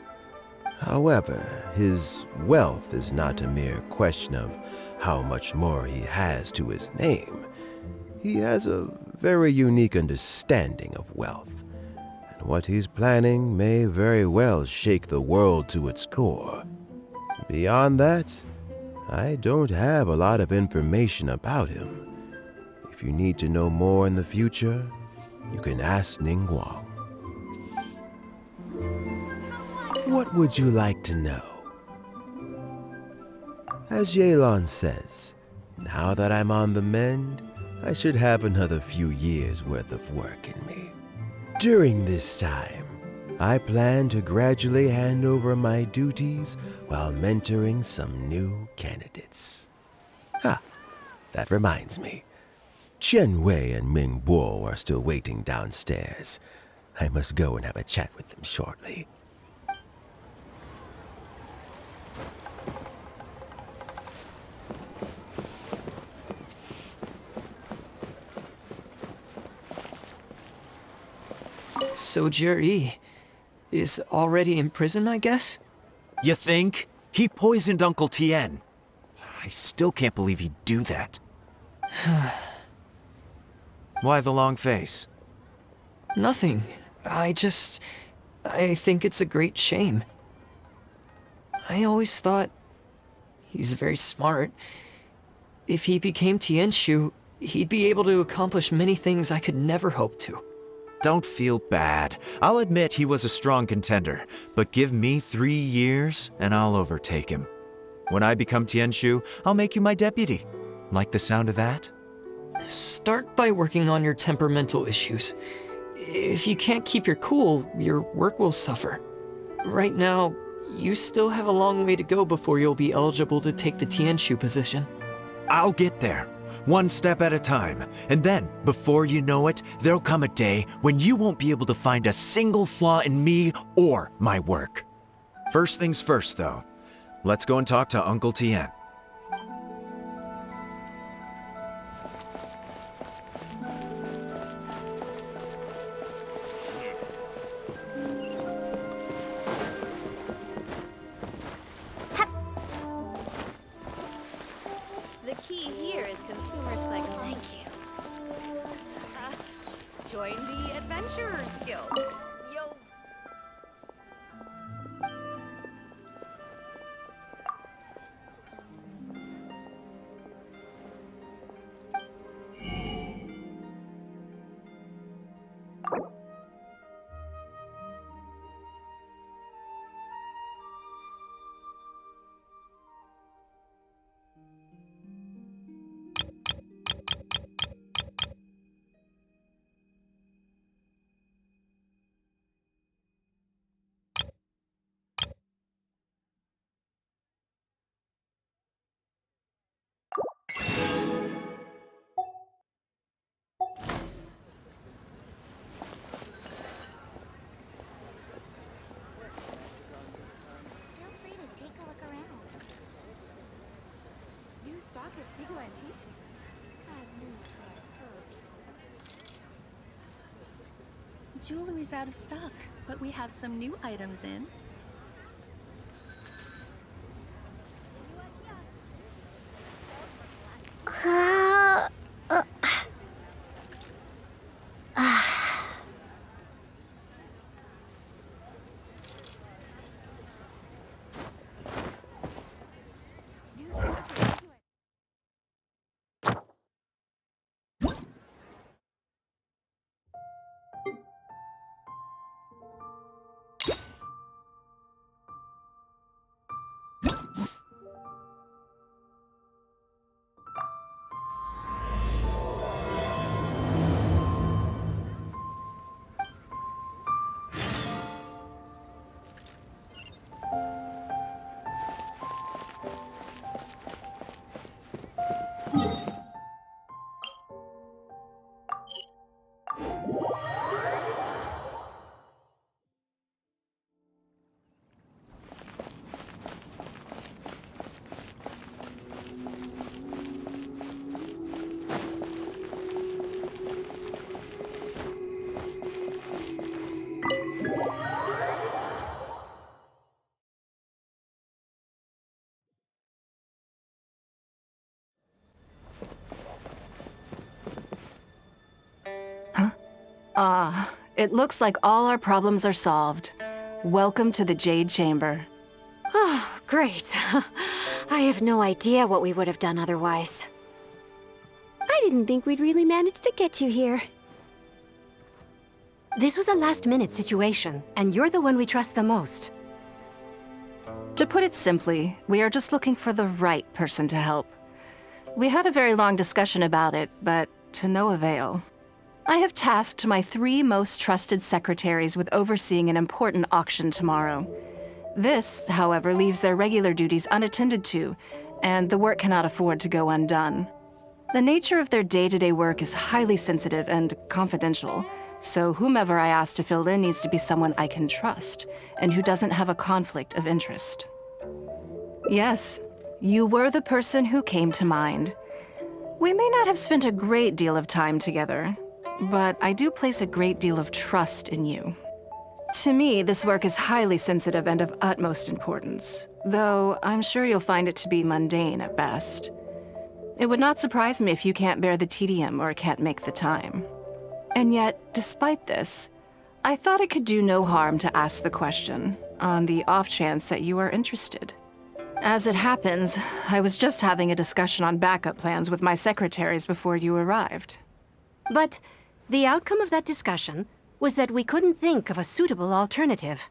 [SPEAKER 12] However, his wealth is not a mere question of how much more he has to his name. He has a very unique understanding of wealth, and what he's planning may very well shake the world to its core. Beyond that, I don't have a lot of information about him. If you need to know more in the future, you can ask NIngguang. What would you like to know? As Yelan says, now that I'm on the mend, I should have another few years' worth of work in me. During this time, I plan to gradually hand over my duties while mentoring some new candidates. That reminds me. Qianwei and Mingguo are still waiting downstairs. I must go and have a chat with them shortly.
[SPEAKER 22] So Jerry is already in prison, I guess?
[SPEAKER 8] You think? He poisoned Uncle Tian. I still can't believe he'd do that. Why the long face?
[SPEAKER 22] Nothing. I think it's a great shame. I always thought he's very smart. If he became Qingxu, he'd be able to accomplish many things I could never hope to.
[SPEAKER 8] Don't feel bad. I'll admit he was a strong contender, but give me 3 years and I'll overtake him. When I become Qingxu, I'll make you my deputy. Like the sound of that?
[SPEAKER 22] Start by working on your temperamental issues. If you can't keep your cool, your work will suffer. Right now, you still have a long way to go before you'll be eligible to take the Qingxu position.
[SPEAKER 8] I'll get there, one step at a time. And then, before you know it, there'll come a day when you won't be able to find a single flaw in me or my work. First things first, though. Let's go and talk to Uncle Tian.
[SPEAKER 11] The key here is consumer psychology.
[SPEAKER 18] Thank you. Join the Adventurers Guild. You'll...
[SPEAKER 17] Stock at Seago Antiques? Bad news for my purse. Jewelry's out of stock, but we have some new items in.
[SPEAKER 19] It looks like all our problems are solved. Welcome to the Jade Chamber.
[SPEAKER 7] Oh, great. I have no idea what we would have done otherwise.
[SPEAKER 24] I didn't think we'd really manage to get you here.
[SPEAKER 7] This was a last-minute situation, and you're the one we trust the most.
[SPEAKER 19] To put it simply, we are just looking for the right person to help. We had a very long discussion about it, but to no avail. I have tasked my 3 most trusted secretaries with overseeing an important auction tomorrow. This, however, leaves their regular duties unattended to, and the work cannot afford to go undone. The nature of their day-to-day work is highly sensitive and confidential, so whomever I ask to fill in needs to be someone I can trust, and who doesn't have a conflict of interest. Yes, you were the person who came to mind. We may not have spent a great deal of time together, but I do place a great deal of trust in you. To me, this work is highly sensitive and of utmost importance, though I'm sure you'll find it to be mundane at best. It would not surprise me if you can't bear the tedium or can't make the time. And yet, despite this, I thought it could do no harm to ask the question, on the off chance that you are interested. As it happens, I was just having a discussion on backup plans with my secretaries before you arrived.
[SPEAKER 4] But the outcome of that discussion was that we couldn't think of a suitable alternative.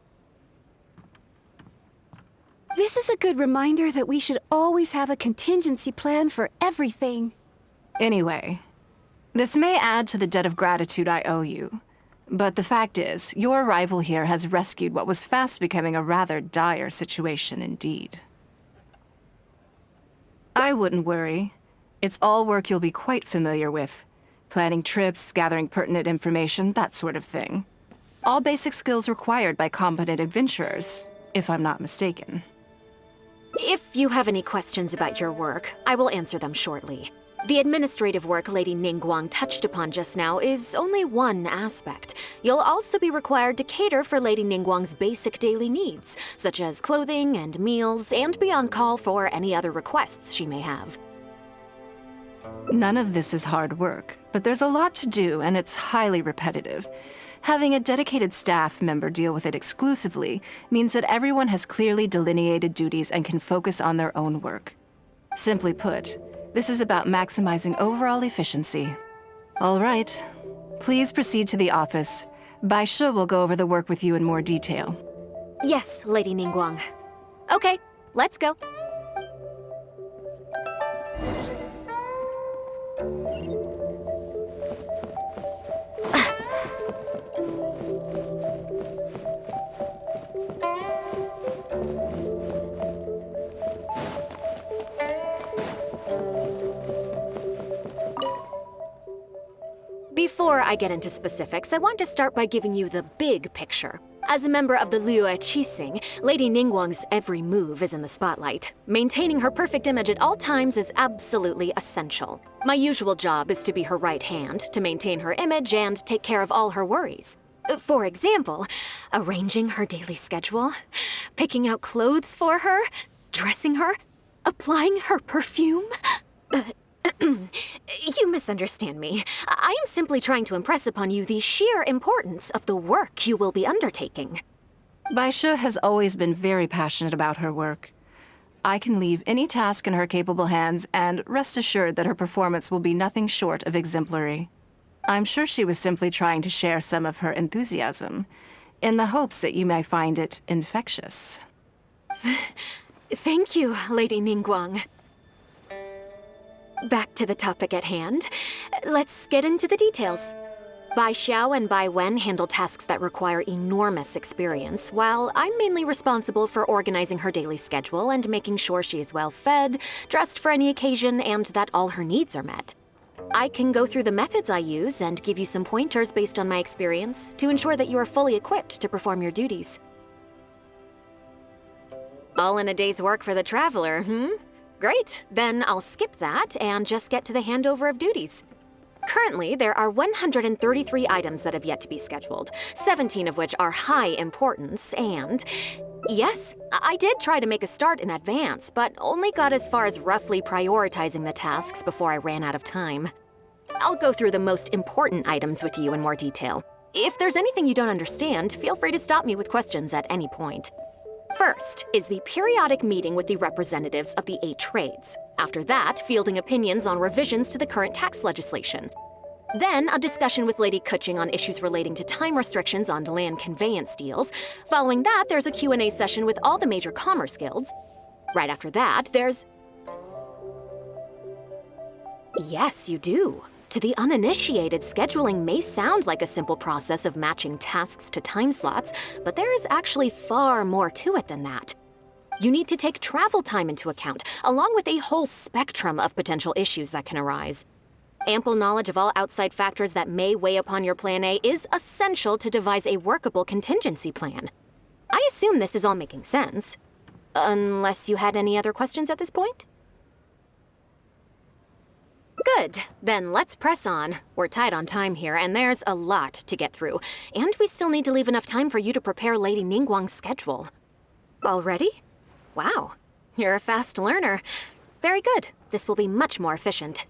[SPEAKER 24] This is a good reminder that we should always have a contingency plan for everything.
[SPEAKER 19] Anyway, this may add to the debt of gratitude I owe you, but the fact is, your arrival here has rescued what was fast becoming a rather dire situation indeed. I wouldn't worry. It's all work you'll be quite familiar with. Planning trips, gathering pertinent information, that sort of thing. All basic skills required by competent adventurers, if I'm not mistaken.
[SPEAKER 10] If you have any questions about your work, I will answer them shortly. The administrative work Lady NIngguang touched upon just now is only one aspect. You'll also be required to cater for Lady NIngguang's basic daily needs, such as clothing and meals, and be on call for any other requests she may have.
[SPEAKER 19] None of this is hard work, but there's a lot to do and it's highly repetitive. Having a dedicated staff member deal with it exclusively means that everyone has clearly delineated duties and can focus on their own work. Simply put, this is about maximizing overall efficiency. All right, please proceed to the office. Baishe will go over the work with you in more detail.
[SPEAKER 10] Yes, Lady NIngguang. Okay, let's go. Before I get into specifics, I want to start by giving you the big picture. As a member of the Liyue Qixing, Lady NIngguang's every move is in the spotlight. Maintaining her perfect image at all times is absolutely essential. My usual job is to be her right hand, to maintain her image and take care of all her worries. For example, arranging her daily schedule, picking out clothes for her, dressing her, applying her perfume. You misunderstand me. I am simply trying to impress upon you the sheer importance of the work you will be undertaking.
[SPEAKER 19] Baishe has always been very passionate about her work. I can leave any task in her capable hands and rest assured that her performance will be nothing short of exemplary. I'm sure she was simply trying to share some of her enthusiasm, in the hopes that you may find it infectious.
[SPEAKER 10] Thank you, Lady NIngguang. Back to the topic at hand. Let's get into the details. Bai Xiao and Bai Wen handle tasks that require enormous experience, while I'm mainly responsible for organizing her daily schedule and making sure she is well fed, dressed for any occasion, and that all her needs are met. I can go through the methods I use and give you some pointers based on my experience to ensure that you are fully equipped to perform your duties. All in a day's work for the traveler, Great, then I'll skip that and just get to the handover of duties. Currently, there are 133 items that have yet to be scheduled, 17 of which are high importance, and yes, I did try to make a start in advance, but only got as far as roughly prioritizing the tasks before I ran out of time. I'll go through the most important items with you in more detail. If there's anything you don't understand, feel free to stop me with questions at any point. First is the periodic meeting with the representatives of the 8 trades. After that, fielding opinions on revisions to the current tax legislation. Then, a discussion with Lady Qixing on issues relating to time restrictions on land conveyance deals. Following that, there's a Q&A session with all the major commerce guilds. Right after that, there's... Yes, you do. To the uninitiated, scheduling may sound like a simple process of matching tasks to time slots, but there is actually far more to it than that. You need to take travel time into account, along with a whole spectrum of potential issues that can arise. Ample knowledge of all outside factors that may weigh upon your Plan A is essential to devise a workable contingency plan. I assume this is all making sense. Unless you had any other questions at this point? Good. Then let's press on. We're tight on time here, and there's a lot to get through. And we still need to leave enough time for you to prepare Lady NIngguang's schedule. Already? Wow. You're a fast learner. Very good. This will be much more efficient.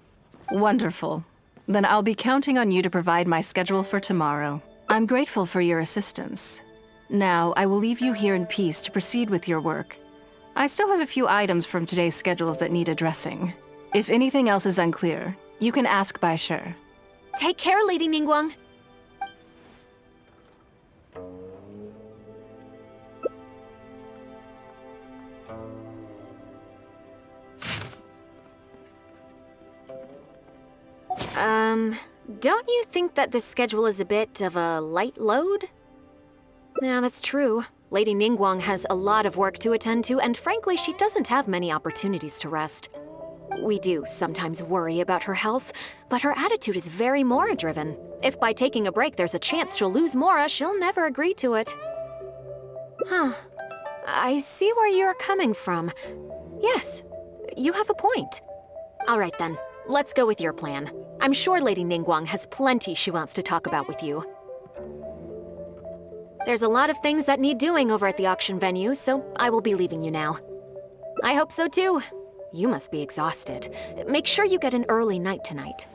[SPEAKER 19] Wonderful. Then I'll be counting on you to provide my schedule for tomorrow. I'm grateful for your assistance. Now, I will leave you here in peace to proceed with your work. I still have a few items from today's schedules that need addressing. If anything else is unclear, you can ask Bai Shi.
[SPEAKER 10] Take care, Lady NIngguang. Don't you think that this schedule is a bit of a light load? Yeah, that's true. Lady NIngguang has a lot of work to attend to, and frankly, she doesn't have many opportunities to rest. We do sometimes worry about her health, but her attitude is very Mora-driven. If by taking a break there's a chance she'll lose Mora, she'll never agree to it. Huh. I see where you're coming from. Yes, you have a point. All right then, let's go with your plan. I'm sure Lady NIngguang has plenty she wants to talk about with you. There's a lot of things that need doing over at the auction venue, so I will be leaving you now. I hope so too. You must be exhausted. Make sure you get an early night tonight.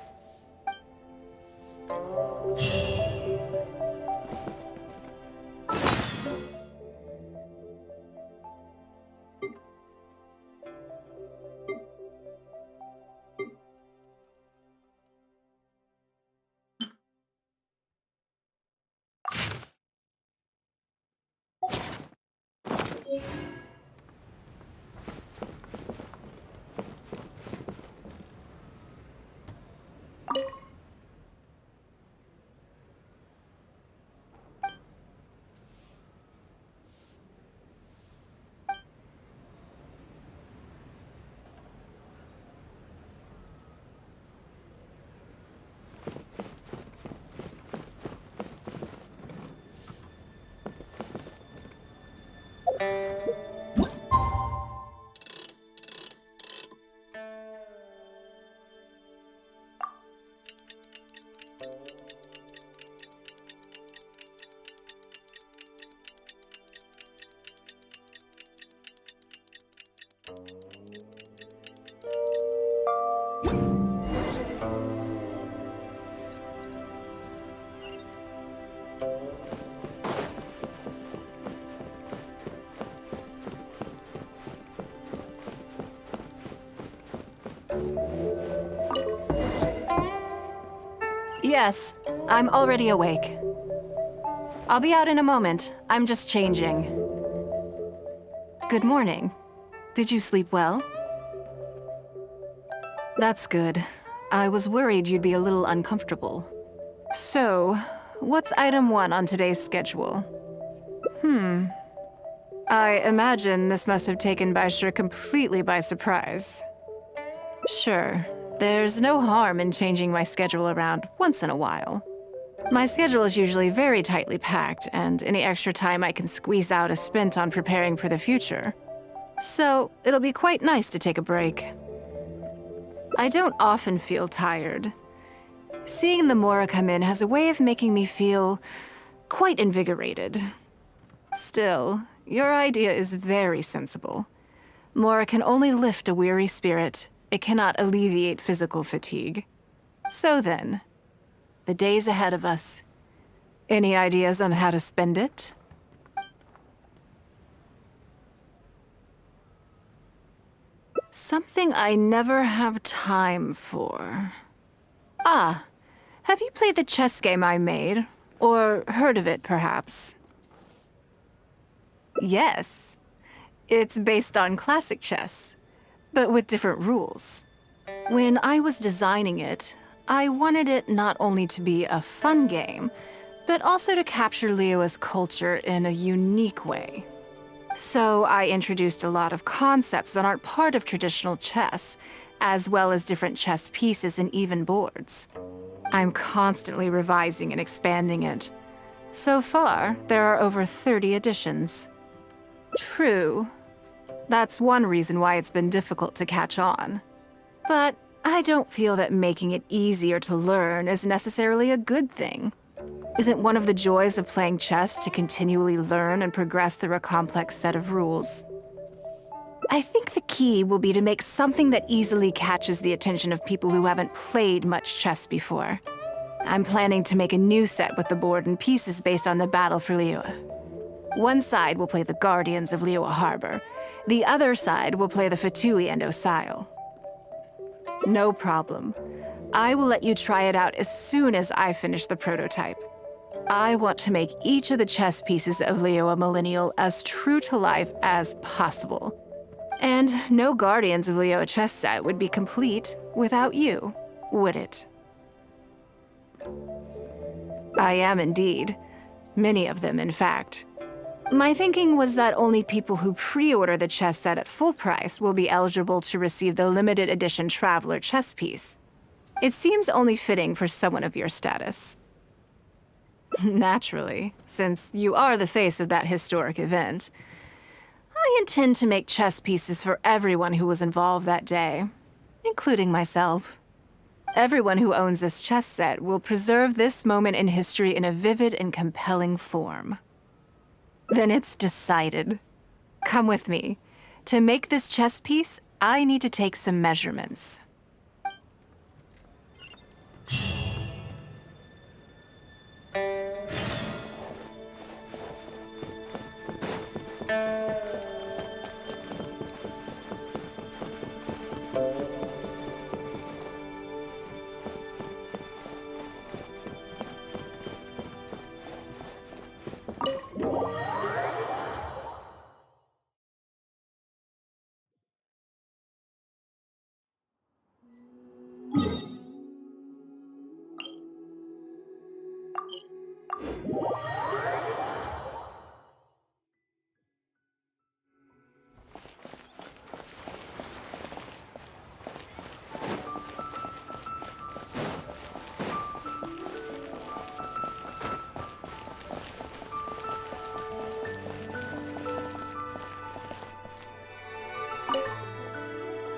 [SPEAKER 19] Yes, I'm already awake. I'll be out in a moment. I'm just changing. Good morning. Did you sleep well? That's good. I was worried you'd be a little uncomfortable. So, what's item 1 on today's schedule? I imagine this must have taken Bai Shi completely by surprise. Sure. There's no harm in changing my schedule around once in a while. My schedule is usually very tightly packed, and any extra time I can squeeze out is spent on preparing for the future. So, it'll be quite nice to take a break. I don't often feel tired. Seeing the Mora come in has a way of making me feel quite invigorated. Still, your idea is very sensible. Mora can only lift a weary spirit. It cannot alleviate physical fatigue. So then, the days ahead of us. Any ideas on how to spend it? Something I never have time for. Ah, have you played the chess game I made? Or heard of it, perhaps? Yes. It's based on classic chess, but with different rules. When I was designing it, I wanted it not only to be a fun game, but also to capture Liyue's culture in a unique way. So I introduced a lot of concepts that aren't part of traditional chess, as well as different chess pieces and even boards. I'm constantly revising and expanding it. So far, there are over 30 editions. True. That's one reason why it's been difficult to catch on. But I don't feel that making it easier to learn is necessarily a good thing. Isn't one of the joys of playing chess to continually learn and progress through a complex set of rules? I think the key will be to make something that easily catches the attention of people who haven't played much chess before. I'm planning to make a new set with the board and pieces based on the battle for Liyue. One side will play the Guardians of Liyue Harbor. The other side will play the Fatui and Osile. No problem. I will let you try it out as soon as I finish the prototype. I want to make each of the chess pieces of Liyue Millennial as true to life as possible. And no Guardians of Liyue chess set would be complete without you, would it? I am indeed. Many of them, in fact. My thinking was that only people who pre-order the chess set at full price will be eligible to receive the limited edition Traveler chess piece. It seems only fitting for someone of your status. Naturally, since you are the face of that historic event, I intend to make chess pieces for everyone who was involved that day, including myself. Everyone who owns this chess set will preserve this moment in history in a vivid and compelling form. Then it's decided. Come with me. To make this chess piece, I need to take some measurements.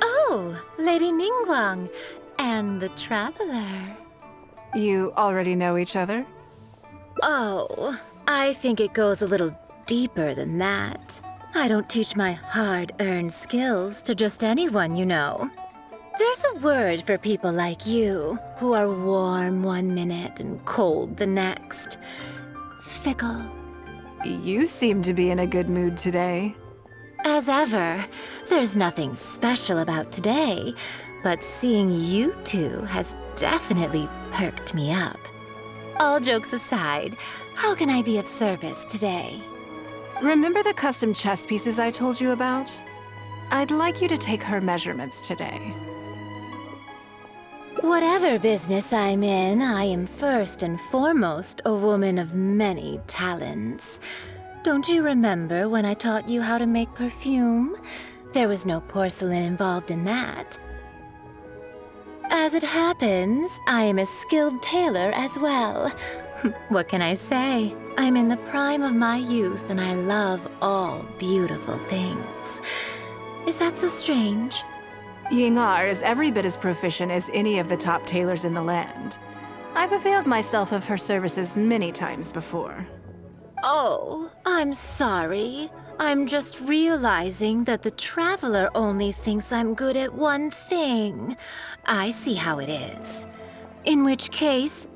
[SPEAKER 11] Oh, Lady NIngguang and the Traveler.
[SPEAKER 19] You already know each other?
[SPEAKER 11] Oh, I think it goes a little deeper than that. I don't teach my hard-earned skills to just anyone, you know. There's a word for people like you, who are warm one minute and cold the next. Fickle.
[SPEAKER 19] You seem to be in a good mood today.
[SPEAKER 11] As ever, there's nothing special about today, but seeing you two has definitely perked me up. All jokes aside, how can I be of service today?
[SPEAKER 19] Remember the custom chess pieces I told you about? I'd like you to take her measurements today.
[SPEAKER 11] Whatever business I'm in, I am first and foremost a woman of many talents. Don't you remember when I taught you how to make perfume? There was no porcelain involved in that. As it happens, I am a skilled tailor as well. What can I say? I'm in the prime of my youth and I love all beautiful things. Is that so strange?
[SPEAKER 19] Yingar is every bit as proficient as any of the top tailors in the land. I've availed myself of her services many times before.
[SPEAKER 11] Oh, I'm sorry. I'm just realizing that the Traveler only thinks I'm good at one thing. I see how it is. In which case,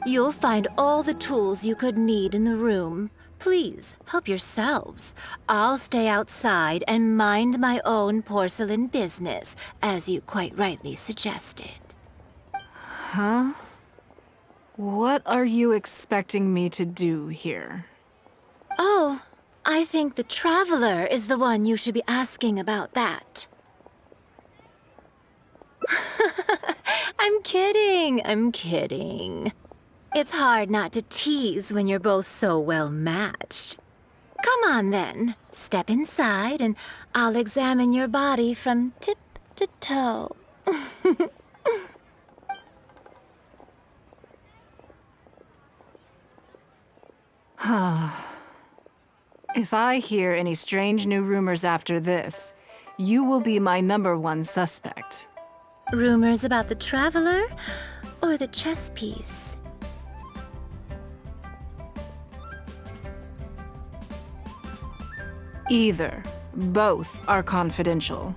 [SPEAKER 11] you'll find all the tools you could need in the room. Please, help yourselves. I'll stay outside and mind my own porcelain business, as you quite rightly suggested.
[SPEAKER 19] Huh? What are you expecting me to do here?
[SPEAKER 11] Oh, I think the Traveler is the one you should be asking about that. I'm kidding. It's hard not to tease when you're both so well matched. Come on then, step inside and I'll examine your body from tip to toe.
[SPEAKER 19] If I hear any strange new rumors after this, you will be my #1 suspect.
[SPEAKER 11] Rumors about the Traveler or the chess piece?
[SPEAKER 19] Either. Both are confidential.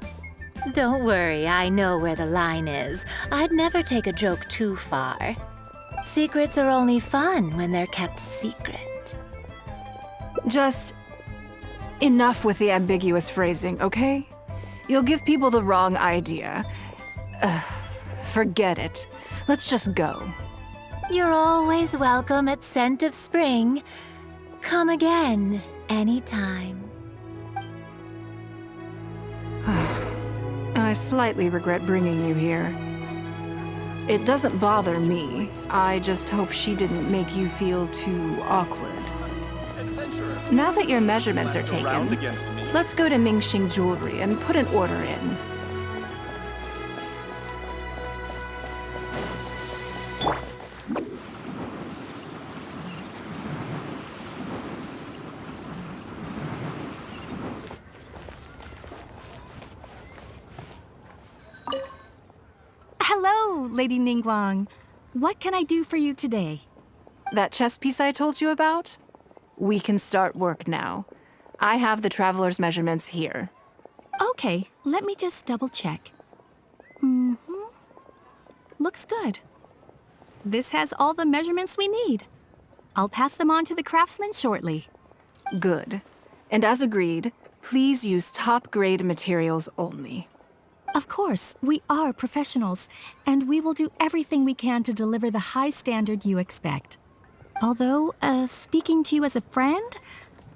[SPEAKER 11] Don't worry, I know where the line is. I'd never take a joke too far. Secrets are only fun when they're kept secret.
[SPEAKER 19] Just enough with the ambiguous phrasing, okay? You'll give people the wrong idea. Forget it. Let's just go.
[SPEAKER 11] You're always welcome at Scent of Spring. Come again, anytime.
[SPEAKER 19] I slightly regret bringing you here. It doesn't bother me. I just hope she didn't make you feel too awkward. Now that your measurements are taken, let's go to Mingxing Jewelry and put an order in.
[SPEAKER 5] Hello, Lady NIngguang. What can I do for you today?
[SPEAKER 19] That chess piece I told you about? We can start work now. I have the traveler's measurements here.
[SPEAKER 5] Okay, let me just double check. Looks good. This has all the measurements we need. I'll pass them on to the craftsman shortly.
[SPEAKER 19] Good. And as agreed, please use top-grade materials only.
[SPEAKER 5] Of course, we are professionals, and we will do everything we can to deliver the high standard you expect. Although, speaking to you as a friend,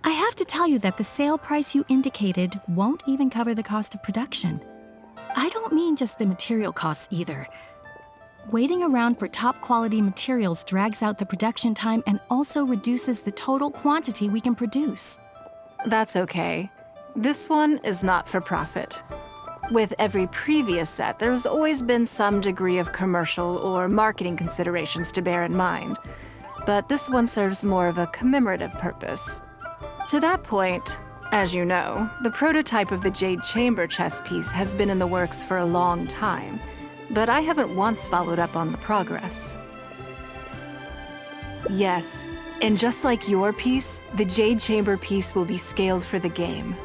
[SPEAKER 5] I have to tell you that the sale price you indicated won't even cover the cost of production. I don't mean just the material costs either. Waiting around for top-quality materials drags out the production time and also reduces the total quantity we can produce.
[SPEAKER 19] That's okay. This one is not for profit. With every previous set, there's always been some degree of commercial or marketing considerations to bear in mind. But this one serves more of a commemorative purpose. To that point, as you know, the prototype of the Jade Chamber chess piece has been in the works for a long time, but I haven't once followed up on the progress. Yes, and just like your piece, the Jade Chamber piece will be scaled for the game.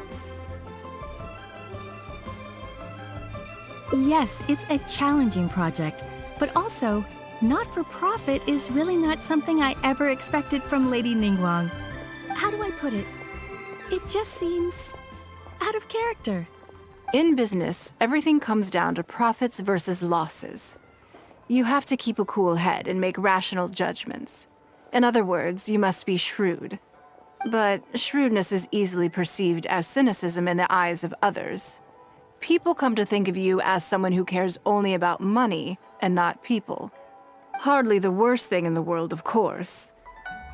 [SPEAKER 5] Yes, it's a challenging project, but also, not-for-profit is really not something I ever expected from Lady NIngguang. How do I put it? It just seems out of character.
[SPEAKER 19] In business, everything comes down to profits versus losses. You have to keep a cool head and make rational judgments. In other words, you must be shrewd. But shrewdness is easily perceived as cynicism in the eyes of others. People come to think of you as someone who cares only about money and not people. Hardly the worst thing in the world, of course.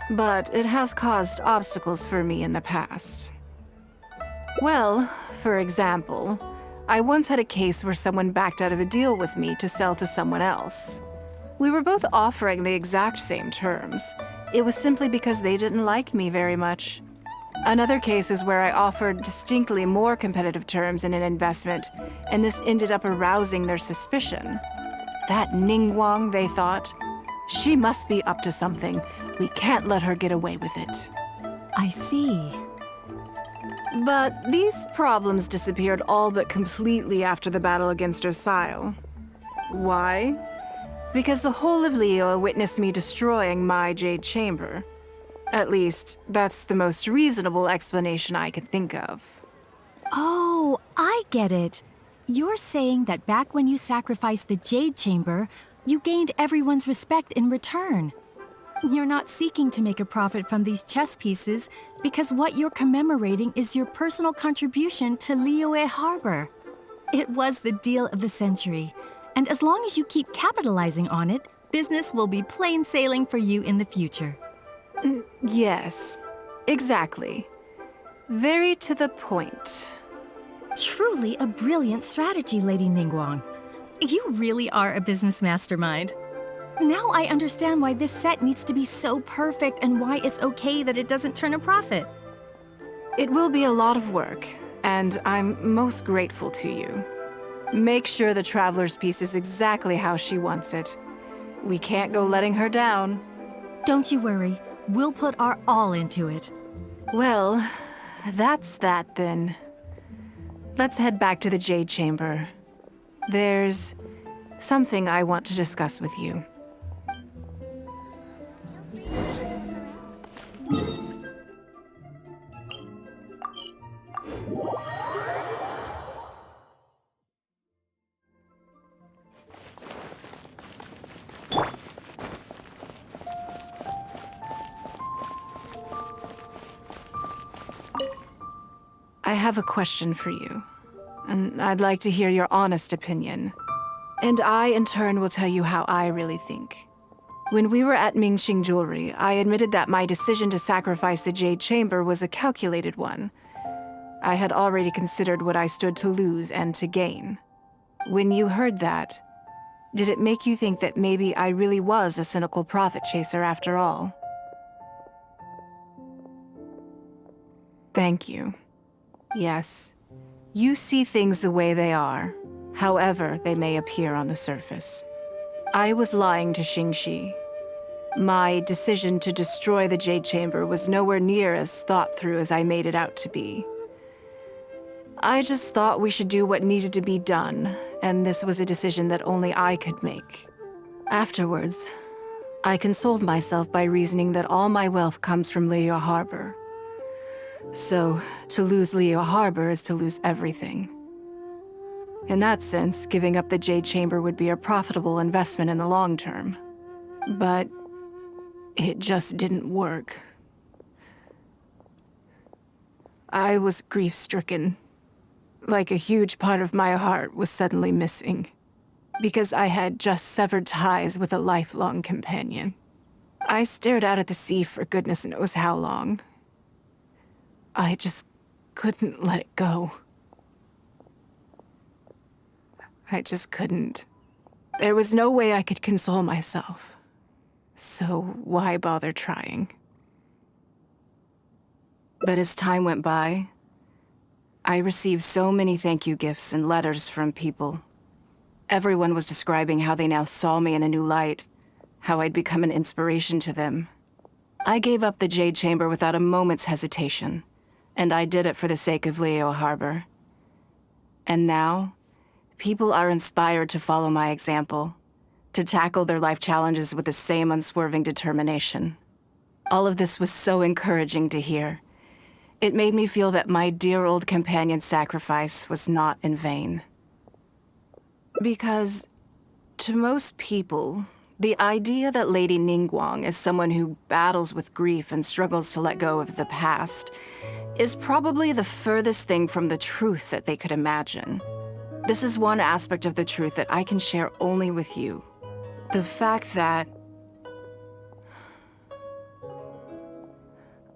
[SPEAKER 19] But it has caused obstacles for me in the past. Well, for example, I once had a case where someone backed out of a deal with me to sell to someone else. We were both offering the exact same terms. It was simply because they didn't like me very much. Another case is where I offered distinctly more competitive terms in an investment, and this ended up arousing their suspicion. That NIngguang, they thought. She must be up to something. We can't let her get away with it.
[SPEAKER 5] I see.
[SPEAKER 19] But these problems disappeared all but completely after the battle against Osile. Why? Because the whole of Liyue witnessed me destroying my Jade Chamber. At least, that's the most reasonable explanation I can think of.
[SPEAKER 5] Oh, I get it. You're saying that back when you sacrificed the Jade Chamber, you gained everyone's respect in return. You're not seeking to make a profit from these chess pieces because what you're commemorating is your personal contribution to Liyue Harbor. It was the deal of the century, and as long as you keep capitalizing on it, business will be plain sailing for you in the future.
[SPEAKER 19] Yes, exactly. Very to the point.
[SPEAKER 5] Truly a brilliant strategy, Lady NIngguang. You really are a business mastermind. Now I understand why this set needs to be so perfect and why it's okay that it doesn't turn a profit.
[SPEAKER 19] It will be a lot of work, and I'm most grateful to you. Make sure the Traveler's piece is exactly how she wants it. We can't go letting her down.
[SPEAKER 5] Don't you worry. We'll put our all into it.
[SPEAKER 19] Well, that's that then. Let's head back to the Jade Chamber. There's something I want to discuss with you. have a question for you, and I'd like to hear your honest opinion. And I, in turn, will tell you how I really think. When we were at Mingxing Jewelry, I admitted that my decision to sacrifice the Jade Chamber was a calculated one. I had already considered what I stood to lose and to gain. When you heard that, did it make you think that maybe I really was a cynical profit chaser after all? Thank you. Yes, you see things the way they are, however they may appear on the surface. I was lying to Qingxu. My decision to destroy the Jade Chamber was nowhere near as thought through as I made it out to be. I just thought we should do what needed to be done, and this was a decision that only I could make. Afterwards, I consoled myself by reasoning that all my wealth comes from Liyue Harbor. So, to lose Liyue Harbor is to lose everything. In that sense, giving up the Jade Chamber would be a profitable investment in the long term. But it just didn't work. I was grief-stricken. Like a huge part of my heart was suddenly missing. Because I had just severed ties with a lifelong companion. I stared out at the sea for goodness knows how long. I just couldn't let it go. I just couldn't. There was no way I could console myself. So why bother trying? But as time went by, I received so many thank you gifts and letters from people. Everyone was describing how they now saw me in a new light, how I'd become an inspiration to them. I gave up the Jade Chamber without a moment's hesitation, and I did it for the sake of Liyue Harbor. And now, people are inspired to follow my example, to tackle their life challenges with the same unswerving determination. All of this was so encouraging to hear. It made me feel that my dear old companion's sacrifice was not in vain. Because, to most people, the idea that Lady NIngguang is someone who battles with grief and struggles to let go of the past is probably the furthest thing from the truth that they could imagine. This is one aspect of the truth that I can share only with you. The fact that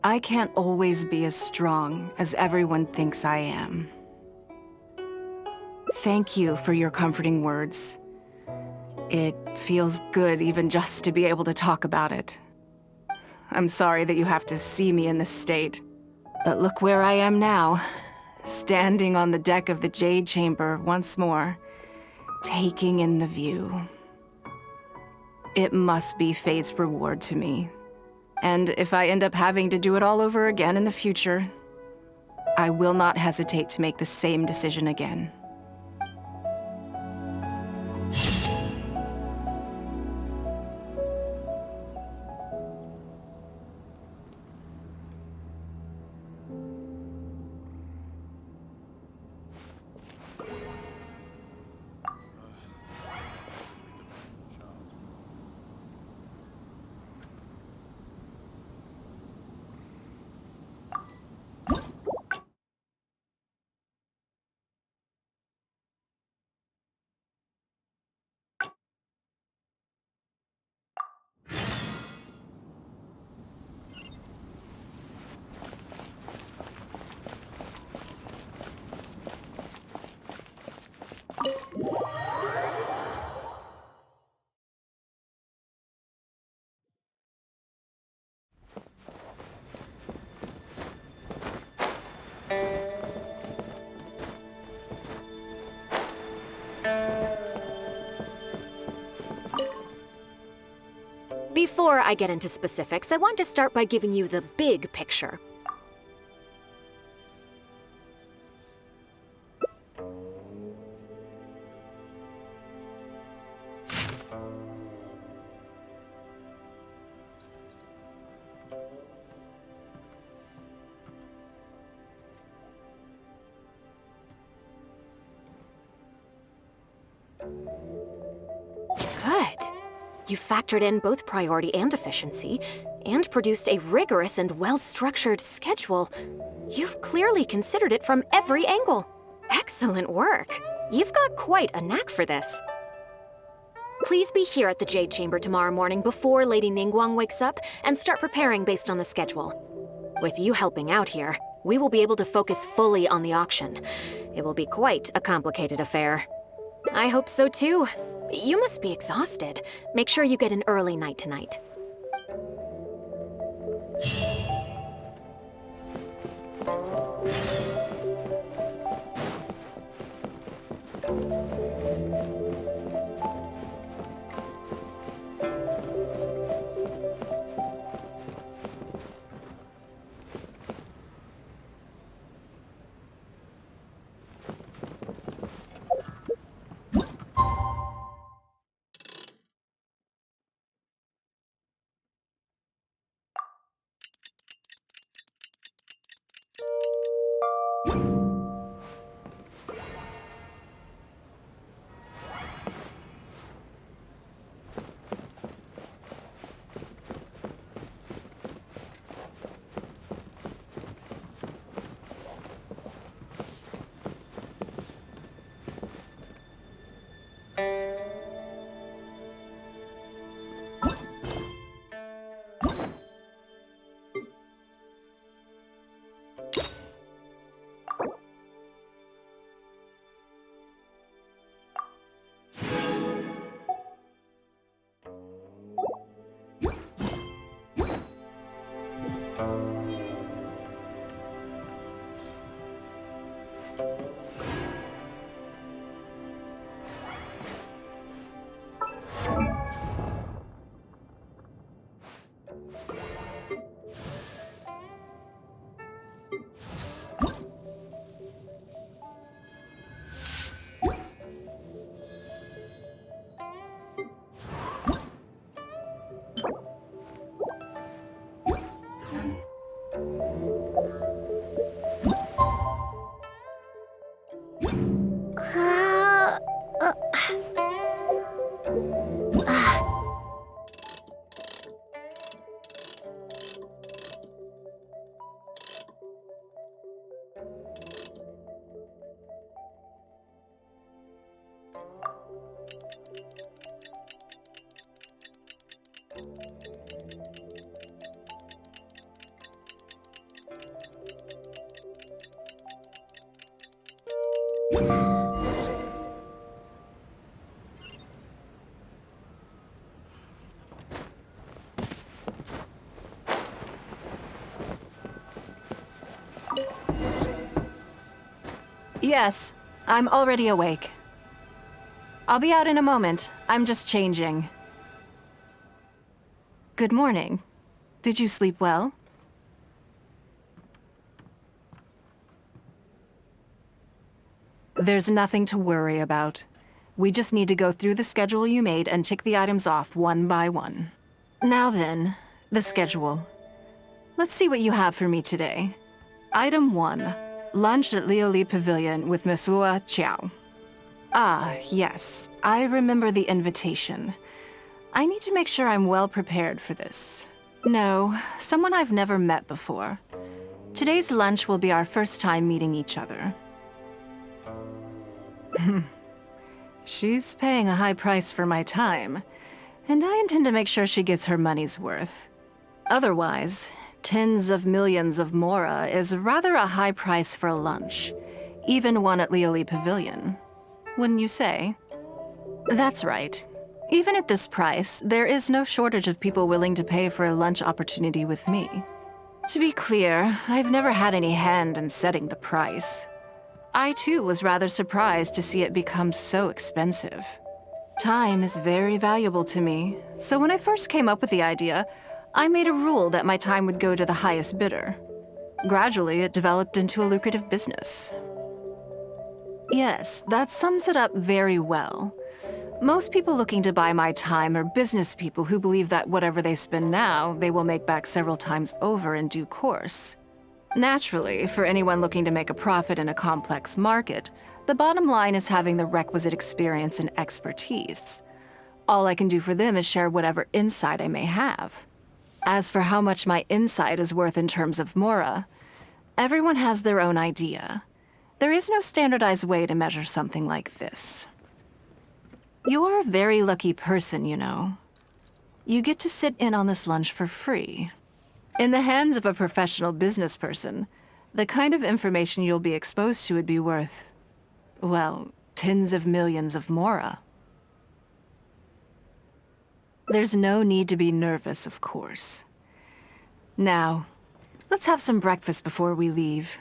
[SPEAKER 19] I can't always be as strong as everyone thinks I am. Thank you for your comforting words. It feels good even just to be able to talk about it. I'm sorry that you have to see me in this state, but look where I am now. Standing on the deck of the Jade Chamber once more, taking in the view. It must be fate's reward to me. And if I end up having to do it all over again in the future, I will not hesitate to make the same decision again.
[SPEAKER 10] Before I get into specifics, I want to start by giving you the big picture.
[SPEAKER 4] Good.
[SPEAKER 10] You factored in both priority and efficiency, and produced a rigorous and well-structured schedule. You've clearly considered it from every angle. Excellent work. You've got quite a knack for this. Please be here at the Jade Chamber tomorrow morning before Lady NIngguang wakes up and start preparing based on the schedule. With you helping out here, we will be able to focus fully on the auction. It will be quite a complicated affair. I hope so too. You must be exhausted. Make sure you get an early night tonight.
[SPEAKER 19] Yes, I'm already awake. I'll be out in a moment. I'm just changing. Good morning. Did you sleep well? There's nothing to worry about. We just need to go through the schedule you made and tick the items off one by one. Now then, the schedule. Let's see what you have for me today. Item 1. Lunch at Liyue Pavilion with Miss Liyue Qixing. Ah, yes. I remember the invitation. I need to make sure I'm well prepared for this. No, someone I've never met before. Today's lunch will be our first time meeting each other. She's paying a high price for my time, and I intend to make sure she gets her money's worth. Otherwise, tens of millions of mora is rather a high price for lunch, even one at Liyue Pavilion. Wouldn't you say? That's right. Even at this price, there is no shortage of people willing to pay for a lunch opportunity with me. To be clear, I've never had any hand in setting the price. I too was rather surprised to see it become so expensive. Time is very valuable to me, so when I first came up with the idea, I made a rule that my time would go to the highest bidder. Gradually, it developed into a lucrative business. Yes, that sums it up very well. Most people looking to buy my time are business people who believe that whatever they spend now, they will make back several times over in due course. Naturally, for anyone looking to make a profit in a complex market, the bottom line is having the requisite experience and expertise. All I can do for them is share whatever insight I may have. As for how much my insight is worth in terms of Mora, everyone has their own idea. There is no standardized way to measure something like this. You're a very lucky person, you know. You get to sit in on this lunch for free. In the hands of a professional business person, the kind of information you'll be exposed to would be worth, well, tens of millions of Mora. There's no need to be nervous, of course. Now, let's have some breakfast before we leave.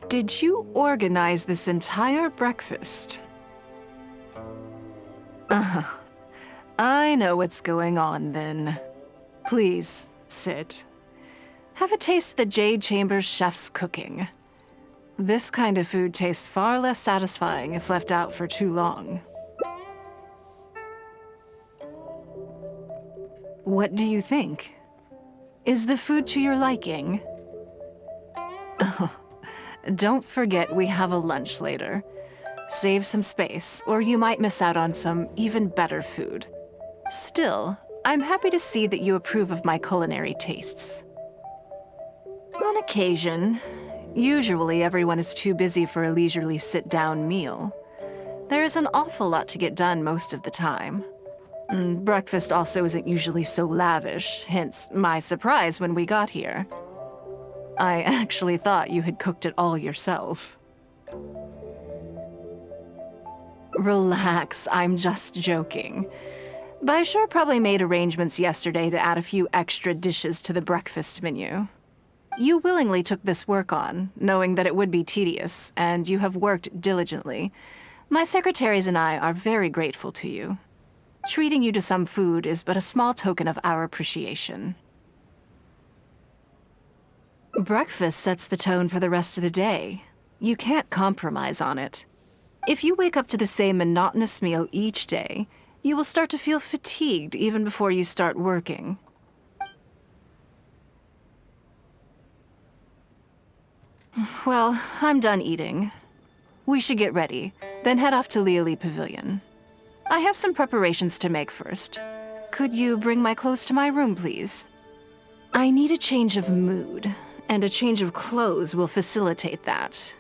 [SPEAKER 19] Did you organize this entire breakfast? I know what's going on then. Please, sit. Have a taste of the Jade Chamber's chef's cooking. This kind of food tastes far less satisfying if left out for too long. What do you think? Is the food to your liking? Don't forget we have a lunch later. Save some space, or you might miss out on some even better food. Still, I'm happy to see that you approve of my culinary tastes. On occasion, usually everyone is too busy for a leisurely sit-down meal. There is an awful lot to get done most of the time. Breakfast also isn't usually so lavish, hence my surprise when we got here. I actually thought you had cooked it all yourself. Relax, I'm just joking. Baisha probably made arrangements yesterday to add a few extra dishes to the breakfast menu. You willingly took this work on, knowing that it would be tedious, and you have worked diligently. My secretaries and I are very grateful to you. Treating you to some food is but a small token of our appreciation. Breakfast sets the tone for the rest of the day. You can't compromise on it. If you wake up to the same monotonous meal each day, you will start to feel fatigued even before you start working. Well, I'm done eating. We should get ready, then head off to Liyue Pavilion. I have some preparations to make first. Could you bring my clothes to my room, please? I need a change of mood, and a change of clothes will facilitate that.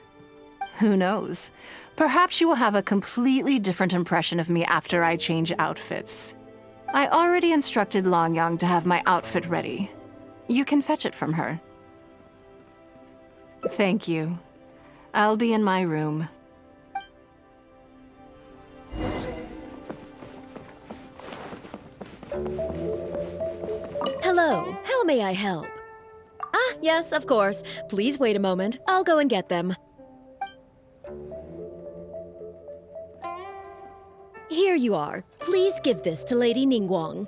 [SPEAKER 19] Who knows? Perhaps you will have a completely different impression of me after I change outfits. I already instructed Longyang to have my outfit ready. You can fetch it from her. Thank you. I'll be in my room.
[SPEAKER 3] Hello, how may I help? Ah, yes, of course. Please wait a moment. I'll go and get them. Here you are. Please give this to Lady NIngguang.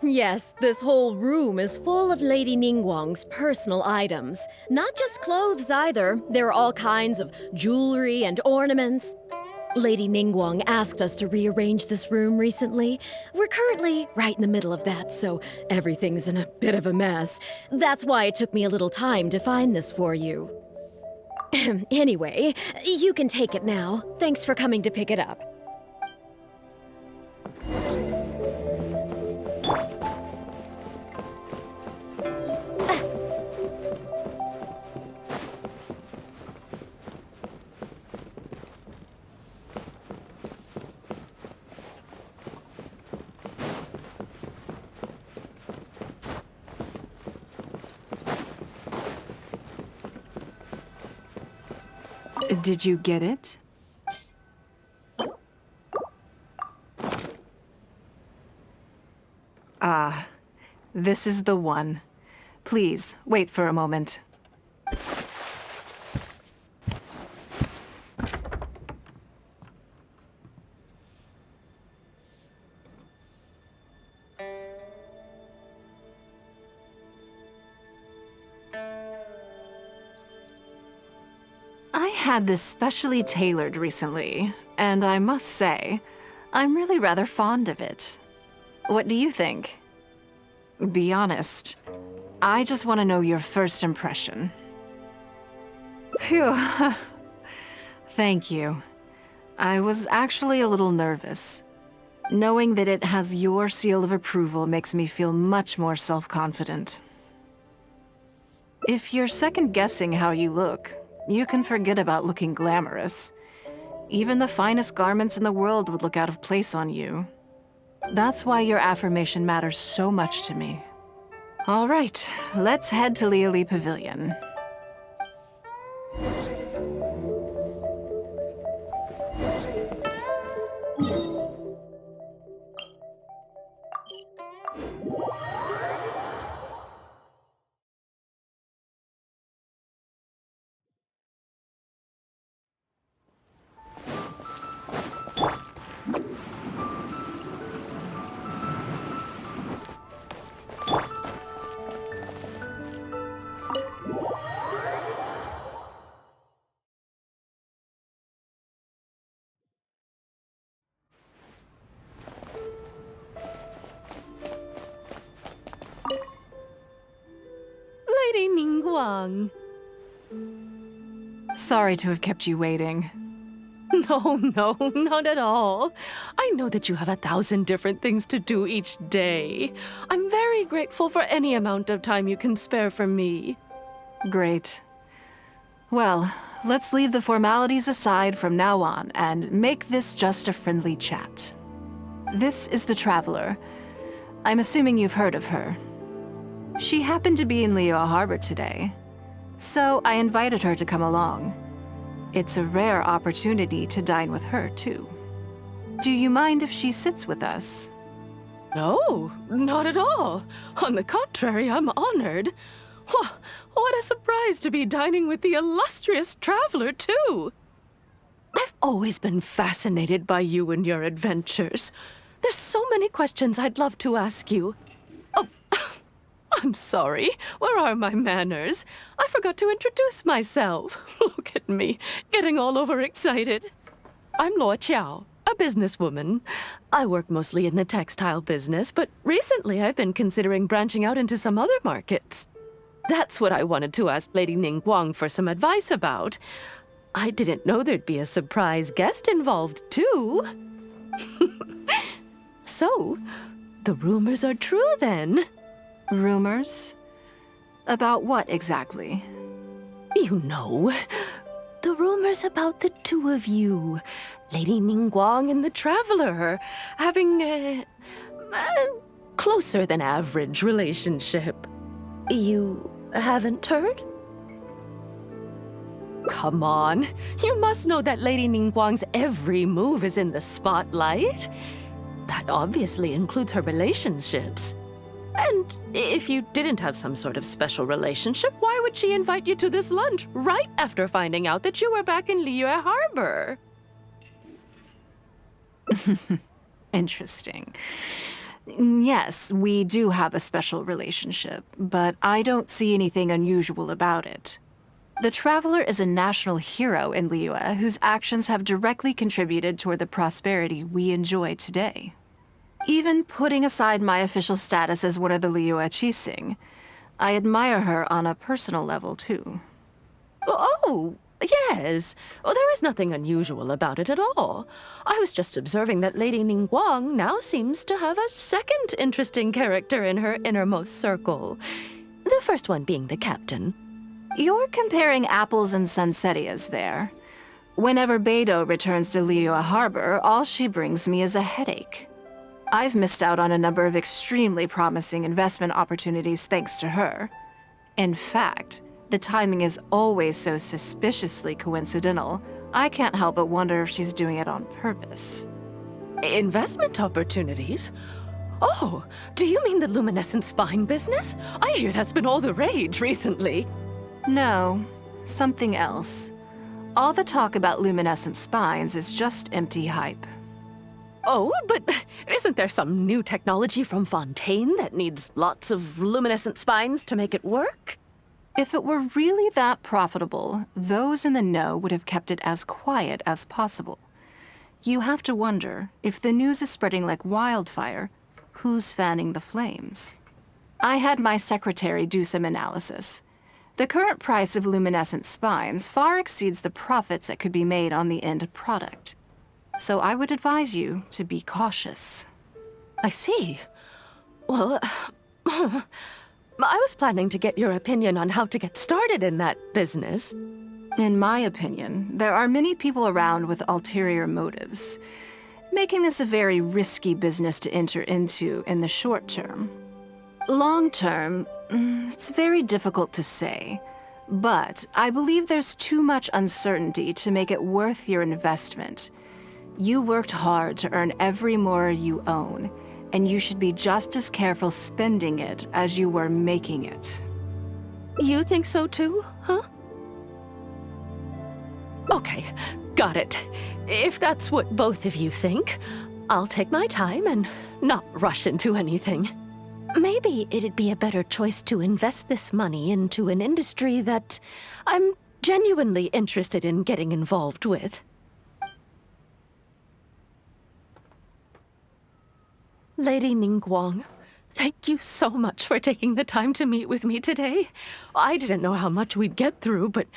[SPEAKER 3] Yes, this whole room is full of Lady NIngguang's personal items. Not just clothes either. There are all kinds of jewelry and ornaments. Lady NIngguang asked us to rearrange this room recently. We're currently right in the middle of that, so everything's in a bit of a mess. That's why it took me a little time to find this for you. Anyway, you can take it now. Thanks for coming to pick it up.
[SPEAKER 19] Did you get it? Ah, this is the one. Please, wait for a moment. I had this specially tailored recently, and I must say, I'm really rather fond of it. What do you think? Be honest. I just want to know your first impression. Phew. Thank you. I was actually a little nervous. Knowing that it has your seal of approval makes me feel much more self-confident. If you're second-guessing how you look, you can forget about looking glamorous. Even the finest garments in the world would look out of place on you. That's why your affirmation matters so much to me. All right, let's head to Liyue Pavilion.
[SPEAKER 13] Lady NIngguang.
[SPEAKER 19] Sorry to have kept you waiting.
[SPEAKER 13] No, not at all. I know that you have 1,000 different things to do each day. I'm very grateful for any amount of time you can spare for me.
[SPEAKER 19] Great. Well, let's leave the formalities aside from now on and make this just a friendly chat. This is the Traveler. I'm assuming you've heard of her. She happened to be in Liyue Harbor today, so I invited her to come along. It's a rare opportunity to dine with her, too. Do you mind if she sits with us?
[SPEAKER 13] No, not at all. On the contrary, I'm honored. What a surprise to be dining with the illustrious Traveler, too. I've always been fascinated by you and your adventures. There's so many questions I'd love to ask you. Oh, I'm sorry. Where are my manners? I forgot to introduce myself. Look at me, getting all overexcited. I'm Luo Qiao, a businesswoman. I work mostly in the textile business, but recently I've been considering branching out into some other markets. That's what I wanted to ask Lady NIngguang for some advice about. I didn't know there'd be a surprise guest involved, too. So, the rumors are true, then?
[SPEAKER 19] Rumors? About what, exactly?
[SPEAKER 13] You know, the rumors about the two of you, Lady NIngguang and the Traveler, having a closer-than-average relationship. You haven't heard? Come on, you must know that Lady NIngguang's every move is in the spotlight. That obviously includes her relationships. And if you didn't have some sort of special relationship, why would she invite you to this lunch right after finding out that you were back in Liyue Harbor?
[SPEAKER 19] Interesting. Yes, we do have a special relationship, but I don't see anything unusual about it. The Traveler is a national hero in Liyue whose actions have directly contributed toward the prosperity we enjoy today. Even putting aside my official status as one of the Liyue Qixing, I admire her on a personal level, too.
[SPEAKER 13] Oh, yes. Well, there is nothing unusual about it at all. I was just observing that Lady NIngguang now seems to have a second interesting character in her innermost circle. The first one being the captain.
[SPEAKER 19] You're comparing apples and sunsettias there. Whenever Beidou returns to Liyue Harbor, all she brings me is a headache. I've missed out on a number of extremely promising investment opportunities thanks to her. In fact, the timing is always so suspiciously coincidental, I can't help but wonder if she's doing it on purpose.
[SPEAKER 13] Investment opportunities? Oh, do you mean the luminescent spine business? I hear that's been all the rage recently.
[SPEAKER 19] No, something else. All the talk about luminescent spines is just empty hype.
[SPEAKER 13] Oh, but isn't there some new technology from Fontaine that needs lots of luminescent spines to make it work?
[SPEAKER 19] If it were really that profitable, those in the know would have kept it as quiet as possible. You have to wonder, if the news is spreading like wildfire, who's fanning the flames? I had my secretary do some analysis. The current price of luminescent spines far exceeds the profits that could be made on the end product. So I would advise you to be cautious.
[SPEAKER 13] I see. Well, I was planning to get your opinion on how to get started in that business.
[SPEAKER 19] In my opinion, there are many people around with ulterior motives, making this a very risky business to enter into in the short term. Long term, it's very difficult to say, but I believe there's too much uncertainty to make it worth your investment. You worked hard to earn every mora you own, and you should be just as careful spending it as you were making it.
[SPEAKER 13] You think so too, huh? Okay, got it. If that's what both of you think, I'll take my time and not rush into anything. Maybe it'd be a better choice to invest this money into an industry that I'm genuinely interested in getting involved with. Lady NIngguang, thank you so much for taking the time to meet with me today. I didn't know how much we'd get through, but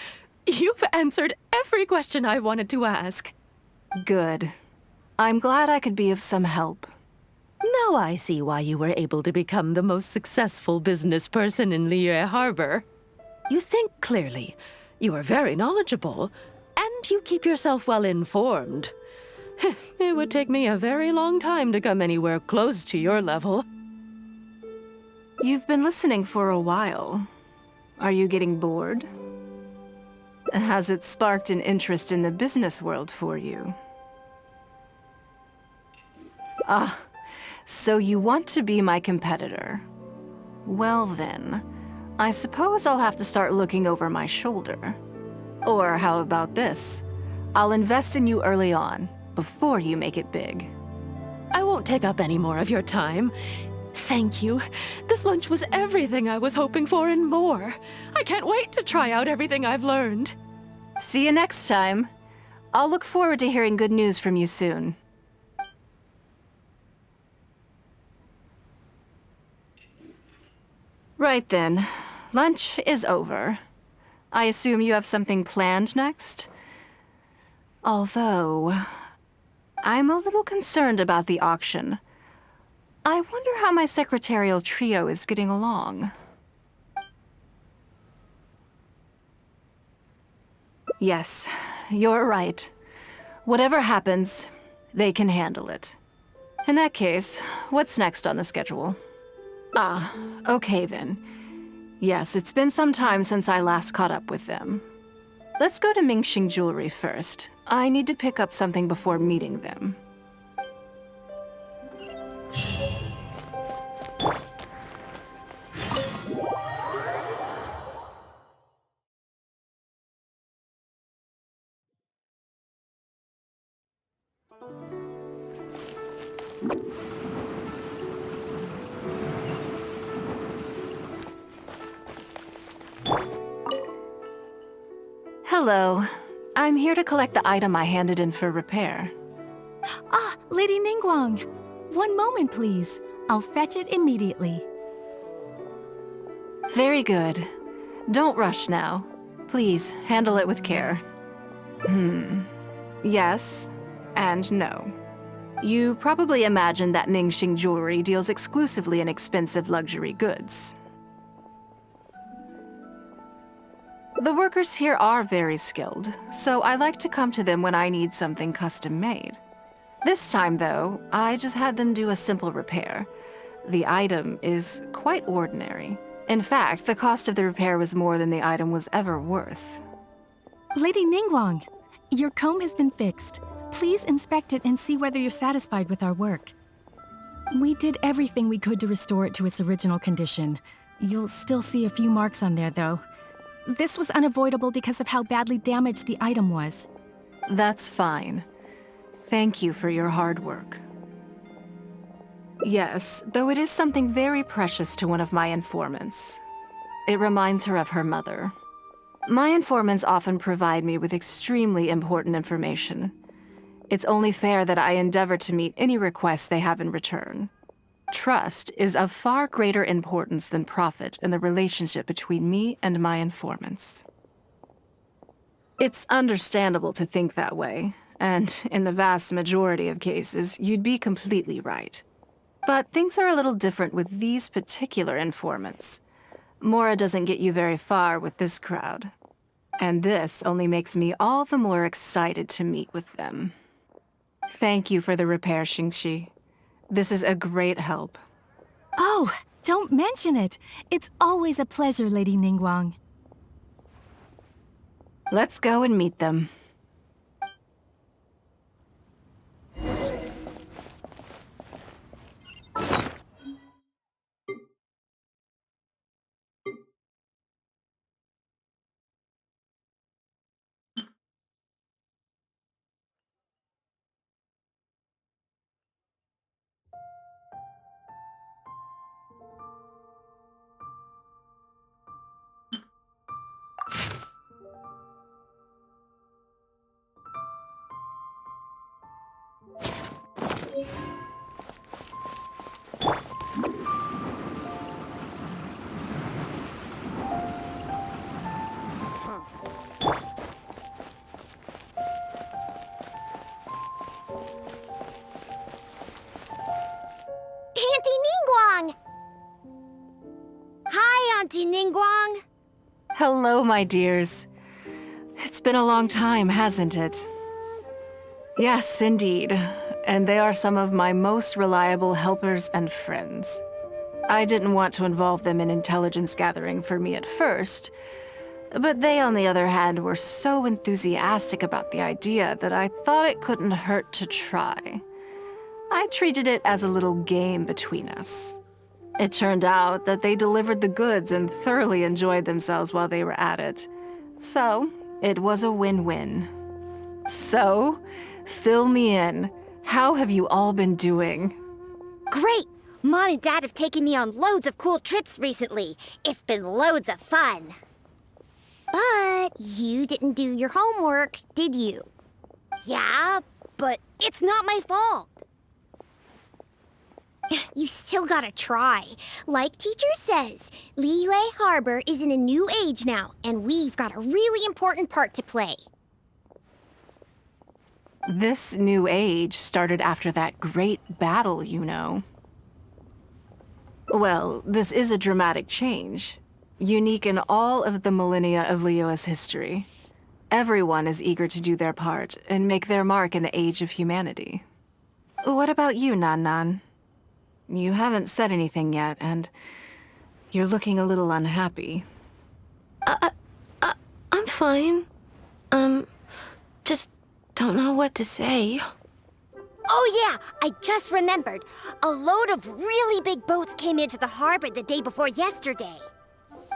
[SPEAKER 13] you've answered every question I wanted to ask.
[SPEAKER 19] Good. I'm glad I could be of some help.
[SPEAKER 13] Now I see why you were able to become the most successful business person in Liyue Harbor. You think clearly, you are very knowledgeable, and you keep yourself well informed. It would take me a very long time to come anywhere close to your level.
[SPEAKER 19] You've been listening for a while. Are you getting bored? Has it sparked an interest in the business world for you? Ah, so you want to be my competitor. Well then, I suppose I'll have to start looking over my shoulder. Or how about this? I'll invest in you early on, before you make it big.
[SPEAKER 13] I won't take up any more of your time. Thank you. This lunch was everything I was hoping for and more. I can't wait to try out everything I've learned.
[SPEAKER 19] See you next time. I'll look forward to hearing good news from you soon. Right then. Lunch is over. I assume you have something planned next? Although, I'm a little concerned about the auction. I wonder how my secretarial trio is getting along. Yes, you're right. Whatever happens, they can handle it. In that case, what's next on the schedule? Ah, okay then. Yes, it's been some time since I last caught up with them. Let's go to Mingxing Jewelry first. I need to pick up something before meeting them. Hello. I'm here to collect the item I handed in for repair.
[SPEAKER 5] Ah, Lady NIngguang. One moment, please. I'll fetch it immediately.
[SPEAKER 19] Very good. Don't rush now. Please, handle it with care. Yes and no. You probably imagine that Mingxing Jewelry deals exclusively in expensive luxury goods. The workers here are very skilled, so I like to come to them when I need something custom-made. This time, though, I just had them do a simple repair. The item is quite ordinary. In fact, the cost of the repair was more than the item was ever worth.
[SPEAKER 5] Lady NIngguang, your comb has been fixed. Please inspect it and see whether you're satisfied with our work. We did everything we could to restore it to its original condition. You'll still see a few marks on there, though. This was unavoidable because of how badly damaged the item was.
[SPEAKER 19] That's fine. Thank you for your hard work. Yes, though it is something very precious to one of my informants. It reminds her of her mother. My informants often provide me with extremely important information. It's only fair that I endeavor to meet any requests they have in return. Trust is of far greater importance than profit in the relationship between me and my informants. It's understandable to think that way, and in the vast majority of cases, you'd be completely right. But things are a little different with these particular informants. Mora doesn't get you very far with this crowd. And this only makes me all the more excited to meet with them. Thank you for the repair, Qingxu. This is a great help.
[SPEAKER 5] Oh, don't mention it. It's always a pleasure, Lady NIngguang.
[SPEAKER 19] Let's go and meet them.
[SPEAKER 2] NIngguang! Hi, Auntie NIngguang!
[SPEAKER 19] Hello, my dears. It's been a long time, hasn't it? Yes, indeed. And they are some of my most reliable helpers and friends. I didn't want to involve them in intelligence gathering for me at first, but they, on the other hand, were so enthusiastic about the idea that I thought it couldn't hurt to try. I treated it as a little game between us. It turned out that they delivered the goods and thoroughly enjoyed themselves while they were at it. So, it was a win-win. So, fill me in. How have you all been doing?
[SPEAKER 2] Great! Mom and Dad have taken me on loads of cool trips recently. It's been loads of fun. But you didn't do your homework, did you? Yeah, but it's not my fault. You still gotta try. Like teacher says, Liyue Harbor is in a new age now, and we've got a really important part to play.
[SPEAKER 19] This new age started after that great battle, you know. Well, this is a dramatic change, unique in all of the millennia of Liyue's history. Everyone is eager to do their part and make their mark in the age of humanity. What about you, Nan? You haven't said anything yet, and you're looking a little unhappy.
[SPEAKER 13] I'm fine. Just don't know what to say.
[SPEAKER 2] Oh yeah, I just remembered. A load of really big boats came into the harbor the day before yesterday.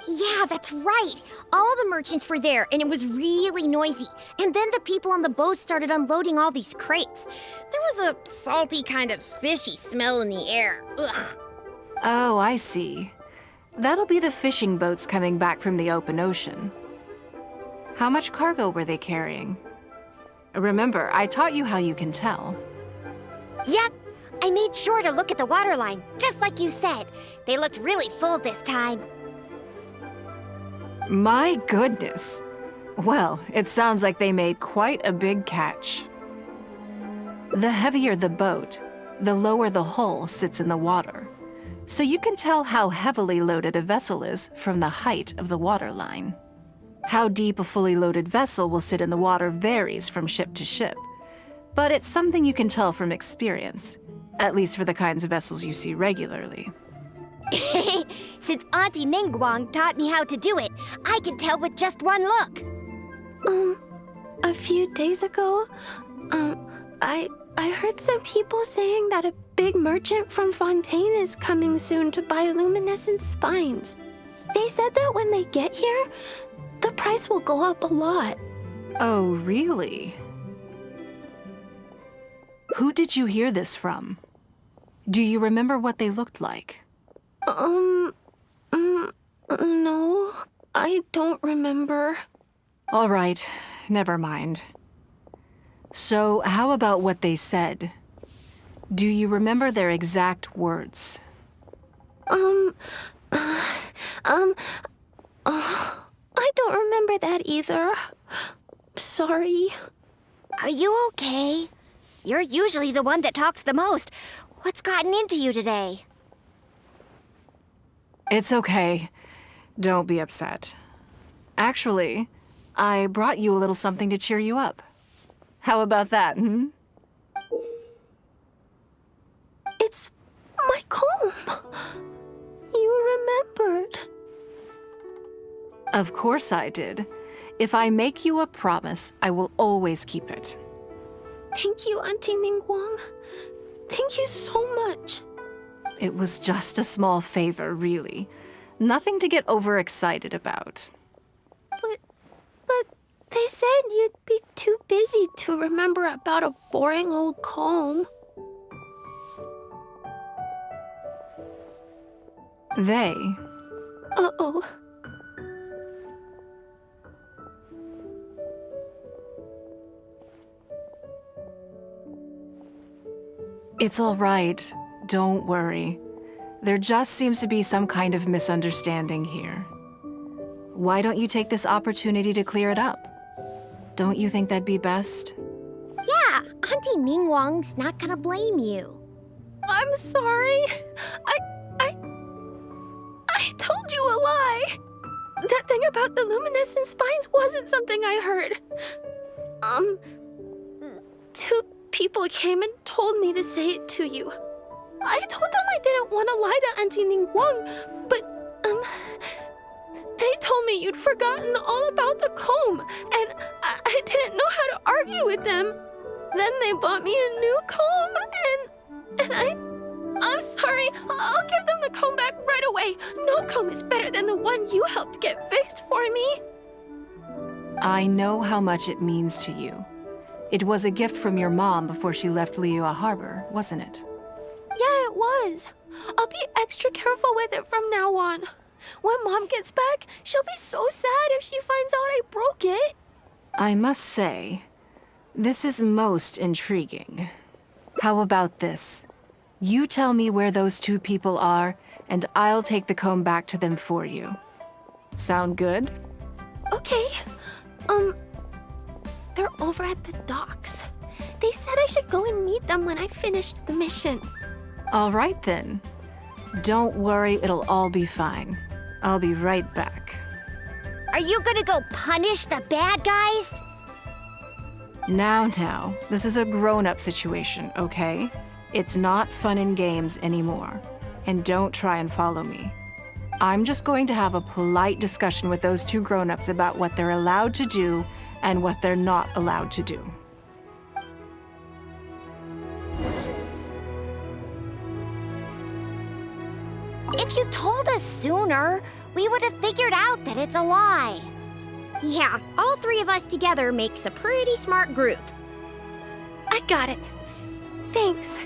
[SPEAKER 2] Yeah, that's right. All the merchants were there, and it was really noisy. And then the people on the boat started unloading all these crates. There was a salty kind of fishy smell in the air. Ugh.
[SPEAKER 19] Oh, I see. That'll be the fishing boats coming back from the open ocean. How much cargo were they carrying? Remember, I taught you how you can tell.
[SPEAKER 2] Yep, I made sure to look at the waterline, just like you said. They looked really full this time.
[SPEAKER 19] My goodness. Well, it sounds like they made quite a big catch. The heavier the boat, the lower the hull sits in the water. So you can tell how heavily loaded a vessel is from the height of the waterline. How deep a fully loaded vessel will sit in the water varies from ship to ship, but it's something you can tell from experience, at least for the kinds of vessels you see regularly.
[SPEAKER 2] Since Auntie NIngguang taught me how to do it, I can tell with just one look.
[SPEAKER 13] A few days ago, I heard some people saying that a big merchant from Fontaine is coming soon to buy luminescent spines. They said that when they get here, the price will go up a lot.
[SPEAKER 19] Oh, really? Who did you hear this from? Do you remember what they looked like?
[SPEAKER 13] No, I don't remember.
[SPEAKER 19] All right, never mind. So, how about what they said? Do you remember their exact words?
[SPEAKER 2] I don't remember that either. Sorry.
[SPEAKER 6] Are you okay? You're usually the one that talks the most. What's gotten into you today?
[SPEAKER 19] It's okay. Don't be upset. Actually, I brought you a little something to cheer you up. How about that, hmm?
[SPEAKER 2] It's my comb. You remembered.
[SPEAKER 19] Of course I did. If I make you a promise, I will always keep it.
[SPEAKER 2] Thank you, Auntie NIngguang. Thank you so much.
[SPEAKER 19] It was just a small favor, really. Nothing to get overexcited about.
[SPEAKER 2] But they said you'd be too busy to remember about a boring old comb.
[SPEAKER 19] They?
[SPEAKER 2] Uh-oh.
[SPEAKER 19] It's all right. Don't worry. There just seems to be some kind of misunderstanding here. Why don't you take this opportunity to clear it up? Don't you think that'd be best?
[SPEAKER 6] Yeah, Auntie NIngguang's not gonna blame you.
[SPEAKER 2] I'm sorry. I told you a lie. That thing about the luminescent spines wasn't something I heard. Two people came and told me to say it to you. I told them I didn't want to lie to Auntie NIngguang, but, they told me you'd forgotten all about the comb, and I didn't know how to argue with them. Then they bought me a new comb, and I'm sorry, I'll give them the comb back right away. No comb is better than the one you helped get fixed for me.
[SPEAKER 19] I know how much it means to you. It was a gift from your mom before she left Liyue Harbor, wasn't it?
[SPEAKER 2] Yeah, it was. I'll be extra careful with it from now on. When Mom gets back, she'll be so sad if she finds out I broke it.
[SPEAKER 19] I must say, this is most intriguing. How about this? You tell me where those two people are, and I'll take the comb back to them for you. Sound good?
[SPEAKER 2] Okay. They're over at the docks. They said I should go and meet them when I finished the mission.
[SPEAKER 19] All right then. Don't worry, it'll all be fine. I'll be right back.
[SPEAKER 6] Are you gonna go punish the bad guys?
[SPEAKER 19] Now, this is a grown-up situation, okay? It's not fun and games anymore. And don't try and follow me. I'm just going to have a polite discussion with those two grown-ups about what they're allowed to do and what they're not allowed to do.
[SPEAKER 6] If you told us sooner, we would have figured out that it's a lie.
[SPEAKER 2] Yeah, all three of us together makes a pretty smart group. I got it. Thanks.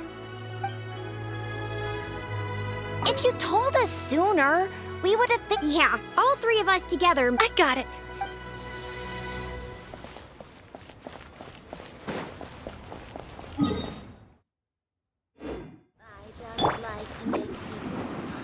[SPEAKER 6] If you told us sooner, we would have
[SPEAKER 2] Yeah, all three of us together. I got it.
[SPEAKER 6] I just like to make people smile.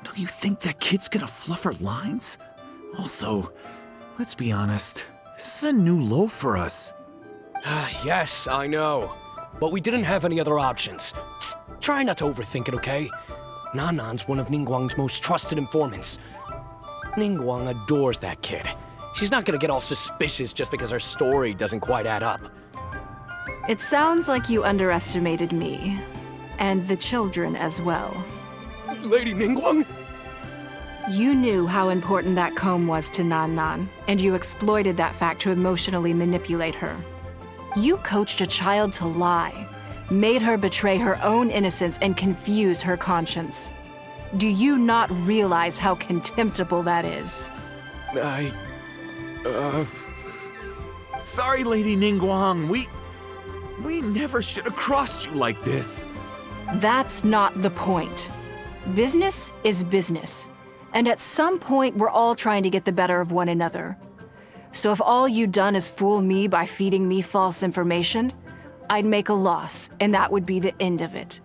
[SPEAKER 8] Do you think that kid's gonna fluff her lines? Also, let's be honest, this is a new low for us.
[SPEAKER 15] Yes, I know. But we didn't have any other options. Just try not to overthink it, okay? Nanan's one of NIngguang's most trusted informants. NIngguang adores that kid. She's not gonna get all suspicious just because her story doesn't quite add up.
[SPEAKER 19] It sounds like you underestimated me. And the children as well.
[SPEAKER 15] Lady NIngguang?
[SPEAKER 19] You knew how important that comb was to Nan Nan, and you exploited that fact to emotionally manipulate her. You coached a child to lie, made her betray her own innocence and confuse her conscience. Do you not realize how contemptible that is?
[SPEAKER 9] Sorry, Lady NIngguang. We never should have crossed you like this.
[SPEAKER 19] That's not the point. Business is business. And at some point, we're all trying to get the better of one another. So if all you've done is fool me by feeding me false information, I'd make a loss, and that would be the end of it.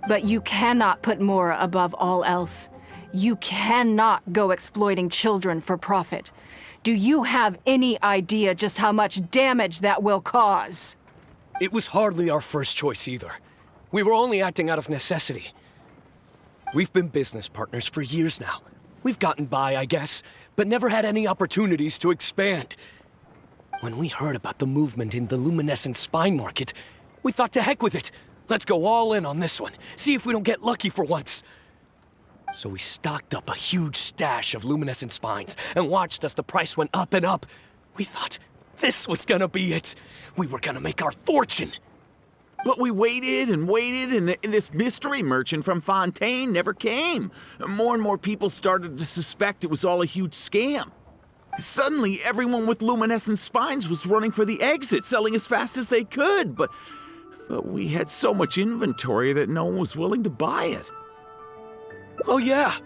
[SPEAKER 19] But you cannot put Mora above all else. You cannot go exploiting children for profit. Do you have any idea just how much damage that will cause?
[SPEAKER 15] It was hardly our first choice either. We were only acting out of necessity. We've been business partners for years now. We've gotten by, I guess, but never had any opportunities to expand. When we heard about the movement in the luminescent spine market, we thought to heck with it. Let's go all in on this one, see if we don't get lucky for once. So we stocked up a huge stash of luminescent spines and watched as the price went up and up. We thought this was gonna be it. We were gonna make our fortune.
[SPEAKER 9] But we waited and waited, and this mystery merchant from Fontaine never came. More and more people started to suspect it was all a huge scam. Suddenly, everyone with luminescent spines was running for the exit, selling as fast as they could, but we had so much inventory that no one was willing to buy it.
[SPEAKER 15] Oh yeah!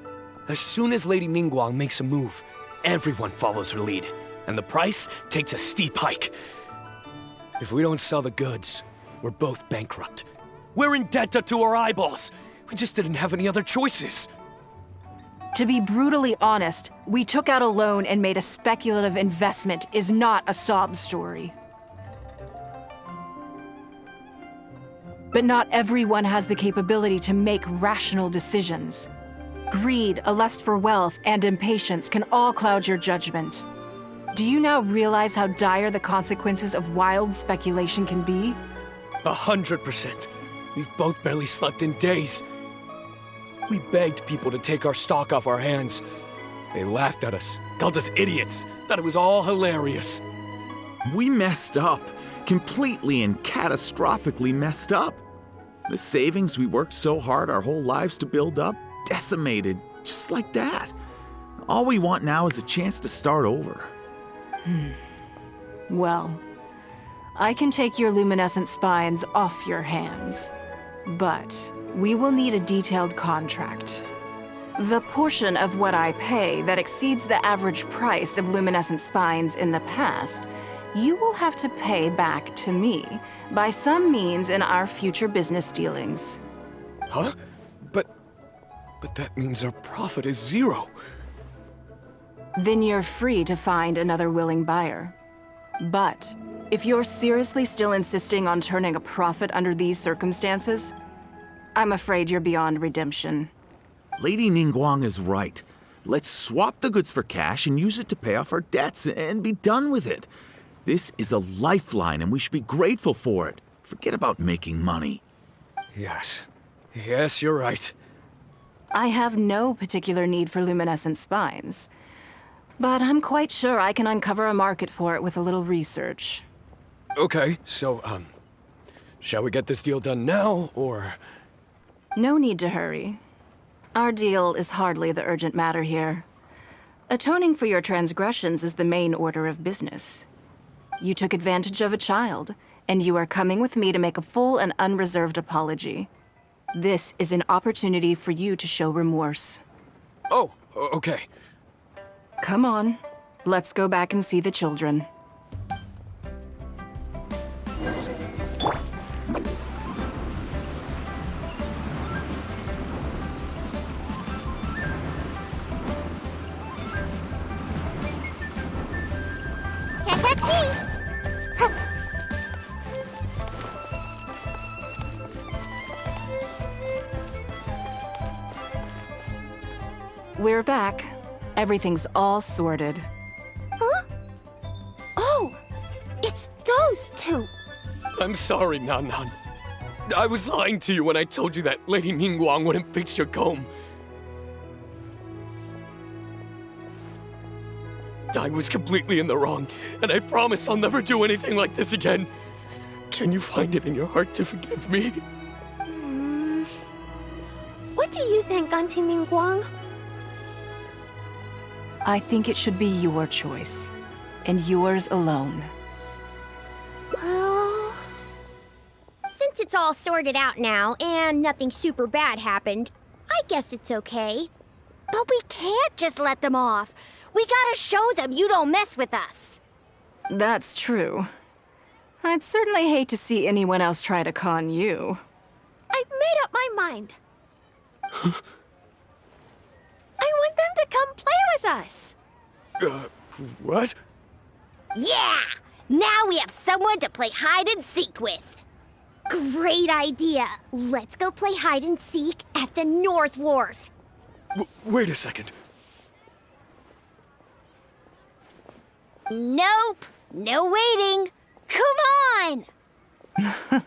[SPEAKER 15] As soon as Lady NIngguang makes a move, everyone follows her lead, and the price takes a steep hike. If we don't sell the goods, we're both bankrupt. We're in debt up to our eyeballs. We just didn't have any other choices.
[SPEAKER 19] To be brutally honest, we took out a loan and made a speculative investment is not a sob story. But not everyone has the capability to make rational decisions. Greed, a lust for wealth, and impatience can all cloud your judgment. Do you now realize how dire the consequences of wild speculation can be?
[SPEAKER 15] 100%. We've both barely slept in days. We begged people to take our stock off our hands. They laughed at us, called us idiots, thought it was all hilarious.
[SPEAKER 9] We messed up. Completely and catastrophically messed up. The savings we worked so hard our whole lives to build up, decimated, just like that. All we want now is a chance to start over.
[SPEAKER 19] Well, I can take your luminescent spines off your hands, but we will need a detailed contract. The portion of what I pay that exceeds the average price of luminescent spines in the past, you will have to pay back to me by some means in our future business dealings.
[SPEAKER 15] Huh? But that means our profit is zero.
[SPEAKER 19] Then you're free to find another willing buyer. But if you're seriously still insisting on turning a profit under these circumstances, I'm afraid you're beyond redemption.
[SPEAKER 9] Lady NIngguang is right. Let's swap the goods for cash and use it to pay off our debts and be done with it. This is a lifeline and we should be grateful for it. Forget about making money.
[SPEAKER 15] Yes, you're right.
[SPEAKER 19] I have no particular need for luminescent spines, but I'm quite sure I can uncover a market for it with a little research.
[SPEAKER 15] Okay, so, shall we get this deal done now, or...?
[SPEAKER 19] No need to hurry. Our deal is hardly the urgent matter here. Atoning for your transgressions is the main order of business. You took advantage of a child, and you are coming with me to make a full and unreserved apology. This is an opportunity for you to show remorse.
[SPEAKER 15] Oh, okay.
[SPEAKER 19] Come on, let's go back and see the children.
[SPEAKER 2] Can't catch me!
[SPEAKER 19] We're back. Everything's all sorted.
[SPEAKER 24] Huh? Oh, it's those two.
[SPEAKER 15] I'm sorry, Nan Nan. I was lying to you when I told you that Lady NIngguang wouldn't fix your comb. I was completely in the wrong, and I promise I'll never do anything like this again. Can you find it in your heart to forgive me?
[SPEAKER 24] What do you think, Auntie NIngguang?
[SPEAKER 19] I think it should be your choice, and yours alone.
[SPEAKER 6] Well, since it's all sorted out now and nothing super bad happened, I guess it's okay. But we can't just let them off. We gotta show them you don't mess with us.
[SPEAKER 19] That's true. I'd certainly hate to see anyone else try to con you.
[SPEAKER 24] I've made up my mind. I want them to come play with us.
[SPEAKER 15] What?
[SPEAKER 6] Yeah! Now we have someone to play hide and seek with. Great idea. Let's go play hide and seek at the North Wharf.
[SPEAKER 15] Wait a second.
[SPEAKER 6] Nope. No waiting. Come on!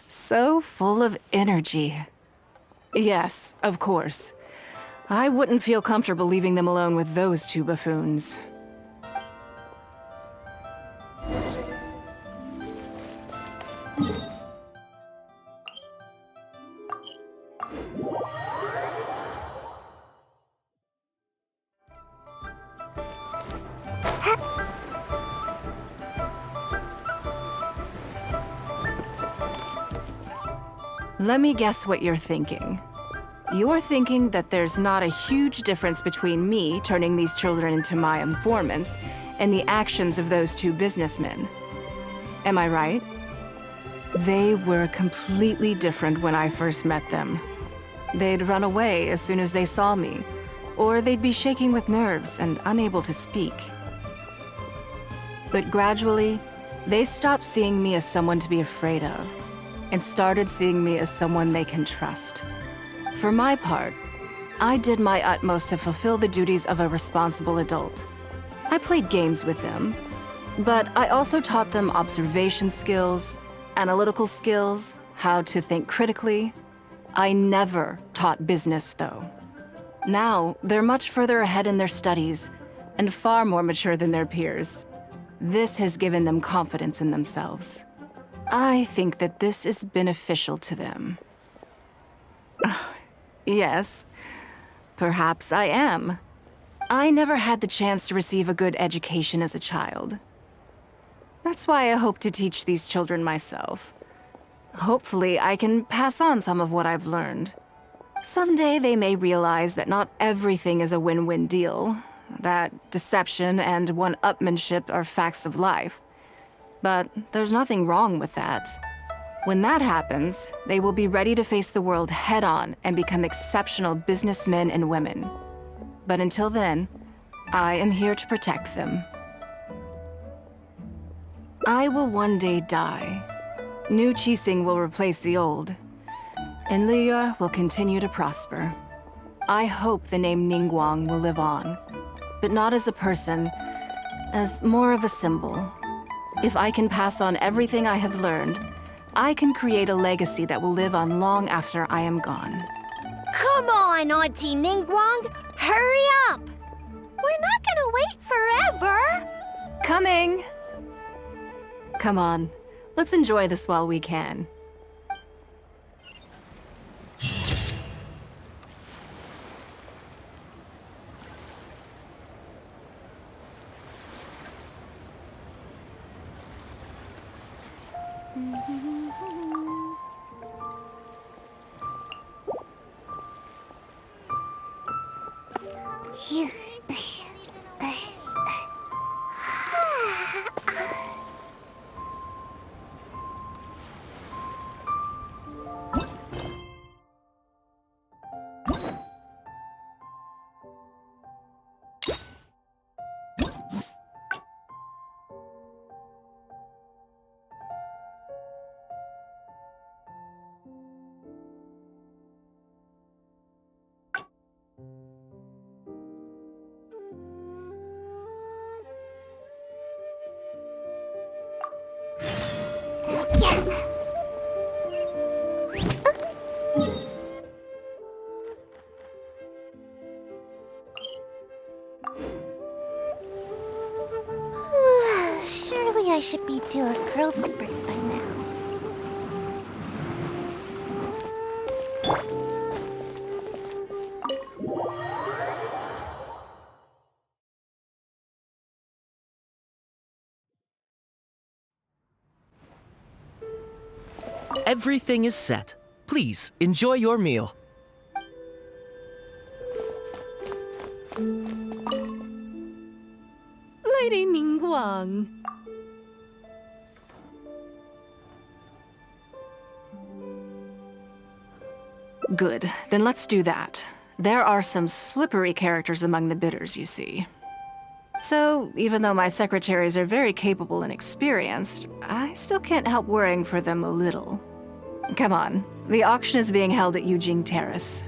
[SPEAKER 19] So full of energy. Yes, of course. I wouldn't feel comfortable leaving them alone with those two buffoons. Let me guess what you're thinking. You're thinking that there's not a huge difference between me turning these children into my informants and the actions of those two businessmen. Am I right? They were completely different when I first met them. They'd run away as soon as they saw me, or they'd be shaking with nerves and unable to speak. But gradually, they stopped seeing me as someone to be afraid of, and started seeing me as someone they can trust. For my part, I did my utmost to fulfill the duties of a responsible adult. I played games with them, but I also taught them observation skills, analytical skills, how to think critically. I never taught business, though. Now, they're much further ahead in their studies, and far more mature than their peers. This has given them confidence in themselves. I think that this is beneficial to them. Yes, perhaps I am. I never had the chance to receive a good education as a child. That's why I hope to teach these children myself. Hopefully, I can pass on some of what I've learned. Someday they may realize that not everything is a win-win deal, that deception and one-upmanship are facts of life. But there's nothing wrong with that. When that happens, they will be ready to face the world head-on and become exceptional businessmen and women. But until then, I am here to protect them. I will one day die. New Qixing will replace the old, and Liyue will continue to prosper. I hope the name NIngguang will live on, but not as a person, as more of a symbol. If I can pass on everything I have learned, I can create a legacy that will live on long after I am gone.
[SPEAKER 6] Come on, Auntie NIngguang! Hurry up!
[SPEAKER 24] We're not gonna wait forever!
[SPEAKER 19] Coming! Come on, let's enjoy this while we can.
[SPEAKER 2] should be due a growth spurt by now.
[SPEAKER 1] Everything is set. Please, enjoy your meal.
[SPEAKER 13] Lady NIngguang.
[SPEAKER 19] Good, then let's do that. There are some slippery characters among the bidders, you see. So, even though my secretaries are very capable and experienced, I still can't help worrying for them a little. Come on, the auction is being held at Yujing Terrace.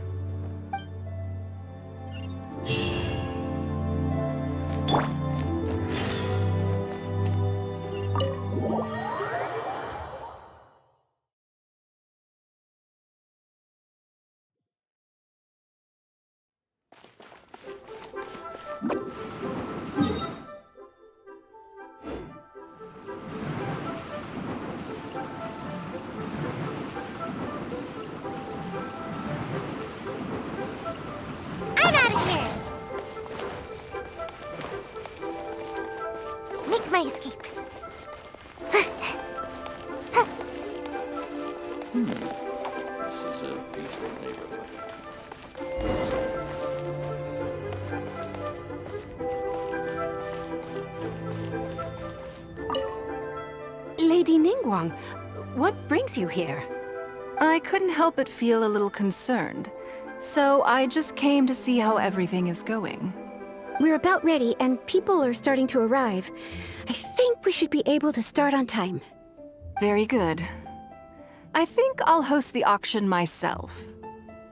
[SPEAKER 2] I'm out of here! Make my escape.
[SPEAKER 16] This is a peaceful neighborhood.
[SPEAKER 24] Lady NIngguang, what brings you here?
[SPEAKER 19] I couldn't help but feel a little concerned, so I just came to see how everything is going.
[SPEAKER 24] We're about ready, and people are starting to arrive. I think we should be able to start on time.
[SPEAKER 19] Very good. I think I'll host the auction myself.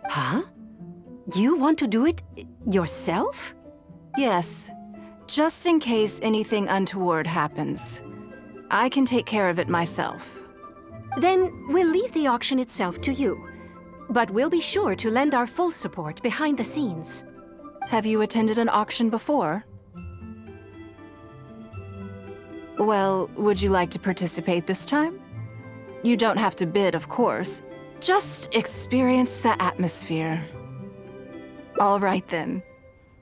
[SPEAKER 24] Huh? You want to do it yourself?
[SPEAKER 19] Yes, just in case anything untoward happens. I can take care of it myself.
[SPEAKER 24] Then we'll leave the auction itself to you. But we'll be sure to lend our full support behind the scenes.
[SPEAKER 19] Have you attended an auction before? Well, would you like to participate this time? You don't have to bid, of course. Just experience the atmosphere. All right then.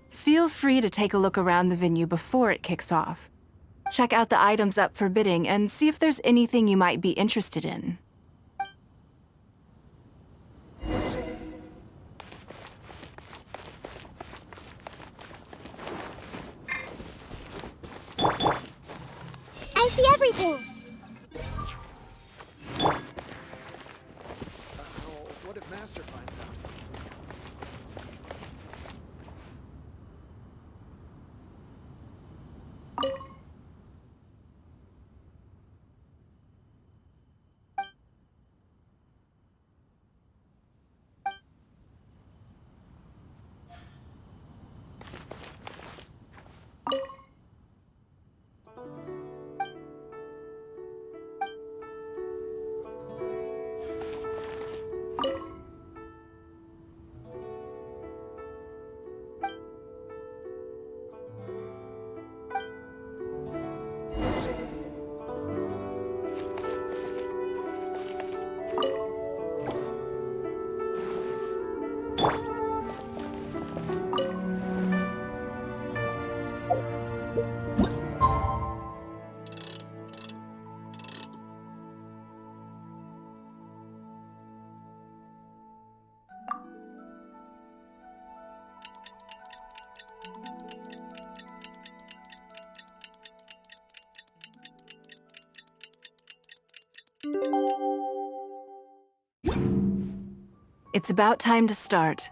[SPEAKER 19] Feel free to take a look around the venue before it kicks off. Check out the items up for bidding and see if there's anything you might be interested in.
[SPEAKER 2] I see everything!
[SPEAKER 20] What if Master finds out?
[SPEAKER 19] It's about time to start.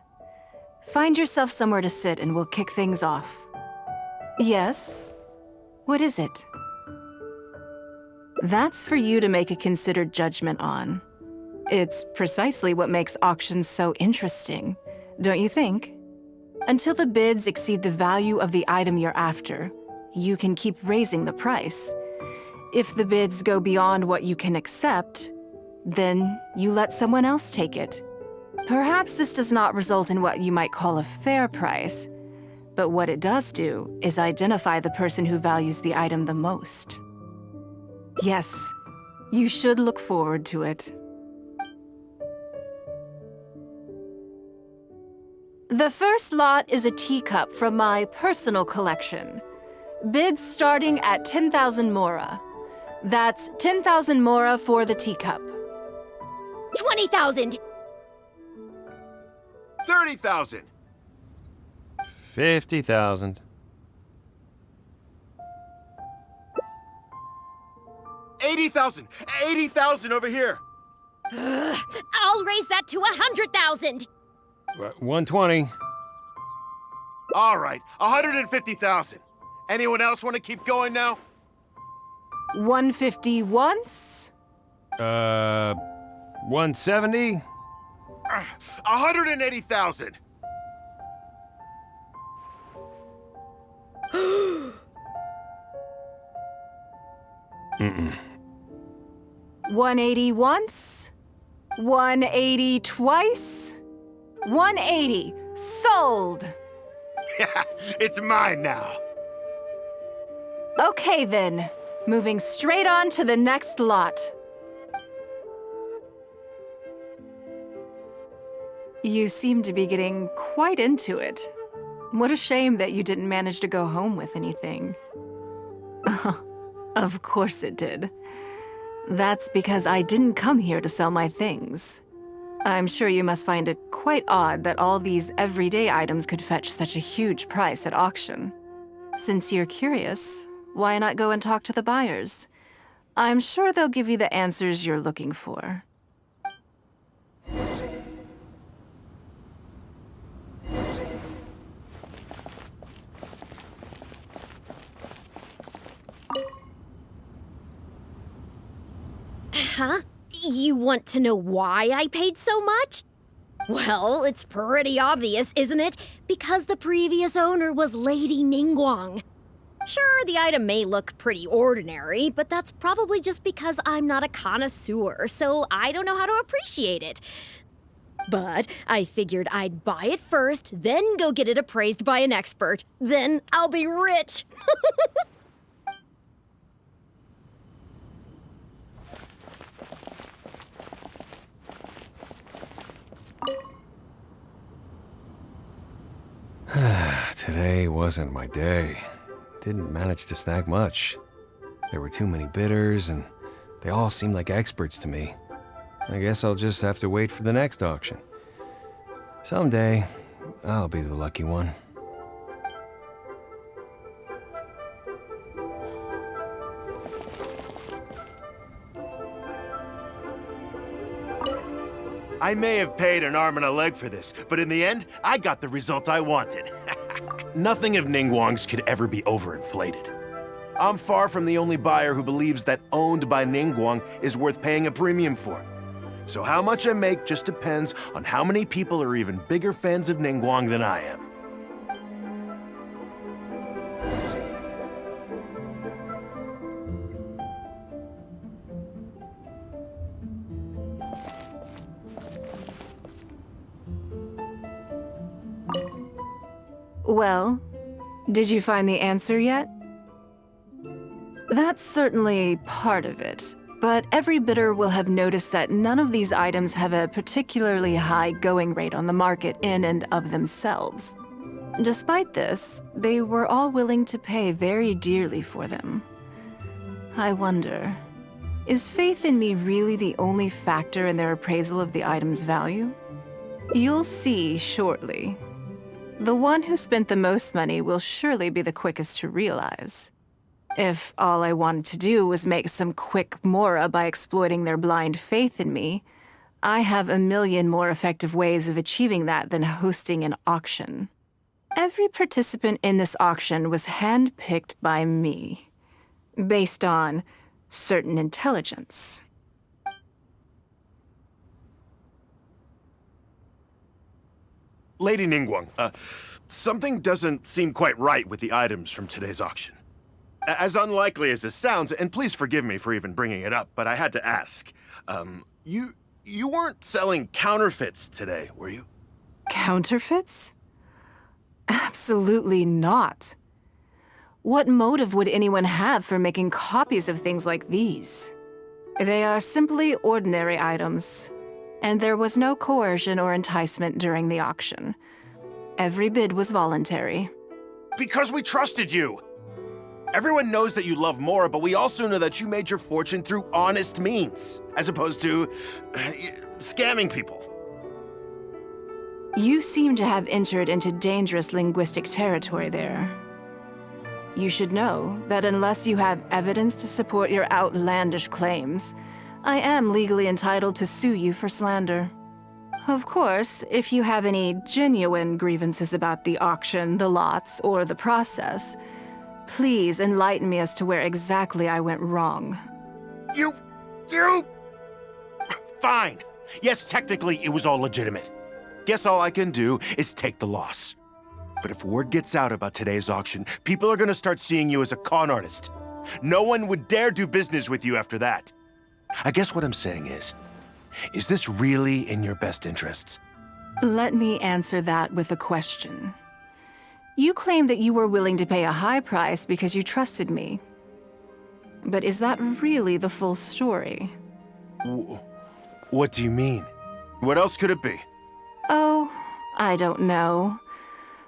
[SPEAKER 19] Find yourself somewhere to sit and we'll kick things off. Yes? What is it? That's for you to make a considered judgment on. It's precisely what makes auctions so interesting, don't you think? Until the bids exceed the value of the item you're after, you can keep raising the price. If the bids go beyond what you can accept, then you let someone else take it. Perhaps this does not result in what you might call a fair price, but what it does do is identify the person who values the item the most. Yes, you should look forward to it. The first lot is a teacup from my personal collection. Bids starting at 10,000 mora. That's 10,000 mora for the teacup.
[SPEAKER 6] 20,000!
[SPEAKER 12] 30,000!
[SPEAKER 14] 50,000.
[SPEAKER 12] 80,000! 80,000 over here!
[SPEAKER 6] I'll raise that to 100,000!
[SPEAKER 14] 120.
[SPEAKER 12] All right, 150,000. Anyone else want to keep going now?
[SPEAKER 19] 150 once?
[SPEAKER 14] 170?
[SPEAKER 12] 180,000.
[SPEAKER 14] Mm-mm.
[SPEAKER 19] 180 once? 180 twice? 180. Sold!
[SPEAKER 12] It's mine now.
[SPEAKER 19] Okay then. Moving straight on to the next lot. You seem to be getting quite into it. What a shame that you didn't manage to go home with anything. Of course it did. That's because I didn't come here to sell my things. I'm sure you must find it quite odd that all these everyday items could fetch such a huge price at auction. Since you're curious, why not go and talk to the buyers? I'm sure they'll give you the answers you're looking for.
[SPEAKER 6] Huh? You want to know why I paid so much? Well, it's pretty obvious, isn't it? Because the previous owner was Lady NIngguang. Sure, the item may look pretty ordinary, but that's probably just because I'm not a connoisseur, so I don't know how to appreciate it. But I figured I'd buy it first, then go get it appraised by an expert. Then I'll be rich.
[SPEAKER 14] Today wasn't my day. Didn't manage to snag much. There were too many bidders, and they all seemed like experts to me. I guess I'll just have to wait for the next auction. Someday, I'll be the lucky one.
[SPEAKER 12] I may have paid an arm and a leg for this, but in the end, I got the result I wanted. Nothing of NIngguang's could ever be overinflated. I'm far from the only buyer who believes that owned by NIngguang is worth paying a premium for. So how much I make just depends on how many people are even bigger fans of NIngguang than I am.
[SPEAKER 19] Well, did you find the answer yet? That's certainly part of it, but every bidder will have noticed that none of these items have a particularly high going rate on the market in and of themselves. Despite this, they were all willing to pay very dearly for them. I wonder, is faith in me really the only factor in their appraisal of the item's value? You'll see shortly. The one who spent the most money will surely be the quickest to realize. If all I wanted to do was make some quick mora by exploiting their blind faith in me, I have a million more effective ways of achieving that than hosting an auction. Every participant in this auction was handpicked by me, based on certain intelligence.
[SPEAKER 12] Lady NIngguang, something doesn't seem quite right with the items from today's auction. As unlikely as this sounds, and please forgive me for even bringing it up, but I had to ask. You weren't selling counterfeits today, were you?
[SPEAKER 19] Counterfeits? Absolutely not. What motive would anyone have for making copies of things like these? They are simply ordinary items, and there was no coercion or enticement during the auction. Every bid was voluntary.
[SPEAKER 12] Because we trusted you! Everyone knows that you love Mora, but we also know that you made your fortune through honest means, as opposed to scamming people.
[SPEAKER 19] You seem to have entered into dangerous linguistic territory there. You should know that unless you have evidence to support your outlandish claims, I am legally entitled to sue you for slander. Of course, if you have any genuine grievances about the auction, the lots, or the process, please enlighten me as to where exactly I went wrong.
[SPEAKER 12] You... Fine. Yes, technically it was all legitimate. Guess all I can do is take the loss. But if word gets out about today's auction, people are gonna start seeing you as a con artist. No one would dare do business with you after that. I guess what I'm saying is this really in your best interests?
[SPEAKER 19] Let me answer that with a question. You claim that you were willing to pay a high price because you trusted me. But is that really the full story?
[SPEAKER 12] What do you mean? What else could it be?
[SPEAKER 19] Oh, I don't know.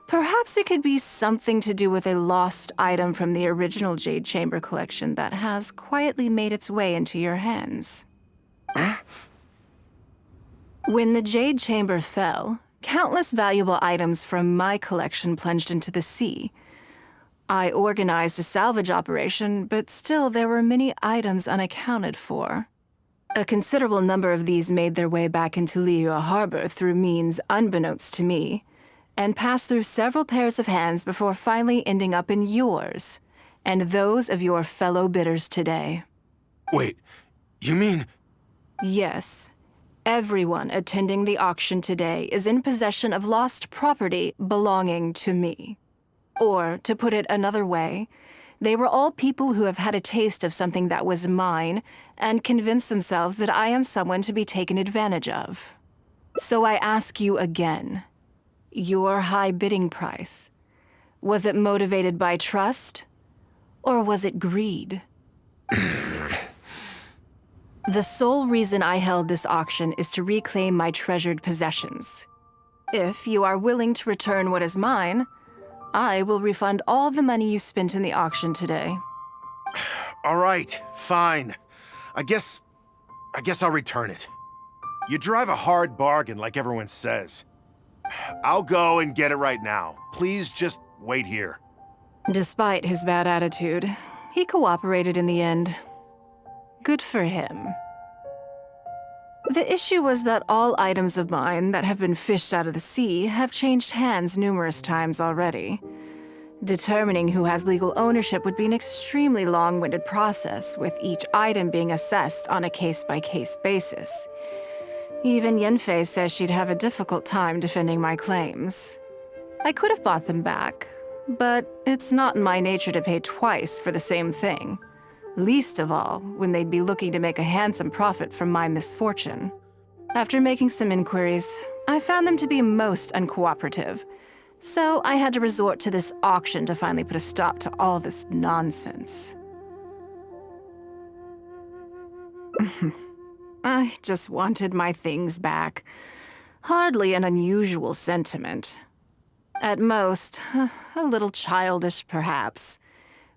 [SPEAKER 19] Perhaps it could be something to do with a lost item from the original Jade Chamber collection that has quietly made its way into your hands. When the Jade Chamber fell, countless valuable items from my collection plunged into the sea. I organized a salvage operation, but still there were many items unaccounted for. A considerable number of these made their way back into Liyue Harbor through means unbeknownst to me, and passed through several pairs of hands before finally ending up in yours, and those of your fellow bidders today.
[SPEAKER 12] Wait, you mean...
[SPEAKER 19] Yes. Everyone attending the auction today is in possession of lost property belonging to me. Or, to put it another way, they were all people who have had a taste of something that was mine and convinced themselves that I am someone to be taken advantage of. So I ask you again, your high bidding price, was it motivated by trust, or was it greed? The sole reason I held this auction is to reclaim my treasured possessions. If you are willing to return what is mine, I will refund all the money you spent in the auction today.
[SPEAKER 12] All right, fine. I guess I'll return it. You drive a hard bargain like everyone says. I'll go and get it right now. Please just wait here.
[SPEAKER 19] Despite his bad attitude, he cooperated in the end. Good for him. The issue was that all items of mine that have been fished out of the sea have changed hands numerous times already. Determining who has legal ownership would be an extremely long-winded process, with each item being assessed on a case-by-case basis. Even Yanfei says she'd have a difficult time defending my claims. I could have bought them back, but it's not in my nature to pay twice for the same thing. Least of all, when they'd be looking to make a handsome profit from my misfortune. After making some inquiries, I found them to be most uncooperative, so I had to resort to this auction to finally put a stop to all this nonsense. I just wanted my things back. Hardly an unusual sentiment. At most, a little childish, perhaps.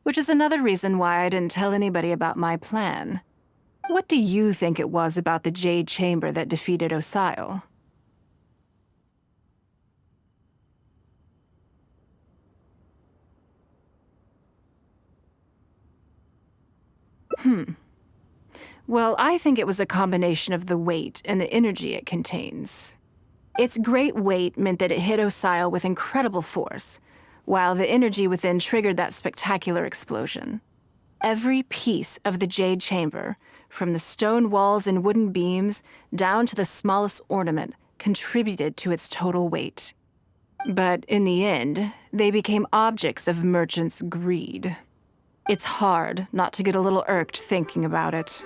[SPEAKER 19] Which is another reason why I didn't tell anybody about my plan. What do you think it was about the Jade Chamber that defeated Osile? Well, I think it was a combination of the weight and the energy it contains. Its great weight meant that it hit Osile with incredible force, while the energy within triggered that spectacular explosion. Every piece of the Jade Chamber, from the stone walls and wooden beams down to the smallest ornament, contributed to its total weight. But in the end, they became objects of merchants' greed. It's hard not to get a little irked thinking about it.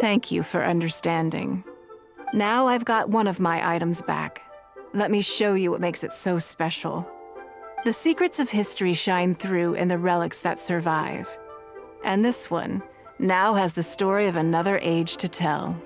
[SPEAKER 19] Thank you for understanding. Now I've got one of my items back. Let me show you what makes it so special. The secrets of history shine through in the relics that survive. And this one now has the story of another age to tell.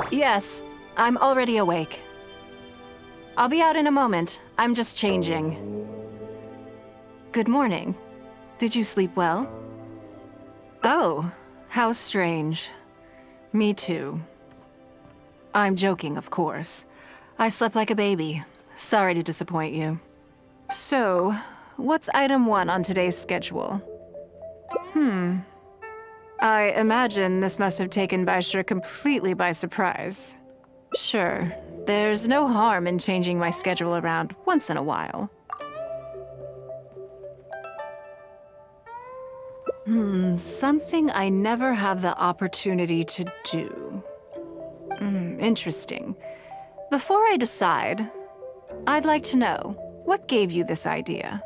[SPEAKER 19] Yes, I'm already awake. I'll be out in a moment. I'm just changing. Good morning. Did you sleep well? Oh, how strange. Me too. I'm joking, of course. I slept like a baby. Sorry to disappoint you. So, what's item 1 on today's schedule? I imagine this must have taken Baisha completely by surprise. Sure, there's no harm in changing my schedule around once in a while. Something I never have the opportunity to do. Interesting. Before I decide, I'd like to know, what gave you this idea?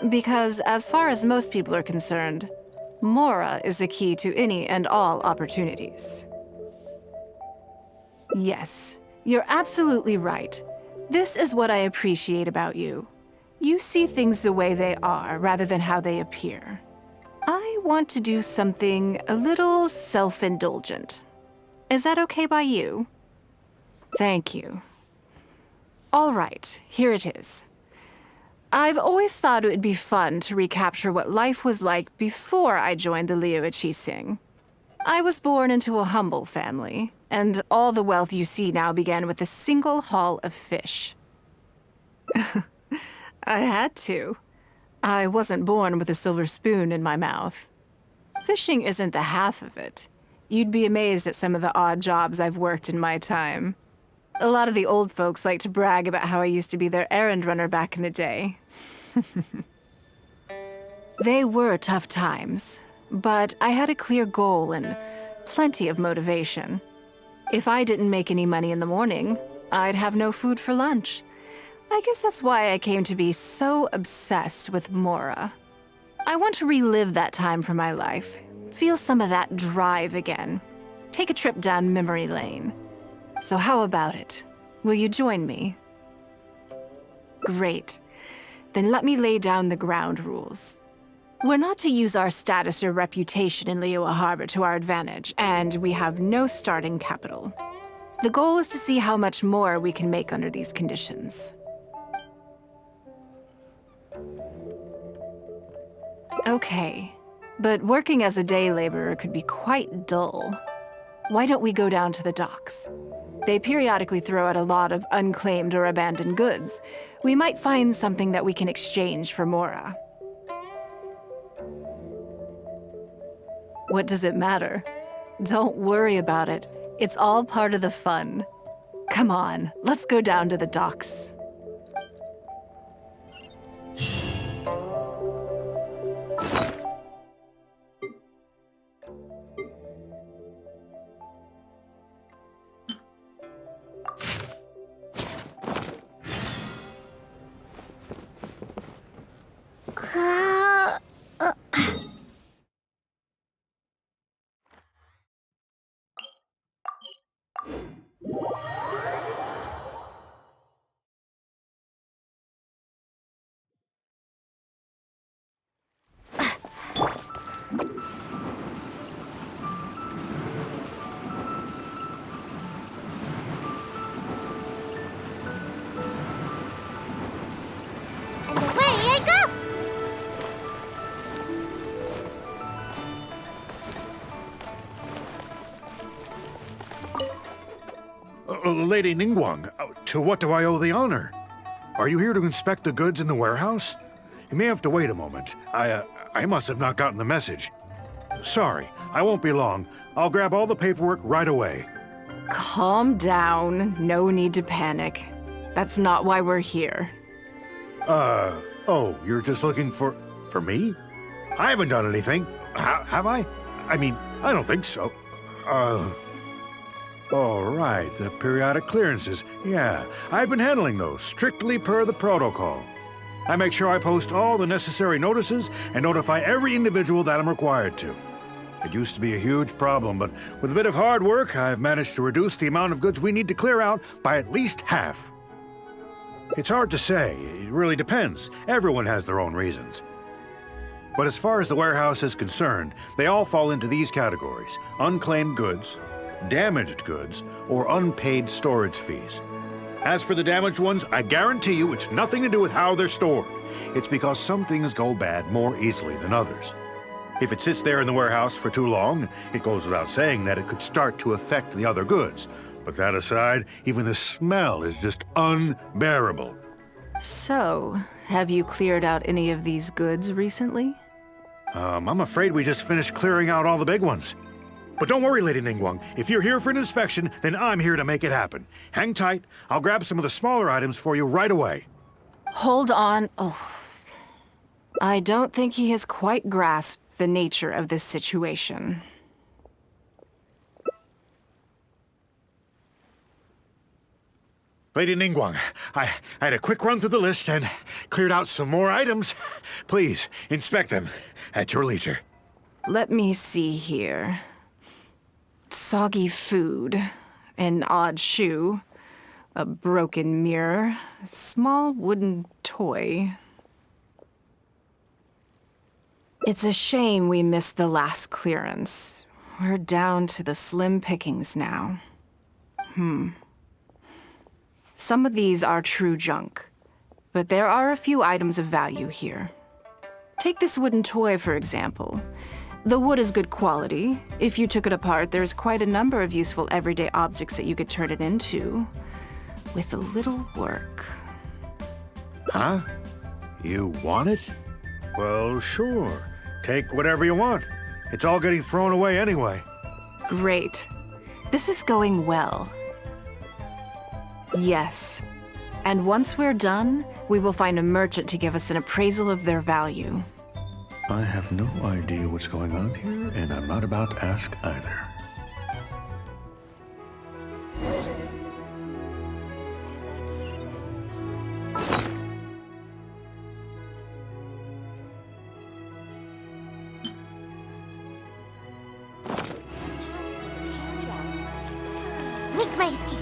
[SPEAKER 19] Because as far as most people are concerned, Mora is the key to any and all opportunities. Yes, you're absolutely right. This is what I appreciate about you. You see things the way they are rather than how they appear. I want to do something a little self-indulgent. Is that okay by you? Thank you. All right, here it is. I've always thought it would be fun to recapture what life was like before I joined the Liyue Qixing. I was born into a humble family, And all the wealth you see now began with a single haul of fish. I had to. I wasn't born with a silver spoon in my mouth. Fishing isn't the half of it. You'd be amazed at some of the odd jobs I've worked in my time. A lot of the old folks like to brag about how I used to be their errand runner back in the day. They were tough times, but I had a clear goal and plenty of motivation. If I didn't make any money in the morning, I'd have no food for lunch. I guess that's why I came to be so obsessed with Mora. I want to relive that time for my life, feel some of that drive again, take a trip down memory lane. So how about it? Will you join me? Great. Then let me lay down the ground rules. We're not to use our status or reputation in Liyue Harbor to our advantage, and we have no starting capital. The goal is to see how much more we can make under these conditions. Okay, but working as a day laborer could be quite dull. Why don't we go down to the docks? They periodically throw out a lot of unclaimed or abandoned goods. We might find something that we can exchange for Mora. What does it matter? Don't worry about it. It's all part of the fun. Come on, let's go down to the docks.
[SPEAKER 18] Lady NIngguang, to what do I owe the honor? Are you here to inspect the goods in the warehouse? You may have to wait a moment. I must have not gotten the message. Sorry, I won't be long. I'll grab all the paperwork right away.
[SPEAKER 19] Calm down. No need to panic. That's not why we're here.
[SPEAKER 18] Oh, you're just looking for me? I haven't done anything. Have I? I mean, I don't think so. All right, the periodic clearances. Yeah, I've been handling those, strictly per the protocol. I make sure I post all the necessary notices and notify every individual that I'm required to. It used to be a huge problem, but with a bit of hard work, I've managed to reduce the amount of goods we need to clear out by at least half. It's hard to say. It really depends. Everyone has their own reasons. But as far as the warehouse is concerned, they all fall into these categories: unclaimed goods, damaged goods, or unpaid storage fees. As for the damaged ones, I guarantee you it's nothing to do with how they're stored. It's because some things go bad more easily than others. If it sits there in the warehouse for too long, it goes without saying that it could start to affect the other goods. But that aside, even the smell is just unbearable.
[SPEAKER 19] So, have you cleared out any of these goods recently?
[SPEAKER 18] I'm afraid we just finished clearing out all the big ones. But don't worry, Lady NIngguang. If you're here for an inspection, then I'm here to make it happen. Hang tight. I'll grab some of the smaller items for you right away.
[SPEAKER 19] Hold on. Oh. I don't think he has quite grasped the nature of this situation.
[SPEAKER 18] Lady NIngguang, I had a quick run through the list and cleared out some more items. Please, inspect them at your leisure.
[SPEAKER 19] Let me see here. Soggy food, an odd shoe, a broken mirror, a small wooden toy. It's a shame we missed the last clearance. We're down to the slim pickings now. Some of these are true junk, but there are a few items of value here. Take this wooden toy, for example. The wood is good quality. If you took it apart, there's quite a number of useful everyday objects that you could turn it into. With a little work.
[SPEAKER 18] Huh? You want it? Well, sure. Take whatever you want. It's all getting thrown away anyway.
[SPEAKER 19] Great. This is going well. Yes. And once we're done, we will find a merchant to give us an appraisal of their value.
[SPEAKER 18] I have no idea what's going on here, and I'm not about to ask either.
[SPEAKER 2] Make my escape.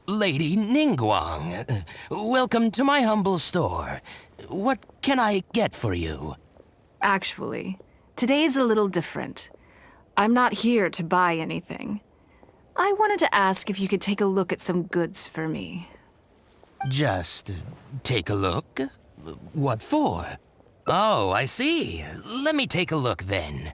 [SPEAKER 1] Lady NIngguang, welcome to my humble store. What can I get for you?
[SPEAKER 19] Actually, today's a little different. I'm not here to buy anything. I wanted to ask if you could take a look at some goods for me.
[SPEAKER 1] Just take a look? What for? Oh, I see. Let me take a look then.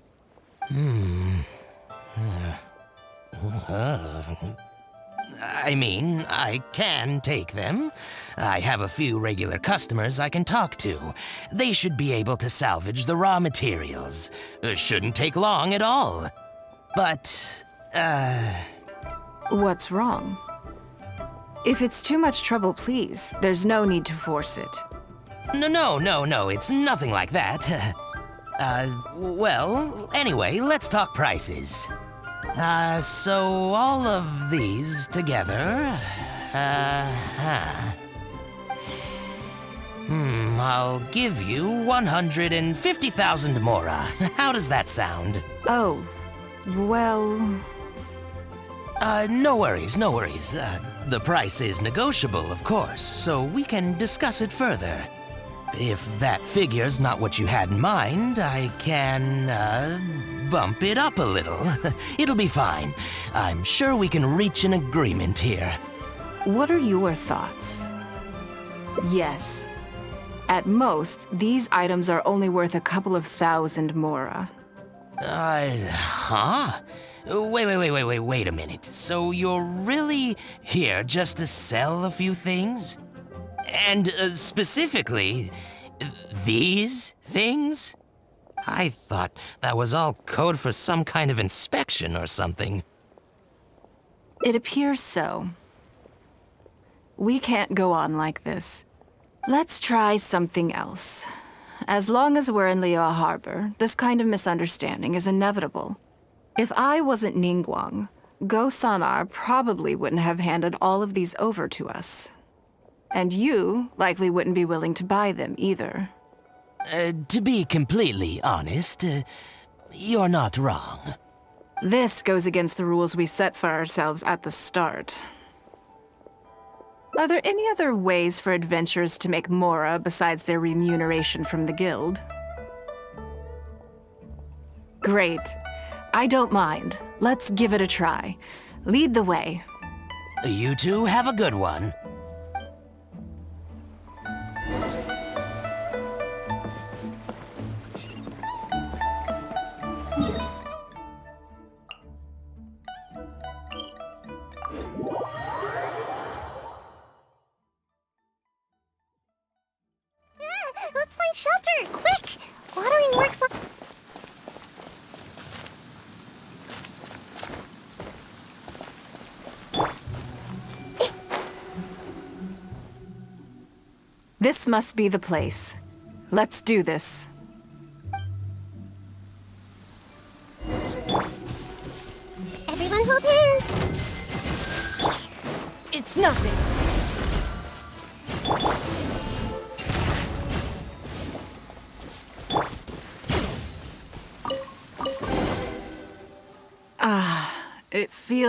[SPEAKER 1] I mean, I can take them. I have a few regular customers I can talk to. They should be able to salvage the raw materials. Shouldn't take long at all. But,
[SPEAKER 19] What's wrong? If it's too much trouble, please, there's no need to force it.
[SPEAKER 1] No, it's nothing like that. Well, anyway, let's talk prices. So all of these together, I'll give you 150,000 mora. How does that sound?
[SPEAKER 19] Oh, well...
[SPEAKER 1] No worries. The price is negotiable, of course, so we can discuss it further. If that figure's not what you had in mind, I can, bump it up a little. It'll be fine. I'm sure we can reach an agreement here.
[SPEAKER 19] What are your thoughts? Yes. At most, these items are only worth a couple of thousand mora.
[SPEAKER 1] Huh? Wait a minute. So you're really here just to sell a few things? And specifically, these things? I thought that was all code for some kind of inspection or something.
[SPEAKER 19] It appears so. We can't go on like this. Let's try something else. As long as we're in Liyue Harbor, this kind of misunderstanding is inevitable. If I wasn't NIngguang, Go Sonar probably wouldn't have handed all of these over to us. And you likely wouldn't be willing to buy them either.
[SPEAKER 1] To be completely honest, you're not wrong.
[SPEAKER 19] This goes against the rules we set for ourselves at the start. Are there any other ways for adventurers to make mora besides their remuneration from the guild? Great. I don't mind. Let's give it a try. Lead the way.
[SPEAKER 1] You two have a good one.
[SPEAKER 2] Let's find shelter, quick! Watering works like...
[SPEAKER 19] This must be the place. Let's do this.
[SPEAKER 2] Everyone hold hands!
[SPEAKER 3] It's nothing.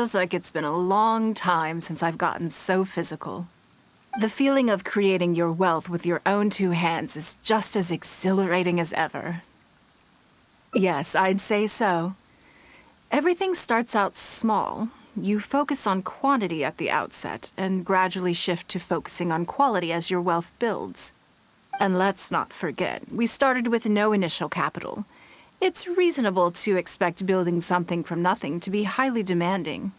[SPEAKER 19] feels like it's been a long time since I've gotten so physical. The feeling of creating your wealth with your own two hands is just as exhilarating as ever. Yes, I'd say so. Everything starts out small. You focus on quantity at the outset, and gradually shift to focusing on quality as your wealth builds. And let's not forget, we started with no initial capital. It's reasonable to expect building something from nothing to be highly demanding.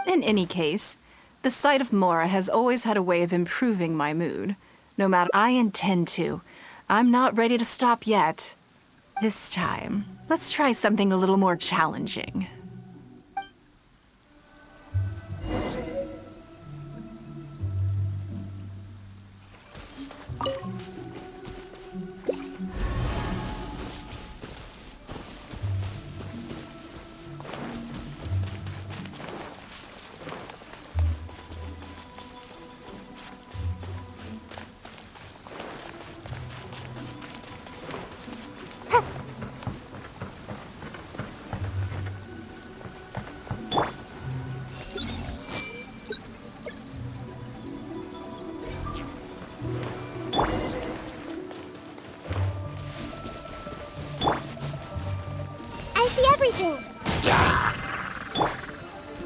[SPEAKER 19] In any case, the sight of Mora has always had a way of improving my mood. No matter, I intend to. I'm not ready to stop yet. This time, let's try something a little more challenging.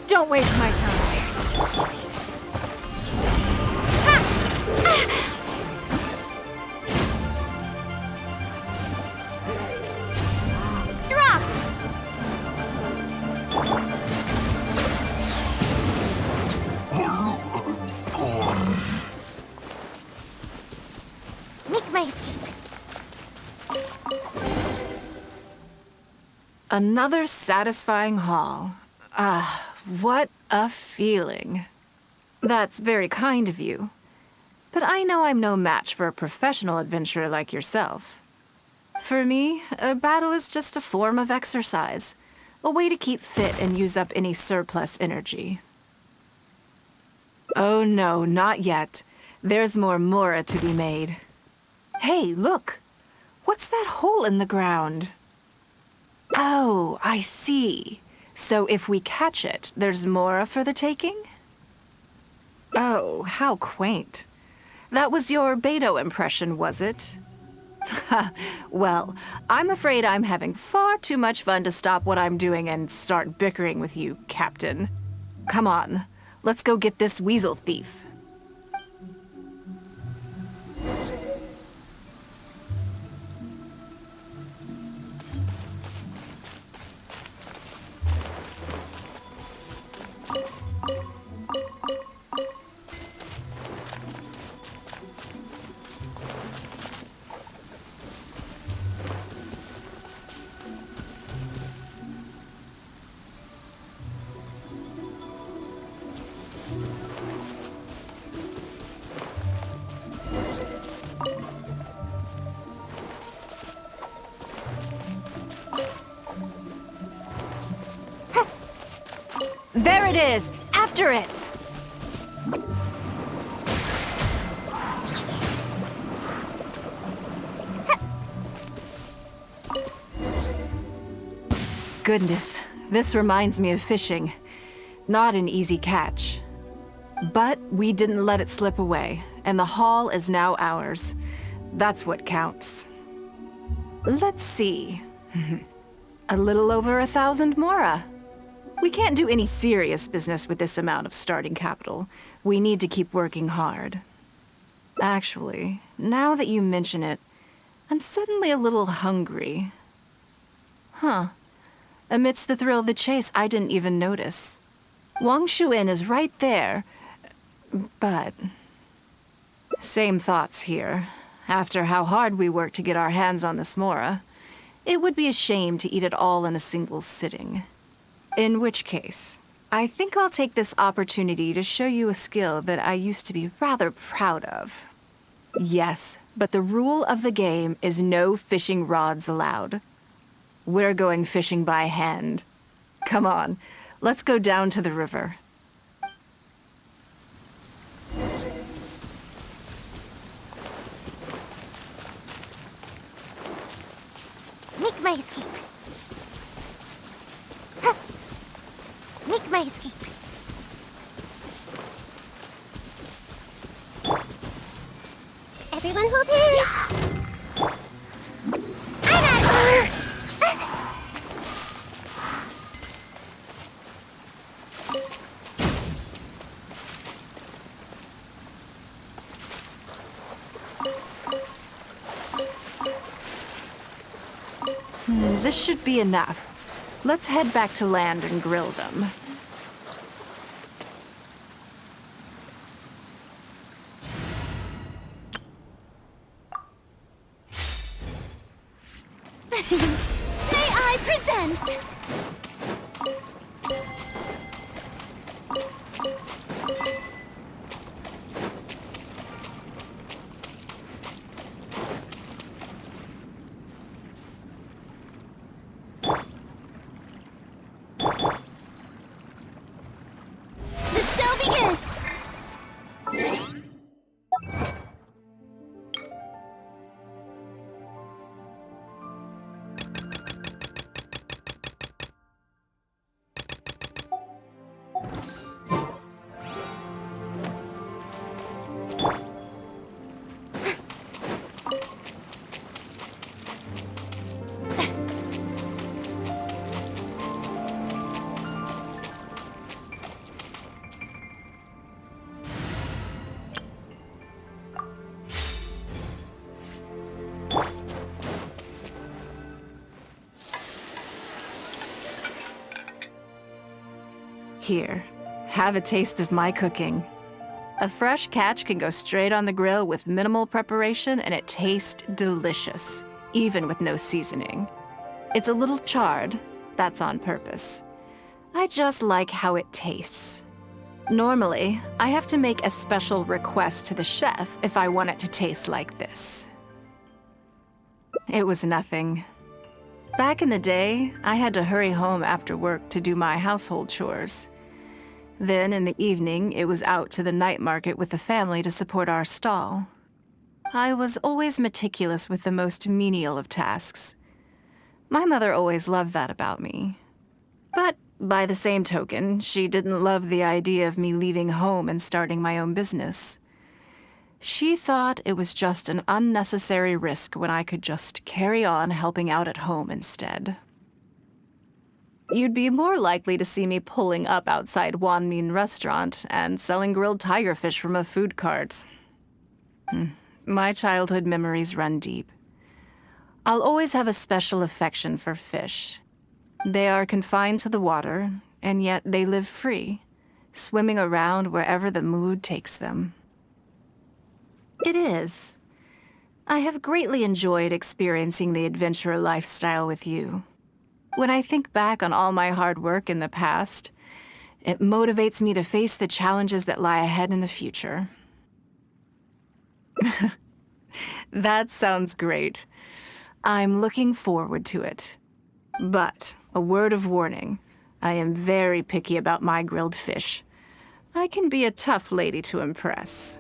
[SPEAKER 6] Don't waste my time. Drop! Make my escape.
[SPEAKER 19] Another satisfying haul. Ah, what a feeling. That's very kind of you. But I know I'm no match for a professional adventurer like yourself. For me, a battle is just a form of exercise, a way to keep fit and use up any surplus energy. Oh no, not yet. There's more Mora to be made. Hey, look! What's that hole in the ground? Oh, I see. So if we catch it, there's Mora for the taking? Oh, how quaint. That was your Beidou impression, was it? Well, I'm afraid I'm having far too much fun to stop what I'm doing and start bickering with you, Captain. Come on, let's go get this weasel thief. There it is! After it! Goodness, this reminds me of fishing. Not an easy catch. But we didn't let it slip away, and the haul is now ours. That's what counts. Let's see. A little over 1,000 Mora. We can't do any serious business with this amount of starting capital. We need to keep working hard. Actually, now that you mention it, I'm suddenly a little hungry. Huh. Amidst the thrill of the chase, I didn't even notice. Wangshu Inn is right there, but... Same thoughts here. After how hard we worked to get our hands on this Mora, it would be a shame to eat it all in a single sitting. In which case, I think I'll take this opportunity to show you a skill that I used to be rather proud of. Yes, but the rule of the game is no fishing rods allowed. We're going fishing by hand. Come on, let's go down to the river.
[SPEAKER 2] Make my escape. Make my escape. Everyone hold hands! I'm out!
[SPEAKER 19] This should be enough. Let's head back to land and grill them.
[SPEAKER 2] May I present? The show begins!
[SPEAKER 19] Here, have a taste of my cooking. A fresh catch can go straight on the grill with minimal preparation and it tastes delicious, even with no seasoning. It's a little charred, that's on purpose. I just like how it tastes. Normally, I have to make a special request to the chef if I want it to taste like this. It was nothing. Back in the day, I had to hurry home after work to do my household chores. Then, in the evening, it was out to the night market with the family to support our stall. I was always meticulous with the most menial of tasks. My mother always loved that about me. But, by the same token, she didn't love the idea of me leaving home and starting my own business. She thought it was just an unnecessary risk when I could just carry on helping out at home instead. You'd be more likely to see me pulling up outside Wanmin Restaurant and selling grilled tigerfish from a food cart. My childhood memories run deep. I'll always have a special affection for fish. They are confined to the water, and yet they live free, swimming around wherever the mood takes them. It is. I have greatly enjoyed experiencing the adventurer lifestyle with you. When I think back on all my hard work in the past, it motivates me to face the challenges that lie ahead in the future. That sounds great. I'm looking forward to it. But, a word of warning, I am very picky about my grilled fish. I can be a tough lady to impress.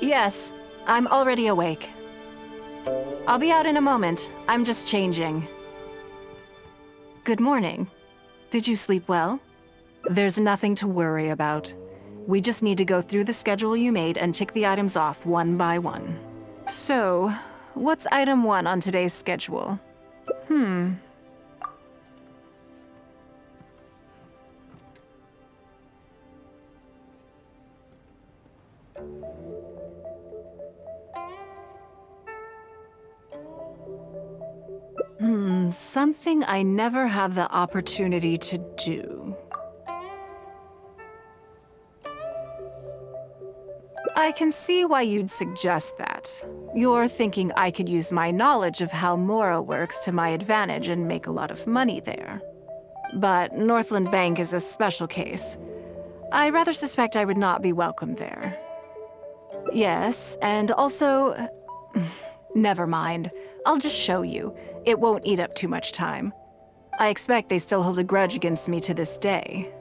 [SPEAKER 19] Yes, I'm already awake. I'll be out in a moment. I'm just changing. Good morning. Did you sleep well? There's nothing to worry about. We just need to go through the schedule you made and tick the items off one by one. So, what's item 1 on today's schedule? Something I never have the opportunity to do. I can see why you'd suggest that. You're thinking I could use my knowledge of how Mora works to my advantage and make a lot of money there. But Northland Bank is a special case. I rather suspect I would not be welcome there. Yes, and also... Never mind. I'll just show you. It won't eat up too much time. I expect they still hold a grudge against me to this day.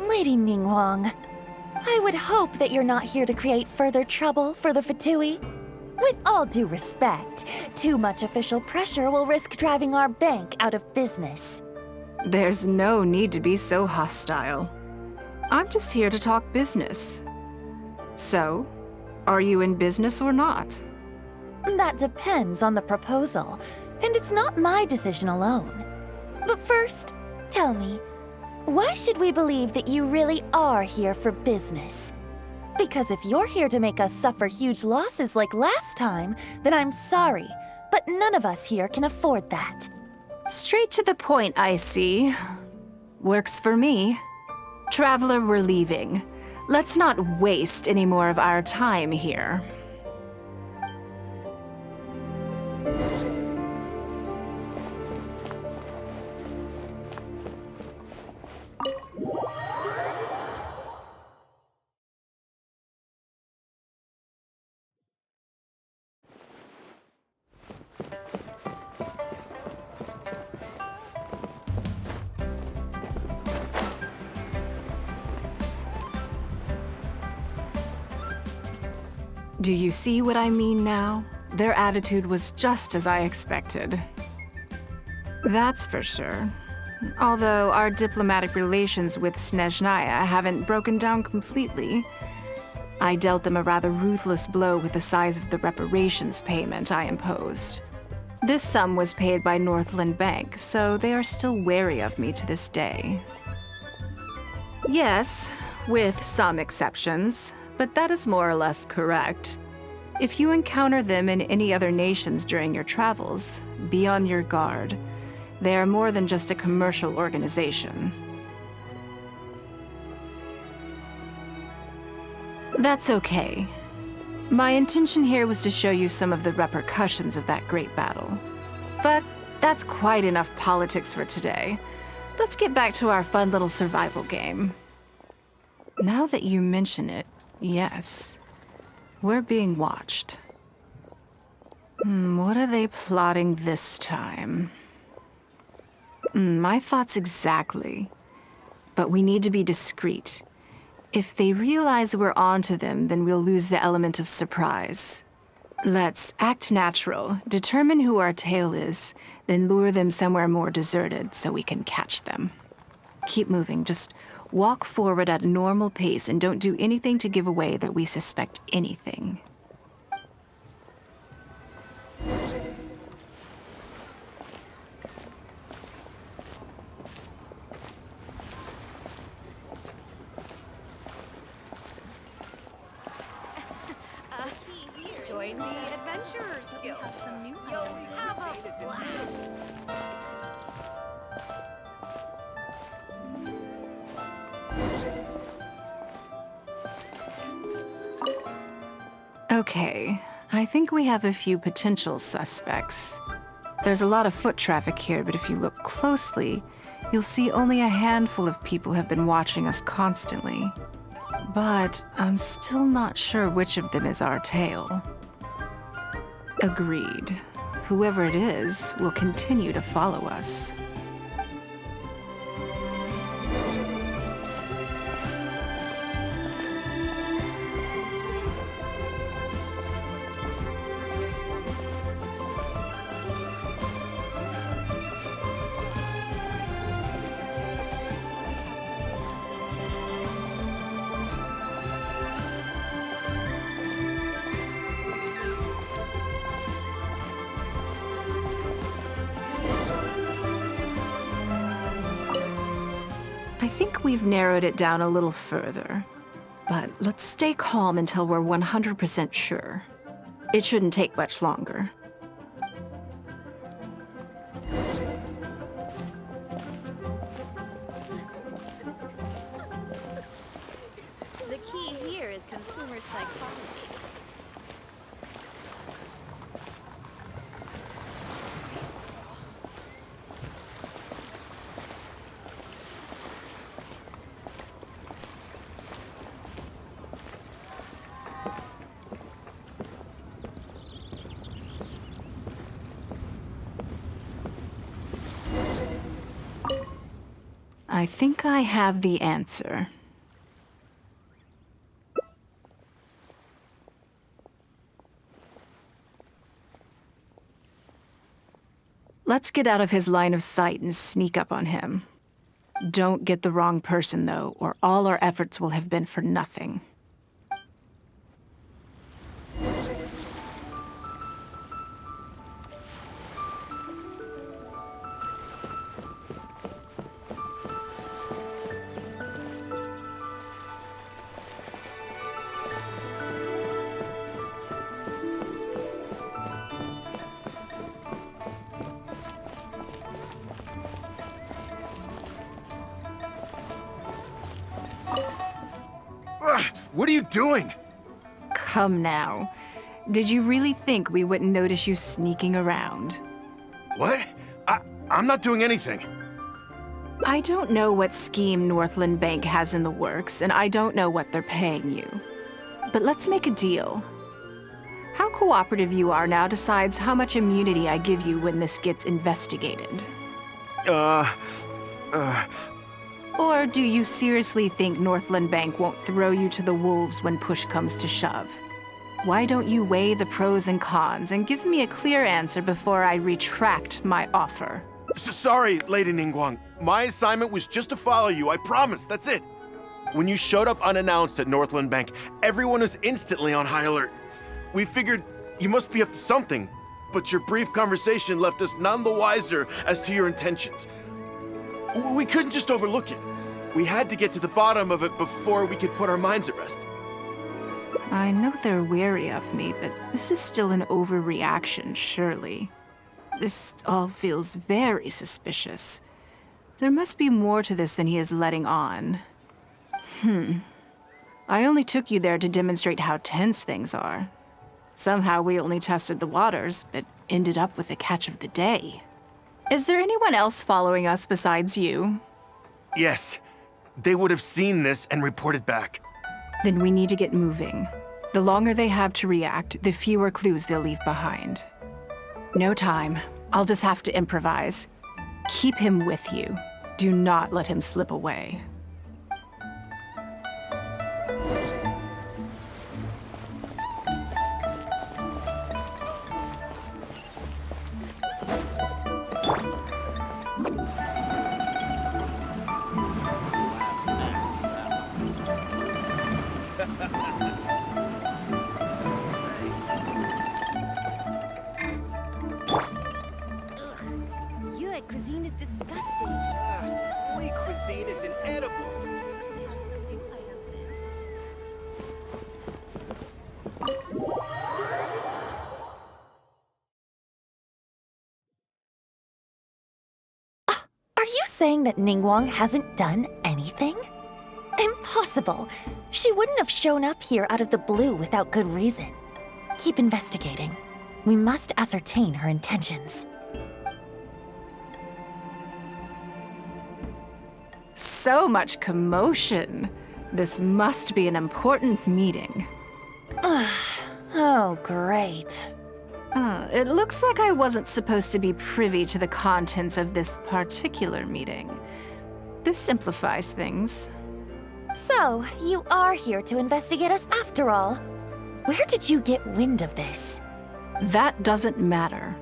[SPEAKER 17] Lady NIngguang, I would hope that you're not here to create further trouble for the Fatui. With all due respect, too much official pressure will risk driving our bank out of business.
[SPEAKER 19] There's no need to be so hostile. I'm just here to talk business. So, are you in business or not?
[SPEAKER 17] That depends on the proposal, and it's not my decision alone. But first, tell me, why should we believe that you really are here for business? Because if you're here to make us suffer huge losses like last time, then I'm sorry, but none of us here can afford that.
[SPEAKER 19] Straight to the point, I see. Works for me. Traveler, we're leaving. Let's not waste any more of our time here. Do you see what I mean now? Their attitude was just as I expected. That's for sure. Although our diplomatic relations with Snezhnaya haven't broken down completely. I dealt them a rather ruthless blow with the size of the reparations payment I imposed. This sum was paid by Northland Bank, so they are still wary of me to this day. Yes, with some exceptions, but that is more or less correct. If you encounter them in any other nations during your travels, be on your guard. They are more than just a commercial organization. That's okay. My intention here was to show you some of the repercussions of that great battle. But that's quite enough politics for today. Let's get back to our fun little survival game. Now that you mention it, yes. We're being watched. What are they plotting this time? My thoughts exactly. But we need to be discreet. If they realize we're onto them, then we'll lose the element of surprise. Let's act natural, determine who our tail is, then lure them somewhere more deserted so we can catch them. Keep moving, just walk forward at a normal pace and don't do anything to give away that we suspect anything.
[SPEAKER 4] Join the Adventurers Guild. You'll have a blast.
[SPEAKER 19] Okay, I think we have a few potential suspects. There's a lot of foot traffic here, but if you look closely, you'll see only a handful of people have been watching us constantly. But I'm still not sure which of them is our tail. Agreed. Whoever it is will continue to follow us. I think we've narrowed it down a little further, but let's stay calm until we're 100% sure. It shouldn't take much longer.
[SPEAKER 7] The key here is consumer psychology.
[SPEAKER 19] I think I have the answer. Let's get out of his line of sight and sneak up on him. Don't get the wrong person, though, or all our efforts will have been for nothing.
[SPEAKER 12] What are you doing?
[SPEAKER 19] Come now. Did you really think we wouldn't notice you sneaking around?
[SPEAKER 12] What? I'm not doing anything.
[SPEAKER 19] I don't know what scheme Northland Bank has in the works, and I don't know what they're paying you. But let's make a deal. How cooperative you are now decides how much immunity I give you when this gets investigated. Or do you seriously think Northland Bank won't throw you to the wolves when push comes to shove? Why don't you weigh the pros and cons and give me a clear answer before I retract my offer?
[SPEAKER 12] Sorry, Lady NIngguang. My assignment was just to follow you, I promise, that's it. When you showed up unannounced at Northland Bank, everyone was instantly on high alert. We figured you must be up to something, but your brief conversation left us none the wiser as to your intentions. We couldn't just overlook it. We had to get to the bottom of it before we could put our minds at rest.
[SPEAKER 19] I know they're wary of me, but this is still an overreaction, surely. This all feels very suspicious. There must be more to this than he is letting on. I only took you there to demonstrate how tense things are. Somehow we only tested the waters, but ended up with the catch of the day. Is there anyone else following us besides you?
[SPEAKER 12] Yes. They would have seen this and reported back.
[SPEAKER 19] Then we need to get moving. The longer they have to react, the fewer clues they'll leave behind. No time. I'll just have to improvise. Keep him with you. Do not let him slip away.
[SPEAKER 7] Liyue cuisine is disgusting.
[SPEAKER 11] Ley cuisine is inedible.
[SPEAKER 17] Are you saying that NIngguang hasn't done anything? Impossible! She wouldn't have shown up here out of the blue without good reason. Keep investigating. We must ascertain her intentions.
[SPEAKER 19] So much commotion. This must be an important meeting.
[SPEAKER 17] Oh, great.
[SPEAKER 19] It looks like I wasn't supposed to be privy to the contents of this particular meeting. This simplifies things.
[SPEAKER 17] So, you are here to investigate us after all. Where did you get wind of this?
[SPEAKER 19] That doesn't matter.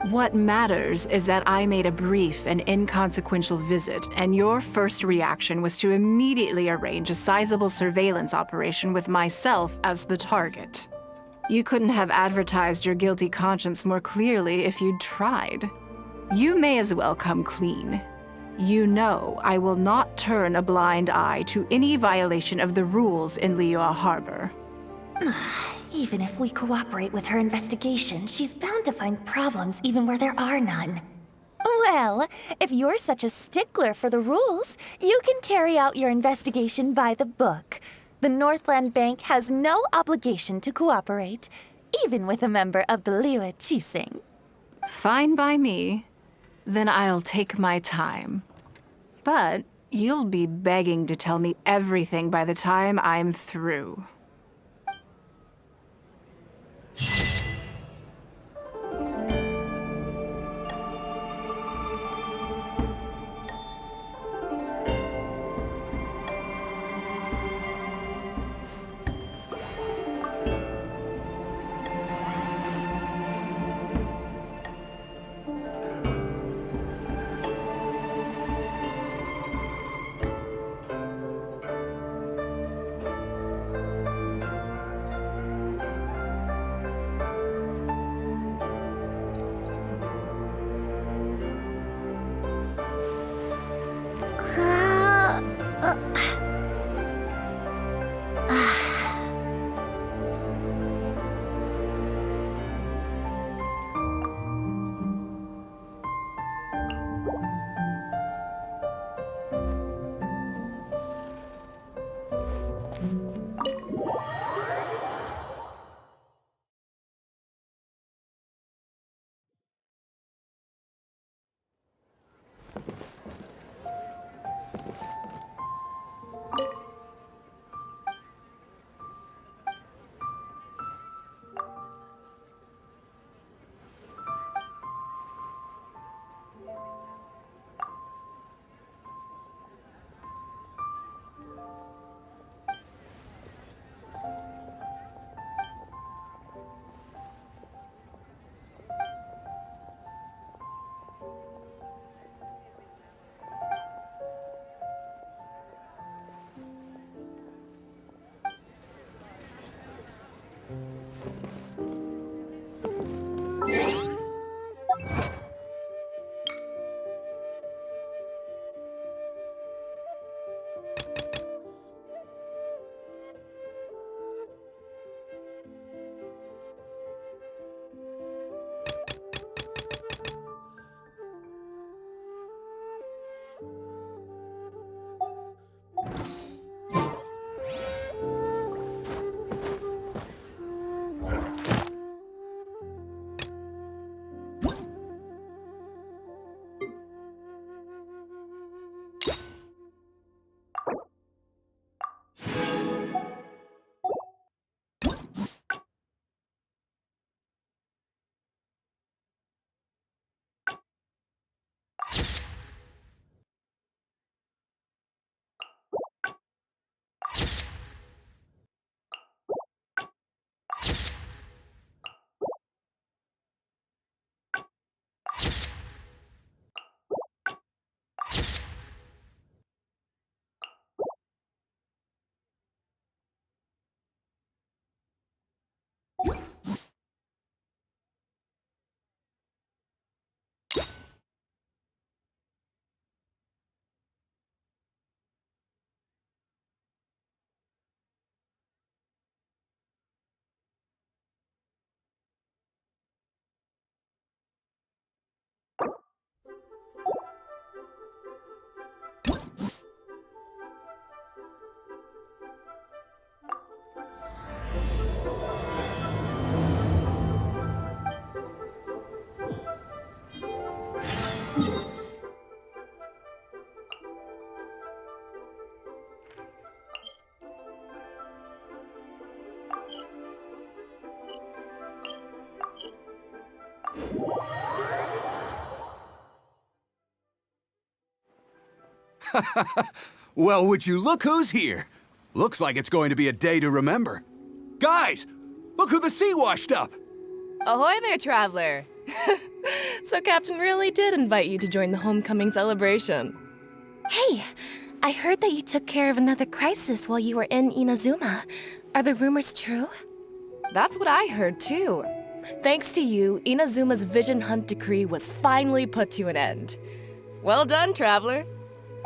[SPEAKER 19] What matters is that I made a brief and inconsequential visit, and your first reaction was to immediately arrange a sizable surveillance operation with myself as the target. You couldn't have advertised your guilty conscience more clearly if you'd tried. You may as well come clean. You know I will not turn a blind eye to any violation of the rules in Liyue Harbor.
[SPEAKER 17] Even if we cooperate with her investigation, she's bound to find problems even where there are none. Well, if you're such a stickler for the rules, you can carry out your investigation by the book. The Northland Bank has no obligation to cooperate, even with a member of the Liyue Qixing.
[SPEAKER 19] Fine by me. Then I'll take my time. But you'll be begging to tell me everything by the time I'm through.
[SPEAKER 10] Well, would you look who's here? Looks like it's going to be a day to remember. Guys, look who the sea washed up!
[SPEAKER 7] Ahoy there, traveler! So Captain really did invite you to join the homecoming celebration.
[SPEAKER 21] Hey, I heard that you took care of another crisis while you were in Inazuma. Are the rumors true?
[SPEAKER 7] That's what I heard too. Thanks to you, Inazuma's Vision Hunt decree was finally put to an end. Well done, traveler.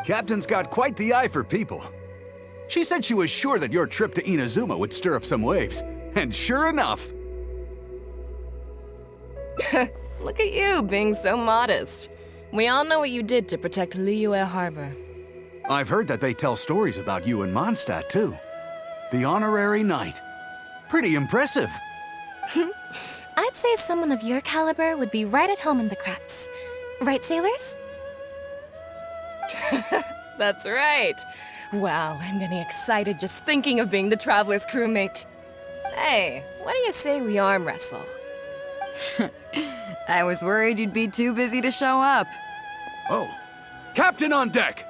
[SPEAKER 10] Captain's got quite the eye for people. She said she was sure that your trip to Inazuma would stir up some waves. And sure enough...
[SPEAKER 7] Look at you, being so modest. We all know what you did to protect Liyue Harbor.
[SPEAKER 10] I've heard that they tell stories about you in Mondstadt, too. The honorary knight. Pretty impressive.
[SPEAKER 21] I'd say someone of your caliber would be right at home in the cracks. Right, sailors?
[SPEAKER 7] That's right. Wow, I'm getting excited just thinking of being the Traveler's crewmate. Hey, what do you say we arm wrestle?
[SPEAKER 22] I was worried you'd be too busy to show up.
[SPEAKER 10] Oh, Captain on deck!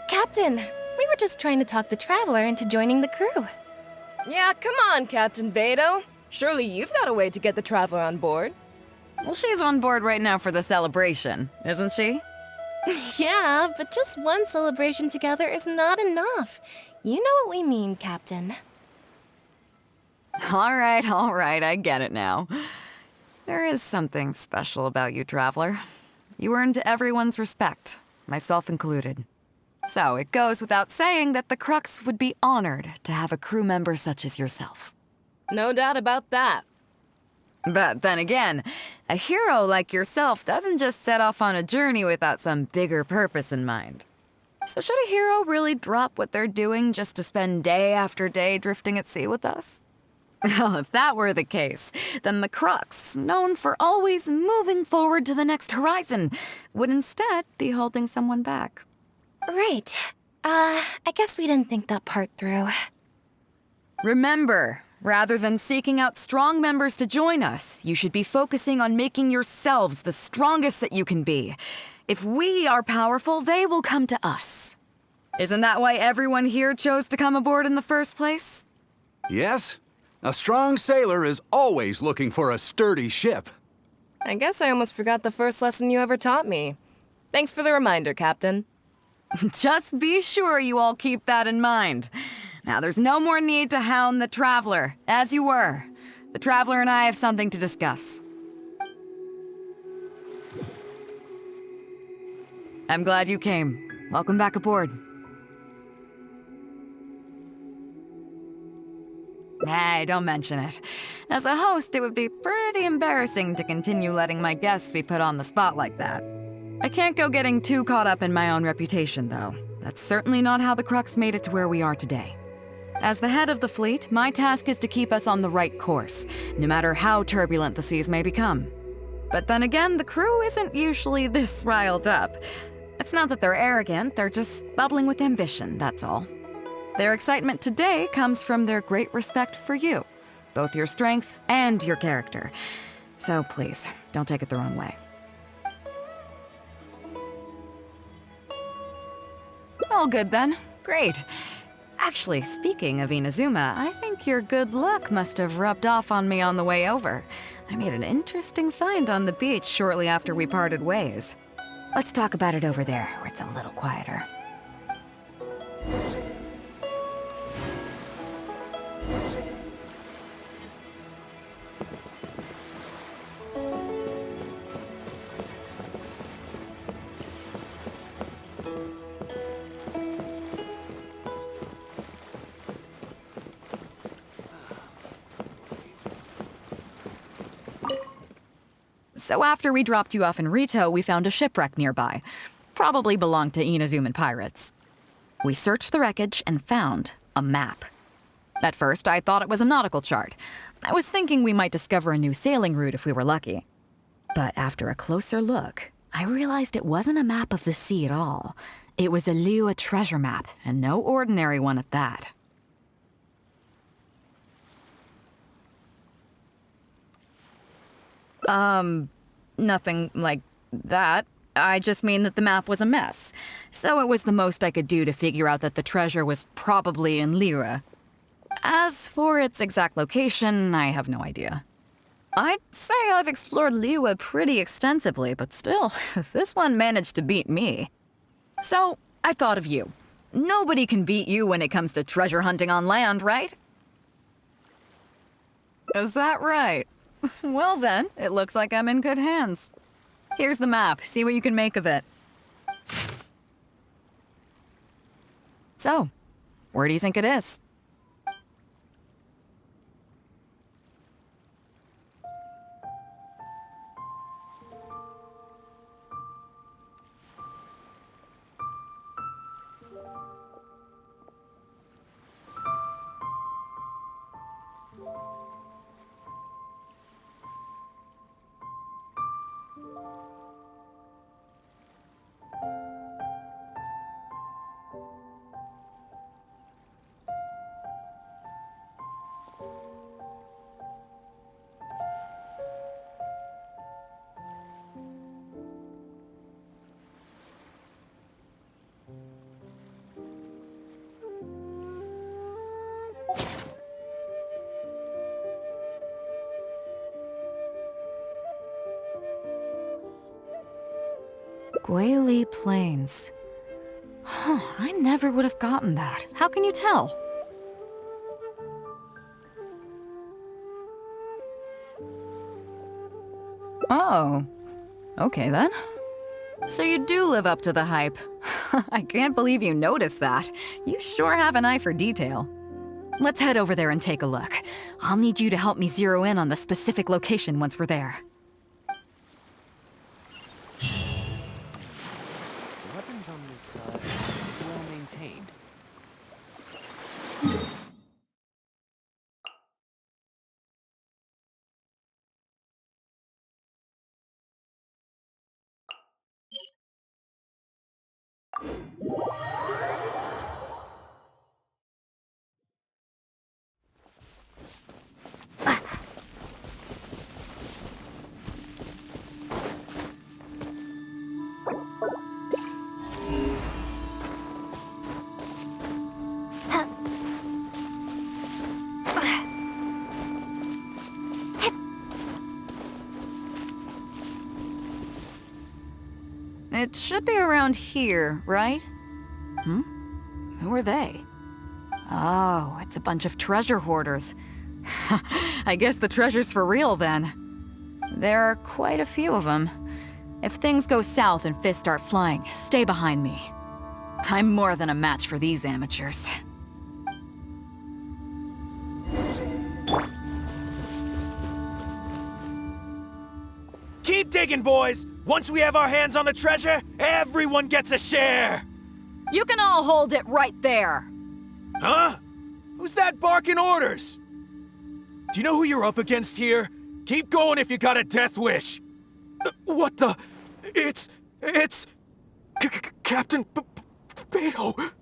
[SPEAKER 21] Captain, we were just trying to talk the Traveler into joining the crew.
[SPEAKER 7] Yeah, come on, Captain Beidou. Surely you've got a way to get the Traveler on board.
[SPEAKER 22] Well, she's on board right now for the celebration, isn't she?
[SPEAKER 21] Yeah, but just one celebration together is not enough. You know what we mean, Captain.
[SPEAKER 22] All right, I get it now. There is something special about you, Traveler. You earned everyone's respect, myself included. So it goes without saying that the Crux would be honored to have a crew member such as yourself.
[SPEAKER 7] No doubt about that.
[SPEAKER 22] But then again, a hero like yourself doesn't just set off on a journey without some bigger purpose in mind. So should a hero really drop what they're doing just to spend day after day drifting at sea with us? Well, if that were the case, then the Crux, known for always moving forward to the next horizon, would instead be holding someone back.
[SPEAKER 21] Right. I guess we didn't think that part through.
[SPEAKER 22] Remember, rather than seeking out strong members to join us, you should be focusing on making yourselves the strongest that you can be. If we are powerful, they will come to us. Isn't that why everyone here chose to come aboard in the first place?
[SPEAKER 10] Yes. A strong sailor is always looking for a sturdy ship.
[SPEAKER 7] I guess I almost forgot the first lesson you ever taught me. Thanks for the reminder, Captain.
[SPEAKER 22] Just be sure you all keep that in mind. Now, there's no more need to hound the Traveler, as you were. The Traveler and I have something to discuss. I'm glad you came. Welcome back aboard. Hey, don't mention it. As a host, it would be pretty embarrassing to continue letting my guests be put on the spot like that. I can't go getting too caught up in my own reputation, though. That's certainly not how the Crux made it to where we are today. As the head of the fleet, my task is to keep us on the right course, no matter how turbulent the seas may become. But then again, the crew isn't usually this riled up. It's not that they're arrogant, they're just bubbling with ambition, that's all. Their excitement today comes from their great respect for you, both your strength and your character. So please, don't take it the wrong way. All good then. Great. Actually, speaking of Inazuma, I think your good luck must have rubbed off on me on the way over. I made an interesting find on the beach shortly after we parted ways. Let's talk about it over there, where it's a little quieter. So after we dropped you off in Rito, we found a shipwreck nearby. Probably belonged to Inazuman pirates. We searched the wreckage and found a map. At first, I thought it was a nautical chart. I was thinking we might discover a new sailing route if we were lucky. But after a closer look, I realized it wasn't a map of the sea at all. It was a Liyue treasure map, and no ordinary one at that. Nothing like that. I just mean that the map was a mess. So it was the most I could do to figure out that the treasure was probably in Liyue. As for its exact location, I have no idea. I'd say I've explored Liyue pretty extensively, but still, this one managed to beat me. So, I thought of you. Nobody can beat you when it comes to treasure hunting on land, right? Is that right? Well then, it looks like I'm in good hands. Here's the map. See what you can make of it. So, where do you think it is? Guili Plains. Huh, I never would have gotten that. How can you tell? Oh, okay then. So you do live up to the hype. I can't believe you noticed that. You sure have an eye for detail. Let's head over there and take a look. I'll need you to help me zero in on the specific location once we're there.
[SPEAKER 11] Weapons on this side are well maintained.
[SPEAKER 22] It should be around here, right? Hmm? Who are they? Oh, it's a bunch of treasure hoarders. I guess the treasure's for real then. There are quite a few of them. If things go south and fists start flying, stay behind me. I'm more than a match for these amateurs.
[SPEAKER 5] Keep digging, boys! Once we have our hands on the treasure, everyone gets a share!
[SPEAKER 22] You can all hold it right there!
[SPEAKER 5] Huh? Who's that barking orders? Do you know who you're up against here? Keep going if you got a death wish! What the? It's... Captain Beidou!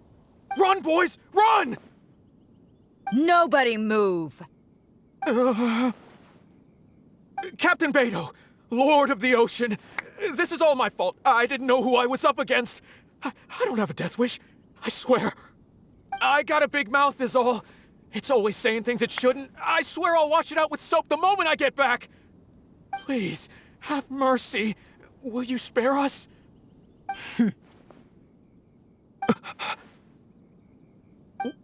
[SPEAKER 5] Run, boys! Run!
[SPEAKER 22] Nobody move!
[SPEAKER 5] Captain Beidou, Lord of the Ocean, this is all my fault. I didn't know who I was up against. I don't have a death wish. I swear. I got a big mouth is all. It's always saying things it shouldn't. I swear I'll wash it out with soap the moment I get back. Please, have mercy. Will you spare us?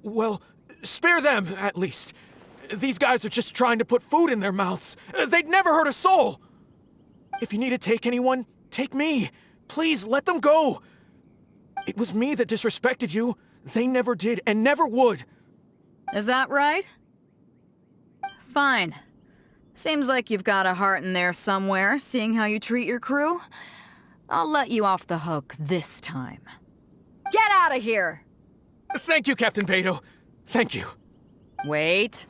[SPEAKER 5] Well, spare them, at least. These guys are just trying to put food in their mouths. They'd never hurt a soul. If you need to take anyone, take me. Please, let them go. It was me that disrespected you. They never did and never would.
[SPEAKER 22] Is that right? Fine. Seems like you've got a heart in there somewhere, seeing how you treat your crew. I'll let you off the hook this time. Get out of here!
[SPEAKER 5] Thank you, Captain Beidou. Thank you.
[SPEAKER 22] Wait.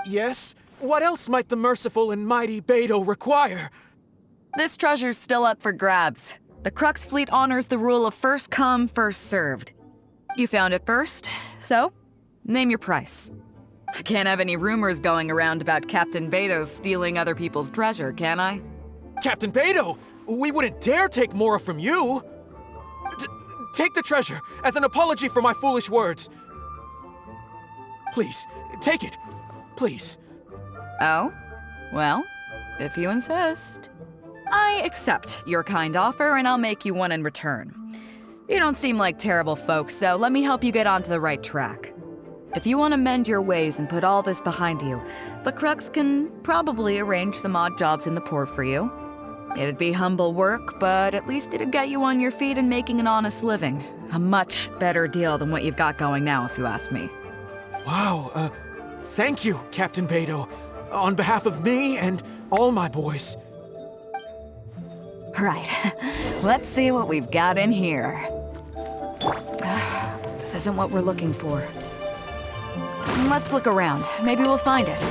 [SPEAKER 5] Yes? What else might the merciful and mighty Beidou require?
[SPEAKER 22] This treasure's still up for grabs. The Crux fleet honors the rule of first come, first served. You found it first, so name your price. I can't have any rumors going around about Captain Beidou stealing other people's treasure, can I?
[SPEAKER 5] Captain Beidou, we wouldn't dare take Mora from you. Take the treasure as an apology for my foolish words. Please, take it. Please.
[SPEAKER 22] Oh? Well, if you insist. I accept your kind offer, and I'll make you one in return. You don't seem like terrible folks, so let me help you get onto the right track. If you want to mend your ways and put all this behind you, the Crux can probably arrange some odd jobs in the port for you. It'd be humble work, but at least it'd get you on your feet and making an honest living. A much better deal than what you've got going now, if you ask me.
[SPEAKER 5] Wow, thank you, Captain Beidou. On behalf of me and all my boys.
[SPEAKER 22] Right. Let's see what we've got in here. This isn't what we're looking for. Let's look around. Maybe we'll find it.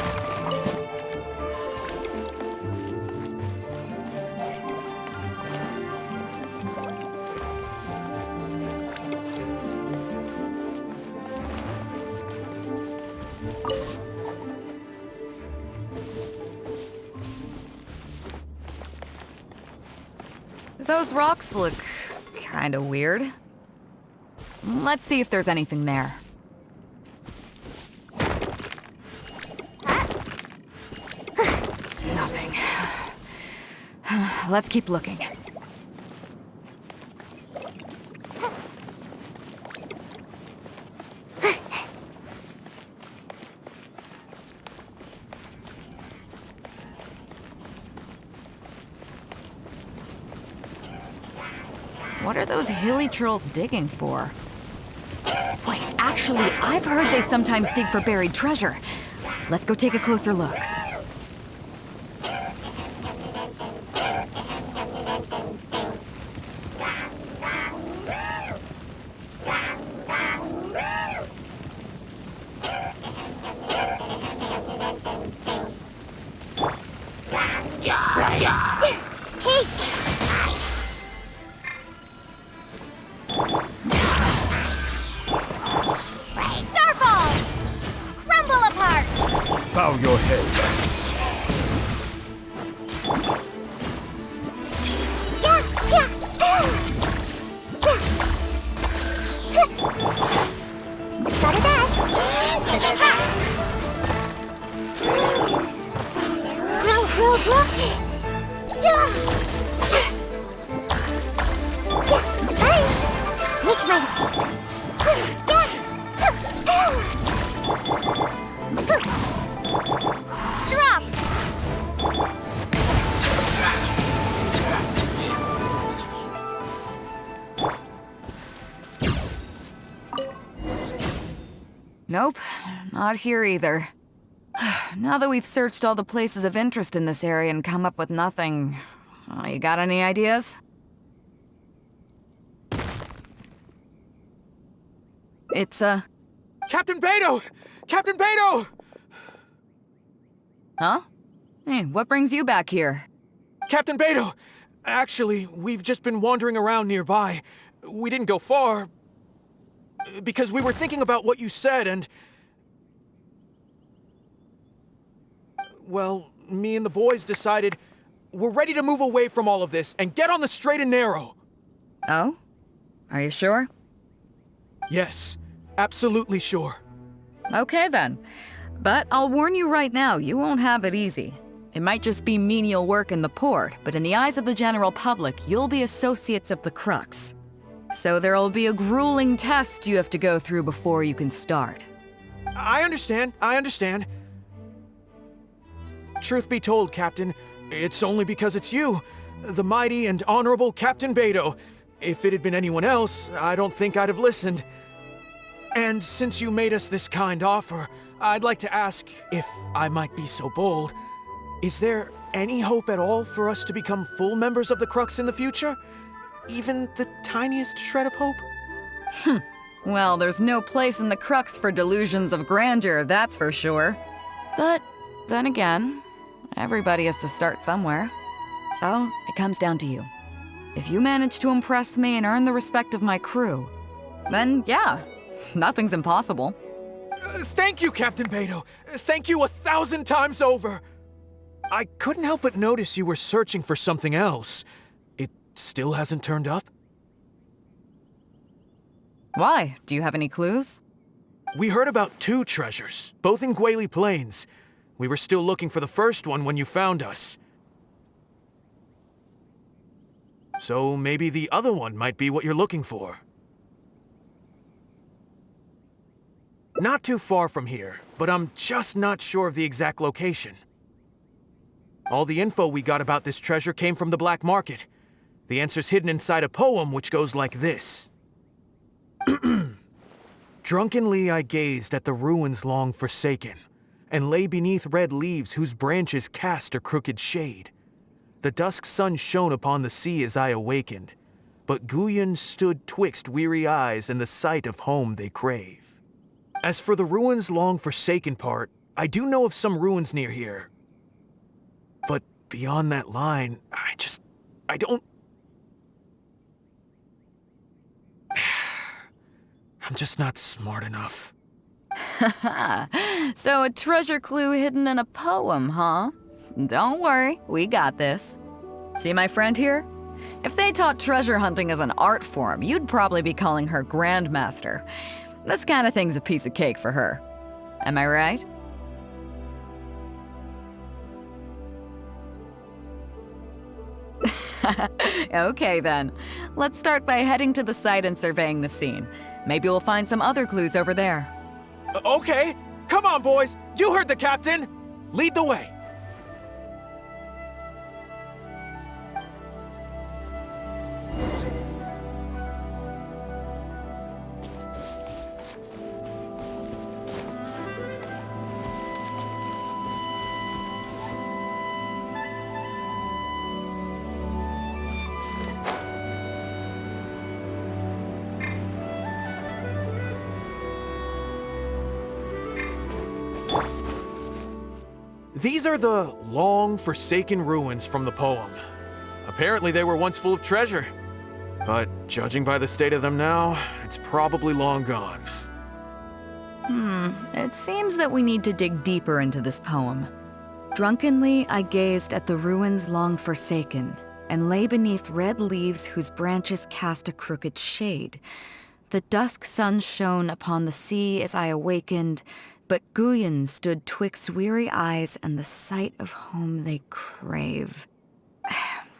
[SPEAKER 22] Those rocks look kinda weird. Let's see if there's anything there. Nothing. Let's keep looking. What are those hilly trolls digging for? Wait, actually, I've heard they sometimes dig for buried treasure. Let's go take a closer look.
[SPEAKER 8] Bow your head.
[SPEAKER 2] Gotta dash. Grow. Make race. Drop!
[SPEAKER 22] Nope, not here either. Now that we've searched all the places of interest in this area and come up with nothing, you got any ideas? It's,
[SPEAKER 5] Captain Beidou! Captain Beidou!
[SPEAKER 22] Huh? Hey, what brings you back here?
[SPEAKER 5] Captain Beidou! Actually, we've just been wandering around nearby. We didn't go far, because we were thinking about what you said and... Well, me and the boys decided we're ready to move away from all of this and get on the straight and narrow.
[SPEAKER 22] Oh? Are you sure?
[SPEAKER 5] Yes, absolutely sure.
[SPEAKER 22] Okay then. But I'll warn you right now, you won't have it easy. It might just be menial work in the port, but in the eyes of the general public, you'll be associates of the Crux. So there'll be a grueling test you have to go through before you can start.
[SPEAKER 5] I understand. Truth be told, Captain, it's only because it's you, the mighty and honorable Captain Beidou. If it had been anyone else, I don't think I'd have listened. And since you made us this kind offer, I'd like to ask, if I might be so bold, is there any hope at all for us to become full members of the Crux in the future? Even the tiniest shred of hope?
[SPEAKER 22] Well, there's no place in the Crux for delusions of grandeur, that's for sure. But then again, everybody has to start somewhere. So, it comes down to you. If you manage to impress me and earn the respect of my crew, then yeah, nothing's impossible.
[SPEAKER 5] Thank you, Captain Beidou. Thank you 1,000 times over. I couldn't help but notice you were searching for something else. It still hasn't turned up?
[SPEAKER 22] Why? Do you have any clues?
[SPEAKER 5] We heard about 2 treasures, both in Guili Plains. We were still looking for the first one when you found us. So maybe the other one might be what you're looking for. Not too far from here, but I'm just not sure of the exact location. All the info we got about this treasure came from the black market. The answer's hidden inside a poem which goes like this. Drunkenly I gazed at the ruins long forsaken, and lay beneath red leaves whose branches cast a crooked shade. The dusk sun shone upon the sea as I awakened, but Guyan stood twixt weary eyes and the sight of home they crave. As for the ruins long forsaken part, I do know of some ruins near here. But beyond that line, I don't... I'm just not smart enough.
[SPEAKER 22] So a treasure clue hidden in a poem, huh? Don't worry, we got this. See my friend here? If they taught treasure hunting as an art form, you'd probably be calling her Grandmaster. This kind of thing's a piece of cake for her. Am I right? Okay then. Let's start by heading to the site and surveying the scene. Maybe we'll find some other clues over there.
[SPEAKER 5] Okay, come on boys, you heard the captain. Lead the way. These are the long-forsaken ruins from the poem. Apparently they were once full of treasure. But judging by the state of them now, it's probably long gone.
[SPEAKER 22] It seems that we need to dig deeper into this poem. Drunkenly I gazed at the ruins long forsaken, and lay beneath red leaves whose branches cast a crooked shade. The dusk sun shone upon the sea as I awakened, but Guyan stood twixt weary eyes and the sight of home they crave.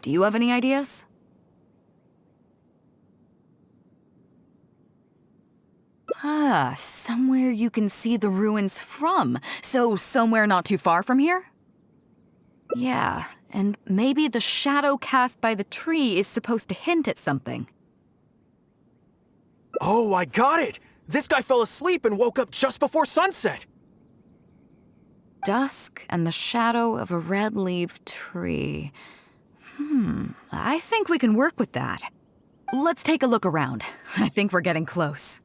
[SPEAKER 22] Do you have any ideas? Somewhere you can see the ruins from. So somewhere not too far from here? Yeah, and maybe the shadow cast by the tree is supposed to hint at something.
[SPEAKER 5] Oh, I got it! This guy fell asleep and woke up just before sunset!
[SPEAKER 22] Dusk and the shadow of a red-leaved tree. I think we can work with that. Let's take a look around. I think we're getting close.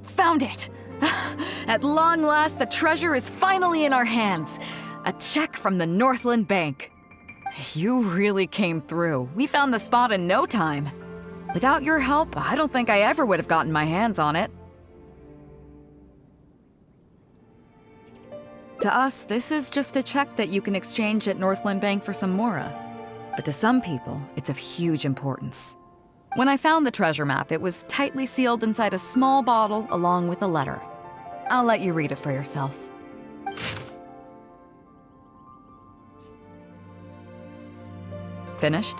[SPEAKER 22] Found it! At long last, the treasure is finally in our hands. A check from the Northland Bank. You really came through. We found the spot in no time. Without your help, I don't think I ever would have gotten my hands on it. To us, this is just a check that you can exchange at Northland Bank for some Mora. But to some people, it's of huge importance. When I found the treasure map, it was tightly sealed inside a small bottle along with a letter. I'll let you read it for yourself. Finished?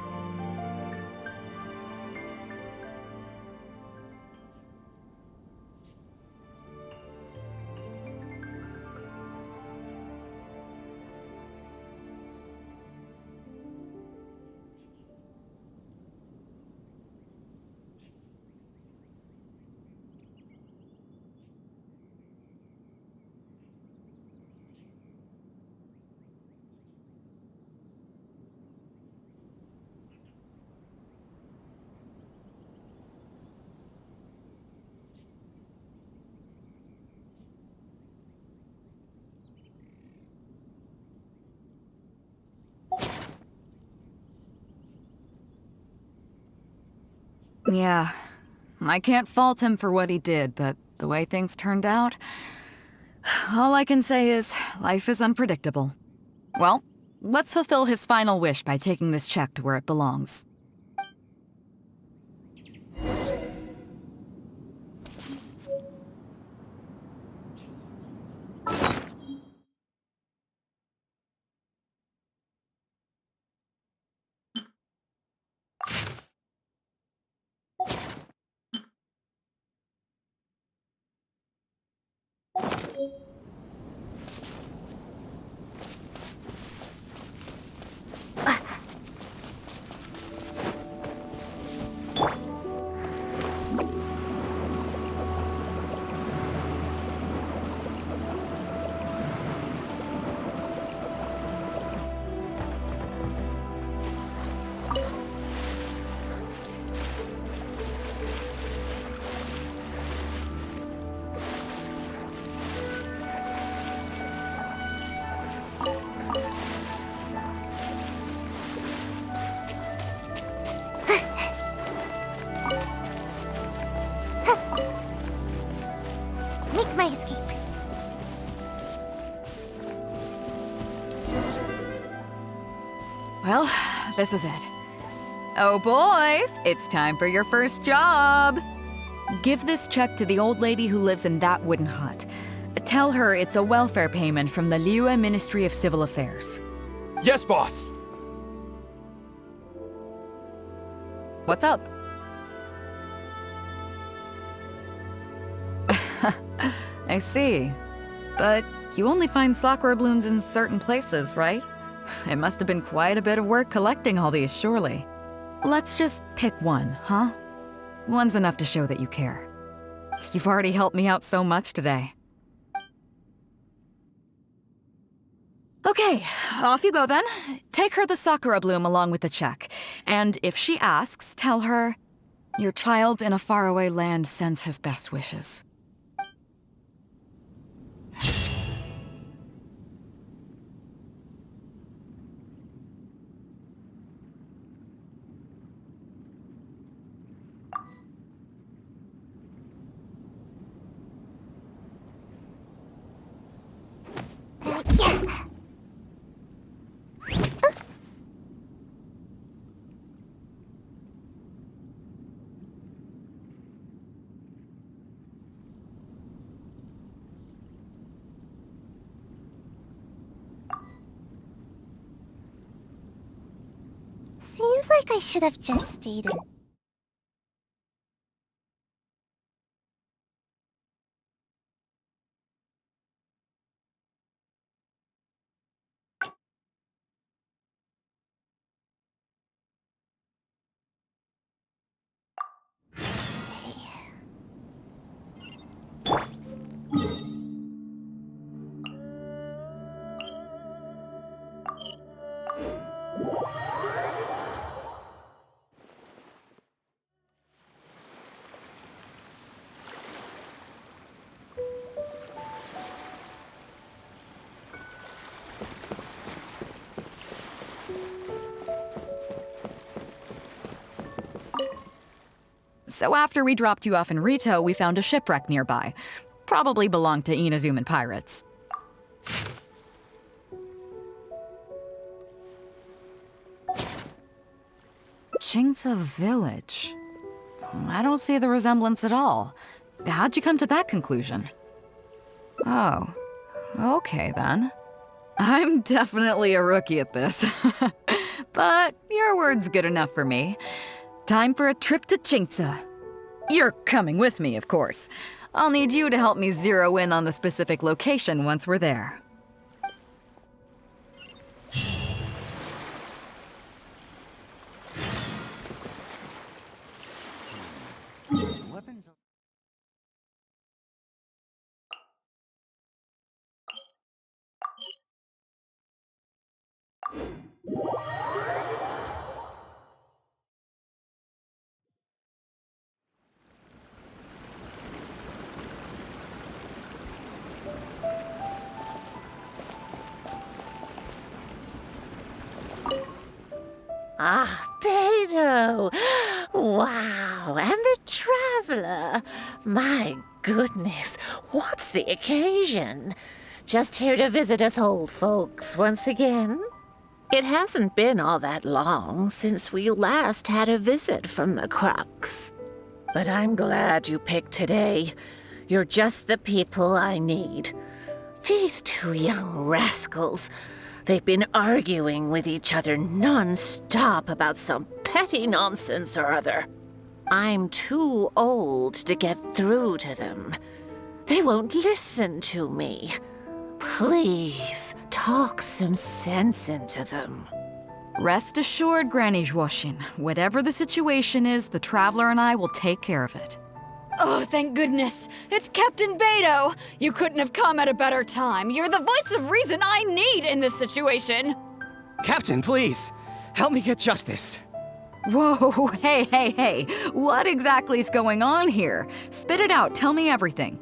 [SPEAKER 22] Yeah, I can't fault him for what he did, but the way things turned out, all I can say is life is unpredictable. Well, let's fulfill his final wish by taking this check to where it belongs.
[SPEAKER 2] Make my escape.
[SPEAKER 22] Well, this is it. Oh boys, it's time for your first job! Give this check to the old lady who lives in that wooden hut. Tell her it's a welfare payment from the Liyue Ministry of Civil Affairs.
[SPEAKER 5] Yes, boss!
[SPEAKER 22] What's up? I see. But you only find sakura blooms in certain places, right? It must have been quite a bit of work collecting all these, surely. Let's just pick one, huh? One's enough to show that you care. You've already helped me out so much today. Okay, off you go then. Take her the sakura bloom along with the check. And if she asks, tell her, your child in a faraway land sends his best wishes.
[SPEAKER 2] Seems like I should have just stayed in.
[SPEAKER 22] So after we dropped you off in Rito, we found a shipwreck nearby. Probably belonged to Inazuman pirates. Qingxu village. I don't see the resemblance at all. How'd you come to that conclusion? Oh, okay then. I'm definitely a rookie at this. But your word's good enough for me. Time for a trip to Qingxu. You're coming with me, of course. I'll need you to help me zero in on the specific location once we're there.
[SPEAKER 11] Weapons.
[SPEAKER 9] Ah, Beidou! Wow, and the Traveler! My goodness, what's the occasion? Just here to visit us old folks once again? It hasn't been all that long since we last had a visit from the Crux. But I'm glad you picked today. You're just the people I need. These two young rascals, they've been arguing with each other non-stop about some petty nonsense or other. I'm too old to get through to them. They won't listen to me. Please, talk some sense into them.
[SPEAKER 22] Rest assured, Granny Zhuoxin, whatever the situation is, the Traveler and I will take care of it.
[SPEAKER 13] Oh, thank goodness. It's Captain Beidou. You couldn't have come at a better time. You're the voice of reason I need in this situation.
[SPEAKER 15] Captain, please, help me get justice.
[SPEAKER 22] Whoa, hey. What exactly is going on here? Spit it out, tell me everything.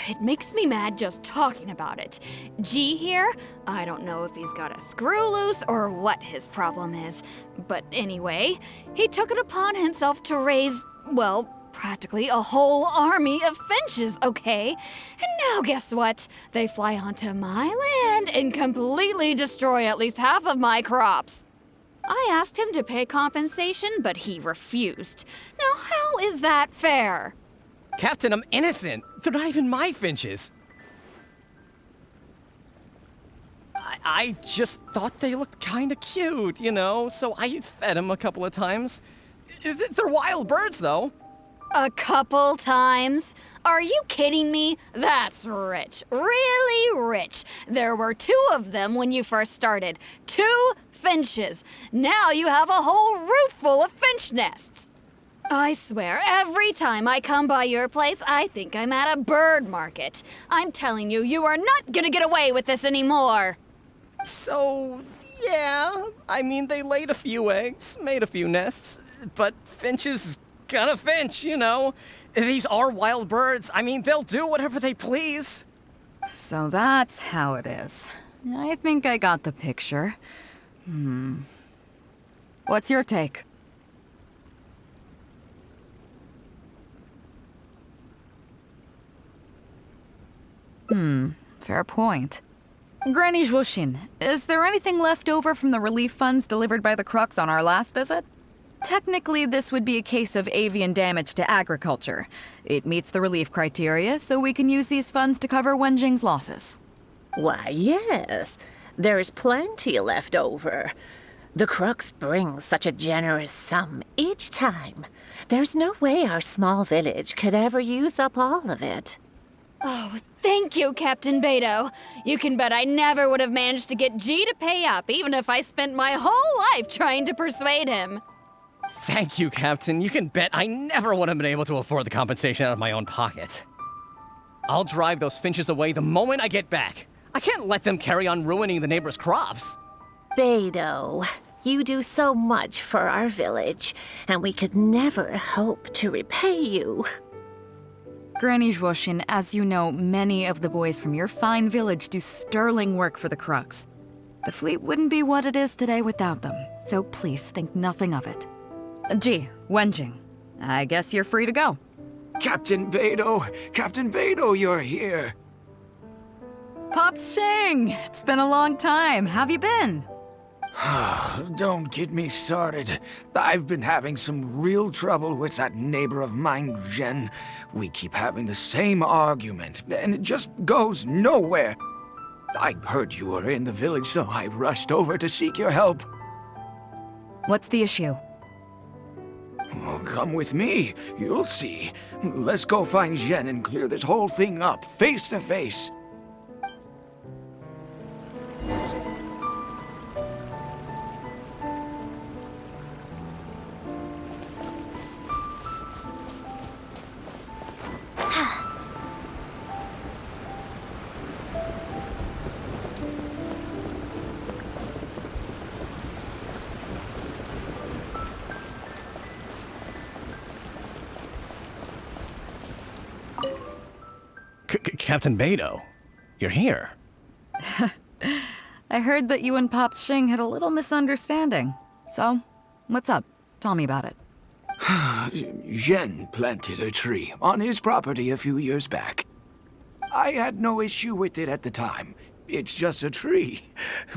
[SPEAKER 13] It makes me mad just talking about it. G here, I don't know if he's got a screw loose or what his problem is. But anyway, he took it upon himself to raise, well, practically a whole army of finches, okay? And now guess what? They fly onto my land and completely destroy at least half of my crops. I asked him to pay compensation, but he refused. Now how is that fair?
[SPEAKER 15] Captain, I'm innocent. They're not even my finches. I just thought they looked kinda cute, you know, so I fed them a couple of times. They're wild birds, though.
[SPEAKER 13] A couple times? Are you kidding me? That's rich. Really rich. There were 2 of them when you first started. 2 finches. Now you have a whole roof full of finch nests. I swear, every time I come by your place, I think I'm at a bird market. I'm telling you, you are not gonna get away with this anymore.
[SPEAKER 15] So, yeah. I mean, they laid a few eggs, made a few nests, but finches gonna finch, you know. These are wild birds. I mean, they'll do whatever they please.
[SPEAKER 22] So that's how it is. I think I got the picture. What's your take? Fair point. Granny Zhuoxin, is there anything left over from the relief funds delivered by the Crux on our last visit? Technically, this would be a case of avian damage to agriculture. It meets the relief criteria, so we can use these funds to cover Wenjing's losses.
[SPEAKER 9] Why, yes. There's plenty left over. The Crux brings such a generous sum each time. There's no way our small village could ever use up all of it.
[SPEAKER 13] Oh, thank you, Captain Beidou. You can bet I never would have managed to get G to pay up, even if I spent my whole life trying to persuade him.
[SPEAKER 15] Thank you, Captain. You can bet I never would have been able to afford the compensation out of my own pocket. I'll drive those finches away the moment I get back. I can't let them carry on ruining the neighbors' crops.
[SPEAKER 9] Beidou, you do so much for our village, and we could never hope to repay you.
[SPEAKER 22] Granny Zhuoxin, as you know, many of the boys from your fine village do sterling work for the Crux. The fleet wouldn't be what it is today without them, so please think nothing of it. Gee, Wenjing, I guess you're free to go.
[SPEAKER 10] Captain Beidou, you're here.
[SPEAKER 22] Pops Xing, it's been a long time. Have you been?
[SPEAKER 8] Don't get me started. I've been having some real trouble with that neighbor of mine, Zhen. We keep having the same argument, and it just goes nowhere. I heard you were in the village, so I rushed over to seek your help.
[SPEAKER 22] What's the issue?
[SPEAKER 8] Oh, come with me. You'll see. Let's go find Zhen and clear this whole thing up, face to face.
[SPEAKER 15] Captain Beidou, you're here.
[SPEAKER 22] I heard that you and Pops Xing had a little misunderstanding. So, what's up? Tell me about it.
[SPEAKER 8] Zhen planted a tree on his property a few years back. I had no issue with it at the time. It's just a tree.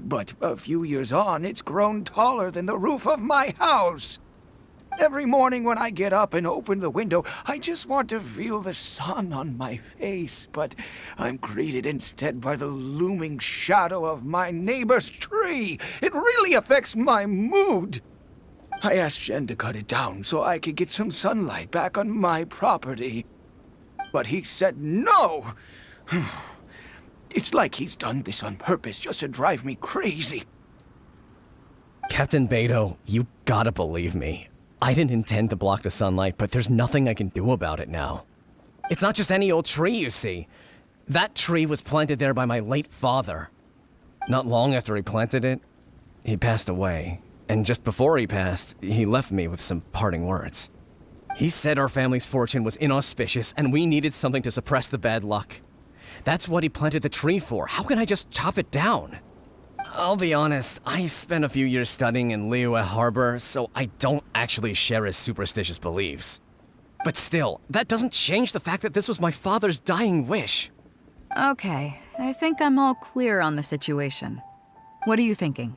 [SPEAKER 8] But a few years on, it's grown taller than the roof of my house. Every morning when I get up and open the window, I just want to feel the sun on my face, but I'm greeted instead by the looming shadow of my neighbor's tree. It really affects my mood. I asked Zhen to cut it down so I could get some sunlight back on my property. But he said no. It's like he's done this on purpose just to drive me crazy.
[SPEAKER 16] Captain Beidou, you gotta believe me. I didn't intend to block the sunlight, but there's nothing I can do about it now. It's not just any old tree, you see. That tree was planted there by my late father. Not long after he planted it, he passed away. And just before he passed, he left me with some parting words. He said our family's fortune was inauspicious and we needed something to suppress the bad luck. That's what he planted the tree for. How can I just chop it down? I'll be honest, I spent a few years studying in Liyue Harbor, so I don't actually share his superstitious beliefs. But still, that doesn't change the fact that this was my father's dying wish.
[SPEAKER 22] Okay, I think I'm all clear on the situation. What are you thinking?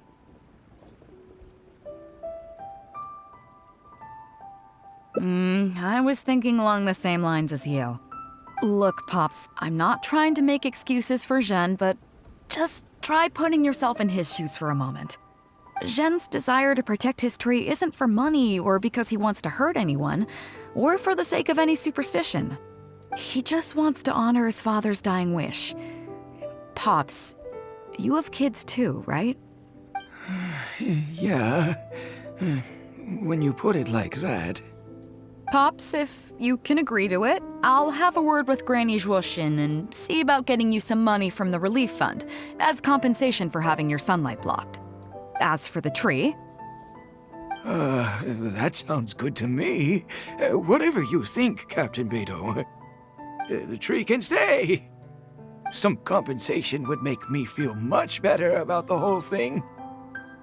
[SPEAKER 22] I was thinking along the same lines as you. Look, Pops, I'm not trying to make excuses for Zhen, but just try putting yourself in his shoes for a moment. Zhen's desire to protect his tree isn't for money or because he wants to hurt anyone, or for the sake of any superstition. He just wants to honor his father's dying wish. Pops, you have kids too, right?
[SPEAKER 8] Yeah, when you put it like that.
[SPEAKER 22] Pops, if you can agree to it, I'll have a word with Granny Zhuoxin and see about getting you some money from the relief fund as compensation for having your sunlight blocked. As for the tree...
[SPEAKER 8] that sounds good to me. Whatever you think, Captain Beidou. The tree can stay. Some compensation would make me feel much better about the whole thing.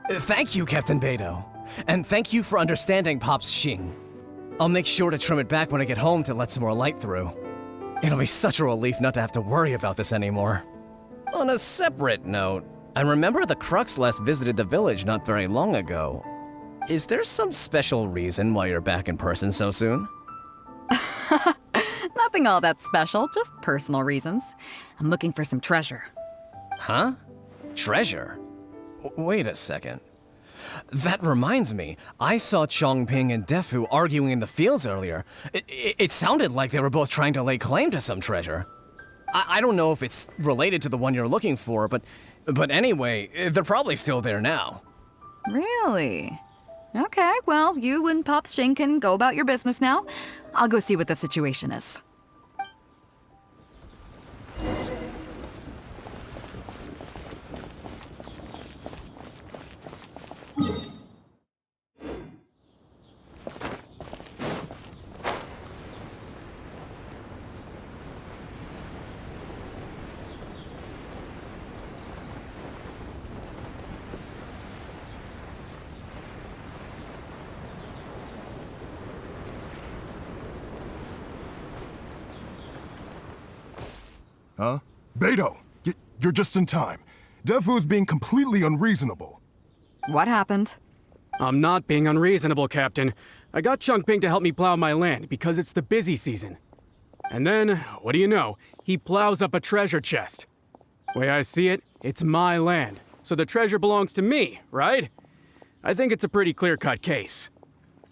[SPEAKER 16] Thank you, Captain Beidou. And thank you for understanding Pop's Xing. I'll make sure to trim it back when I get home to let some more light through. It'll be such a relief not to have to worry about this anymore. On a separate note, I remember the Crux last visited the village not very long ago. Is there some special reason why you're back in person so soon?
[SPEAKER 22] Nothing all that special, just personal reasons. I'm looking for some treasure.
[SPEAKER 16] Huh? Treasure? Wait a second. That reminds me, I saw Chongping and Defu arguing in the fields earlier. It sounded like they were both trying to lay claim to some treasure. I don't know if it's related to the one you're looking for, but anyway, they're probably still there now.
[SPEAKER 22] Really? Okay, well, you and Pops Xing can go about your business now. I'll go see what the situation is.
[SPEAKER 20] Huh? Beidou, you're just in time. Defu's being completely unreasonable.
[SPEAKER 22] What happened?
[SPEAKER 23] I'm not being unreasonable, Captain. I got Chongping to help me plow my land because it's the busy season. And then, what do you know? He plows up a treasure chest. Way I see it, it's my land, so the treasure belongs to me, right? I think it's a pretty clear-cut case.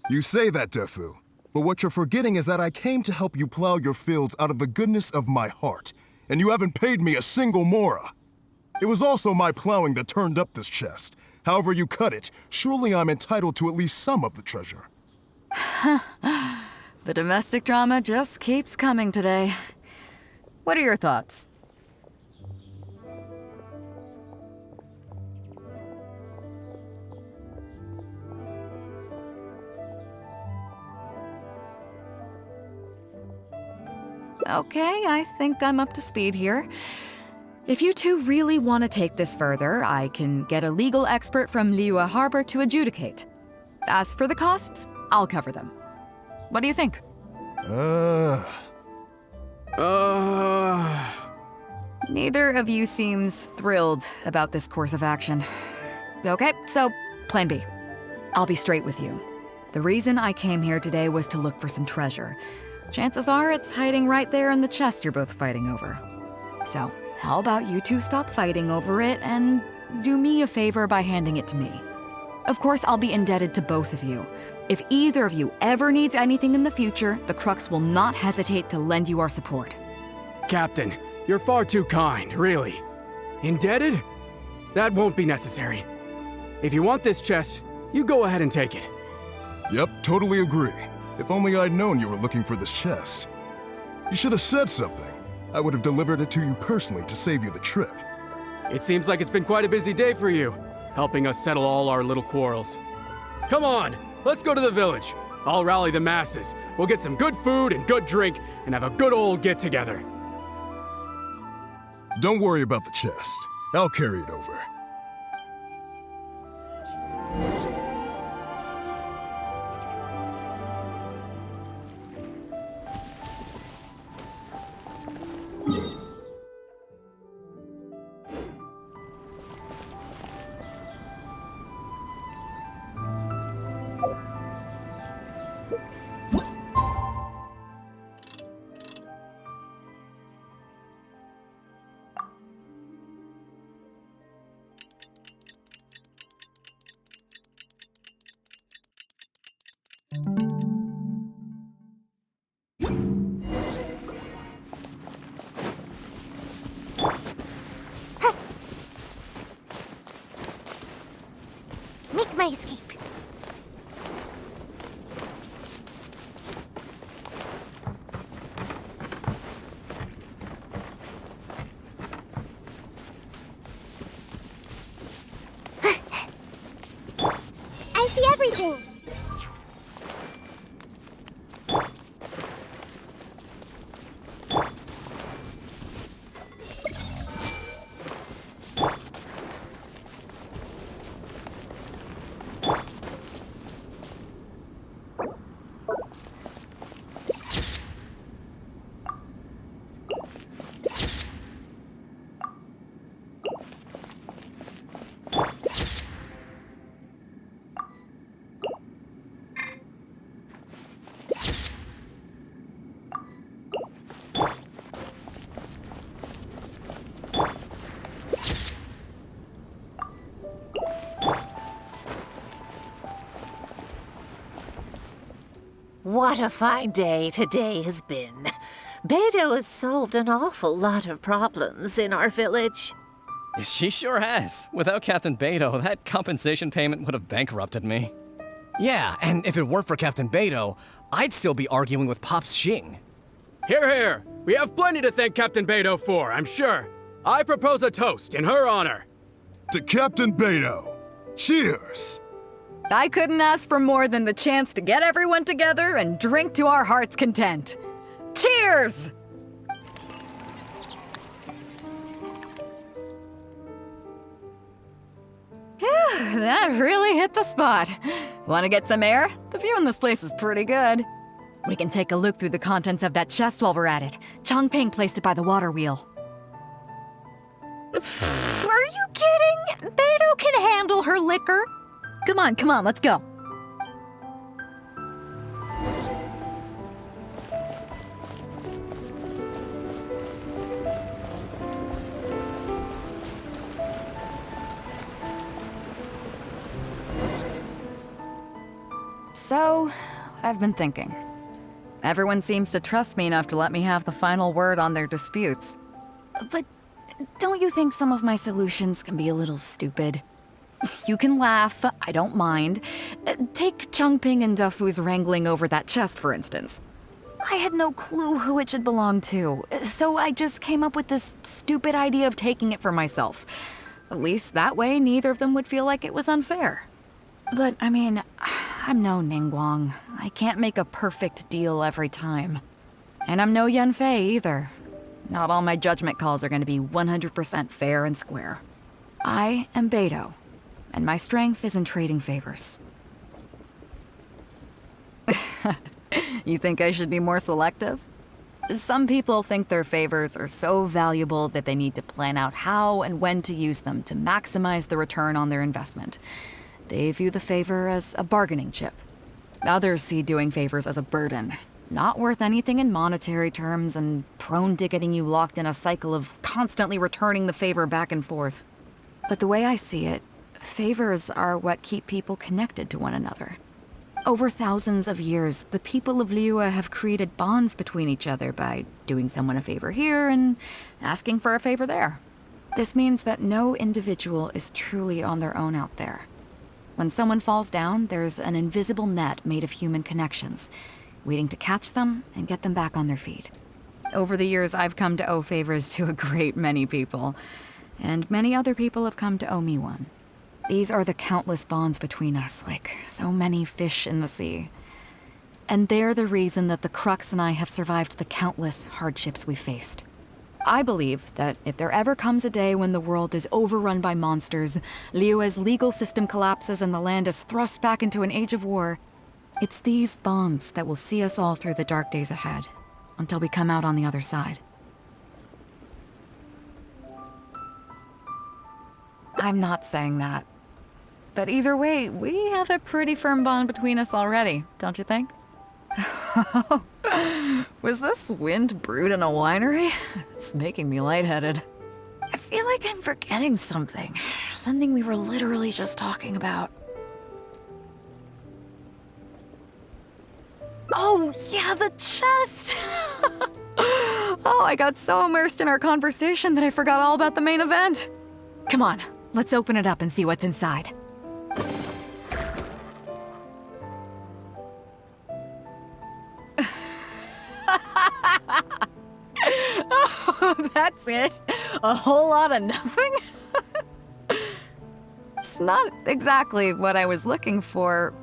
[SPEAKER 20] You say that, Defu, but what you're forgetting is that I came to help you plow your fields out of the goodness of my heart, and you haven't paid me a single mora. It was also my plowing that turned up this chest. However you cut it, surely I'm entitled to at least some of the treasure.
[SPEAKER 22] The domestic drama just keeps coming today. What are your thoughts? Okay, I think I'm up to speed here. If you two really want to take this further, I can get a legal expert from Liyue Harbor to adjudicate. As for the costs, I'll cover them. What do you think? Neither of you seems thrilled about this course of action. Okay, so plan B. I'll be straight with you. The reason I came here today was to look for some treasure. Chances are it's hiding right there in the chest you're both fighting over. So, how about you two stop fighting over it and do me a favor by handing it to me? Of course, I'll be indebted to both of you. If either of you ever needs anything in the future, the Crux will not hesitate to lend you our support.
[SPEAKER 23] Captain, you're far too kind, really. Indebted? That won't be necessary. If you want this chest, you go ahead and take it.
[SPEAKER 20] Yep, totally agree. If only I'd known you were looking for this chest. You should have said something. I would have delivered it to you personally to save you the trip.
[SPEAKER 23] It seems like it's been quite a busy day for you, helping us settle all our little quarrels. Come on, let's go to the village. I'll rally the masses. We'll get some good food and good drink and have a good old get-together.
[SPEAKER 20] Don't worry about the chest. I'll carry it over.
[SPEAKER 2] Make my escape. I see everything.
[SPEAKER 9] What a fine day today has been. Beidou has solved an awful lot of problems in our village.
[SPEAKER 16] She sure has. Without Captain Beidou, that compensation payment would have bankrupted me. Yeah, and if it weren't for Captain Beidou, I'd still be arguing with Pops Xing.
[SPEAKER 23] Hear, hear! We have plenty to thank Captain Beidou for, I'm sure. I propose a toast in her honor.
[SPEAKER 20] To Captain Beidou. Cheers!
[SPEAKER 22] I couldn't ask for more than the chance to get everyone together and drink to our heart's content. Cheers! Phew, that really hit the spot. Want to get some air? The view in this place is pretty good. We can take a look through the contents of that chest while we're at it. Changping placed it by the water wheel. Are you kidding? Beidou can handle her liquor. Come on, let's go. So, I've been thinking. Everyone seems to trust me enough to let me have the final word on their disputes. But don't you think some of my solutions can be a little stupid? You can laugh, I don't mind. Take Changping and Dufu's wrangling over that chest, for instance. I had no clue who it should belong to, so I just came up with this stupid idea of taking it for myself. At least that way, neither of them would feel like it was unfair. But, I mean, I'm no NIngguang. I can't make a perfect deal every time. And I'm no Yanfei either. Not all my judgment calls are going to be 100% fair and square. I am Beidou, and my strength is in trading favors. You think I should be more selective? Some people think their favors are so valuable that they need to plan out how and when to use them to maximize the return on their investment. They view the favor as a bargaining chip. Others see doing favors as a burden, not worth anything in monetary terms and prone to getting you locked in a cycle of constantly returning the favor back and forth. But the way I see it, favors are what keep people connected to one another. Over thousands of years, the people of Liyue have created bonds between each other by doing someone a favor here and asking for a favor there. This means that no individual is truly on their own out there. When someone falls down, there's an invisible net made of human connections, waiting to catch them and get them back on their feet. Over the years, I've come to owe favors to a great many people, and many other people have come to owe me one. These are the countless bonds between us, like so many fish in the sea. And they're the reason that the Crux and I have survived the countless hardships we faced. I believe that if there ever comes a day when the world is overrun by monsters, Liyue's legal system collapses and the land is thrust back into an age of war, it's these bonds that will see us all through the dark days ahead, until we come out on the other side. I'm not saying that. But either way, we have a pretty firm bond between us already, don't you think? Was this wind brewed in a winery? It's making me lightheaded. I feel like I'm forgetting something. Something we were literally just talking about. Oh, yeah, the chest! Oh, I got so immersed in our conversation that I forgot all about the main event. Come on, let's open it up and see what's inside. Oh, that's it? A whole lot of nothing? It's not exactly what I was looking for,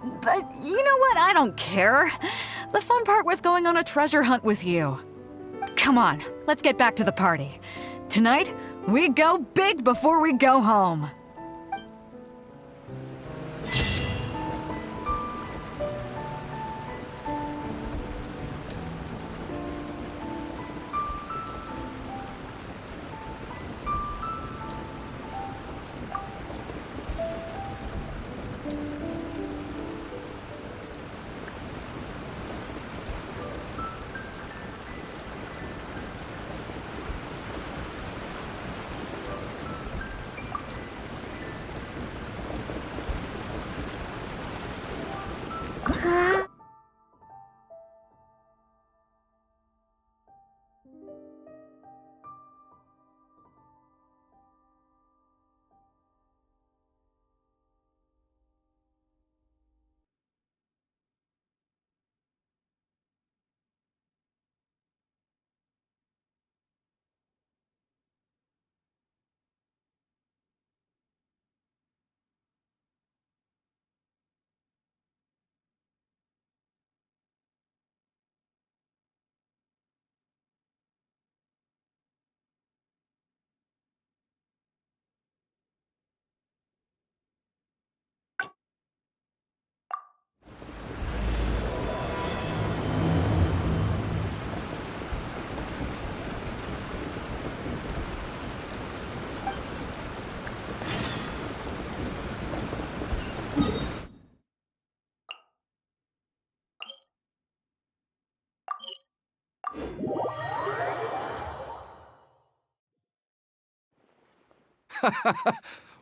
[SPEAKER 22] but you know what? I don't care. The fun part was going on a treasure hunt with you. Come on, let's get back to the party. Tonight, we go big before we go home.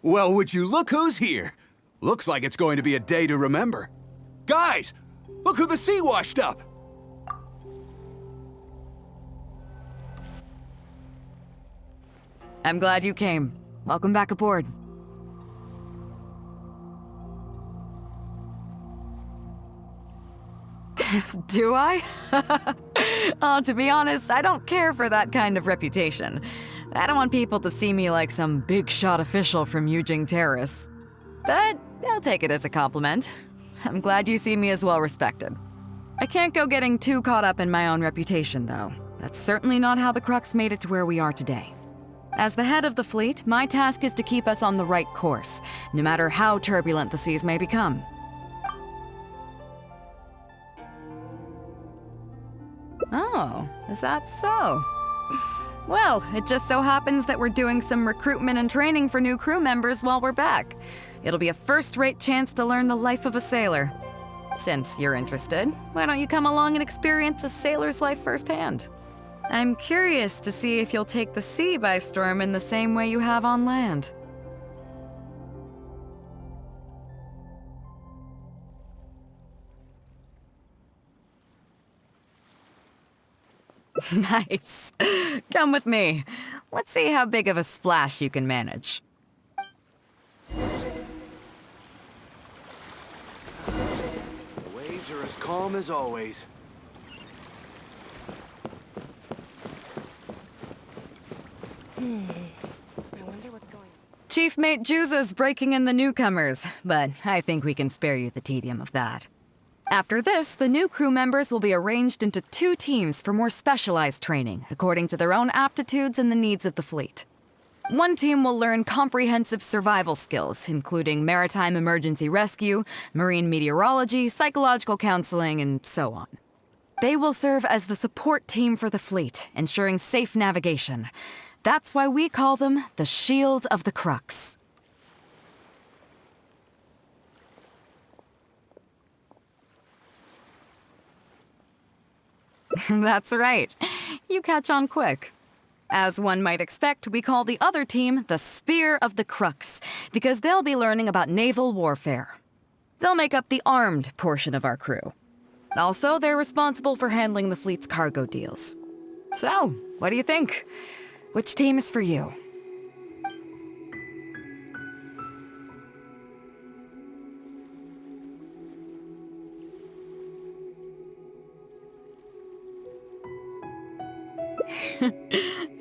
[SPEAKER 10] Well, would you look who's here? Looks like it's going to be a day to remember. Guys, look who the sea washed up!
[SPEAKER 22] I'm glad you came. Welcome back aboard. Do I? Oh, to be honest, I don't care for that kind of reputation. I don't want people to see me like some big shot official from Yujing Terrace. But I'll take it as a compliment. I'm glad you see me as well respected. I can't go getting too caught up in my own reputation, though. That's certainly not how the Crux made it to where we are today. As the head of the fleet, my task is to keep us on the right course, no matter how turbulent the seas may become. Is that so? Well, it just so happens that we're doing some recruitment and training for new crew members while we're back. It'll be a first-rate chance to learn the life of a sailor. Since you're interested, why don't you come along and experience a sailor's life firsthand? I'm curious to see if you'll take the sea by storm in the same way you have on land. Nice. Come with me. Let's see how big of a splash you can manage.
[SPEAKER 11] The waves are as calm as always.
[SPEAKER 22] Chief Mate Juza's breaking in the newcomers, but I think we can spare you the tedium of that. After this, the new crew members will be arranged into 2 teams for more specialized training, according to their own aptitudes and the needs of the fleet. One team will learn comprehensive survival skills, including maritime emergency rescue, marine meteorology, psychological counseling, and so on. They will serve as the support team for the fleet, ensuring safe navigation. That's why we call them the Shield of the Crux. That's right. You catch on quick. As one might expect, we call the other team the Spear of the Crux, because they'll be learning about naval warfare. They'll make up the armed portion of our crew. Also, they're responsible for handling the fleet's cargo deals. So, what do you think? Which team is for you?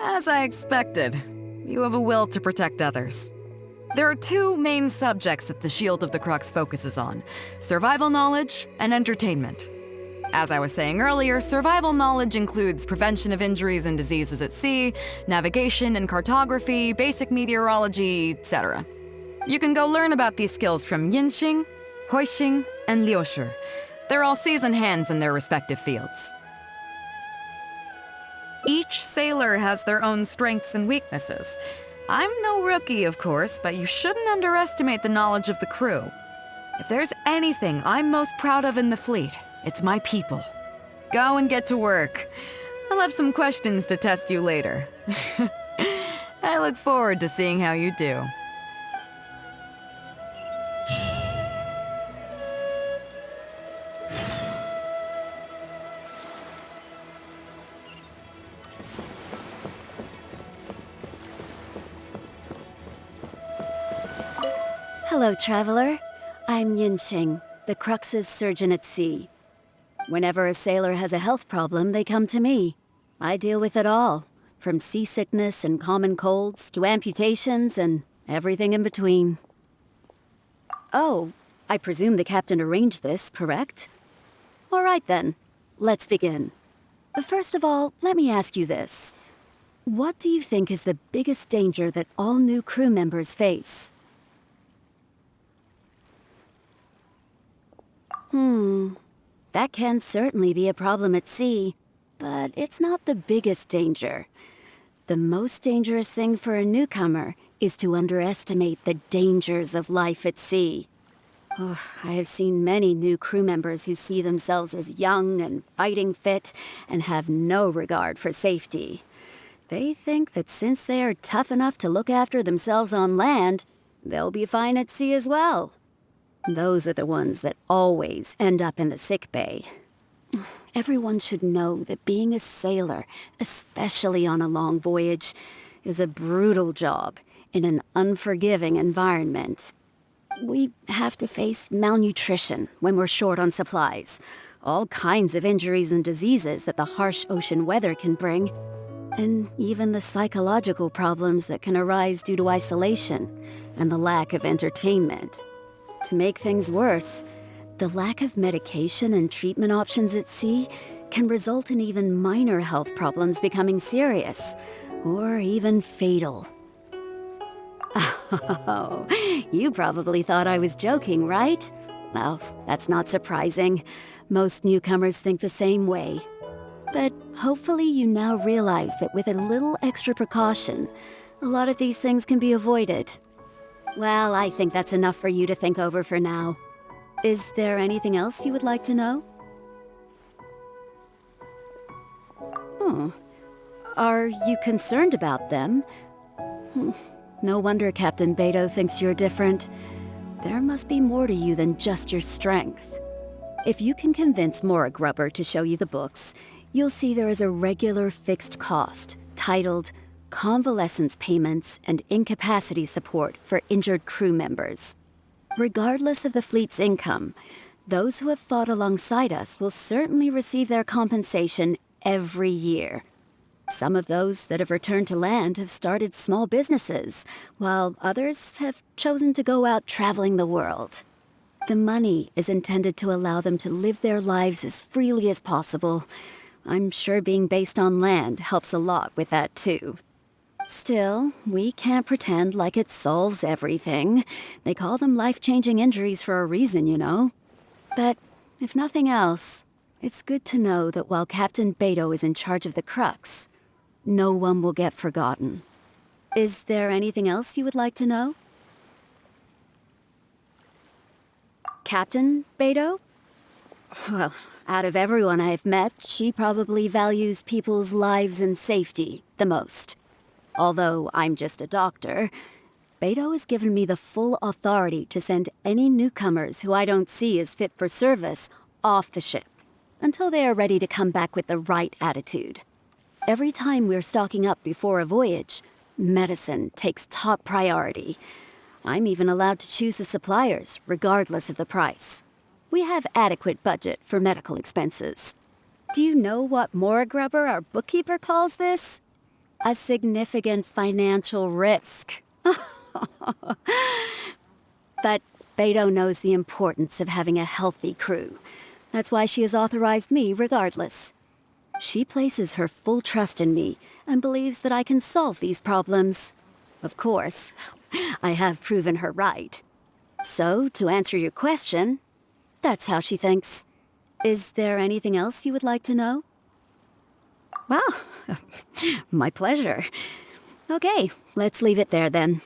[SPEAKER 22] As I expected, you have a will to protect others. There are 2 main subjects that the Shield of the Crux focuses on: survival knowledge and entertainment. As I was saying earlier, survival knowledge includes prevention of injuries and diseases at sea, navigation and cartography, basic meteorology, etc. You can go learn about these skills from Yinxing, Huixing, and Liushi. They're all seasoned hands in their respective fields. Each sailor has their own strengths and weaknesses. I'm no rookie, of course, but you shouldn't underestimate the knowledge of the crew. If there's anything I'm most proud of in the fleet, it's my people. Go and get to work. I'll have some questions to test you later. I look forward to seeing how you do.
[SPEAKER 1] Hello, traveler. I'm Yinxing, the Crux's surgeon at sea. Whenever a sailor has a health problem, they come to me. I deal with it all, from seasickness and common colds to amputations and everything in between. Oh, I presume the captain arranged this, correct? All right then, let's begin. First of all, let me ask you this. What do you think is the biggest danger that all new crew members face? That can certainly be a problem at sea, but it's not the biggest danger. The most dangerous thing for a newcomer is to underestimate the dangers of life at sea. Oh, I have seen many new crew members who see themselves as young and fighting fit and have no regard for safety. They think that since they are tough enough to look after themselves on land, they'll be fine at sea as well. Those are the ones that always end up in the sick bay. Everyone should know that being a sailor, especially on a long voyage, is a brutal job in an unforgiving environment. We have to face malnutrition when we're short on supplies, all kinds of injuries and diseases that the harsh ocean weather can bring, and even the psychological problems that can arise due to isolation and the lack of entertainment. To make things worse, the lack of medication and treatment options at sea can result in even minor health problems becoming serious, or even fatal. Oh, you probably thought I was joking, right? Well, that's not surprising. Most newcomers think the same way. But hopefully you now realize that with a little extra precaution, a lot of these things can be avoided. Well, I think that's enough for you to think over for now. Is there anything else you would like to know? Are you concerned about them? No wonder Captain Beidou thinks you're different. There must be more to you than just your strength. If you can convince Grubber to show you the books, you'll see there is a regular fixed cost titled Convalescence Payments and Incapacity Support for Injured Crew Members. Regardless of the fleet's income, those who have fought alongside us will certainly receive their compensation every year. Some of those that have returned to land have started small businesses, while others have chosen to go out traveling the world. The money is intended to allow them to live their lives as freely as possible. I'm sure being based on land helps a lot with that too. Still, we can't pretend like it solves everything. They call them life-changing injuries for a reason, you know. But if nothing else, it's good to know that while Captain Beidou is in charge of the Crux, no one will get forgotten. Is there anything else you would like to know? Captain Beidou? Well, out of everyone I've met, she probably values people's lives and safety the most. Although I'm just a doctor, Beidou has given me the full authority to send any newcomers who I don't see as fit for service off the ship, until they are ready to come back with the right attitude. Every time we're stocking up before a voyage, medicine takes top priority. I'm even allowed to choose the suppliers, regardless of the price. We have adequate budget for medical expenses. Do you know what Grubber, our bookkeeper, calls this? A significant financial risk. But Beidou knows the importance of having a healthy crew. That's why she has authorized me regardless. She places her full trust in me and believes that I can solve these problems. Of course, I have proven her right. So, to answer your question, that's how she thinks. Is there anything else you would like to know? Well, my pleasure. Okay, let's leave it there then.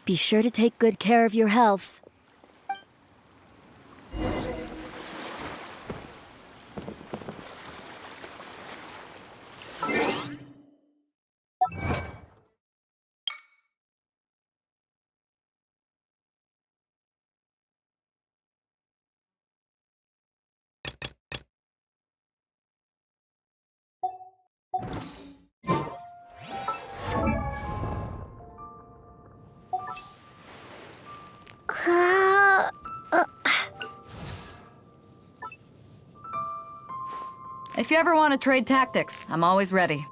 [SPEAKER 1] Be sure to take good care of your health.
[SPEAKER 22] If you ever want to trade tactics, I'm always ready.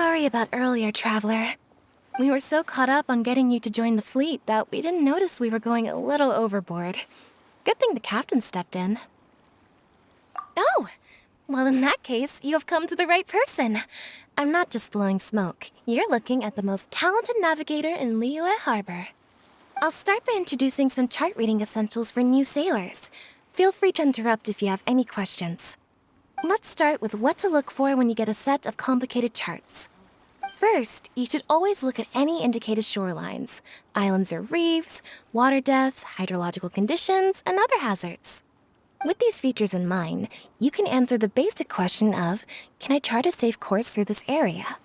[SPEAKER 21] sorry about earlier, Traveler. We were so caught up on getting you to join the fleet that we didn't notice we were going a little overboard. Good thing the captain stepped in. Oh! Well, in that case, you have come to the right person. I'm not just blowing smoke. You're looking at the most talented navigator in Liyue Harbor. I'll start by introducing some chart reading essentials for new sailors. Feel free to interrupt if you have any questions. Let's start with what to look for when you get a set of complicated charts. First, you should always look at any indicated shorelines, islands or reefs, water depths, hydrological conditions, and other hazards. With these features in mind, you can answer the basic question of, can I chart a safe course through this area?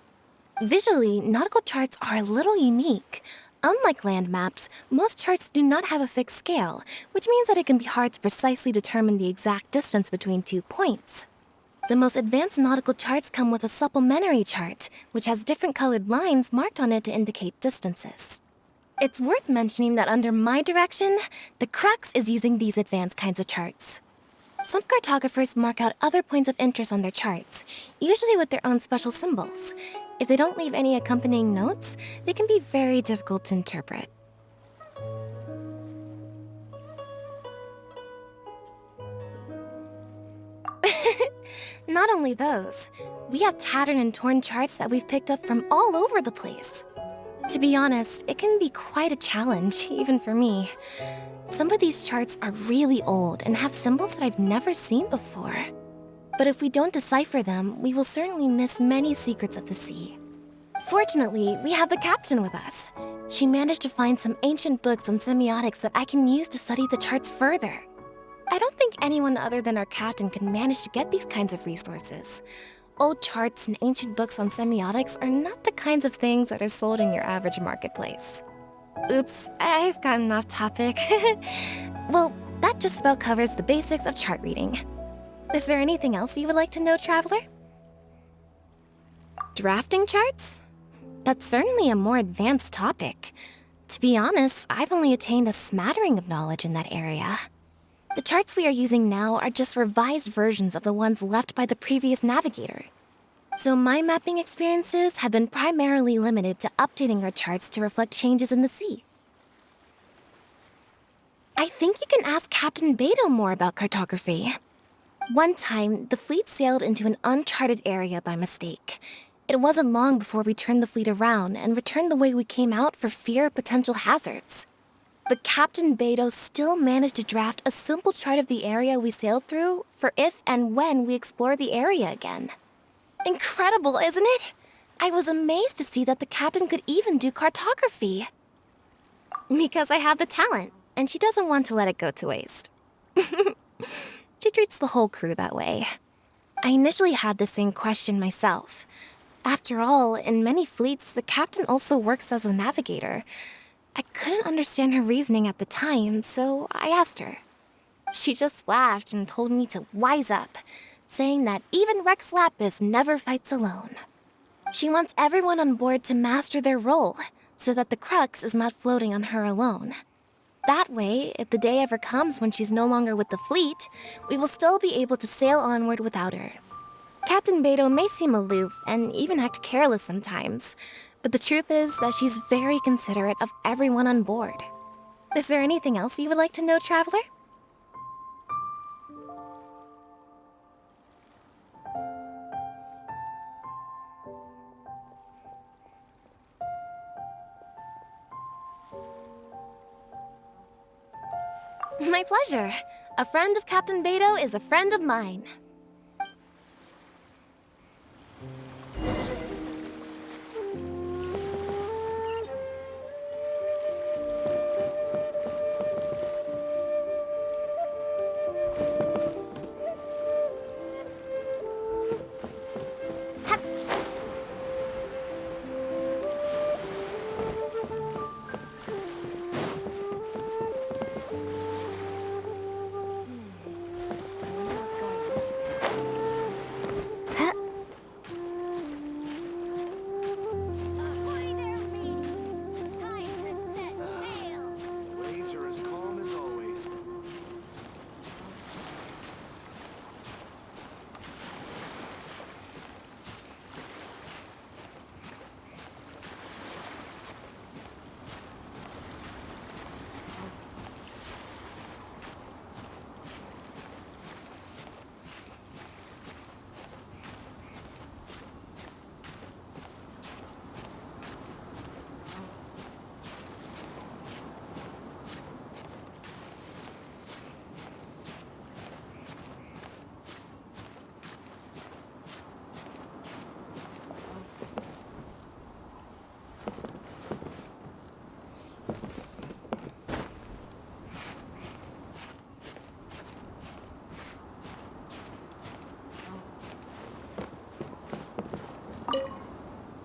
[SPEAKER 21] Visually, nautical charts are a little unique. Unlike land maps, most charts do not have a fixed scale, which means that it can be hard to precisely determine the exact distance between 2 points. The most advanced nautical charts come with a supplementary chart, which has different colored lines marked on it to indicate distances. It's worth mentioning that under my direction, the crux is using these advanced kinds of charts. Some cartographers mark out other points of interest on their charts, usually with their own special symbols. If they don't leave any accompanying notes, they can be very difficult to interpret. Not only those, we have tattered and torn charts that we've picked up from all over the place. To be honest, it can be quite a challenge, even for me. Some of these charts are really old and have symbols that I've never seen before. But if we don't decipher them, we will certainly miss many secrets of the sea. Fortunately, we have the captain with us. She managed to find some ancient books on semiotics that I can use to study the charts further. I don't think anyone other than our captain could manage to get these kinds of resources. Old charts and ancient books on semiotics are not the kinds of things that are sold in your average marketplace. Oops, I've gotten off topic. Well, that just about covers the basics of chart reading. Is there anything else you would like to know, Traveler? Drafting charts? That's certainly a more advanced topic. To be honest, I've only attained a smattering of knowledge in that area. The charts we are using now are just revised versions of the ones left by the previous navigator. So my mapping experiences have been primarily limited to updating our charts to reflect changes in the sea. I think you can ask Captain Beidou more about cartography. One time, the fleet sailed into an uncharted area by mistake. It wasn't long before we turned the fleet around and returned the way we came out for fear of potential hazards. But Captain Beidou still managed to draft a simple chart of the area we sailed through for if and when we explore the area again. Incredible, isn't it? I was amazed to see that the captain could even do cartography. Because I have the talent, and she doesn't want to let it go to waste. She treats the whole crew that way. I initially had the same question myself. After all, in many fleets, the captain also works as a navigator. I couldn't understand her reasoning at the time, so I asked her. She just laughed and told me to wise up, saying that even Rex Lapis never fights alone. She wants everyone on board to master their role, so that the crux is not floating on her alone. That way, if the day ever comes when she's no longer with the fleet, we will still be able to sail onward without her. Captain Beidou may seem aloof and even act careless sometimes, but the truth is that she's very considerate of everyone on board. Is there anything else you would like to know, Traveler? My pleasure. A friend of Captain Beidou is a friend of mine.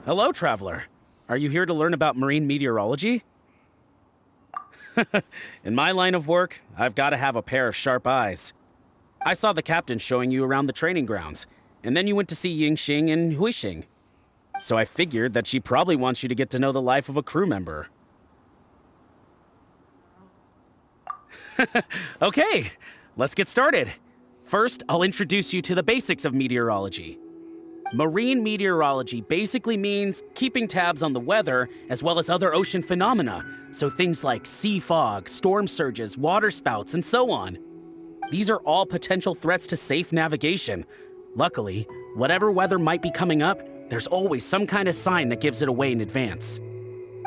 [SPEAKER 3] Hello, traveler. Are you here to learn about marine meteorology? In my line of work, I've got to have a pair of sharp eyes. I saw the captain showing you around the training grounds, and then you went to see Qingxu and Huixing. So I figured that she probably wants you to get to know the life of a crew member. Okay, let's get started. First, I'll introduce you to the basics of meteorology. Marine meteorology basically means keeping tabs on the weather as well as other ocean phenomena, so things like sea fog, storm surges, water spouts, and so on. These are all potential threats to safe navigation. Luckily, whatever weather might be coming up, there's always some kind of sign that gives it away in advance.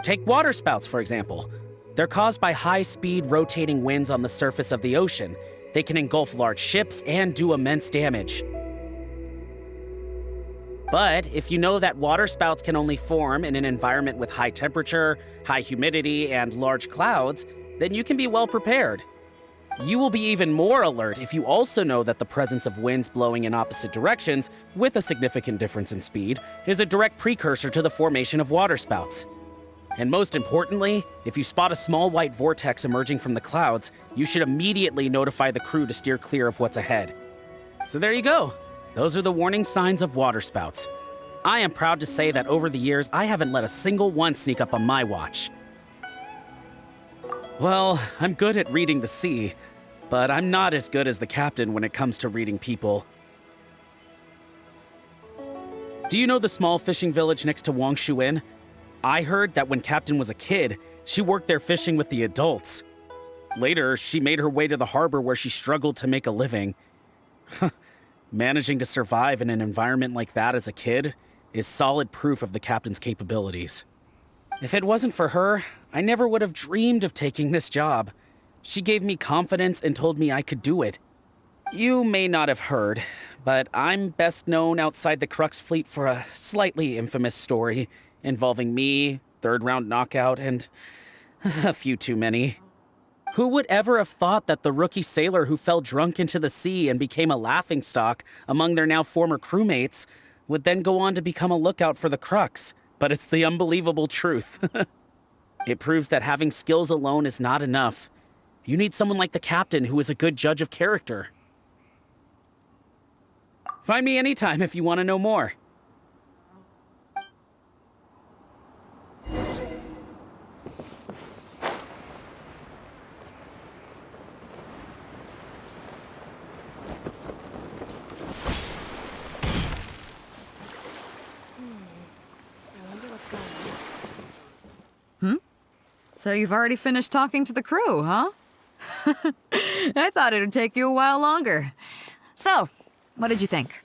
[SPEAKER 3] Take water spouts, for example. They're caused by high-speed rotating winds on the surface of the ocean. They can engulf large ships and do immense damage. But if you know that water spouts can only form in an environment with high temperature, high humidity, and large clouds, then you can be well prepared. You will be even more alert if you also know that the presence of winds blowing in opposite directions, with a significant difference in speed, is a direct precursor to the formation of water spouts. And most importantly, if you spot a small white vortex emerging from the clouds, you should immediately notify the crew to steer clear of what's ahead. So there you go. Those are the warning signs of water spouts. I am proud to say that over the years, I haven't let a single one sneak up on my watch. Well, I'm good at reading the sea, but I'm not as good as the captain when it comes to reading people. Do you know the small fishing village next to Wangshuin? I heard that when Captain was a kid, she worked there fishing with the adults. Later, she made her way to the harbor where she struggled to make a living. Managing to survive in an environment like that as a kid is solid proof of the captain's capabilities. If it wasn't for her, I never would have dreamed of taking this job. She gave me confidence and told me I could do it. You may not have heard, but I'm best known outside the Crux fleet for a slightly infamous story involving me, third-round knockout, and a few too many. Who would ever have thought that the rookie sailor who fell drunk into the sea and became a laughingstock among their now former crewmates would then go on to become a lookout for the Crux? But it's the unbelievable truth. It proves that having skills alone is not enough. You need someone like the captain who is a good judge of character. Find me anytime if you want to know more.
[SPEAKER 22] So you've already finished talking to the crew, huh? I thought it would take you a while longer. So, what did you think?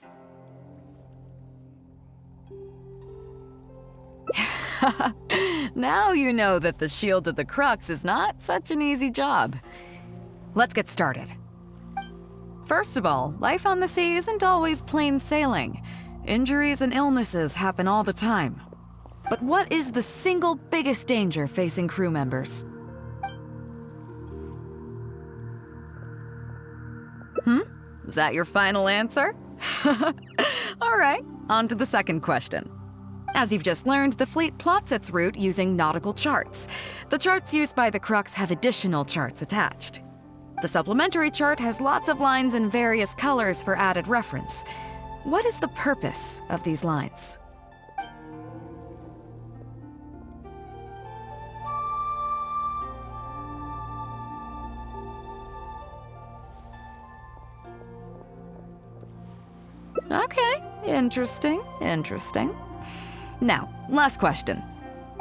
[SPEAKER 22] Now you know that the shield of the Crux is not such an easy job. Let's get started. First of all, life on the sea isn't always plain sailing. Injuries and illnesses happen all the time. But what is the single biggest danger facing crew members? Is that your final answer? All right, on to the second question. As you've just learned, the fleet plots its route using nautical charts. The charts used by the Crux have additional charts attached. The supplementary chart has lots of lines in various colors for added reference. What is the purpose of these lines? Okay, interesting. Now, last question.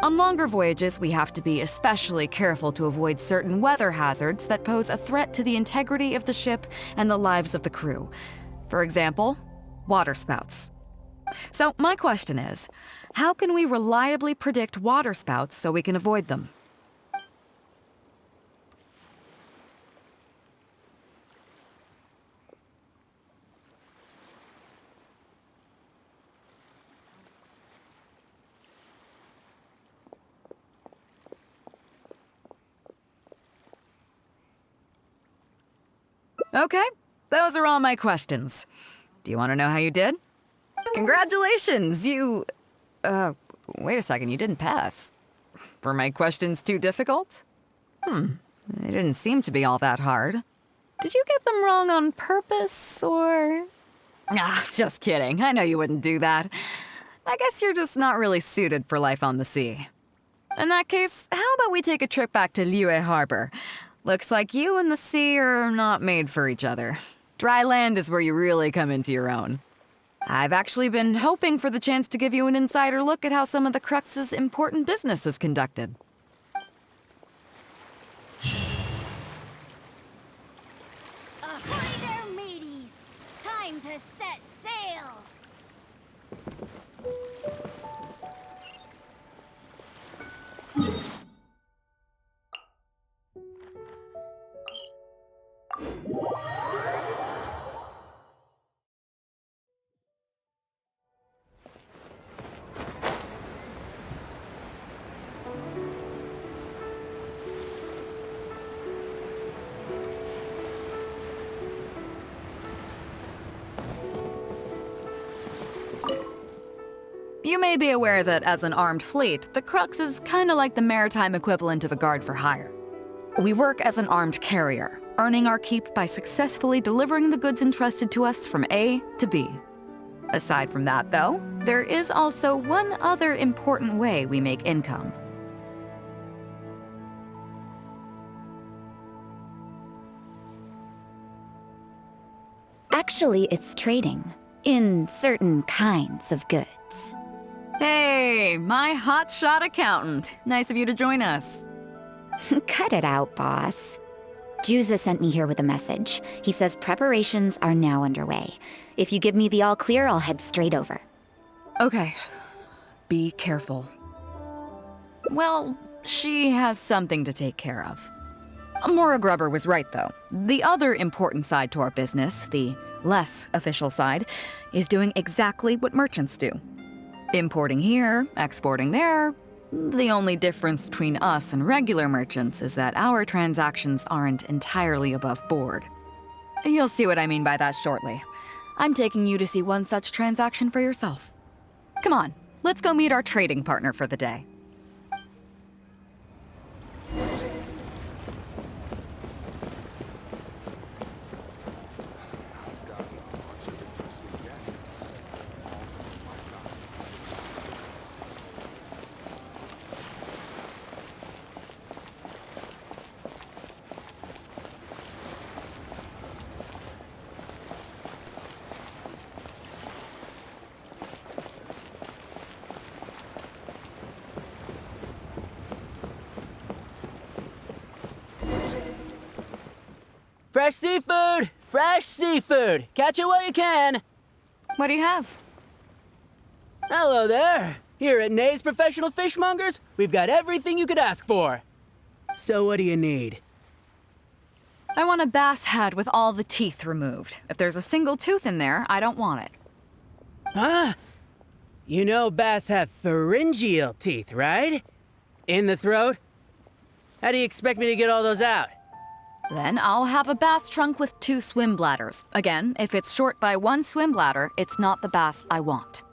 [SPEAKER 22] On longer voyages, we have to be especially careful to avoid certain weather hazards that pose a threat to the integrity of the ship and the lives of the crew. For example, water spouts. So my question is, how can we reliably predict water spouts so we can avoid them? Okay, those are all my questions. Do you want to know how you did? Congratulations, wait a second, you didn't pass. Were my questions too difficult? They didn't seem to be all that hard. Did you get them wrong on purpose, or...? Ah, just kidding. I know you wouldn't do that. I guess you're just not really suited for life on the sea. In that case, how about we take a trip back to Liyue Harbor? Looks like you and the sea are not made for each other. Dry land is where you really come into your own. I've actually been hoping for the chance to give you an insider look at how some of the Crux's important business is conducted.
[SPEAKER 1] Ahoy there, mateys! Time to set sail!
[SPEAKER 22] You may be aware that as an armed fleet, the Crux is kinda like the maritime equivalent of a guard for hire. We work as an armed carrier, earning our keep by successfully delivering the goods entrusted to us from A to B. Aside from that, though, there is also one other important way we make income.
[SPEAKER 1] Actually, it's trading. In certain kinds of goods.
[SPEAKER 22] Hey, my hotshot accountant. Nice of you to join us.
[SPEAKER 1] Cut it out, boss. Juza sent me here with a message. He says preparations are now underway. If you give me the all clear, I'll head straight over.
[SPEAKER 22] Okay. Be careful. Well, she has something to take care of. Mora Grubber was right, though. The other important side to our business, the less official side, is doing exactly what merchants do. Importing here, exporting there. The only difference between us and regular merchants is that our transactions aren't entirely above board. You'll see what I mean by that shortly. I'm taking you to see one such transaction for yourself. Come on, let's go meet our trading partner for the day.
[SPEAKER 6] Fresh seafood! Fresh seafood! Catch it while you can!
[SPEAKER 22] What do you have?
[SPEAKER 6] Hello there! Here at Nei's Professional Fishmongers, we've got everything you could ask for. So what do you need?
[SPEAKER 22] I want a bass head with all the teeth removed. If there's a single tooth in there, I don't want it.
[SPEAKER 6] Ah! You know bass have pharyngeal teeth, right? In the throat? How do you expect me to get all those out?
[SPEAKER 22] Then I'll have a bass trunk with 2 swim bladders. Again, if it's short by 1 swim bladder, it's not the bass I want.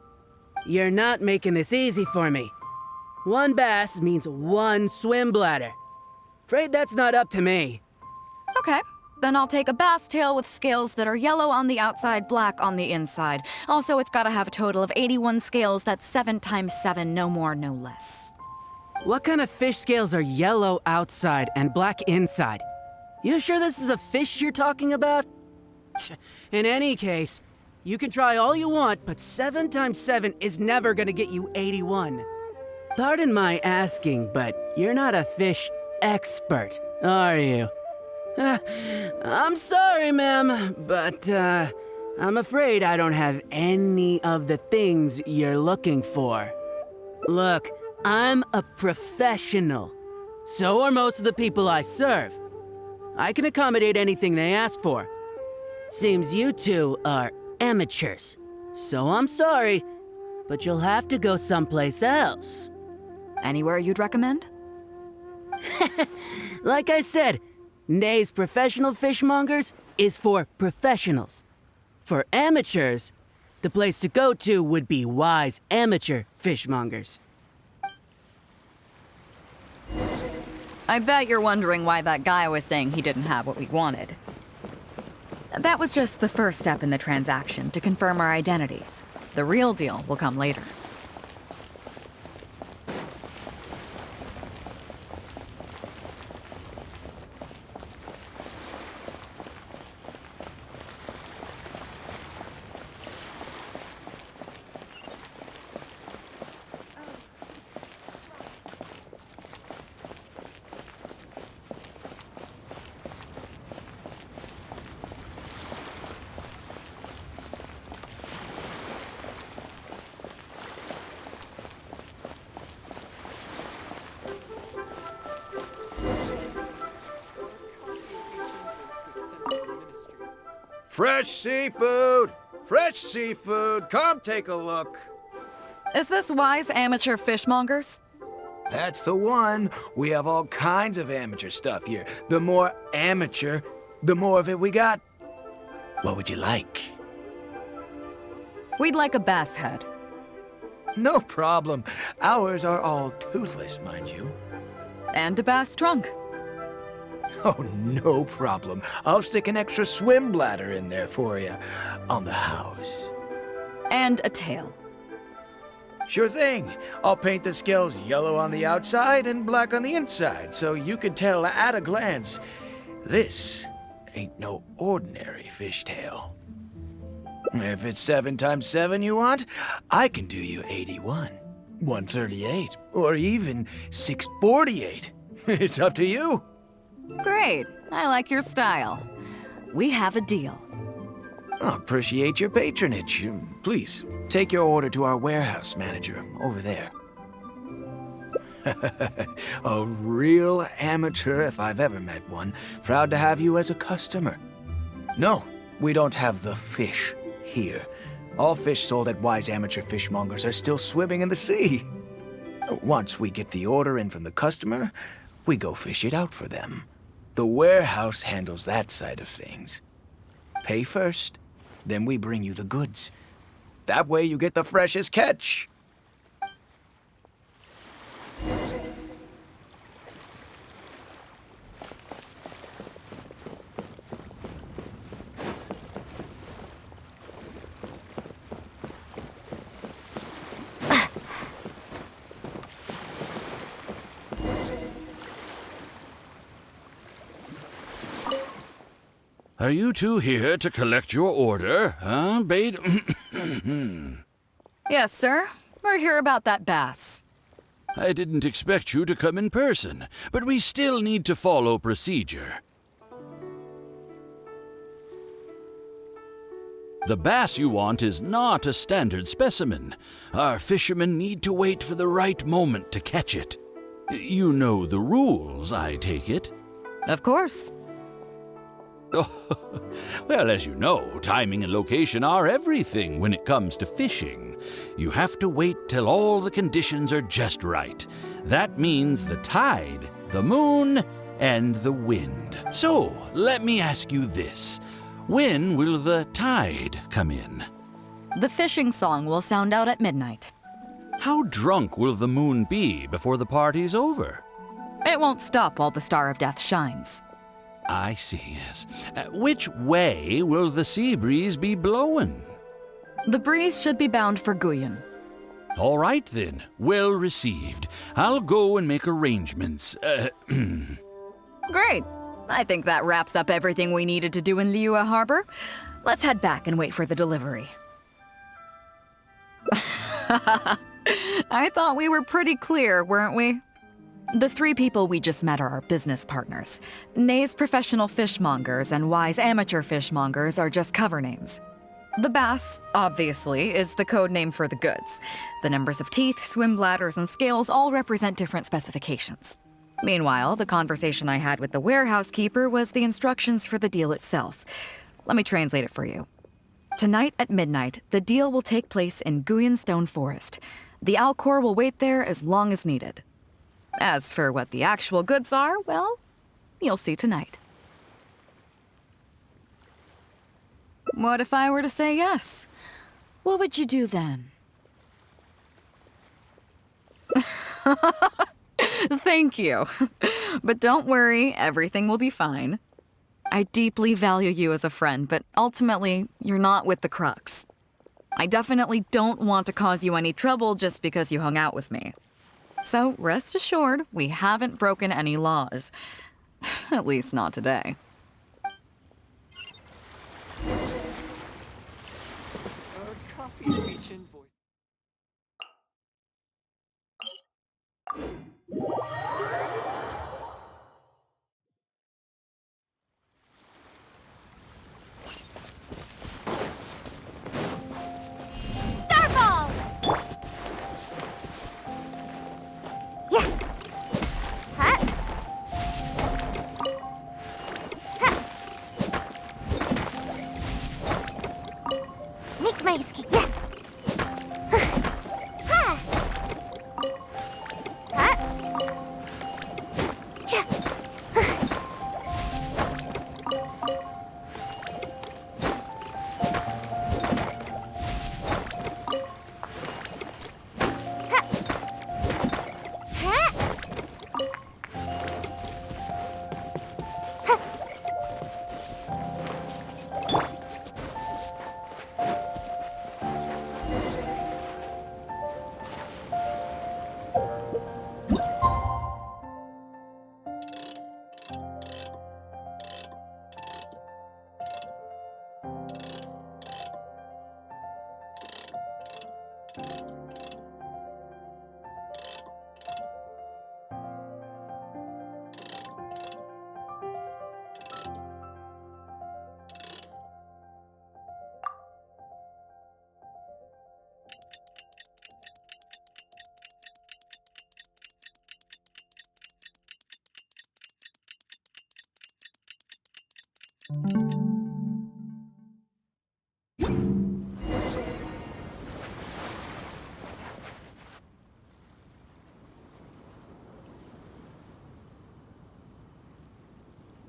[SPEAKER 6] You're not making this easy for me. 1 bass means 1 swim bladder. Afraid that's not up to me.
[SPEAKER 22] Okay, then I'll take a bass tail with scales that are yellow on the outside, black on the inside. Also, it's gotta have a total of 81 scales, that's 7 times 7, no more, no less.
[SPEAKER 6] What kind of fish scales are yellow outside and black inside? You sure this is a fish you're talking about? In any case, you can try all you want, but 7 times 7 is never gonna get you 81. Pardon my asking, but you're not a fish expert, are you? I'm sorry, ma'am, but I'm afraid I don't have any of the things you're looking for. Look, I'm a professional. So are most of the people I serve. I can accommodate anything they ask for. Seems you two are amateurs. So I'm sorry, but you'll have to go someplace else.
[SPEAKER 22] Anywhere you'd recommend?
[SPEAKER 6] Like I said, Nei's Professional Fishmongers is for professionals. For amateurs, the place to go to would be Wise Amateur Fishmongers.
[SPEAKER 22] I bet you're wondering why that guy was saying he didn't have what we wanted. That was just the first step in the transaction to confirm our identity. The real deal will come later.
[SPEAKER 8] Fresh seafood! Fresh seafood! Come take a look.
[SPEAKER 22] Is this Wise Amateur Fishmongers?
[SPEAKER 8] That's the one. We have all kinds of amateur stuff here. The more amateur, the more of it we got. What would you like?
[SPEAKER 22] We'd like a bass head.
[SPEAKER 8] No problem. Ours are all toothless, mind you.
[SPEAKER 22] And a bass trunk.
[SPEAKER 8] Oh, no problem. I'll stick an extra swim bladder in there for you. On the house.
[SPEAKER 22] And a tail.
[SPEAKER 8] Sure thing. I'll paint the scales yellow on the outside and black on the inside, so you can tell at a glance, this ain't no ordinary fishtail. If it's 7 times 7 you want, I can do you 81, 138, or even 648. It's up to you.
[SPEAKER 22] Great. I like your style. We have a deal.
[SPEAKER 8] I appreciate your patronage. Please, take your order to our warehouse manager over there. A real amateur if I've ever met one. Proud to have you as a customer. No, we don't have the fish here. All fish sold at Wise Amateur Fishmongers are still swimming in the sea. Once we get the order in from the customer, we go fish it out for them. The warehouse handles that side of things. Pay first, then we bring you the goods. That way you get the freshest catch.
[SPEAKER 4] Are you two here to collect your order, huh, Beidou?
[SPEAKER 22] Yes, sir. We're here about that bass.
[SPEAKER 4] I didn't expect you to come in person, but we still need to follow procedure. The bass you want is not a standard specimen. Our fishermen need to wait for the right moment to catch it. You know the rules, I take it?
[SPEAKER 22] Of course.
[SPEAKER 4] Oh, well, as you know, timing and location are everything when it comes to fishing. You have to wait till all the conditions are just right. That means the tide, the moon, and the wind. So, let me ask you this. When will the tide come in?
[SPEAKER 22] The fishing song will sound out at midnight.
[SPEAKER 4] How drunk will the moon be before the party's over?
[SPEAKER 22] It won't stop while the Star of Death shines.
[SPEAKER 4] I see, yes. Which way will the sea breeze be blowing?
[SPEAKER 22] The breeze should be bound for Guyan.
[SPEAKER 4] All right, then. Well received. I'll go and make arrangements.
[SPEAKER 22] Great. I think that wraps up everything we needed to do in Liyue Harbor. Let's head back and wait for the delivery. I thought we were pretty clear, weren't we? The 3 people we just met are our business partners. Nei's professional fishmongers and Wise amateur fishmongers are just cover names. The bass, obviously, is the code name for the goods. The numbers of teeth, swim bladders, and scales all represent different specifications. Meanwhile, the conversation I had with the warehouse keeper was the instructions for the deal itself. Let me translate it for you. Tonight at midnight, the deal will take place in Guyan Stone Forest. The Alcor will wait there as long as needed. As for what the actual goods are, well, you'll see tonight. What if I were to say yes? What would you do then? Thank you. But don't worry, everything will be fine. I deeply value you as a friend, but ultimately, you're not with the Crux. I definitely don't want to cause you any trouble just because you hung out with me. So rest assured, we haven't broken any laws. At least not today.
[SPEAKER 2] Starball! Yeah. Huh? Make my escape. Yeah. Huh. Huh? Cha.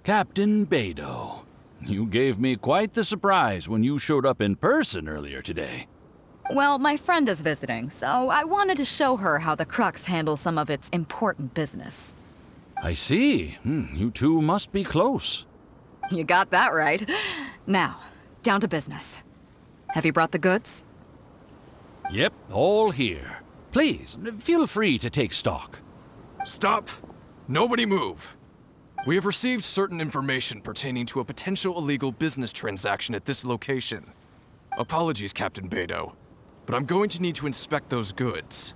[SPEAKER 4] Captain Beidou, you gave me quite the surprise when you showed up in person earlier today.
[SPEAKER 22] Well, my friend is visiting, so I wanted to show her how the Crux handles some of its important business.
[SPEAKER 4] I see. You two must be close.
[SPEAKER 22] You got that right. Now, down to business. Have you brought the goods?
[SPEAKER 4] Yep, all here. Please, feel free to take stock.
[SPEAKER 5] Stop! Nobody move! We have received certain information pertaining to a potential illegal business transaction at this location. Apologies, Captain Beidou, but I'm going to need to inspect those goods.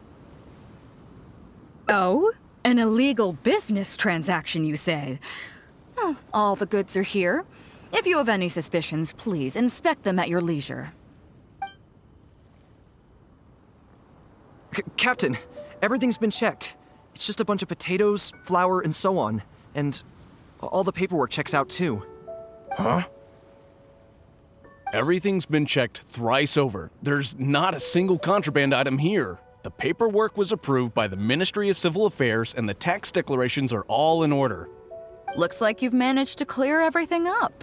[SPEAKER 22] Oh? An illegal business transaction, you say? Well, all the goods are here. If you have any suspicions, please inspect them at your leisure.
[SPEAKER 15] Captain, everything's been checked. It's just a bunch of potatoes, flour, and so on. And all the paperwork checks out too.
[SPEAKER 12] Huh? Everything's been checked thrice over. There's not a single contraband item here. The paperwork was approved by the Ministry of Civil Affairs and the tax declarations are all in order.
[SPEAKER 22] Looks like you've managed to clear everything up.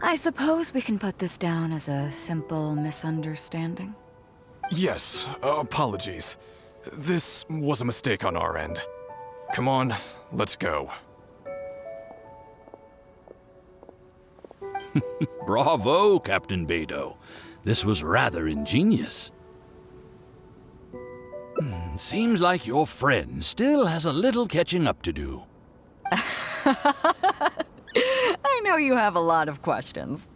[SPEAKER 22] I suppose we can put this down as a simple misunderstanding.
[SPEAKER 5] Yes, apologies. This was a mistake on our end. Come on, let's go.
[SPEAKER 4] Bravo, Captain Beidou. This was rather ingenious. Seems like your friend still has a little catching up to do.
[SPEAKER 22] I know you have a lot of questions.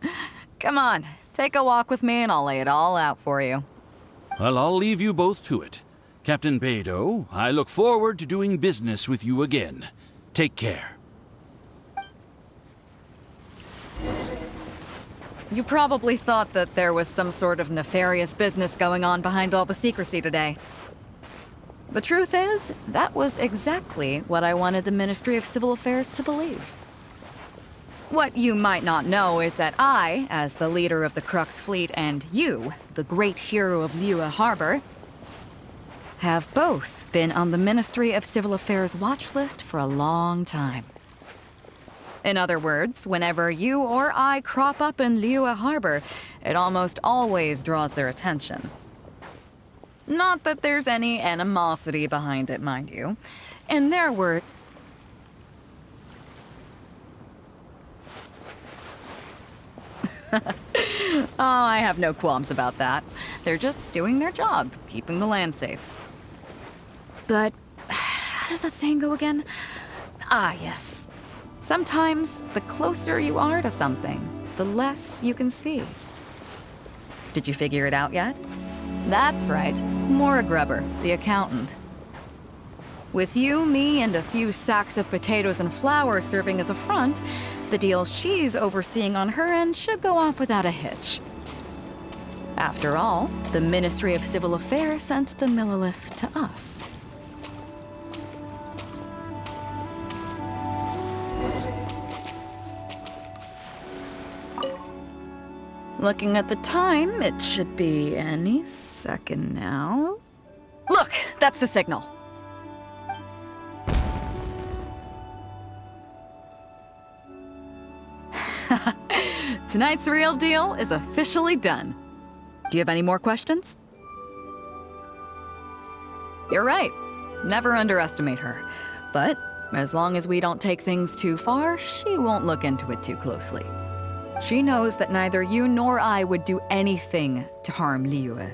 [SPEAKER 22] Come on, take a walk with me and I'll lay it all out for you.
[SPEAKER 4] Well, I'll leave you both to it. Captain Beidou, I look forward to doing business with you again. Take care.
[SPEAKER 22] You probably thought that there was some sort of nefarious business going on behind all the secrecy today. The truth is, that was exactly what I wanted the Ministry of Civil Affairs to believe. What you might not know is that I, as the leader of the Crux fleet, and you, the great hero of Liyue Harbor, have both been on the Ministry of Civil Affairs watch list for a long time. In other words, whenever you or I crop up in Liyue Harbor, it almost always draws their attention. Not that there's any animosity behind it, mind you. In their word, oh, I have no qualms about that. They're just doing their job, keeping the land safe. But how does that saying go again? Ah, yes. Sometimes the closer you are to something, the less you can see. Did you figure it out yet? That's right, Mora Grubber, the accountant. With you, me, and a few sacks of potatoes and flour serving as a front, the deal she's overseeing on her end should go off without a hitch. After all, the Ministry of Civil Affairs sent the Millilith to us. Looking at the time, it should be any second now. Look, that's the signal. Tonight's real deal is officially done. Do you have any more questions? You're right. Never underestimate her. But as long as we don't take things too far, she won't look into it too closely. She knows that neither you nor I would do anything to harm Liyue.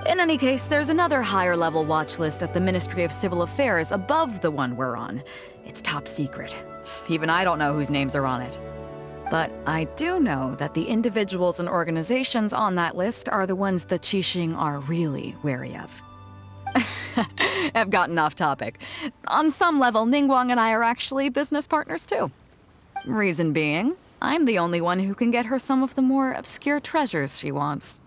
[SPEAKER 22] In any case, there's another higher-level watch list at the Ministry of Civil Affairs above the one we're on. It's top secret. Even I don't know whose names are on it. But I do know that the individuals and organizations on that list are the ones the Qixing are really wary of. I've gotten off topic. On some level, NIngguang and I are actually business partners too. Reason being, I'm the only one who can get her some of the more obscure treasures she wants.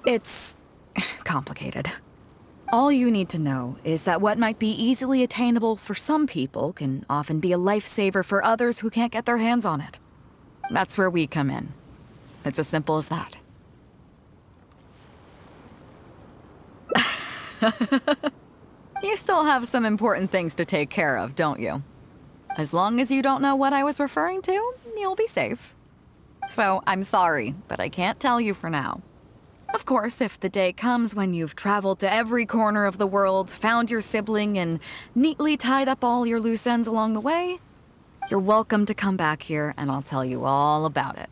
[SPEAKER 22] It's complicated. All you need to know is that what might be easily attainable for some people can often be a lifesaver for others who can't get their hands on it. That's where we come in. It's as simple as that. You still have some important things to take care of, don't you? As long as you don't know what I was referring to, you'll be safe. So, I'm sorry, but I can't tell you for now. Of course, if the day comes when you've traveled to every corner of the world, found your sibling, and neatly tied up all your loose ends along the way, you're welcome to come back here and I'll tell you all about it.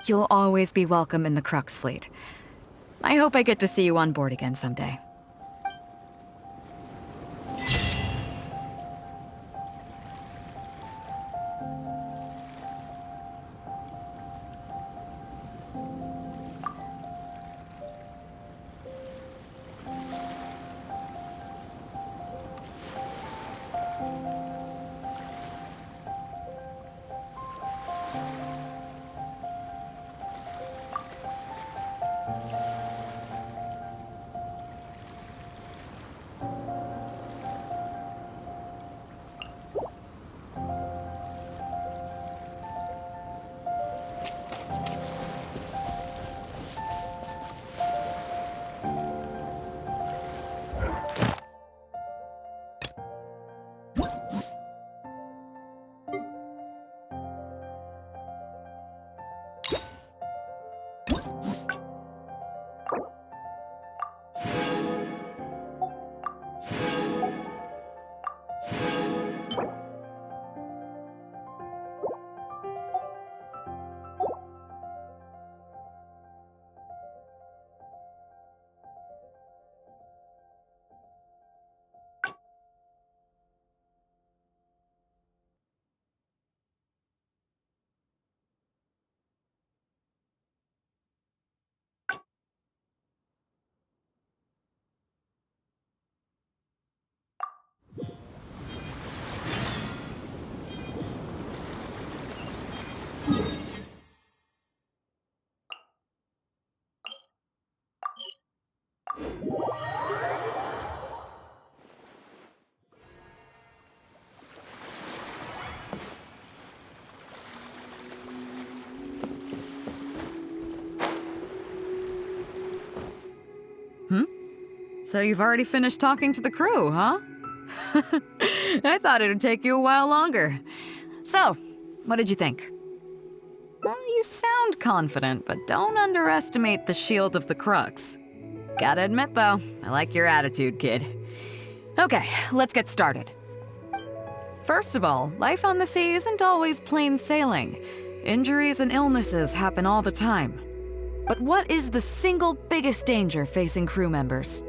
[SPEAKER 22] You'll always be welcome in the Crux fleet. I hope I get to see you on board again someday. So you've already finished talking to the crew, huh? I thought it would take you a while longer. So, what did you think? Well, you sound confident, but don't underestimate the shield of the crux. Gotta admit, though, I like your attitude, kid. Okay, let's get started. First of all, life on the sea isn't always plain sailing. Injuries and illnesses happen all the time. But what is the single biggest danger facing crew members?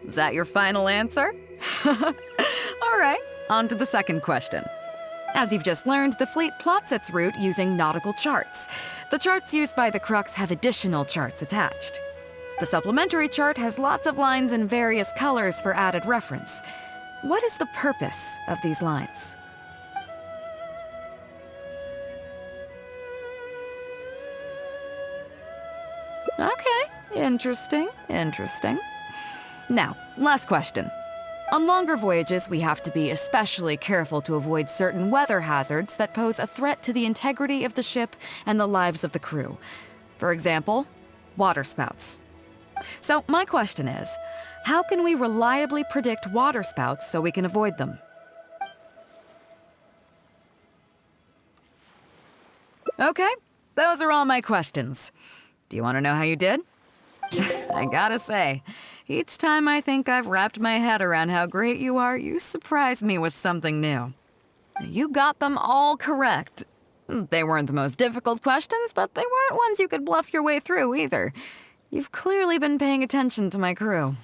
[SPEAKER 22] Is that your final answer? All right, on to the second question. As you've just learned, the fleet plots its route using nautical charts. The charts used by the Crux have additional charts attached. The supplementary chart has lots of lines in various colors for added reference. What is the purpose of these lines? Okay, interesting. Now, last question. On longer voyages, we have to be especially careful to avoid certain weather hazards that pose a threat to the integrity of the ship and the lives of the crew. For example, waterspouts. So my question is, how can we reliably predict waterspouts so we can avoid them? Okay, those are all my questions. Do you want to know how you did? I gotta say, each time I think I've wrapped my head around how great you are, you surprise me with something new. You got them all correct. They weren't the most difficult questions, but they weren't ones you could bluff your way through either. You've clearly been paying attention to my crew.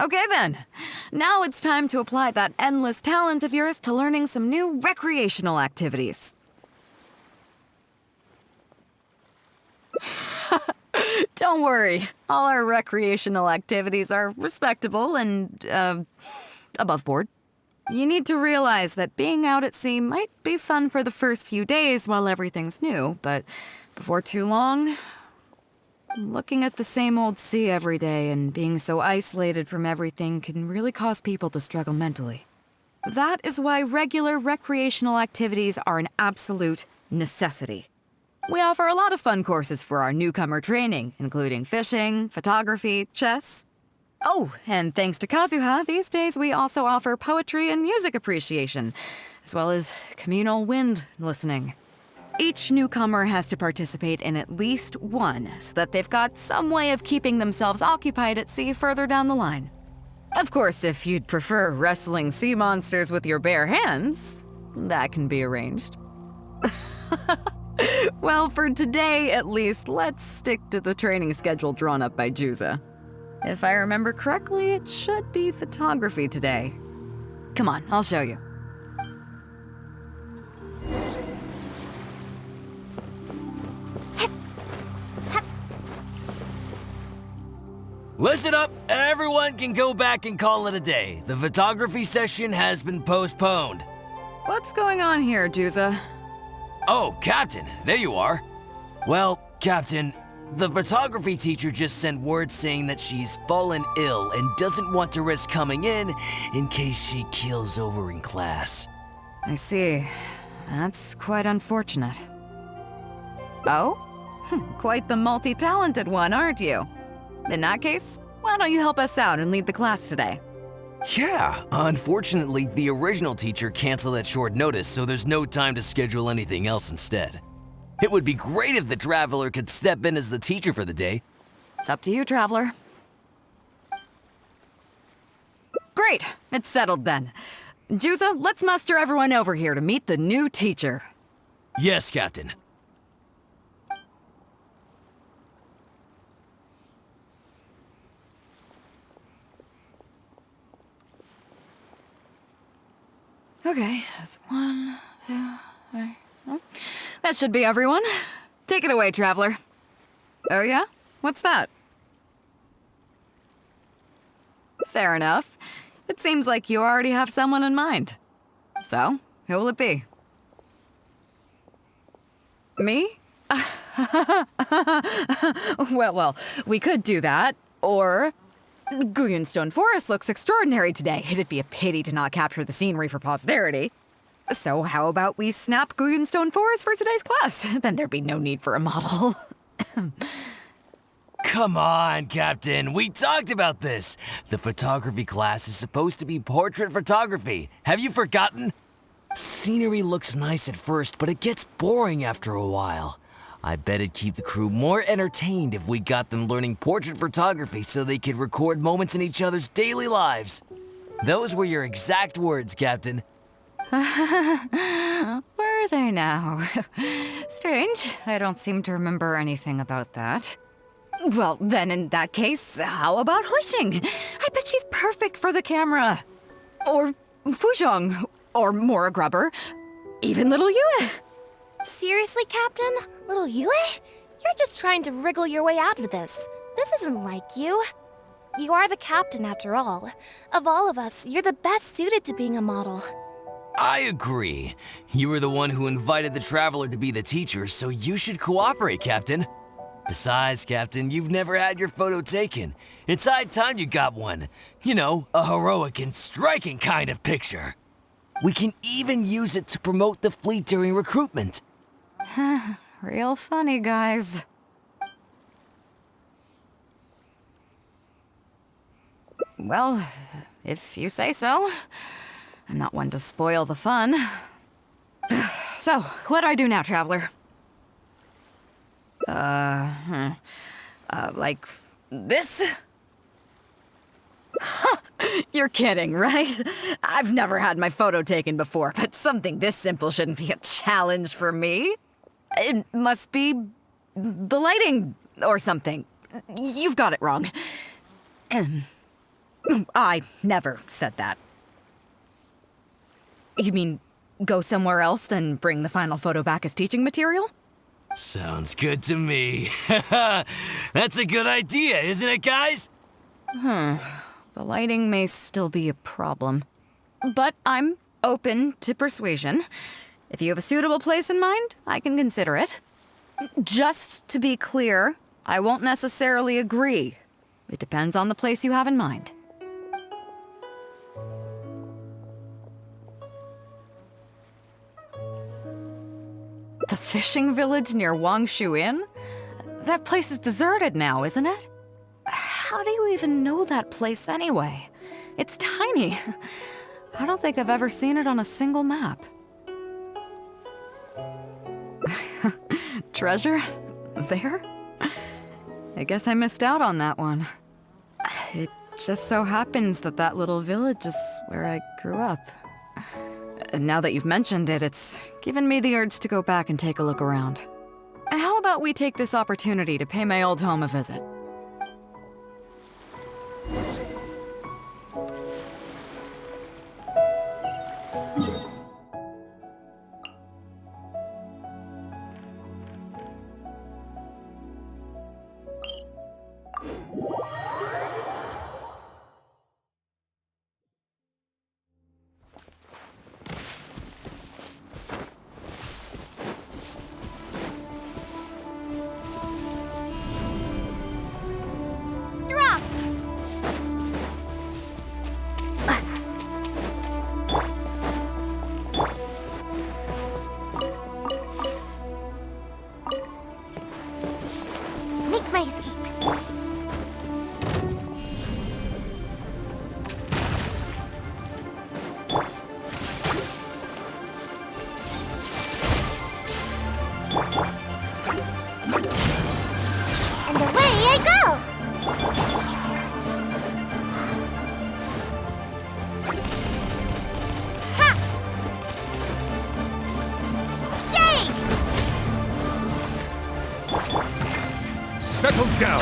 [SPEAKER 22] Okay then, now it's time to apply that endless talent of yours to learning some new recreational activities. Don't worry, all our recreational activities are respectable and, above board. You need to realize that being out at sea might be fun for the first few days while everything's new, but before too long, looking at the same old sea every day and being so isolated from everything can really cause people to struggle mentally. That is why regular recreational activities are an absolute necessity. We offer a lot of fun courses for our newcomer training, including fishing, photography, chess. Oh, and thanks to Kazuha, these days we also offer poetry and music appreciation, as well as communal wind listening. Each newcomer has to participate in at least one, so that they've got some way of keeping themselves occupied at sea further down the line. Of course, if you'd prefer wrestling sea monsters with your bare hands, that can be arranged. Well, for today at least, let's stick to the training schedule drawn up by Juza. If I remember correctly, it should be photography today. Come on, I'll show you.
[SPEAKER 14] Listen up, everyone can go back and call it a day. The photography session has been postponed.
[SPEAKER 22] What's going on here, Juza?
[SPEAKER 14] Oh, Captain, there you are. Well, Captain, the photography teacher just sent word saying that she's fallen ill and doesn't want to risk coming in case she keels over in class.
[SPEAKER 22] I see. That's quite unfortunate. Oh? Quite the multi-talented one, aren't you? In that case, why don't you help us out and lead the class today?
[SPEAKER 14] Yeah, unfortunately, the original teacher canceled at short notice, so there's no time to schedule anything else instead. It would be great if the Traveler could step in as the teacher for the day.
[SPEAKER 22] It's up to you, Traveler. Great, it's settled then. Juza, let's muster everyone over here to meet the new teacher.
[SPEAKER 14] Yes, Captain.
[SPEAKER 22] Okay, that's 1, 2, 3. That should be everyone. Take it away, Traveler. Oh yeah? What's that? Fair enough. It seems like you already have someone in mind. So, who will it be? Me? Well, we could do that, or... Guyunstone Forest looks extraordinary today. It'd be a pity to not capture the scenery for posterity. So how about we snap Guyunstone Forest for today's class? Then there'd be no need for a model.
[SPEAKER 14] come on, Captain. We talked about this. The photography class is supposed to be portrait photography. Have you forgotten? Scenery looks nice at first, but it gets boring after a while. I bet it'd keep the crew more entertained if we got them learning portrait photography so they could record moments in each other's daily lives. Those were your exact words, Captain.
[SPEAKER 22] Were they now? Strange. I don't seem to remember anything about that. Well, then in that case, how about Huixing? I bet she's perfect for the camera. Or Fuzhong. Or Mora Grubber. Even little Yue.
[SPEAKER 21] Seriously, Captain? Little Yue? You're just trying to wriggle your way out of this. This isn't like you. You are the captain, after all. Of all of us, you're the best suited to being a model.
[SPEAKER 14] I agree. You were the one who invited the Traveler to be the teacher, so you should cooperate, Captain. Besides, Captain, you've never had your photo taken. It's high time you got one. You know, a heroic and striking kind of picture. We can even use it to promote the fleet during recruitment.
[SPEAKER 22] Real funny, guys. Well, if you say so. I'm not one to spoil the fun. So, what do I do now, Traveler? Like this? You're kidding, right? I've never had my photo taken before, but something this simple shouldn't be a challenge for me. It must be the lighting or something. You've got it wrong. I never said that. You mean go somewhere else, then bring the final photo back as teaching material?
[SPEAKER 14] Sounds good to me. That's a good idea, isn't it, guys?
[SPEAKER 22] The lighting may still be a problem. But I'm open to persuasion. If you have a suitable place in mind, I can consider it. Just to be clear, I won't necessarily agree. It depends on the place you have in mind. The fishing village near Wangshu Inn? That place is deserted now, isn't it? How do you even know that place anyway? It's tiny. I don't think I've ever seen it on a single map. Treasure? There? I guess I missed out on that one. It just so happens that that little village is where I grew up. Now that you've mentioned it, it's given me the urge to go back and take a look around. How about we take this opportunity to pay my old home a visit?
[SPEAKER 5] Settle down!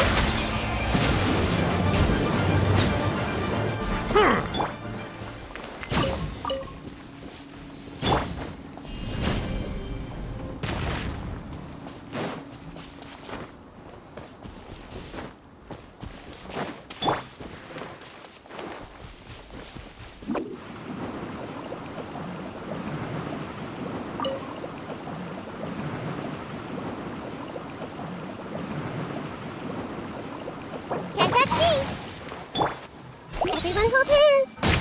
[SPEAKER 2] Everyone hold hands!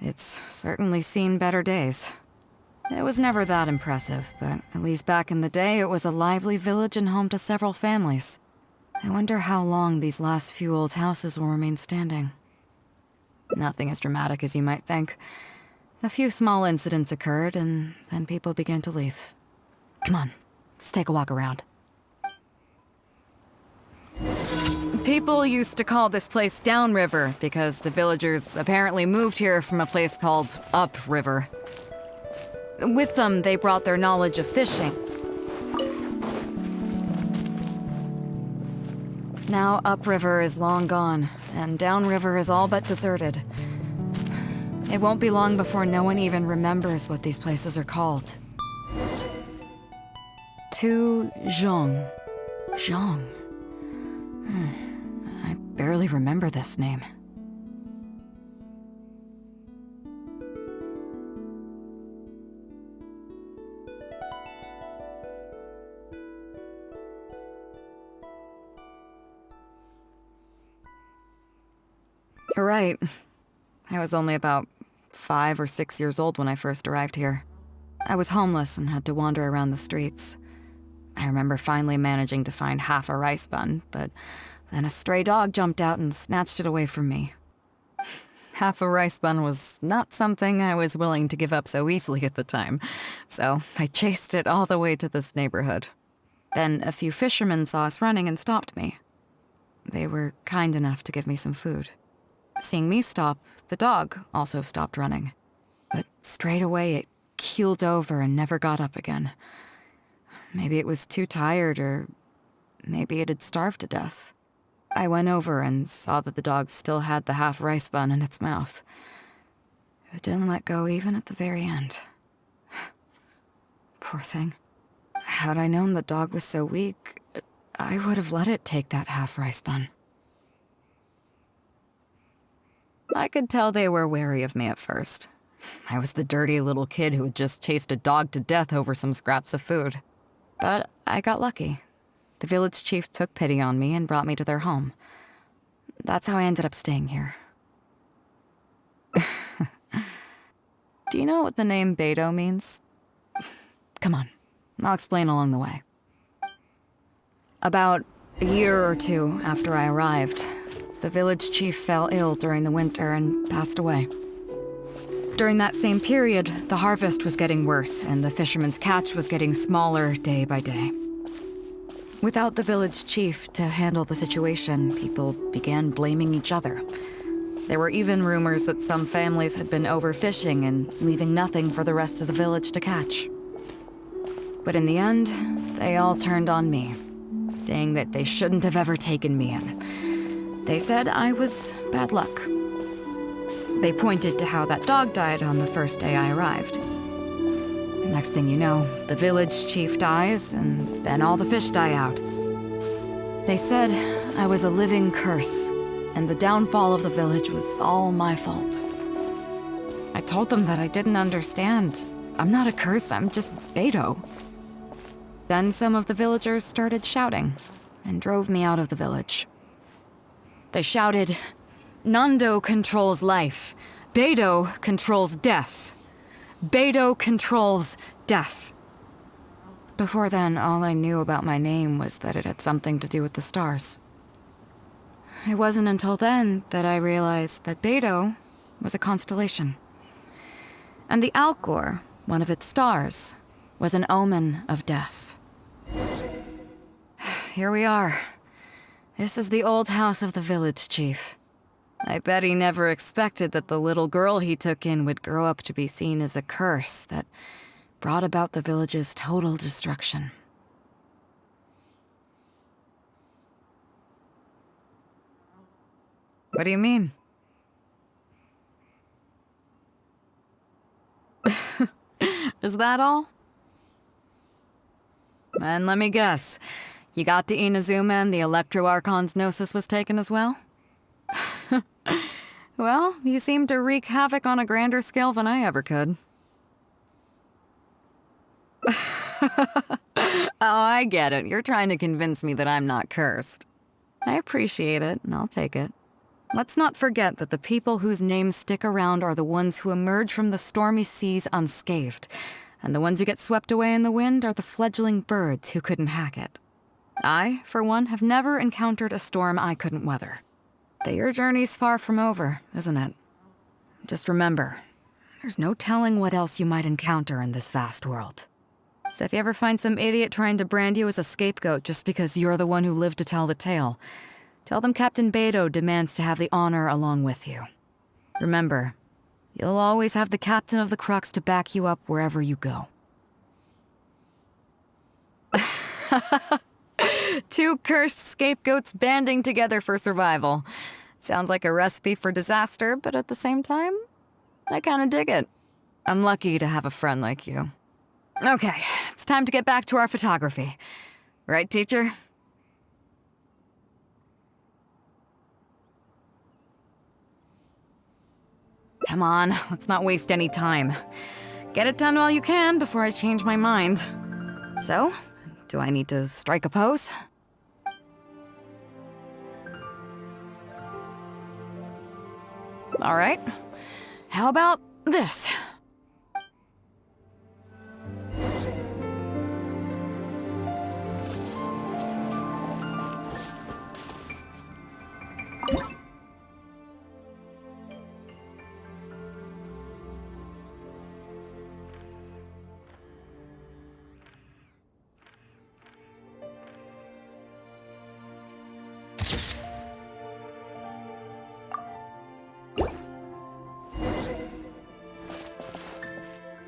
[SPEAKER 22] It's certainly seen better days. It was never that impressive, but at least back in the day, it was a lively village and home to several families. I wonder how long these last few old houses will remain standing. Nothing as dramatic as you might think. A few small incidents occurred, and then people began to leave. Come on, let's take a walk around. People used to call this place Downriver because the villagers apparently moved here from a place called Upriver. With them, they brought their knowledge of fishing. Now Upriver is long gone, and Downriver is all but deserted. It won't be long before no one even remembers what these places are called. To Zhong. Zhong. I barely remember this name. You're right. I was only about 5 or 6 years old when I first arrived here. I was homeless and had to wander around the streets. I remember finally managing to find half a rice bun, but then a stray dog jumped out and snatched it away from me. Half a rice bun was not something I was willing to give up so easily at the time, so I chased it all the way to this neighborhood. Then a few fishermen saw us running and stopped me. They were kind enough to give me some food. Seeing me stop, the dog also stopped running. But straight away it keeled over and never got up again. Maybe it was too tired, or maybe it had starved to death. I went over and saw that the dog still had the half rice bun in its mouth. It didn't let go even at the very end. Poor thing. Had I known the dog was so weak, I would have let it take that half rice bun. I could tell they were wary of me at first. I was the dirty little kid who had just chased a dog to death over some scraps of food. But I got lucky. The village chief took pity on me and brought me to their home. That's how I ended up staying here. Do you know what the name Beidou means? Come on, I'll explain along the way. About a year or two after I arrived, the village chief fell ill during the winter and passed away. During that same period, the harvest was getting worse and the fishermen's catch was getting smaller day by day. Without the village chief to handle the situation, people began blaming each other. There were even rumors that some families had been overfishing and leaving nothing for the rest of the village to catch. But in the end, they all turned on me, saying that they shouldn't have ever taken me in. They said I was bad luck. They pointed to how that dog died on the first day I arrived. Next thing you know, the village chief dies, and then all the fish die out. They said I was a living curse, and the downfall of the village was all my fault. I told them that I didn't understand. I'm not a curse, I'm just Beidou. Then some of the villagers started shouting, and drove me out of the village. They shouted, "Nando controls life. Beidou controls death. Beidou controls death." Before then, all I knew about my name was that it had something to do with the stars. It wasn't until then that I realized that Beidou was a constellation. And the Alcor, one of its stars, was an omen of death. Here we are. This is the old house of the village chief. I bet he never expected that the little girl he took in would grow up to be seen as a curse that brought about the village's total destruction. What do you mean? Is that all? And let me guess, you got to Inazuma and the Electro Archon's Gnosis was taken as well? Well, you seem to wreak havoc on a grander scale than I ever could. Oh, I get it. You're trying to convince me that I'm not cursed. I appreciate it, and I'll take it. Let's not forget that the people whose names stick around are the ones who emerge from the stormy seas unscathed, and the ones who get swept away in the wind are the fledgling birds who couldn't hack it. I, for one, have never encountered a storm I couldn't weather. But your journey's far from over, isn't it? Just remember, there's no telling what else you might encounter in this vast world. So if you ever find some idiot trying to brand you as a scapegoat just because you're the one who lived to tell the tale, tell them Captain Beidou demands to have the honor along with you. Remember, you'll always have the captain of the Crux to back you up wherever you go. Two cursed scapegoats banding together for survival. Sounds like a recipe for disaster, but at the same time, I kinda dig it. I'm lucky to have a friend like you. Okay, it's time to get back to our photography. Right, teacher? Come on, let's not waste any time. Get it done while you can before I change my mind. So, do I need to strike a pose? All right. How about this?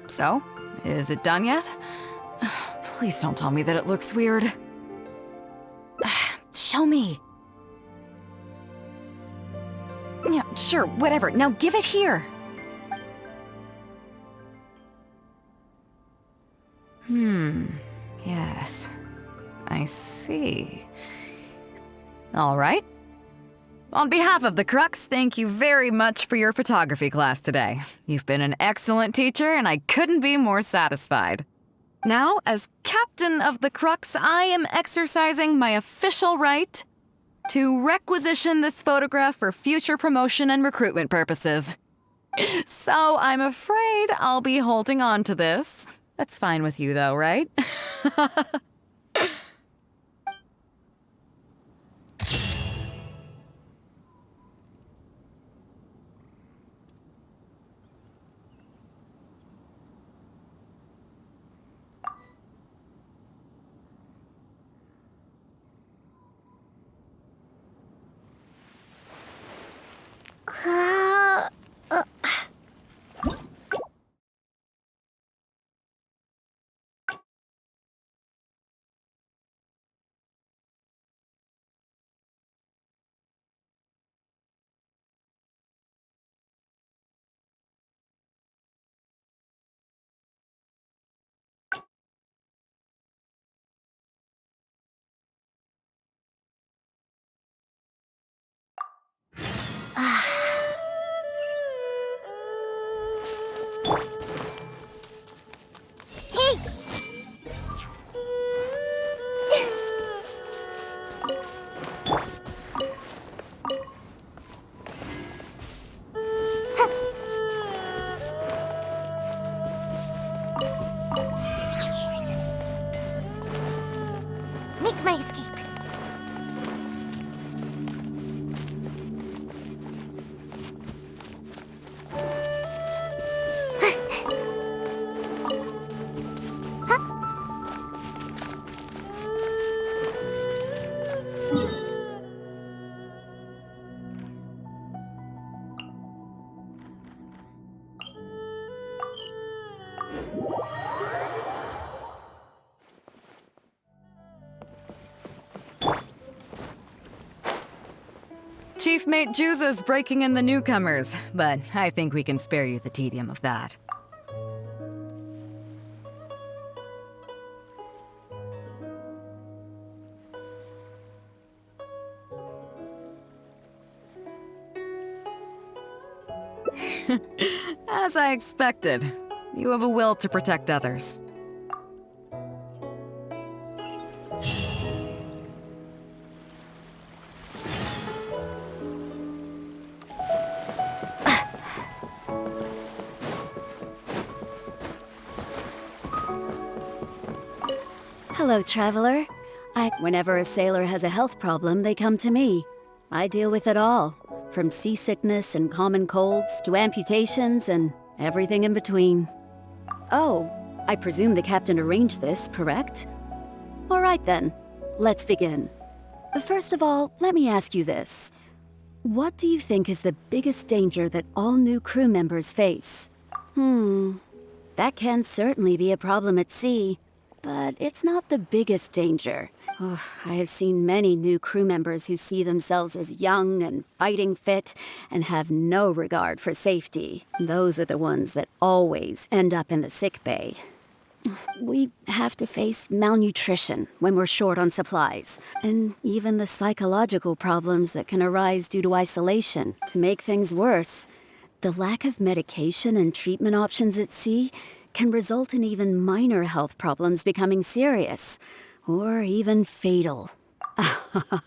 [SPEAKER 22] So, is it done yet? Please don't tell me that it looks weird. Show me. Yeah, sure, whatever. Now give it here. Yes. I see. All right. On behalf of the Crux, thank you very much for your photography class today. You've been an excellent teacher, and I couldn't be more satisfied. Now, as captain of the Crux, I am exercising my official right to requisition this photograph for future promotion and recruitment purposes. So I'm afraid I'll be holding on to this. That's fine with you, though, right?
[SPEAKER 2] Make my escape.
[SPEAKER 22] Chief Mate Juza's breaking in the newcomers, but I think we can spare you the tedium of that. As I expected, you have a will to protect others.
[SPEAKER 1] Hello, traveler. Whenever a sailor has a health problem, they come to me. I deal with it all, from seasickness and common colds to amputations and everything in between. Oh, I presume the captain arranged this, correct? All right then, let's begin. First of all, let me ask you this. What do you think is the biggest danger that all new crew members face? That can certainly be a problem at sea, but it's not the biggest danger. Oh, I have seen many new crew members who see themselves as young and fighting fit and have no regard for safety. Those are the ones that always end up in the sick bay. We have to face malnutrition when we're short on supplies, and even the psychological problems that can arise due to isolation. To make things worse, the lack of medication and treatment options at sea can result in even minor health problems becoming serious, or even fatal.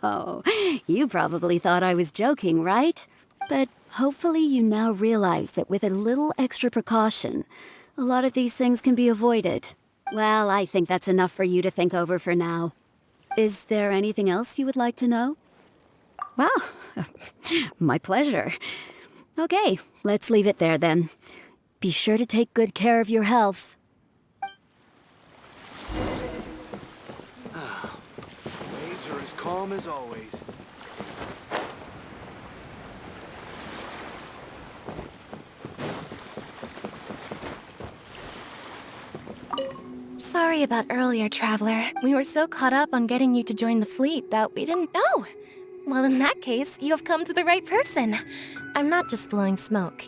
[SPEAKER 1] Oh, you probably thought I was joking, right? But hopefully you now realize that with a little extra precaution, a lot of these things can be avoided. Well, I think that's enough for you to think over for now. Is there anything else you would like to know? Well, my pleasure. Okay, let's leave it there then. Be sure to take good care of your health.
[SPEAKER 17] Waves are as calm as always.
[SPEAKER 21] Sorry about earlier, Traveler. We were so caught up on getting you to join the fleet that we didn't— Oh! Well, in that case, you have come to the right person. I'm not just blowing smoke.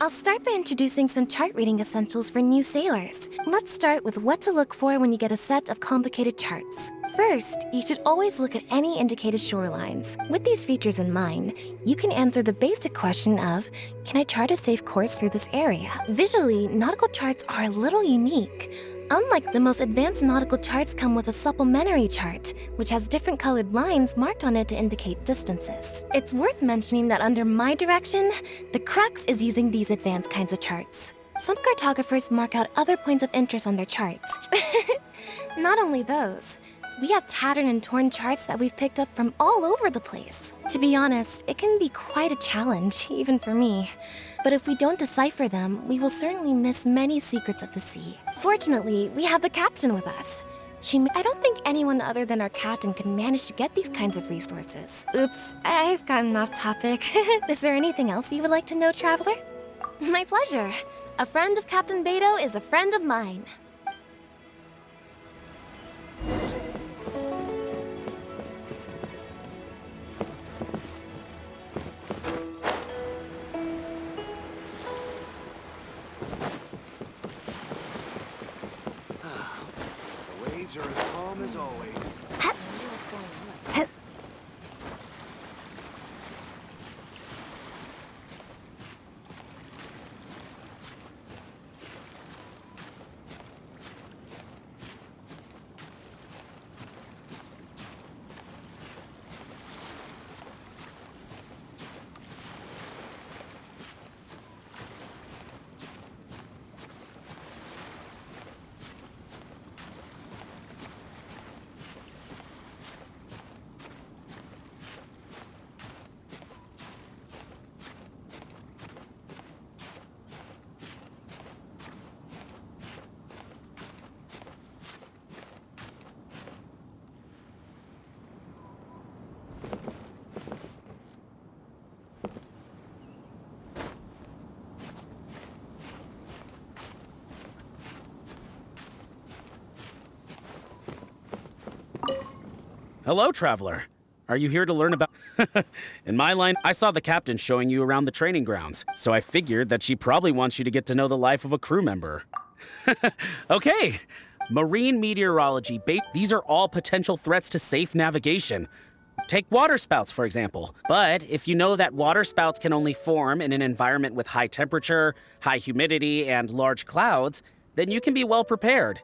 [SPEAKER 21] I'll start by introducing some chart reading essentials for new sailors. Let's start with what to look for when you get a set of complicated charts. First, you should always look at any indicated shorelines. With these features in mind, you can answer the basic question of, can I chart a safe course through this area? Visually, nautical charts are a little unique. Unlike the most advanced nautical charts come with a supplementary chart, which has different colored lines marked on it to indicate distances. It's worth mentioning that under my direction, the crux is using these advanced kinds of charts. Some cartographers mark out other points of interest on their charts. Not only those, we have tattered and torn charts that we've picked up from all over the place. To be honest, it can be quite a challenge, even for me. But if we don't decipher them, we will certainly miss many secrets of the sea. Fortunately, we have the captain with us. I don't think anyone other than our captain can manage to get these kinds of resources. Oops, I've gotten off topic. Is there anything else you would like to know, Traveler? My pleasure. A friend of Captain Beidou is a friend of mine.
[SPEAKER 17] Waves are as calm as always.
[SPEAKER 3] Hello, Traveler. Are you here to learn about— In my line, I saw the captain showing you around the training grounds, so I figured that she probably wants you to get to know the life of a crew member. Okay. Marine meteorology, these are all potential threats to safe navigation. Take water spouts, for example. But if you know that water spouts can only form in an environment with high temperature, high humidity, and large clouds, then you can be well prepared.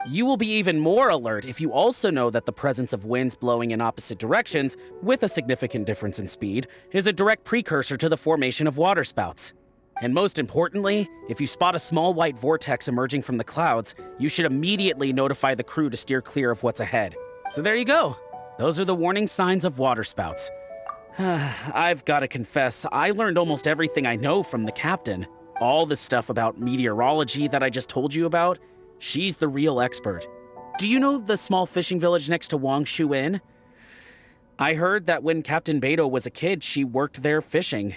[SPEAKER 3] You will be even more alert if you also know that the presence of winds blowing in opposite directions, with a significant difference in speed, is a direct precursor to the formation of waterspouts. And most importantly, if you spot a small white vortex emerging from the clouds, you should immediately notify the crew to steer clear of what's ahead. So there you go. Those are the warning signs of waterspouts. I've got to confess, I learned almost everything I know from the captain. All the stuff about meteorology that I just told you about, she's the real expert. Do you know the small fishing village next to Wangshu Inn? I heard that when Captain Beidou was a kid, she worked there fishing.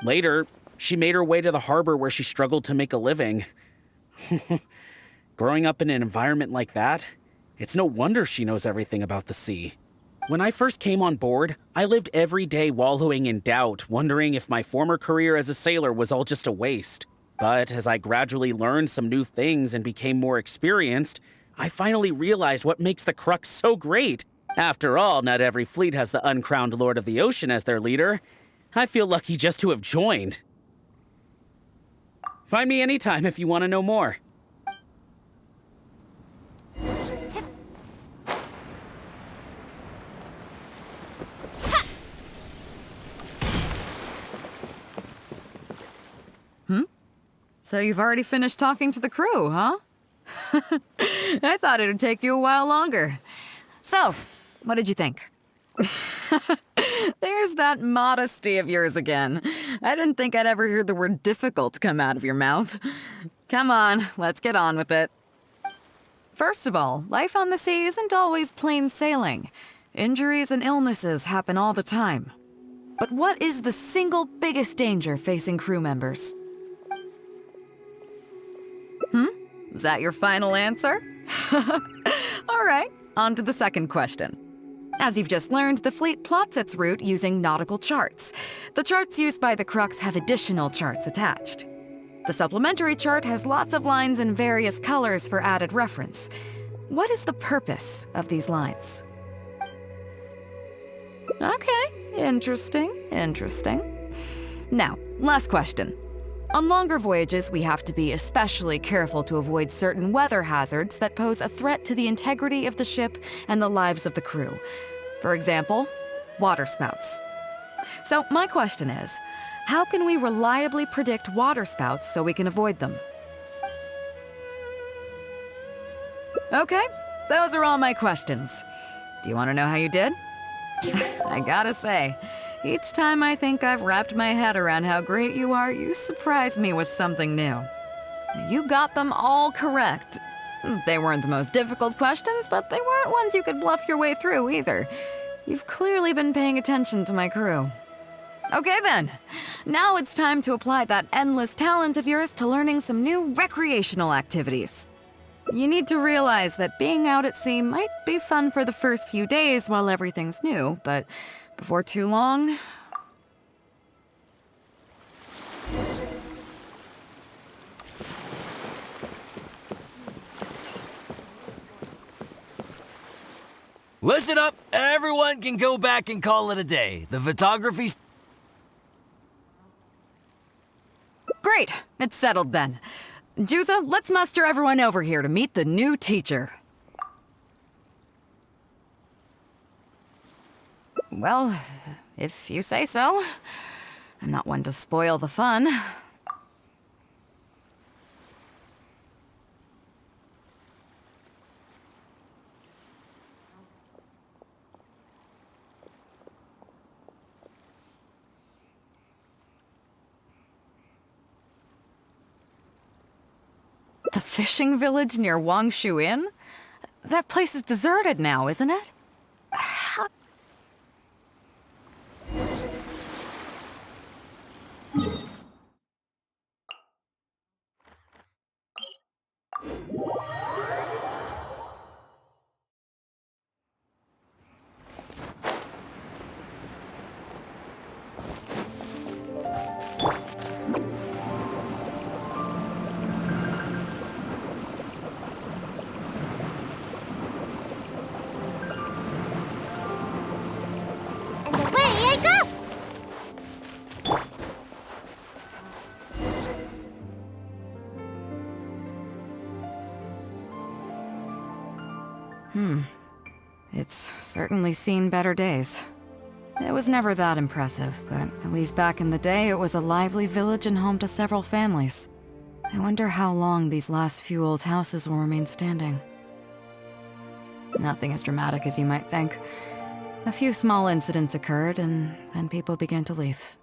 [SPEAKER 3] Later, she made her way to the harbor where she struggled to make a living. Growing up in an environment like that, it's no wonder she knows everything about the sea. When I first came on board, I lived every day wallowing in doubt, wondering if my former career as a sailor was all just a waste. But as I gradually learned some new things and became more experienced, I finally realized what makes the Crux so great. After all, not every fleet has the uncrowned Lord of the Ocean as their leader. I feel lucky just to have joined. Find me anytime if you want to know more.
[SPEAKER 22] So you've already finished talking to the crew, huh? I thought it would take you a while longer. So, what did you think? There's that modesty of yours again. I didn't think I'd ever hear the word difficult come out of your mouth. Come on, let's get on with it. First of all, life on the sea isn't always plain sailing. Injuries and illnesses happen all the time. But what is the single biggest danger facing crew members? Is that your final answer? All right, on to the second question. As you've just learned, the fleet plots its route using nautical charts. The charts used by the Crux have additional charts attached. The supplementary chart has lots of lines in various colors for added reference. What is the purpose of these lines? Okay, interesting. Now, last question. On longer voyages, we have to be especially careful to avoid certain weather hazards that pose a threat to the integrity of the ship and the lives of the crew. For example, waterspouts. So my question is, how can we reliably predict waterspouts so we can avoid them? Okay, those are all my questions. Do you want to know how you did? I gotta say, each time I think I've wrapped my head around how great you are, you surprise me with something new. You got them all correct. They weren't the most difficult questions, but they weren't ones you could bluff your way through either. You've clearly been paying attention to my crew. Okay then, now it's time to apply that endless talent of yours to learning some new recreational activities. You need to realize that being out at sea might be fun for the first few days while everything's new, but before too long...
[SPEAKER 14] Listen up, everyone can go back and call it a day. The photography's...
[SPEAKER 22] Great, it's settled then. Juza, let's muster everyone over here to meet the new teacher. Well, if you say so. I'm not one to spoil the fun. The fishing village near Wangshu Inn? That place is deserted now, isn't it? It's certainly seen better days. It was never that impressive, but at least back in the day, it was a lively village and home to several families. I wonder how long these last few old houses will remain standing. Nothing as dramatic as you might think. A few small incidents occurred, and then people began to leave.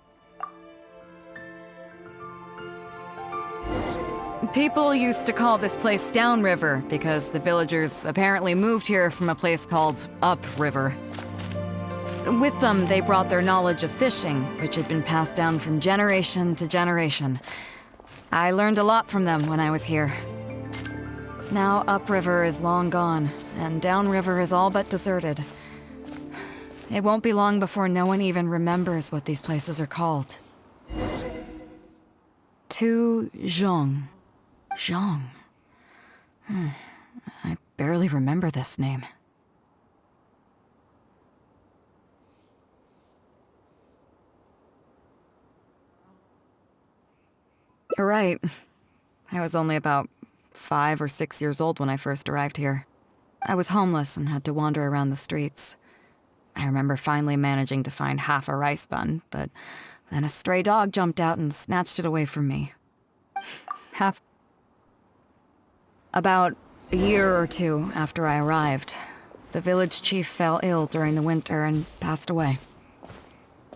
[SPEAKER 22] People used to call this place Downriver because the villagers apparently moved here from a place called Upriver. With them, they brought their knowledge of fishing, which had been passed down from generation to generation. I learned a lot from them when I was here. Now Upriver is long gone, and Downriver is all but deserted. It won't be long before no one even remembers what these places are called. Tu Zhong. Zhong. I barely remember this name. You're right. I was only about 5 or 6 years old when I first arrived here. I was homeless and had to wander around the streets. I remember finally managing to find half a rice bun, but then a stray dog jumped out and snatched it away from me. About a year or two after I arrived, the village chief fell ill during the winter and passed away.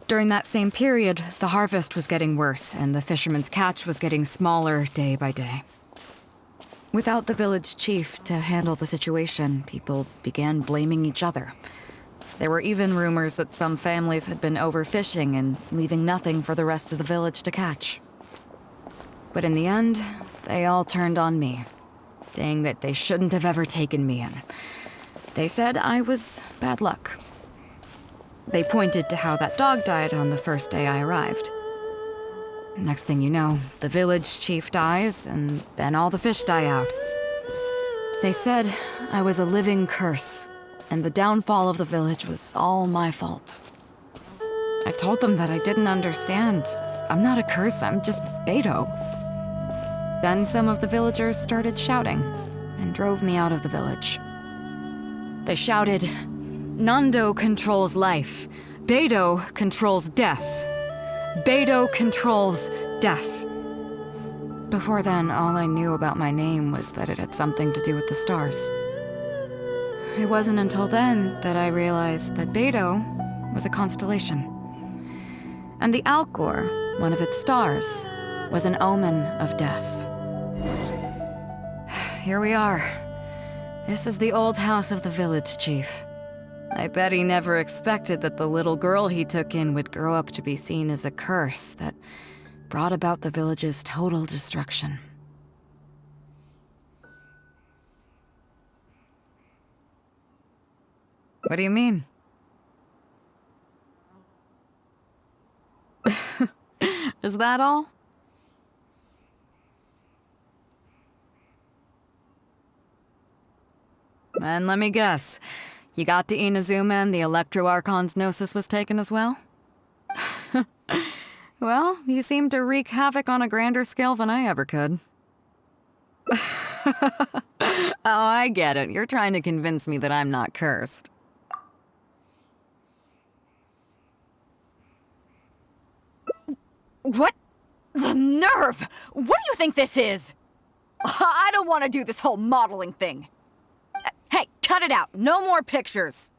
[SPEAKER 22] During that same period, the harvest was getting worse, and the fishermen's catch was getting smaller day by day. Without the village chief to handle the situation, people began blaming each other. There were even rumors that some families had been overfishing and leaving nothing for the rest of the village to catch. But in the end, they all turned on me, saying that they shouldn't have ever taken me in. They said I was bad luck. They pointed to how that dog died on the first day I arrived. Next thing you know, the village chief dies, and then all the fish die out. They said I was a living curse, and the downfall of the village was all my fault. I told them that I didn't understand. I'm not a curse, I'm just Beidou. Then some of the villagers started shouting, and drove me out of the village. They shouted, "Nando controls life. Beidou controls death. Beidou controls death." Before then, all I knew about my name was that it had something to do with the stars. It wasn't until then that I realized that Beidou was a constellation. And the Alcor, one of its stars, was an omen of death. Here we are. This is the old house of the village chief. I bet he never expected that the little girl he took in would grow up to be seen as a curse that brought about the village's total destruction. What do you mean? Is that all? And let me guess. You got to Inazuma and the Electro Archon's Gnosis was taken as well? Well, you seem to wreak havoc on a grander scale than I ever could. Oh, I get it. You're trying to convince me that I'm not cursed.
[SPEAKER 7] What? The nerve! What do you think this is? I don't want to do this whole modeling thing. Hey, cut it out. No more pictures.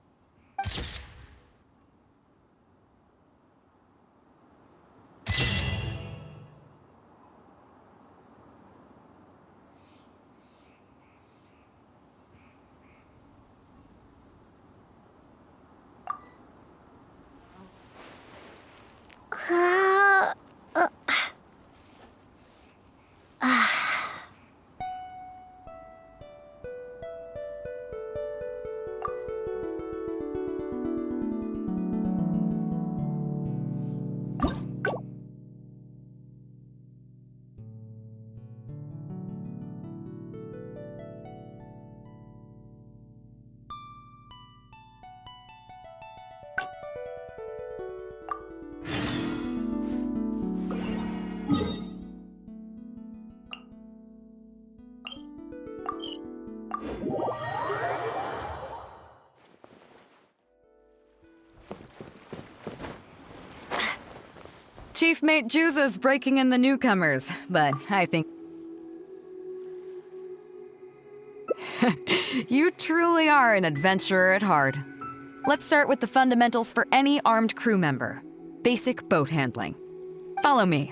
[SPEAKER 22] Chief Mate Juza's breaking in the newcomers, but I think... You truly are an adventurer at heart. Let's start with the fundamentals for any armed crew member. Basic boat handling. Follow me.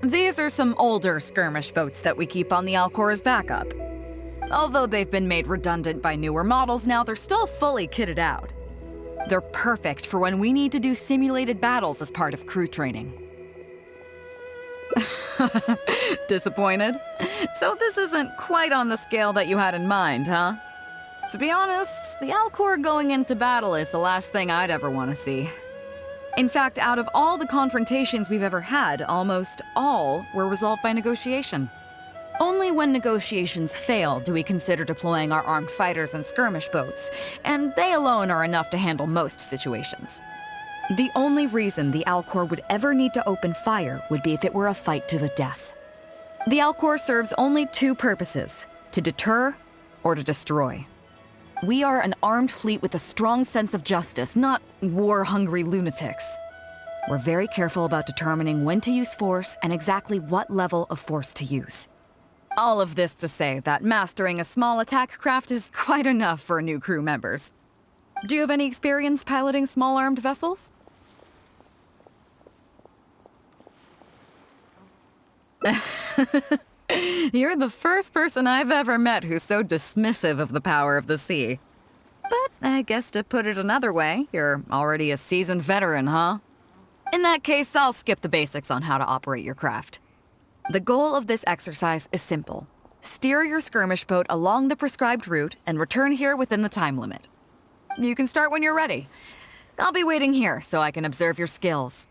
[SPEAKER 22] These are some older skirmish boats that we keep on the Alcor as backup. Although they've been made redundant by newer models now, they're still fully kitted out. They're perfect for when we need to do simulated battles as part of crew training. Disappointed? So this isn't quite on the scale that you had in mind, huh? To be honest, the Alcor going into battle is the last thing I'd ever want to see. In fact, out of all the confrontations we've ever had, almost all were resolved by negotiation. Only when negotiations fail do we consider deploying our armed fighters and skirmish boats, and they alone are enough to handle most situations. The only reason the Alcor would ever need to open fire would be if it were a fight to the death. The Alcor serves only two purposes: to deter or to destroy. We are an armed fleet with a strong sense of justice, not war-hungry lunatics. We're very careful about determining when to use force and exactly what level of force to use. All of this to say that mastering a small attack craft is quite enough for new crew members. Do you have any experience piloting small armed vessels? You're the first person I've ever met who's so dismissive of the power of the sea. But I guess to put it another way, you're already a seasoned veteran, huh? In that case, I'll skip the basics on how to operate your craft. The goal of this exercise is simple. Steer your skirmish boat along the prescribed route and return here within the time limit. You can start when you're ready. I'll be waiting here so I can observe your skills.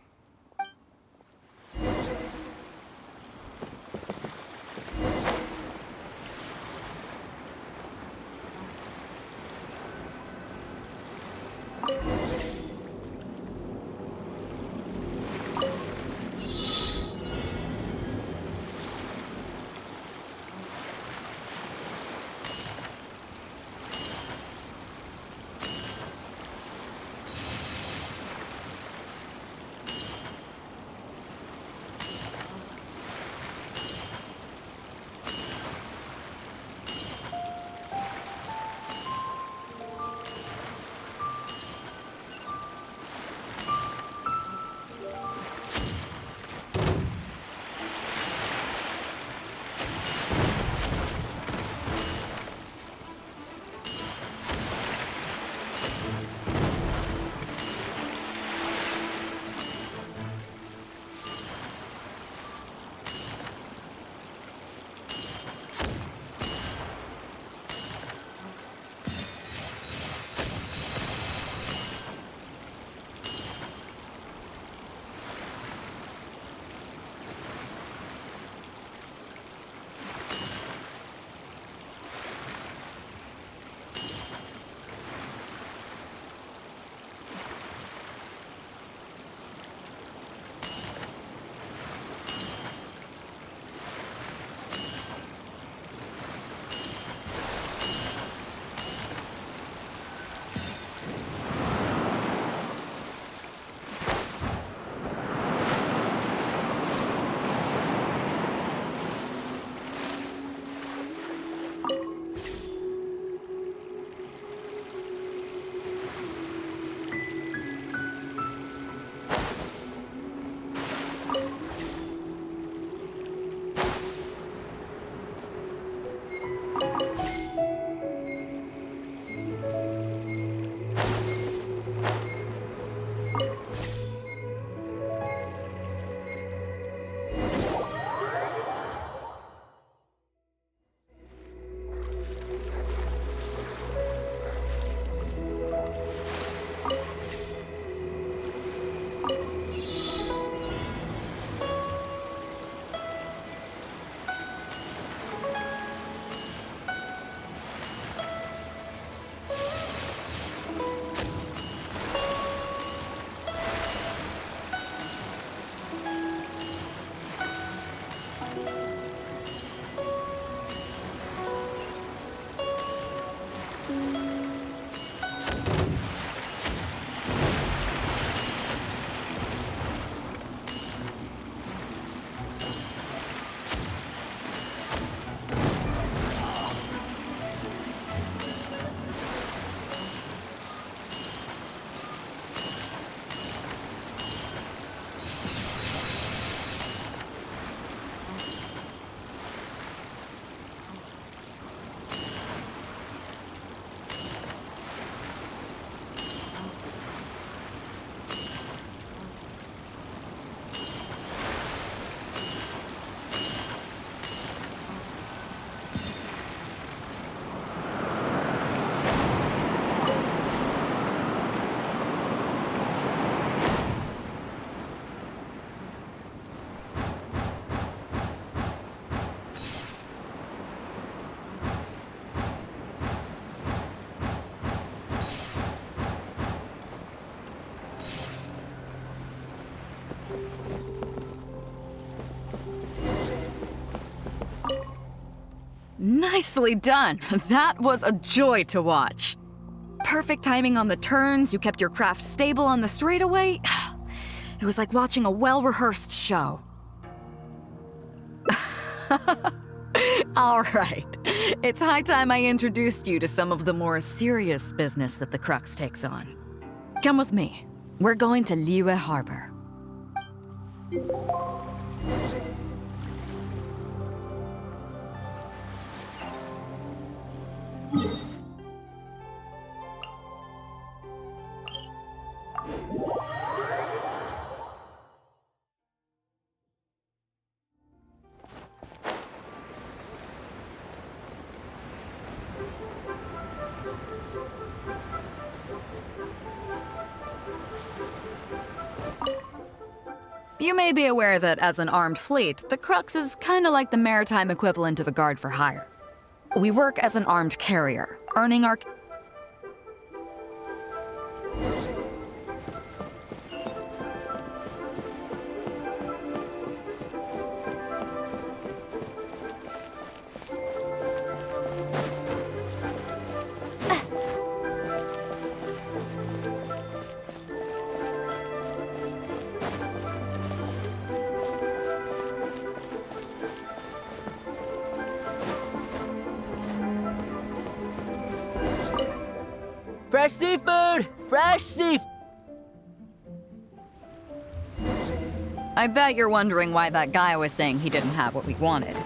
[SPEAKER 22] Nicely done. That was a joy to watch. Perfect timing on the turns, you kept your craft stable on the straightaway. It was like watching a well-rehearsed show. All right. It's high time I introduced you to some of the more serious business that the Crux takes on. Come with me. We're going to Liyue Harbor. You may be aware that as an armed fleet, the Crux is kinda like the maritime equivalent of a guard for hire. We work as an armed carrier, earning our...
[SPEAKER 6] Fresh seafood! Fresh seafood!
[SPEAKER 22] I bet you're wondering why that guy was saying he didn't have what we wanted.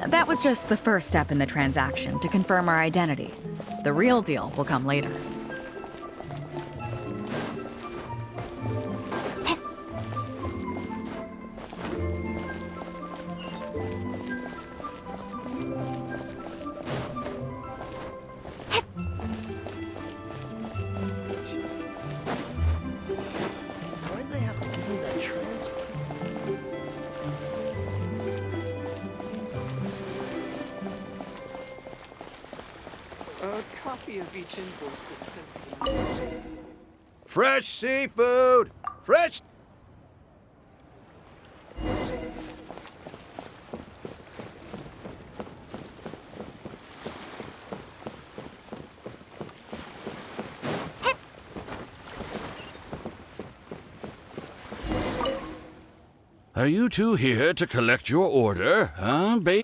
[SPEAKER 22] That was just the first step in the transaction to confirm our identity. The real deal will come later.
[SPEAKER 13] Why'd they have to give me that transfer?
[SPEAKER 11] A copy of each invoice is sent to the...
[SPEAKER 10] Fresh seafood! Fresh...
[SPEAKER 4] Are you two here to collect your order, huh, Beidou?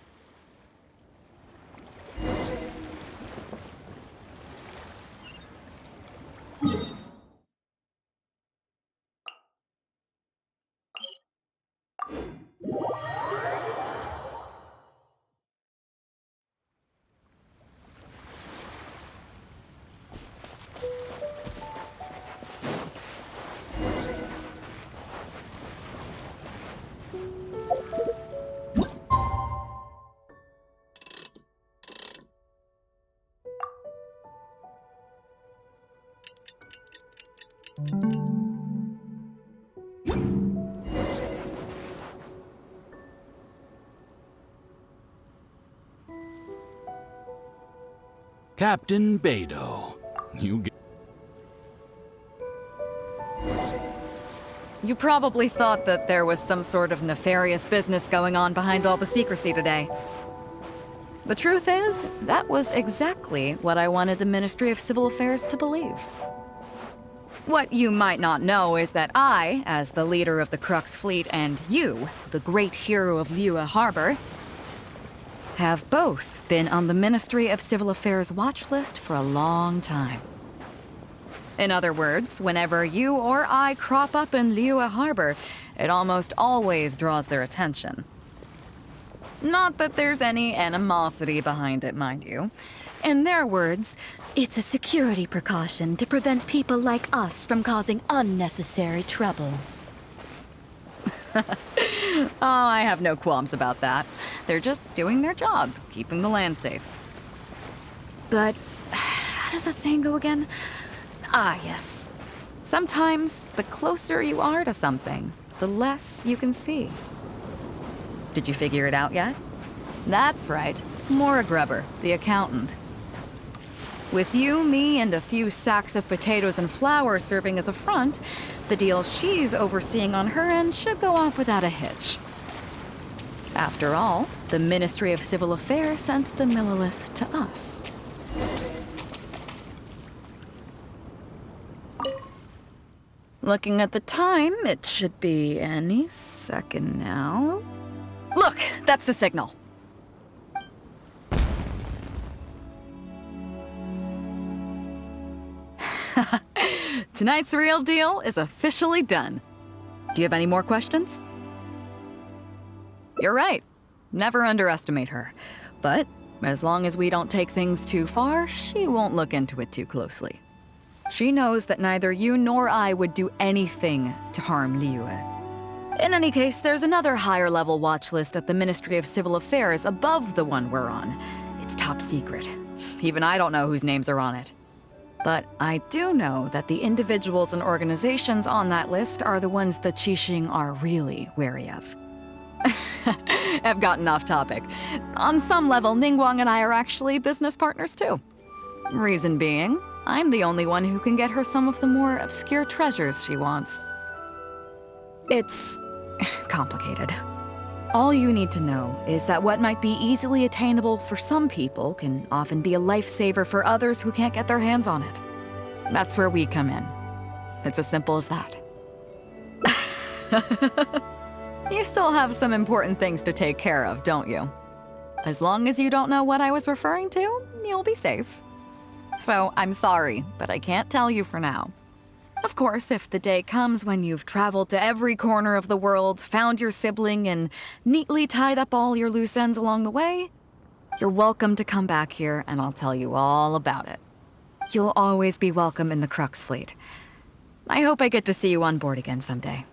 [SPEAKER 4] Captain Beidou.
[SPEAKER 22] You probably thought that there was some sort of nefarious business going on behind all the secrecy today. The truth is, that was exactly what I wanted the Ministry of Civil Affairs to believe. What you might not know is that I, as the leader of the Crux fleet, and you, the great hero of Liyue Harbor, have both been on the Ministry of Civil Affairs watch list for a long time. In other words, whenever you or I crop up in Liyue Harbor, it almost always draws their attention. Not that there's any animosity behind it, mind you. In their words, it's a security precaution to prevent people like us from causing unnecessary trouble. Oh, I have no qualms about that. They're just doing their job, keeping the land safe. But how does that saying go again? Ah, yes. Sometimes the closer you are to something, the less you can see. Did you figure it out yet? That's right. Mora Grubber, the accountant. With you, me, and a few sacks of potatoes and flour serving as a front, the deal she's overseeing on her end should go off without a hitch. After all, the Ministry of Civil Affairs sent the Millilith to us. Looking at the time, it should be any second now. Look, that's the signal. Tonight's real deal is officially done. Do you have any more questions? You're right. Never underestimate her. But as long as we don't take things too far, she won't look into it too closely. She knows that neither you nor I would do anything to harm Liyue. In any case, there's another higher-level watch list at the Ministry of Civil Affairs above the one we're on. It's top secret. Even I don't know whose names are on it. But I do know that the individuals and organizations on that list are the ones the Qixing are really wary of. I've gotten off topic. On some level, NIngguang and I are actually business partners too. Reason being, I'm the only one who can get her some of the more obscure treasures she wants. It's complicated. All you need to know is that what might be easily attainable for some people can often be a lifesaver for others who can't get their hands on it. That's where we come in. It's as simple as that. You still have some important things to take care of, don't you? As long as you don't know what I was referring to, you'll be safe. So I'm sorry, but I can't tell you for now. Of course, if the day comes when you've traveled to every corner of the world, found your sibling, and neatly tied up all your loose ends along the way, you're welcome to come back here and I'll tell you all about it. You'll always be welcome in the Crux fleet. I hope I get to see you on board again someday.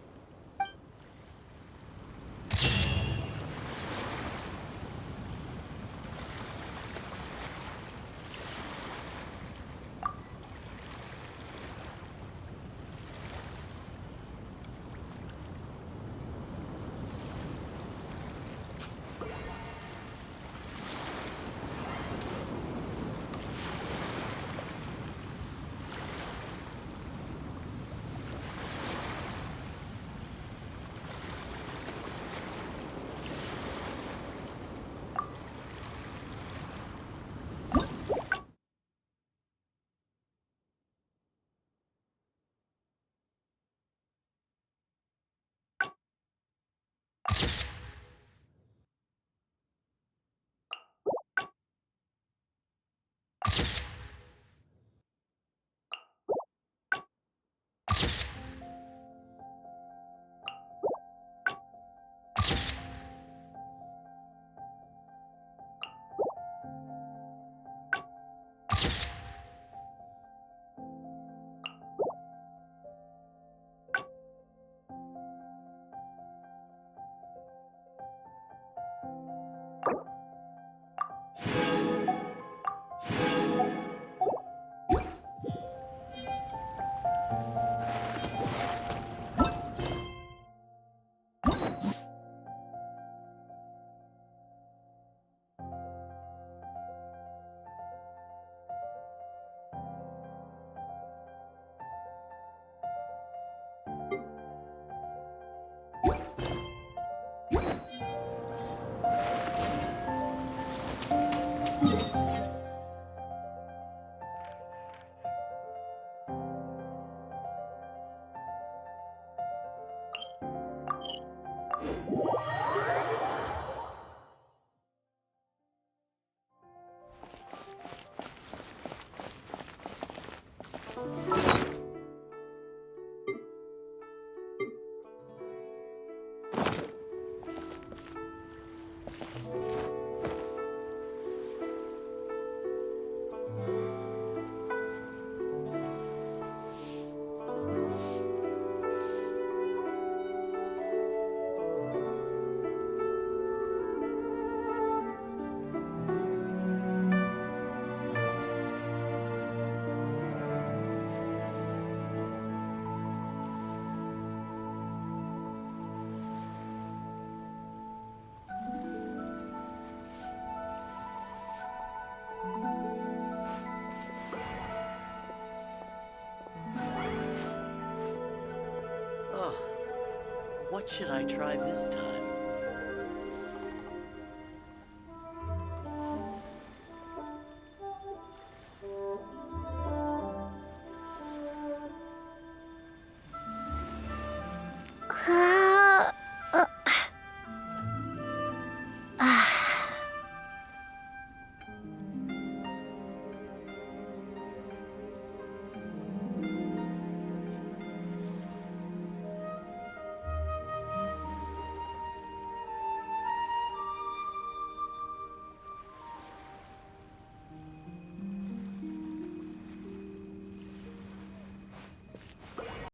[SPEAKER 9] What should I try this time?